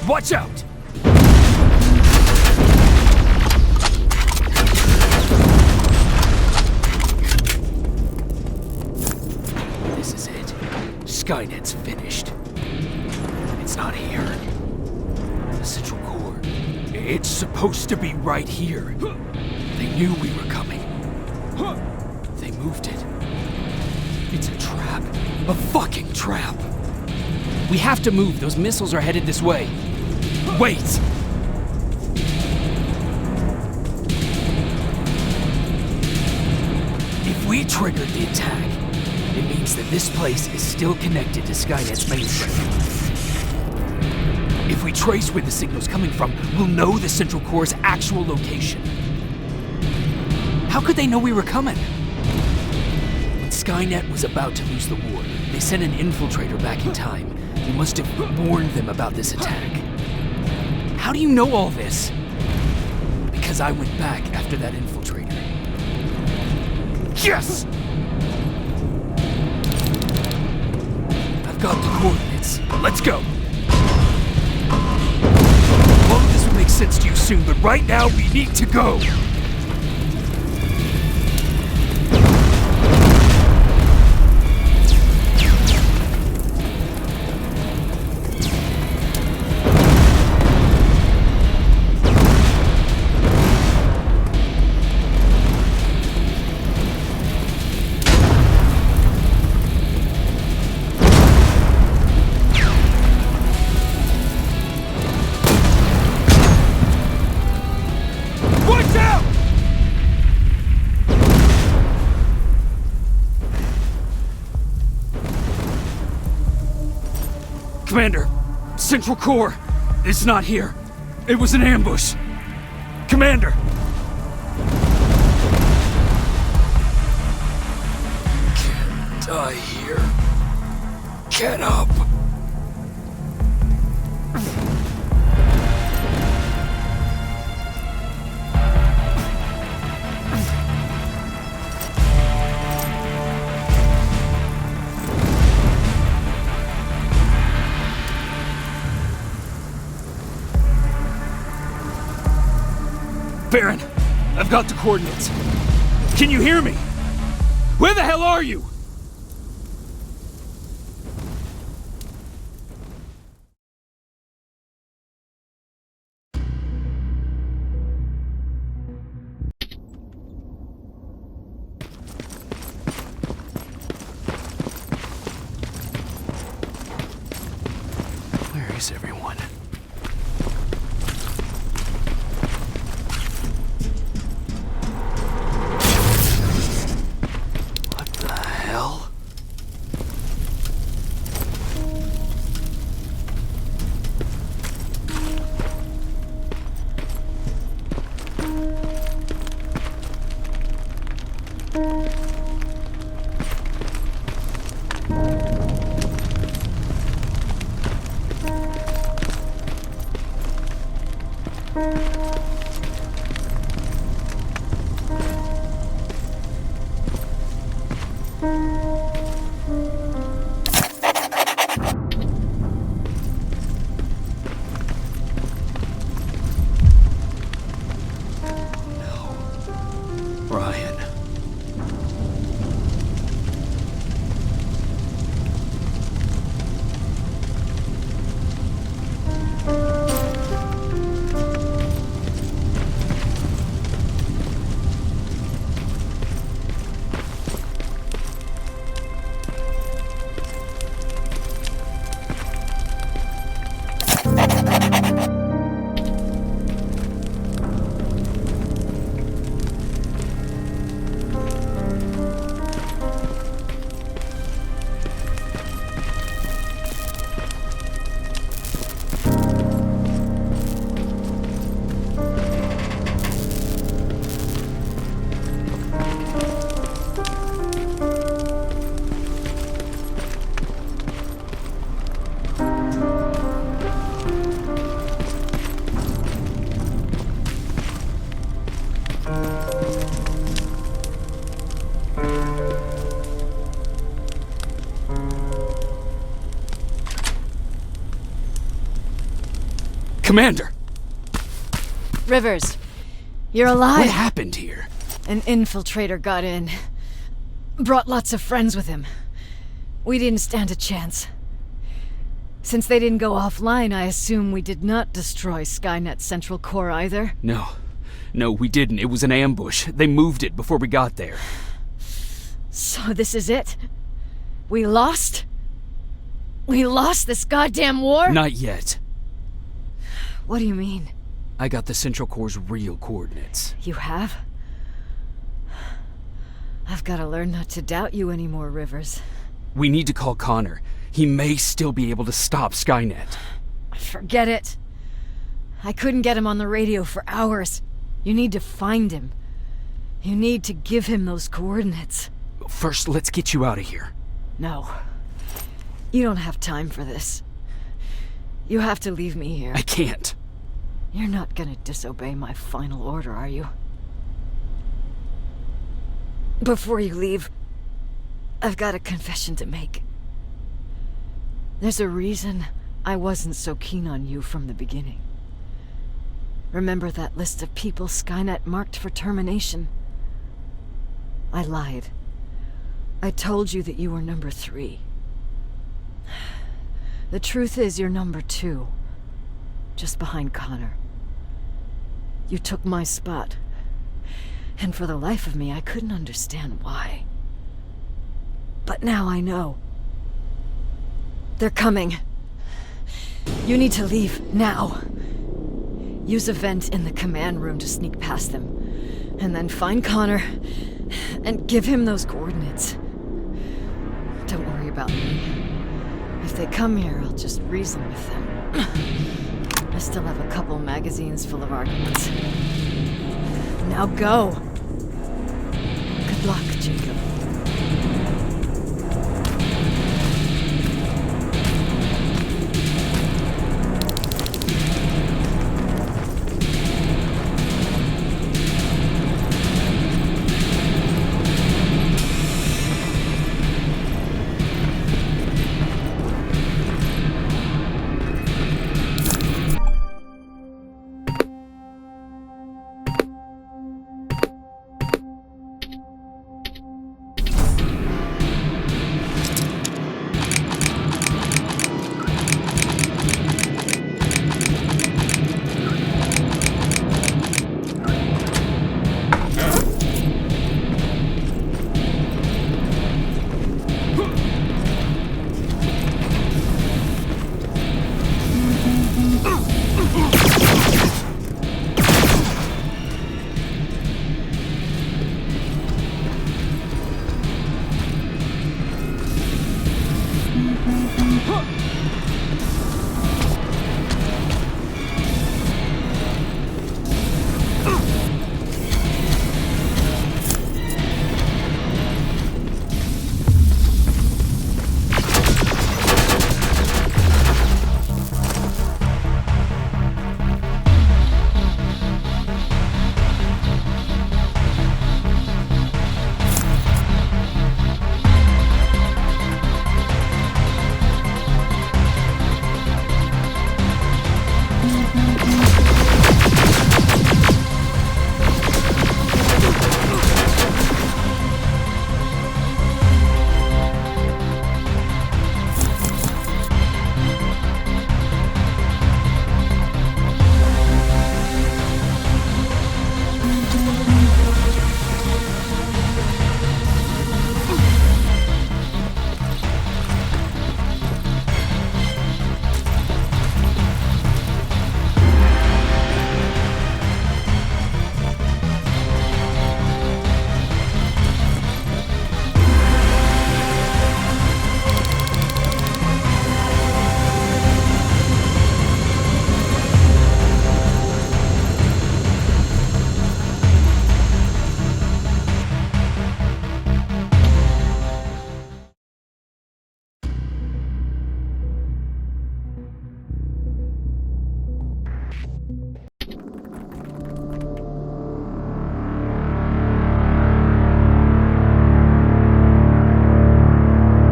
Watch out! This is it. Skynet's finished. It's not here. The Central Core. It's supposed to be right here. They knew we were coming. They moved it. It's a trap. A fucking trap. We have to move. Those missiles are headed this way. Wait! If we triggered the attack, it means that this place is still connected to Skynet's mainframe. If we trace where the signal's coming from, we'll know the Central Core's actual location. How could they know we were coming? When Skynet was about to lose the war, they sent an infiltrator back in time. He must have warned them about this attack. How do you know all this? Because I went back after that infiltrator. Yes! I've got the coordinates. Let's go! All of this will make sense to you soon, but right now we need to go! Commander, Central Core, it's not here. It was an ambush. Commander! Can't die here. Get up! Baron, I've got the coordinates. Can you hear me? Where the hell are you? Where is everyone? Commander! Rivers, you're alive. What happened here? An infiltrator got in. Brought lots of friends with him. We didn't stand a chance. Since they didn't go offline, I assume we did not destroy Skynet's central core either? No, we didn't. It was an ambush. They moved it before we got there. So this is it? We lost? We lost this goddamn war? Not yet. What do you mean? I got the central core's real coordinates. You have? I've got to learn not to doubt you anymore, Rivers. We need to call Connor. He may still be able to stop Skynet. Forget it. I couldn't get him on the radio for hours. You need to find him. You need to give him those coordinates. First, let's get you out of here. No. You don't have time for this. You have to leave me here. I can't. You're not gonna disobey my final order, are you? Before you leave, I've got a confession to make. There's a reason I wasn't so keen on you from the beginning. Remember that list of people Skynet marked for termination? I lied. I told you that you were number 3. The truth is you're number 2, just behind Connor. You took my spot, and for the life of me, I couldn't understand why. But now I know. They're coming. You need to leave, now. Use a vent in the command room to sneak past them, and then find Connor, and give him those coordinates. Don't worry about me. If they come here, I'll just reason with them. I still have a couple magazines full of arguments. Now go! Good luck, Jacob.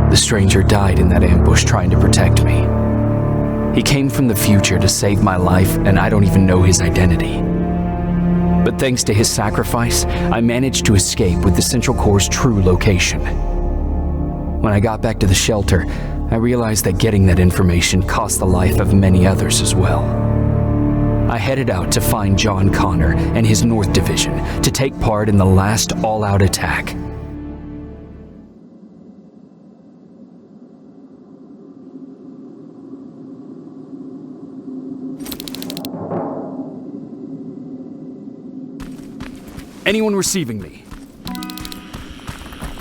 The stranger died in that ambush trying to protect me. He came from the future to save my life, and I don't even know his identity. But thanks to his sacrifice, I managed to escape with the Central Core's true location. When I got back to the shelter, I realized that getting that information cost the life of many others as well. I headed out to find John Connor and his North Division to take part in the last all-out attack. Anyone receiving me?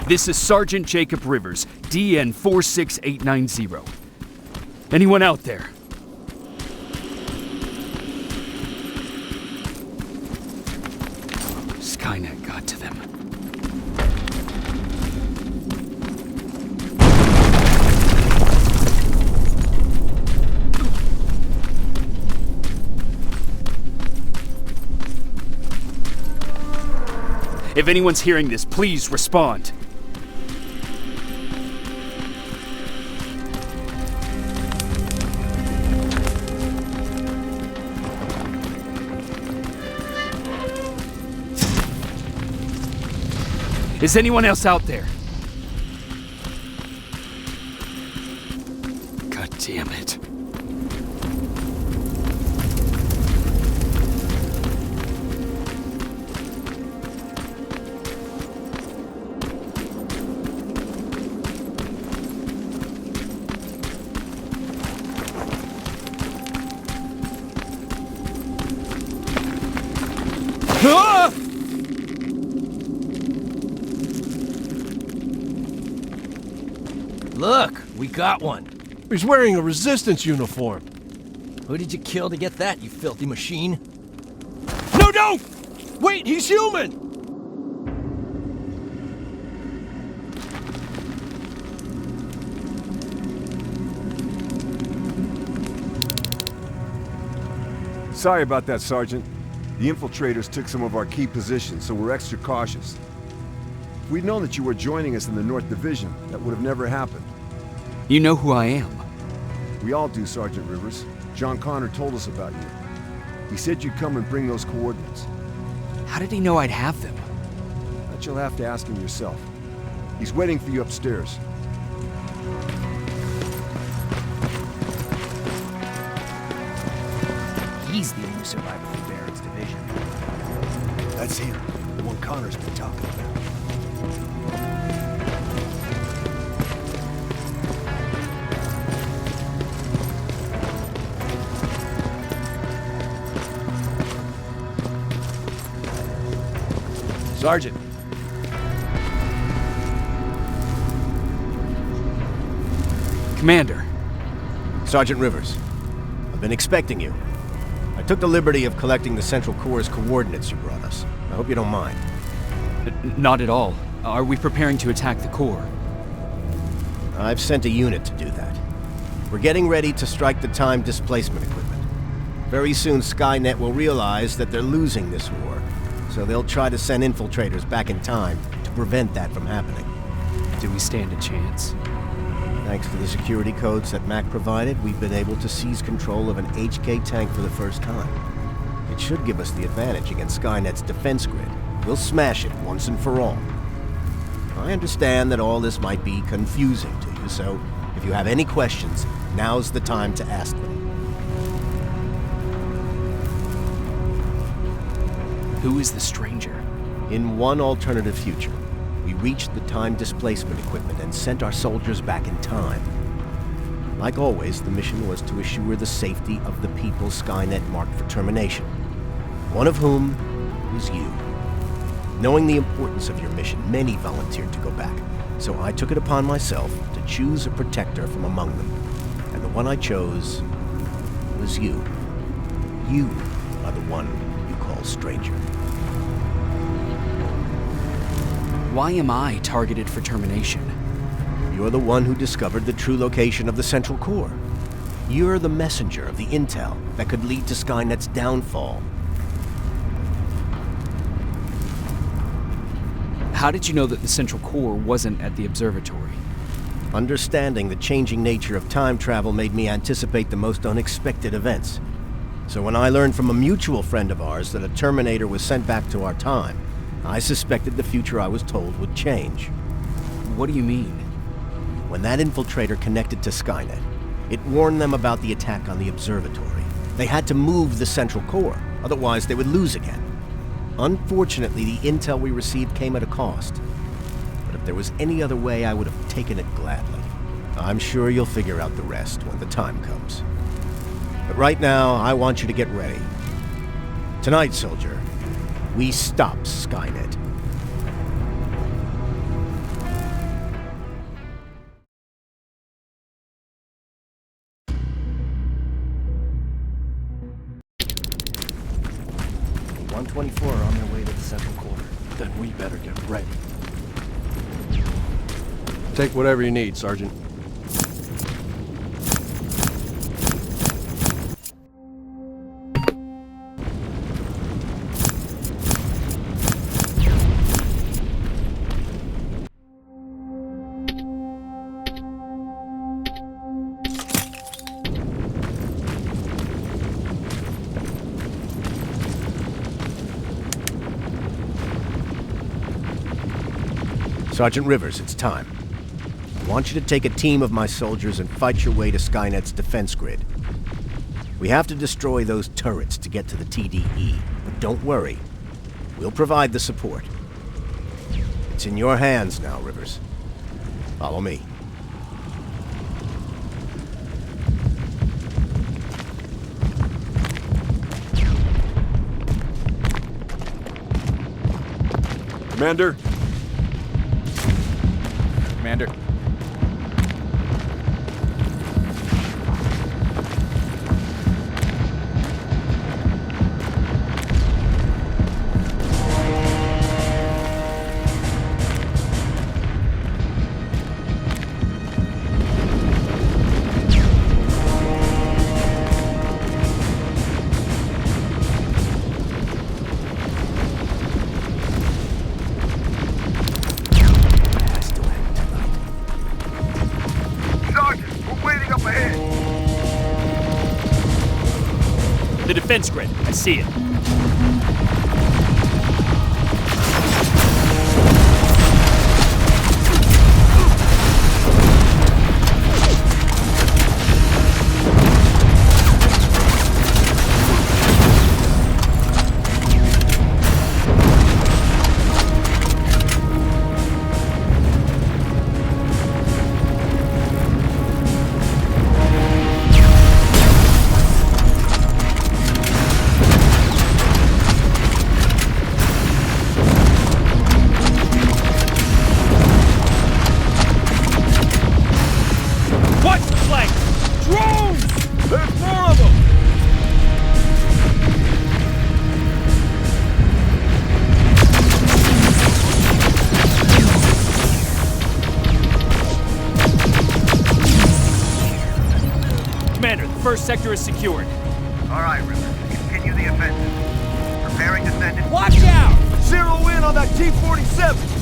This is Sergeant Jacob Rivers, DN 46890. Anyone out there? Skynet got to them. If anyone's hearing this, please respond. Is anyone else out there? God damn it. Ah! Look, we got one. He's wearing a resistance uniform. Who did you kill to get that, you filthy machine? No, don't! Wait, he's human! Sorry about that, Sergeant. The infiltrators took some of our key positions, so we're extra cautious. If we'd known that you were joining us in the North Division, that would have never happened. You know who I am. We all do, Sergeant Rivers. John Connor told us about you. He said you'd come and bring those coordinates. How did he know I'd have them? That you'll have to ask him yourself. He's waiting for you upstairs. He's the only survivor from Barrett's division. That's him, the one Connor's been talking about. Sergeant. Commander. Sergeant Rivers. I've been expecting you. I took the liberty of collecting the Central Core's coordinates you brought us. I hope you don't mind. Not at all. Are we preparing to attack the core? I've sent a unit to do that. We're getting ready to strike the time displacement equipment. Very soon Skynet will realize that they're losing this war, so they'll try to send infiltrators back in time to prevent that from happening. Do we stand a chance? Thanks to the security codes that Mac provided, we've been able to seize control of an HK tank for the first time. It should give us the advantage against Skynet's defense grid. We'll smash it once and for all. I understand that all this might be confusing to you, so if you have any questions, now's the time to ask them. Who is the stranger? In one alternative future, we reached the time displacement equipment and sent our soldiers back in time. Like always, the mission was to assure the safety of the people Skynet marked for termination, one of whom was you. Knowing the importance of your mission, many volunteered to go back, so I took it upon myself to choose a protector from among them. And the one I chose was you. You are the one you call stranger. Why am I targeted for termination? You're the one who discovered the true location of the Central Core. You're the messenger of the intel that could lead to Skynet's downfall. How did you know that the Central Core wasn't at the observatory? Understanding the changing nature of time travel made me anticipate the most unexpected events. So when I learned from a mutual friend of ours that a Terminator was sent back to our time, I suspected the future I was told would change. What do you mean? When that infiltrator connected to Skynet, it warned them about the attack on the observatory. They had to move the central core, otherwise they would lose again. Unfortunately, the intel we received came at a cost. But if there was any other way, I would have taken it gladly. I'm sure you'll figure out the rest when the time comes. But right now, I want you to get ready. Tonight, soldier, we stop Skynet. .124 are on their way to the central core. Then we better get ready. Take whatever you need, Sergeant. Sergeant Rivers, it's time. I want you to take a team of my soldiers and fight your way to Skynet's defense grid. We have to destroy those turrets to get to the TDE, but don't worry. We'll provide the support. It's in your hands now, Rivers. Follow me. Commander? Commander. The defense grid. I see it. First sector is secured. All right, Rivers. Continue the offensive. Preparing to send it. Watch out! Zero in on that T-47!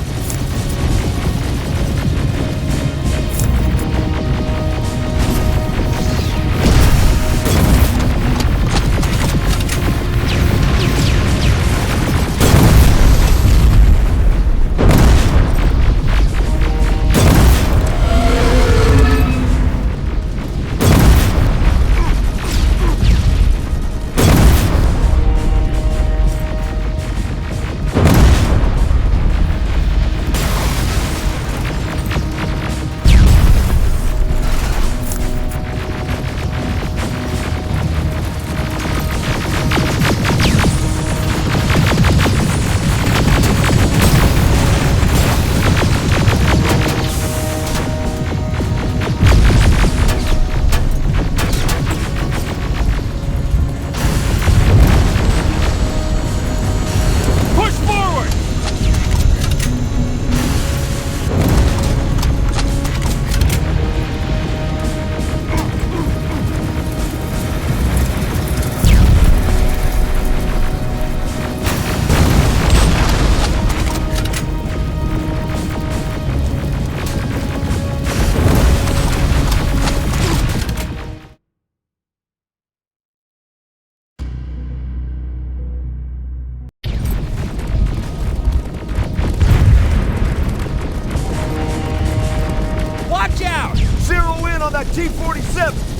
Contact T-47!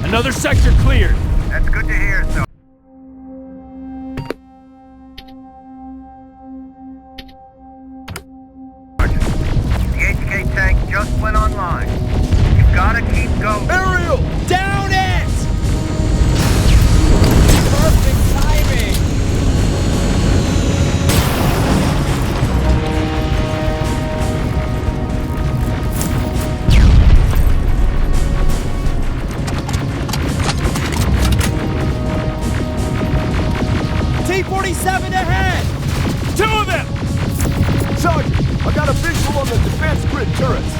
Another sector cleared. That's good to hear, so. The HK tank just went online. You've gotta keep going. Aerial! Down it! Perfect timing! T-47 ahead! Two of them! Sergeant, I got a visual on the defense grid turrets.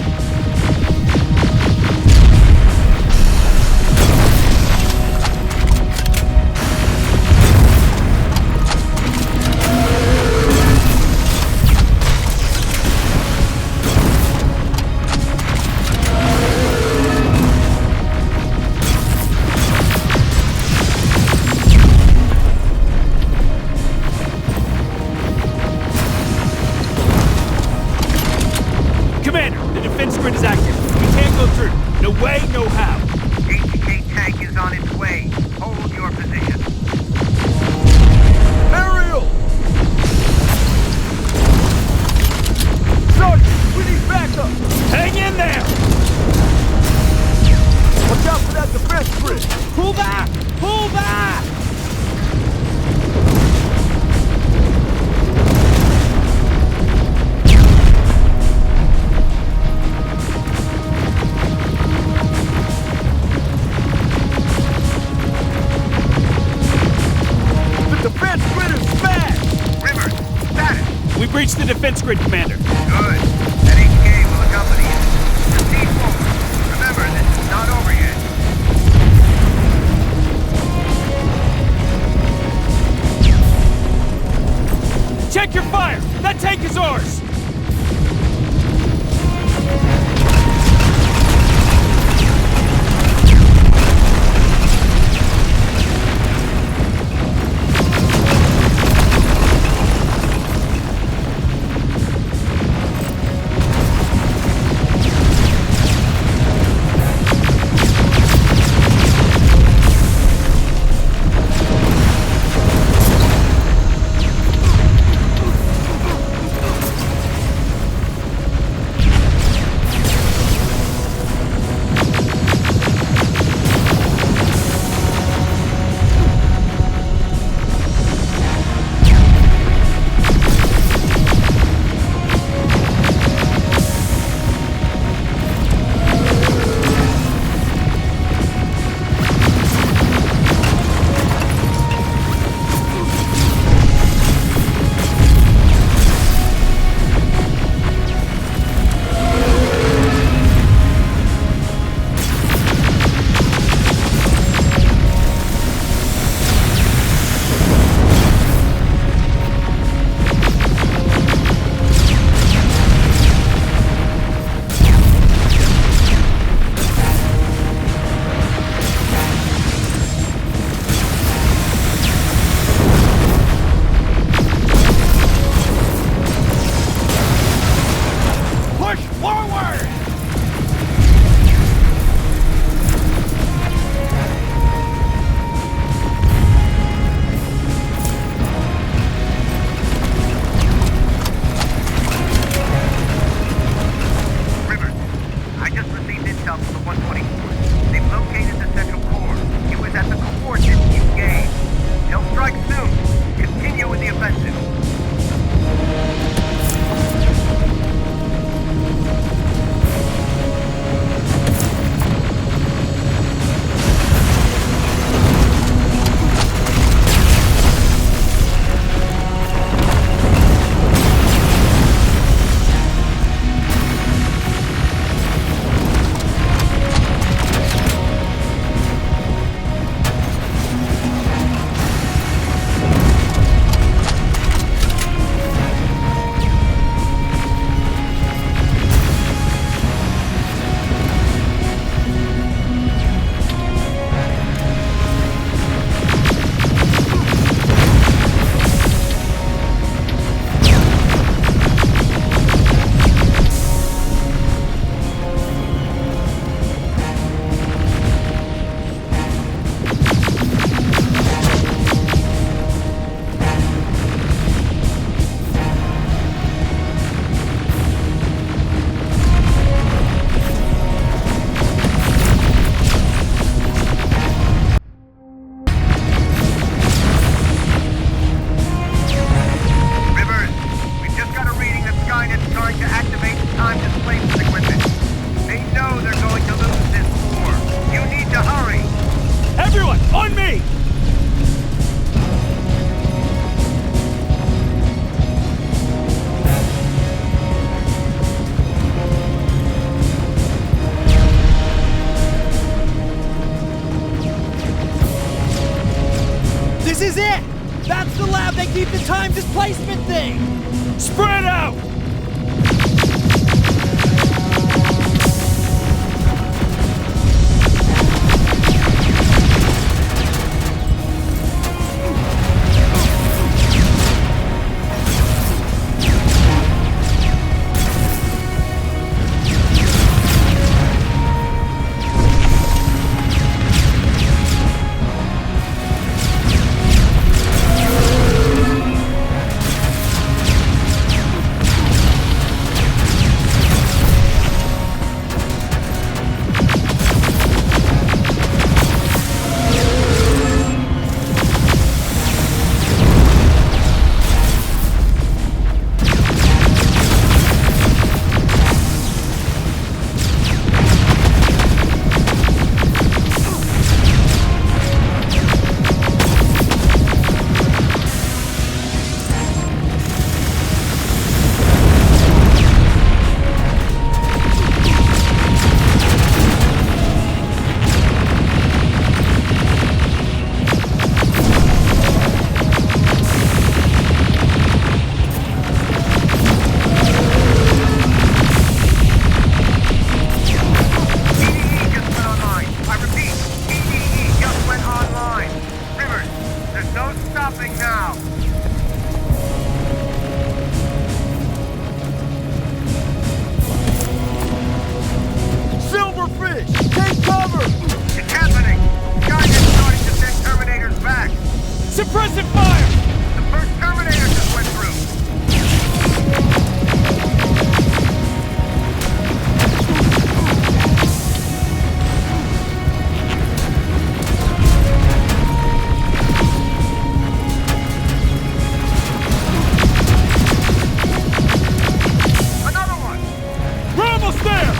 Commander, the defense grid is active. We can't go through. No way, no how. HK tank is on its way. Hold your position. Aerial! Sergeant, we need backup! Hang in there! Watch out for that defense grid! Pull back! Pull back! We breached the defense grid, Commander. Good. That HK will accompany you. Proceed forward. Remember, this is not over yet. Check your fire! That tank is ours! That's the lab they keep the time displacement thing! Spread out! Suppressive fire! The first Terminator just went through! Another one! We're almost there!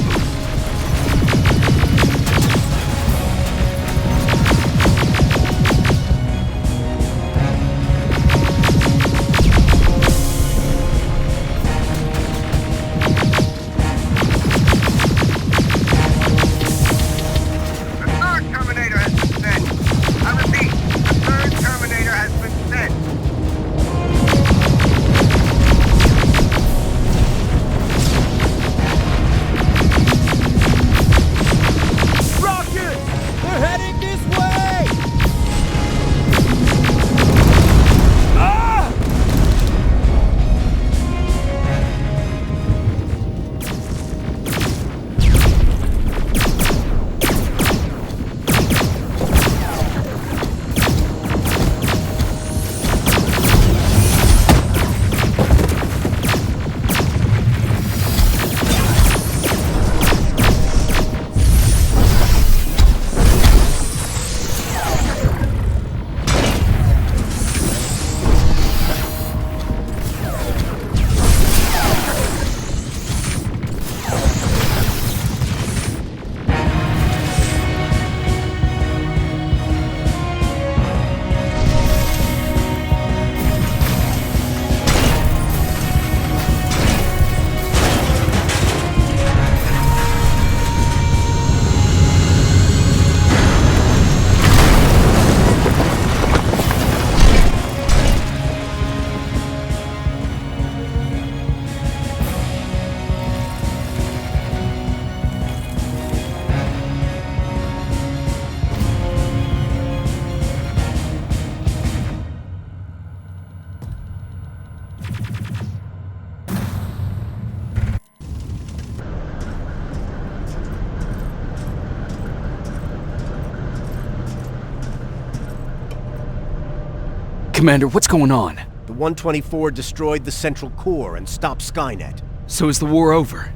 Commander, what's going on? The 124 destroyed the central core and stopped Skynet. So is the war over?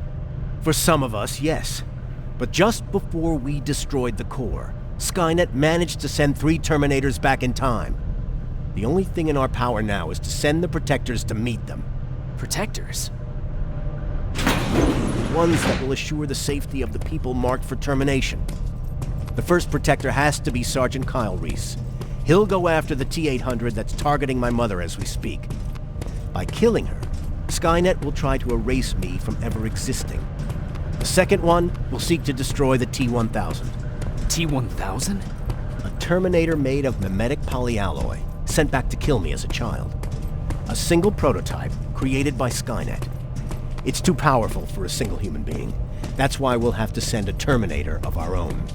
For some of us, yes. But just before we destroyed the core, Skynet managed to send 3 Terminators back in time. The only thing in our power now is to send the Protectors to meet them. Protectors? Ones that will assure the safety of the people marked for termination. The first Protector has to be Sergeant Kyle Reese. He'll go after the T-800 that's targeting my mother as we speak. By killing her, Skynet will try to erase me from ever existing. The second one will seek to destroy the T-1000. T-1000? A Terminator made of mimetic polyalloy, sent back to kill me as a child. A single prototype created by Skynet. It's too powerful for a single human being. That's why we'll have to send a Terminator of our own.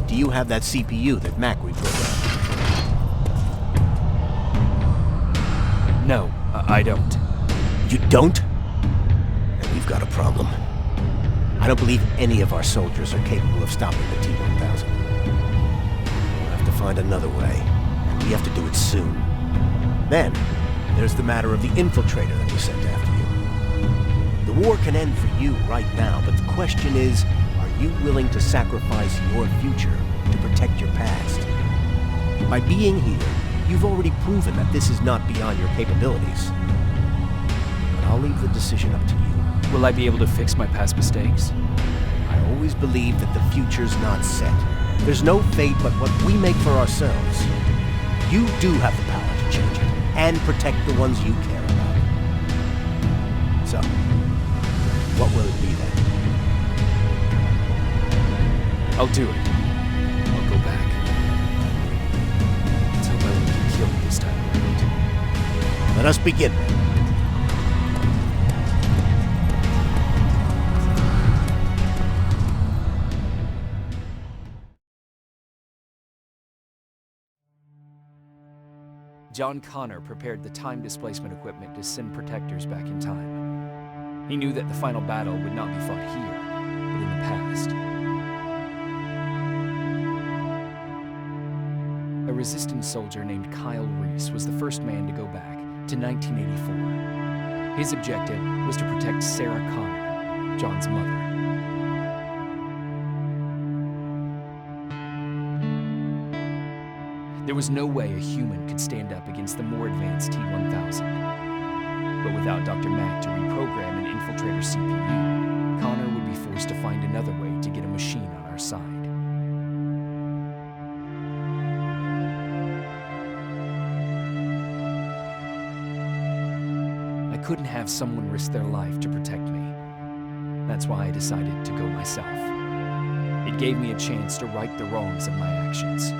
Do you have that CPU that Mac reprogrammed? No, I don't. You don't? Then we've got a problem. I don't believe any of our soldiers are capable of stopping the T-1000. We'll have to find another way, and we have to do it soon. Then, there's the matter of the infiltrator that we sent after you. The war can end for you right now, but the question is, are you willing to sacrifice your future to protect your past? By being here, you've already proven that this is not beyond your capabilities. But I'll leave the decision up to you. Will I be able to fix my past mistakes? I always believe that the future's not set. There's no fate but what we make for ourselves. You do have the power to change it, and protect the ones you care about. So, what will it be then? I'll do it. I'll go back. Let's hope I won't get killed this time around. Let us begin. John Connor prepared the time displacement equipment to send protectors back in time. He knew that the final battle would not be fought here, but in the past. A resistance soldier named Kyle Reese was the first man to go back to 1984. His objective was to protect Sarah Connor, John's mother. There was no way a human could stand up against the more advanced T-1000. But without Dr. Mack to reprogram an infiltrator CPU, Connor would be forced to find another way to get a machine on our side. I couldn't have someone risk their life to protect me. That's why I decided to go myself. It gave me a chance to right the wrongs of my actions.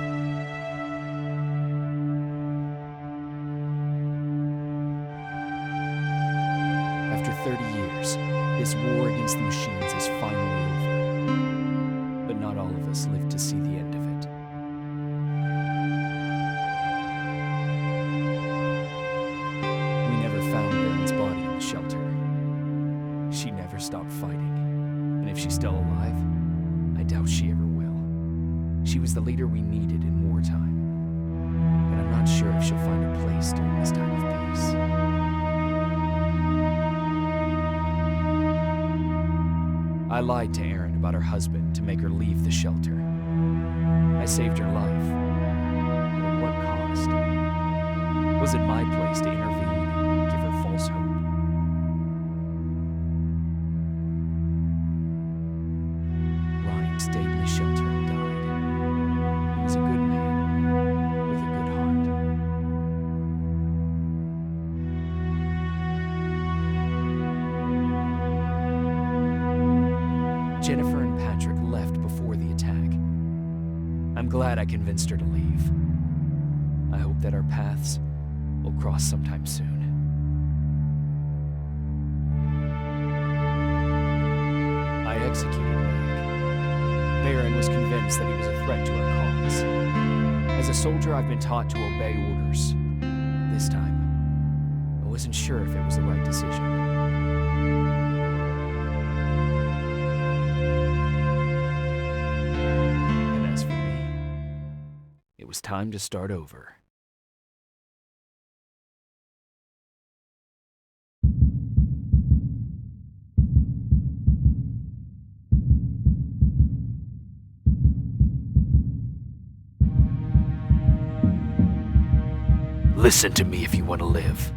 After 30 years, this war against the machines is finally over. But not all of us lived to see the end of it. We never found Baron's body in the shelter. She never stopped fighting. And if she's still alive, I doubt she ever will. She was the leader we needed in wartime. But I'm not sure if she'll find a place during this time of peace. I lied to Erin about her husband to make her leave the shelter. I saved her life. But at what cost? Was it my place to intervene and give her false hope? Ryan stayed in the shelter and died. He was a good man, with a good heart. Jennifer and Patrick left before the attack. I'm glad I convinced her to leave. I hope that our paths will cross sometime soon. I executed Mac. Baron was convinced that he was a threat to our cause. As a soldier, I've been taught to obey orders. This time, I wasn't sure if it was the right decision. It was time to start over. Listen to me if you want to live.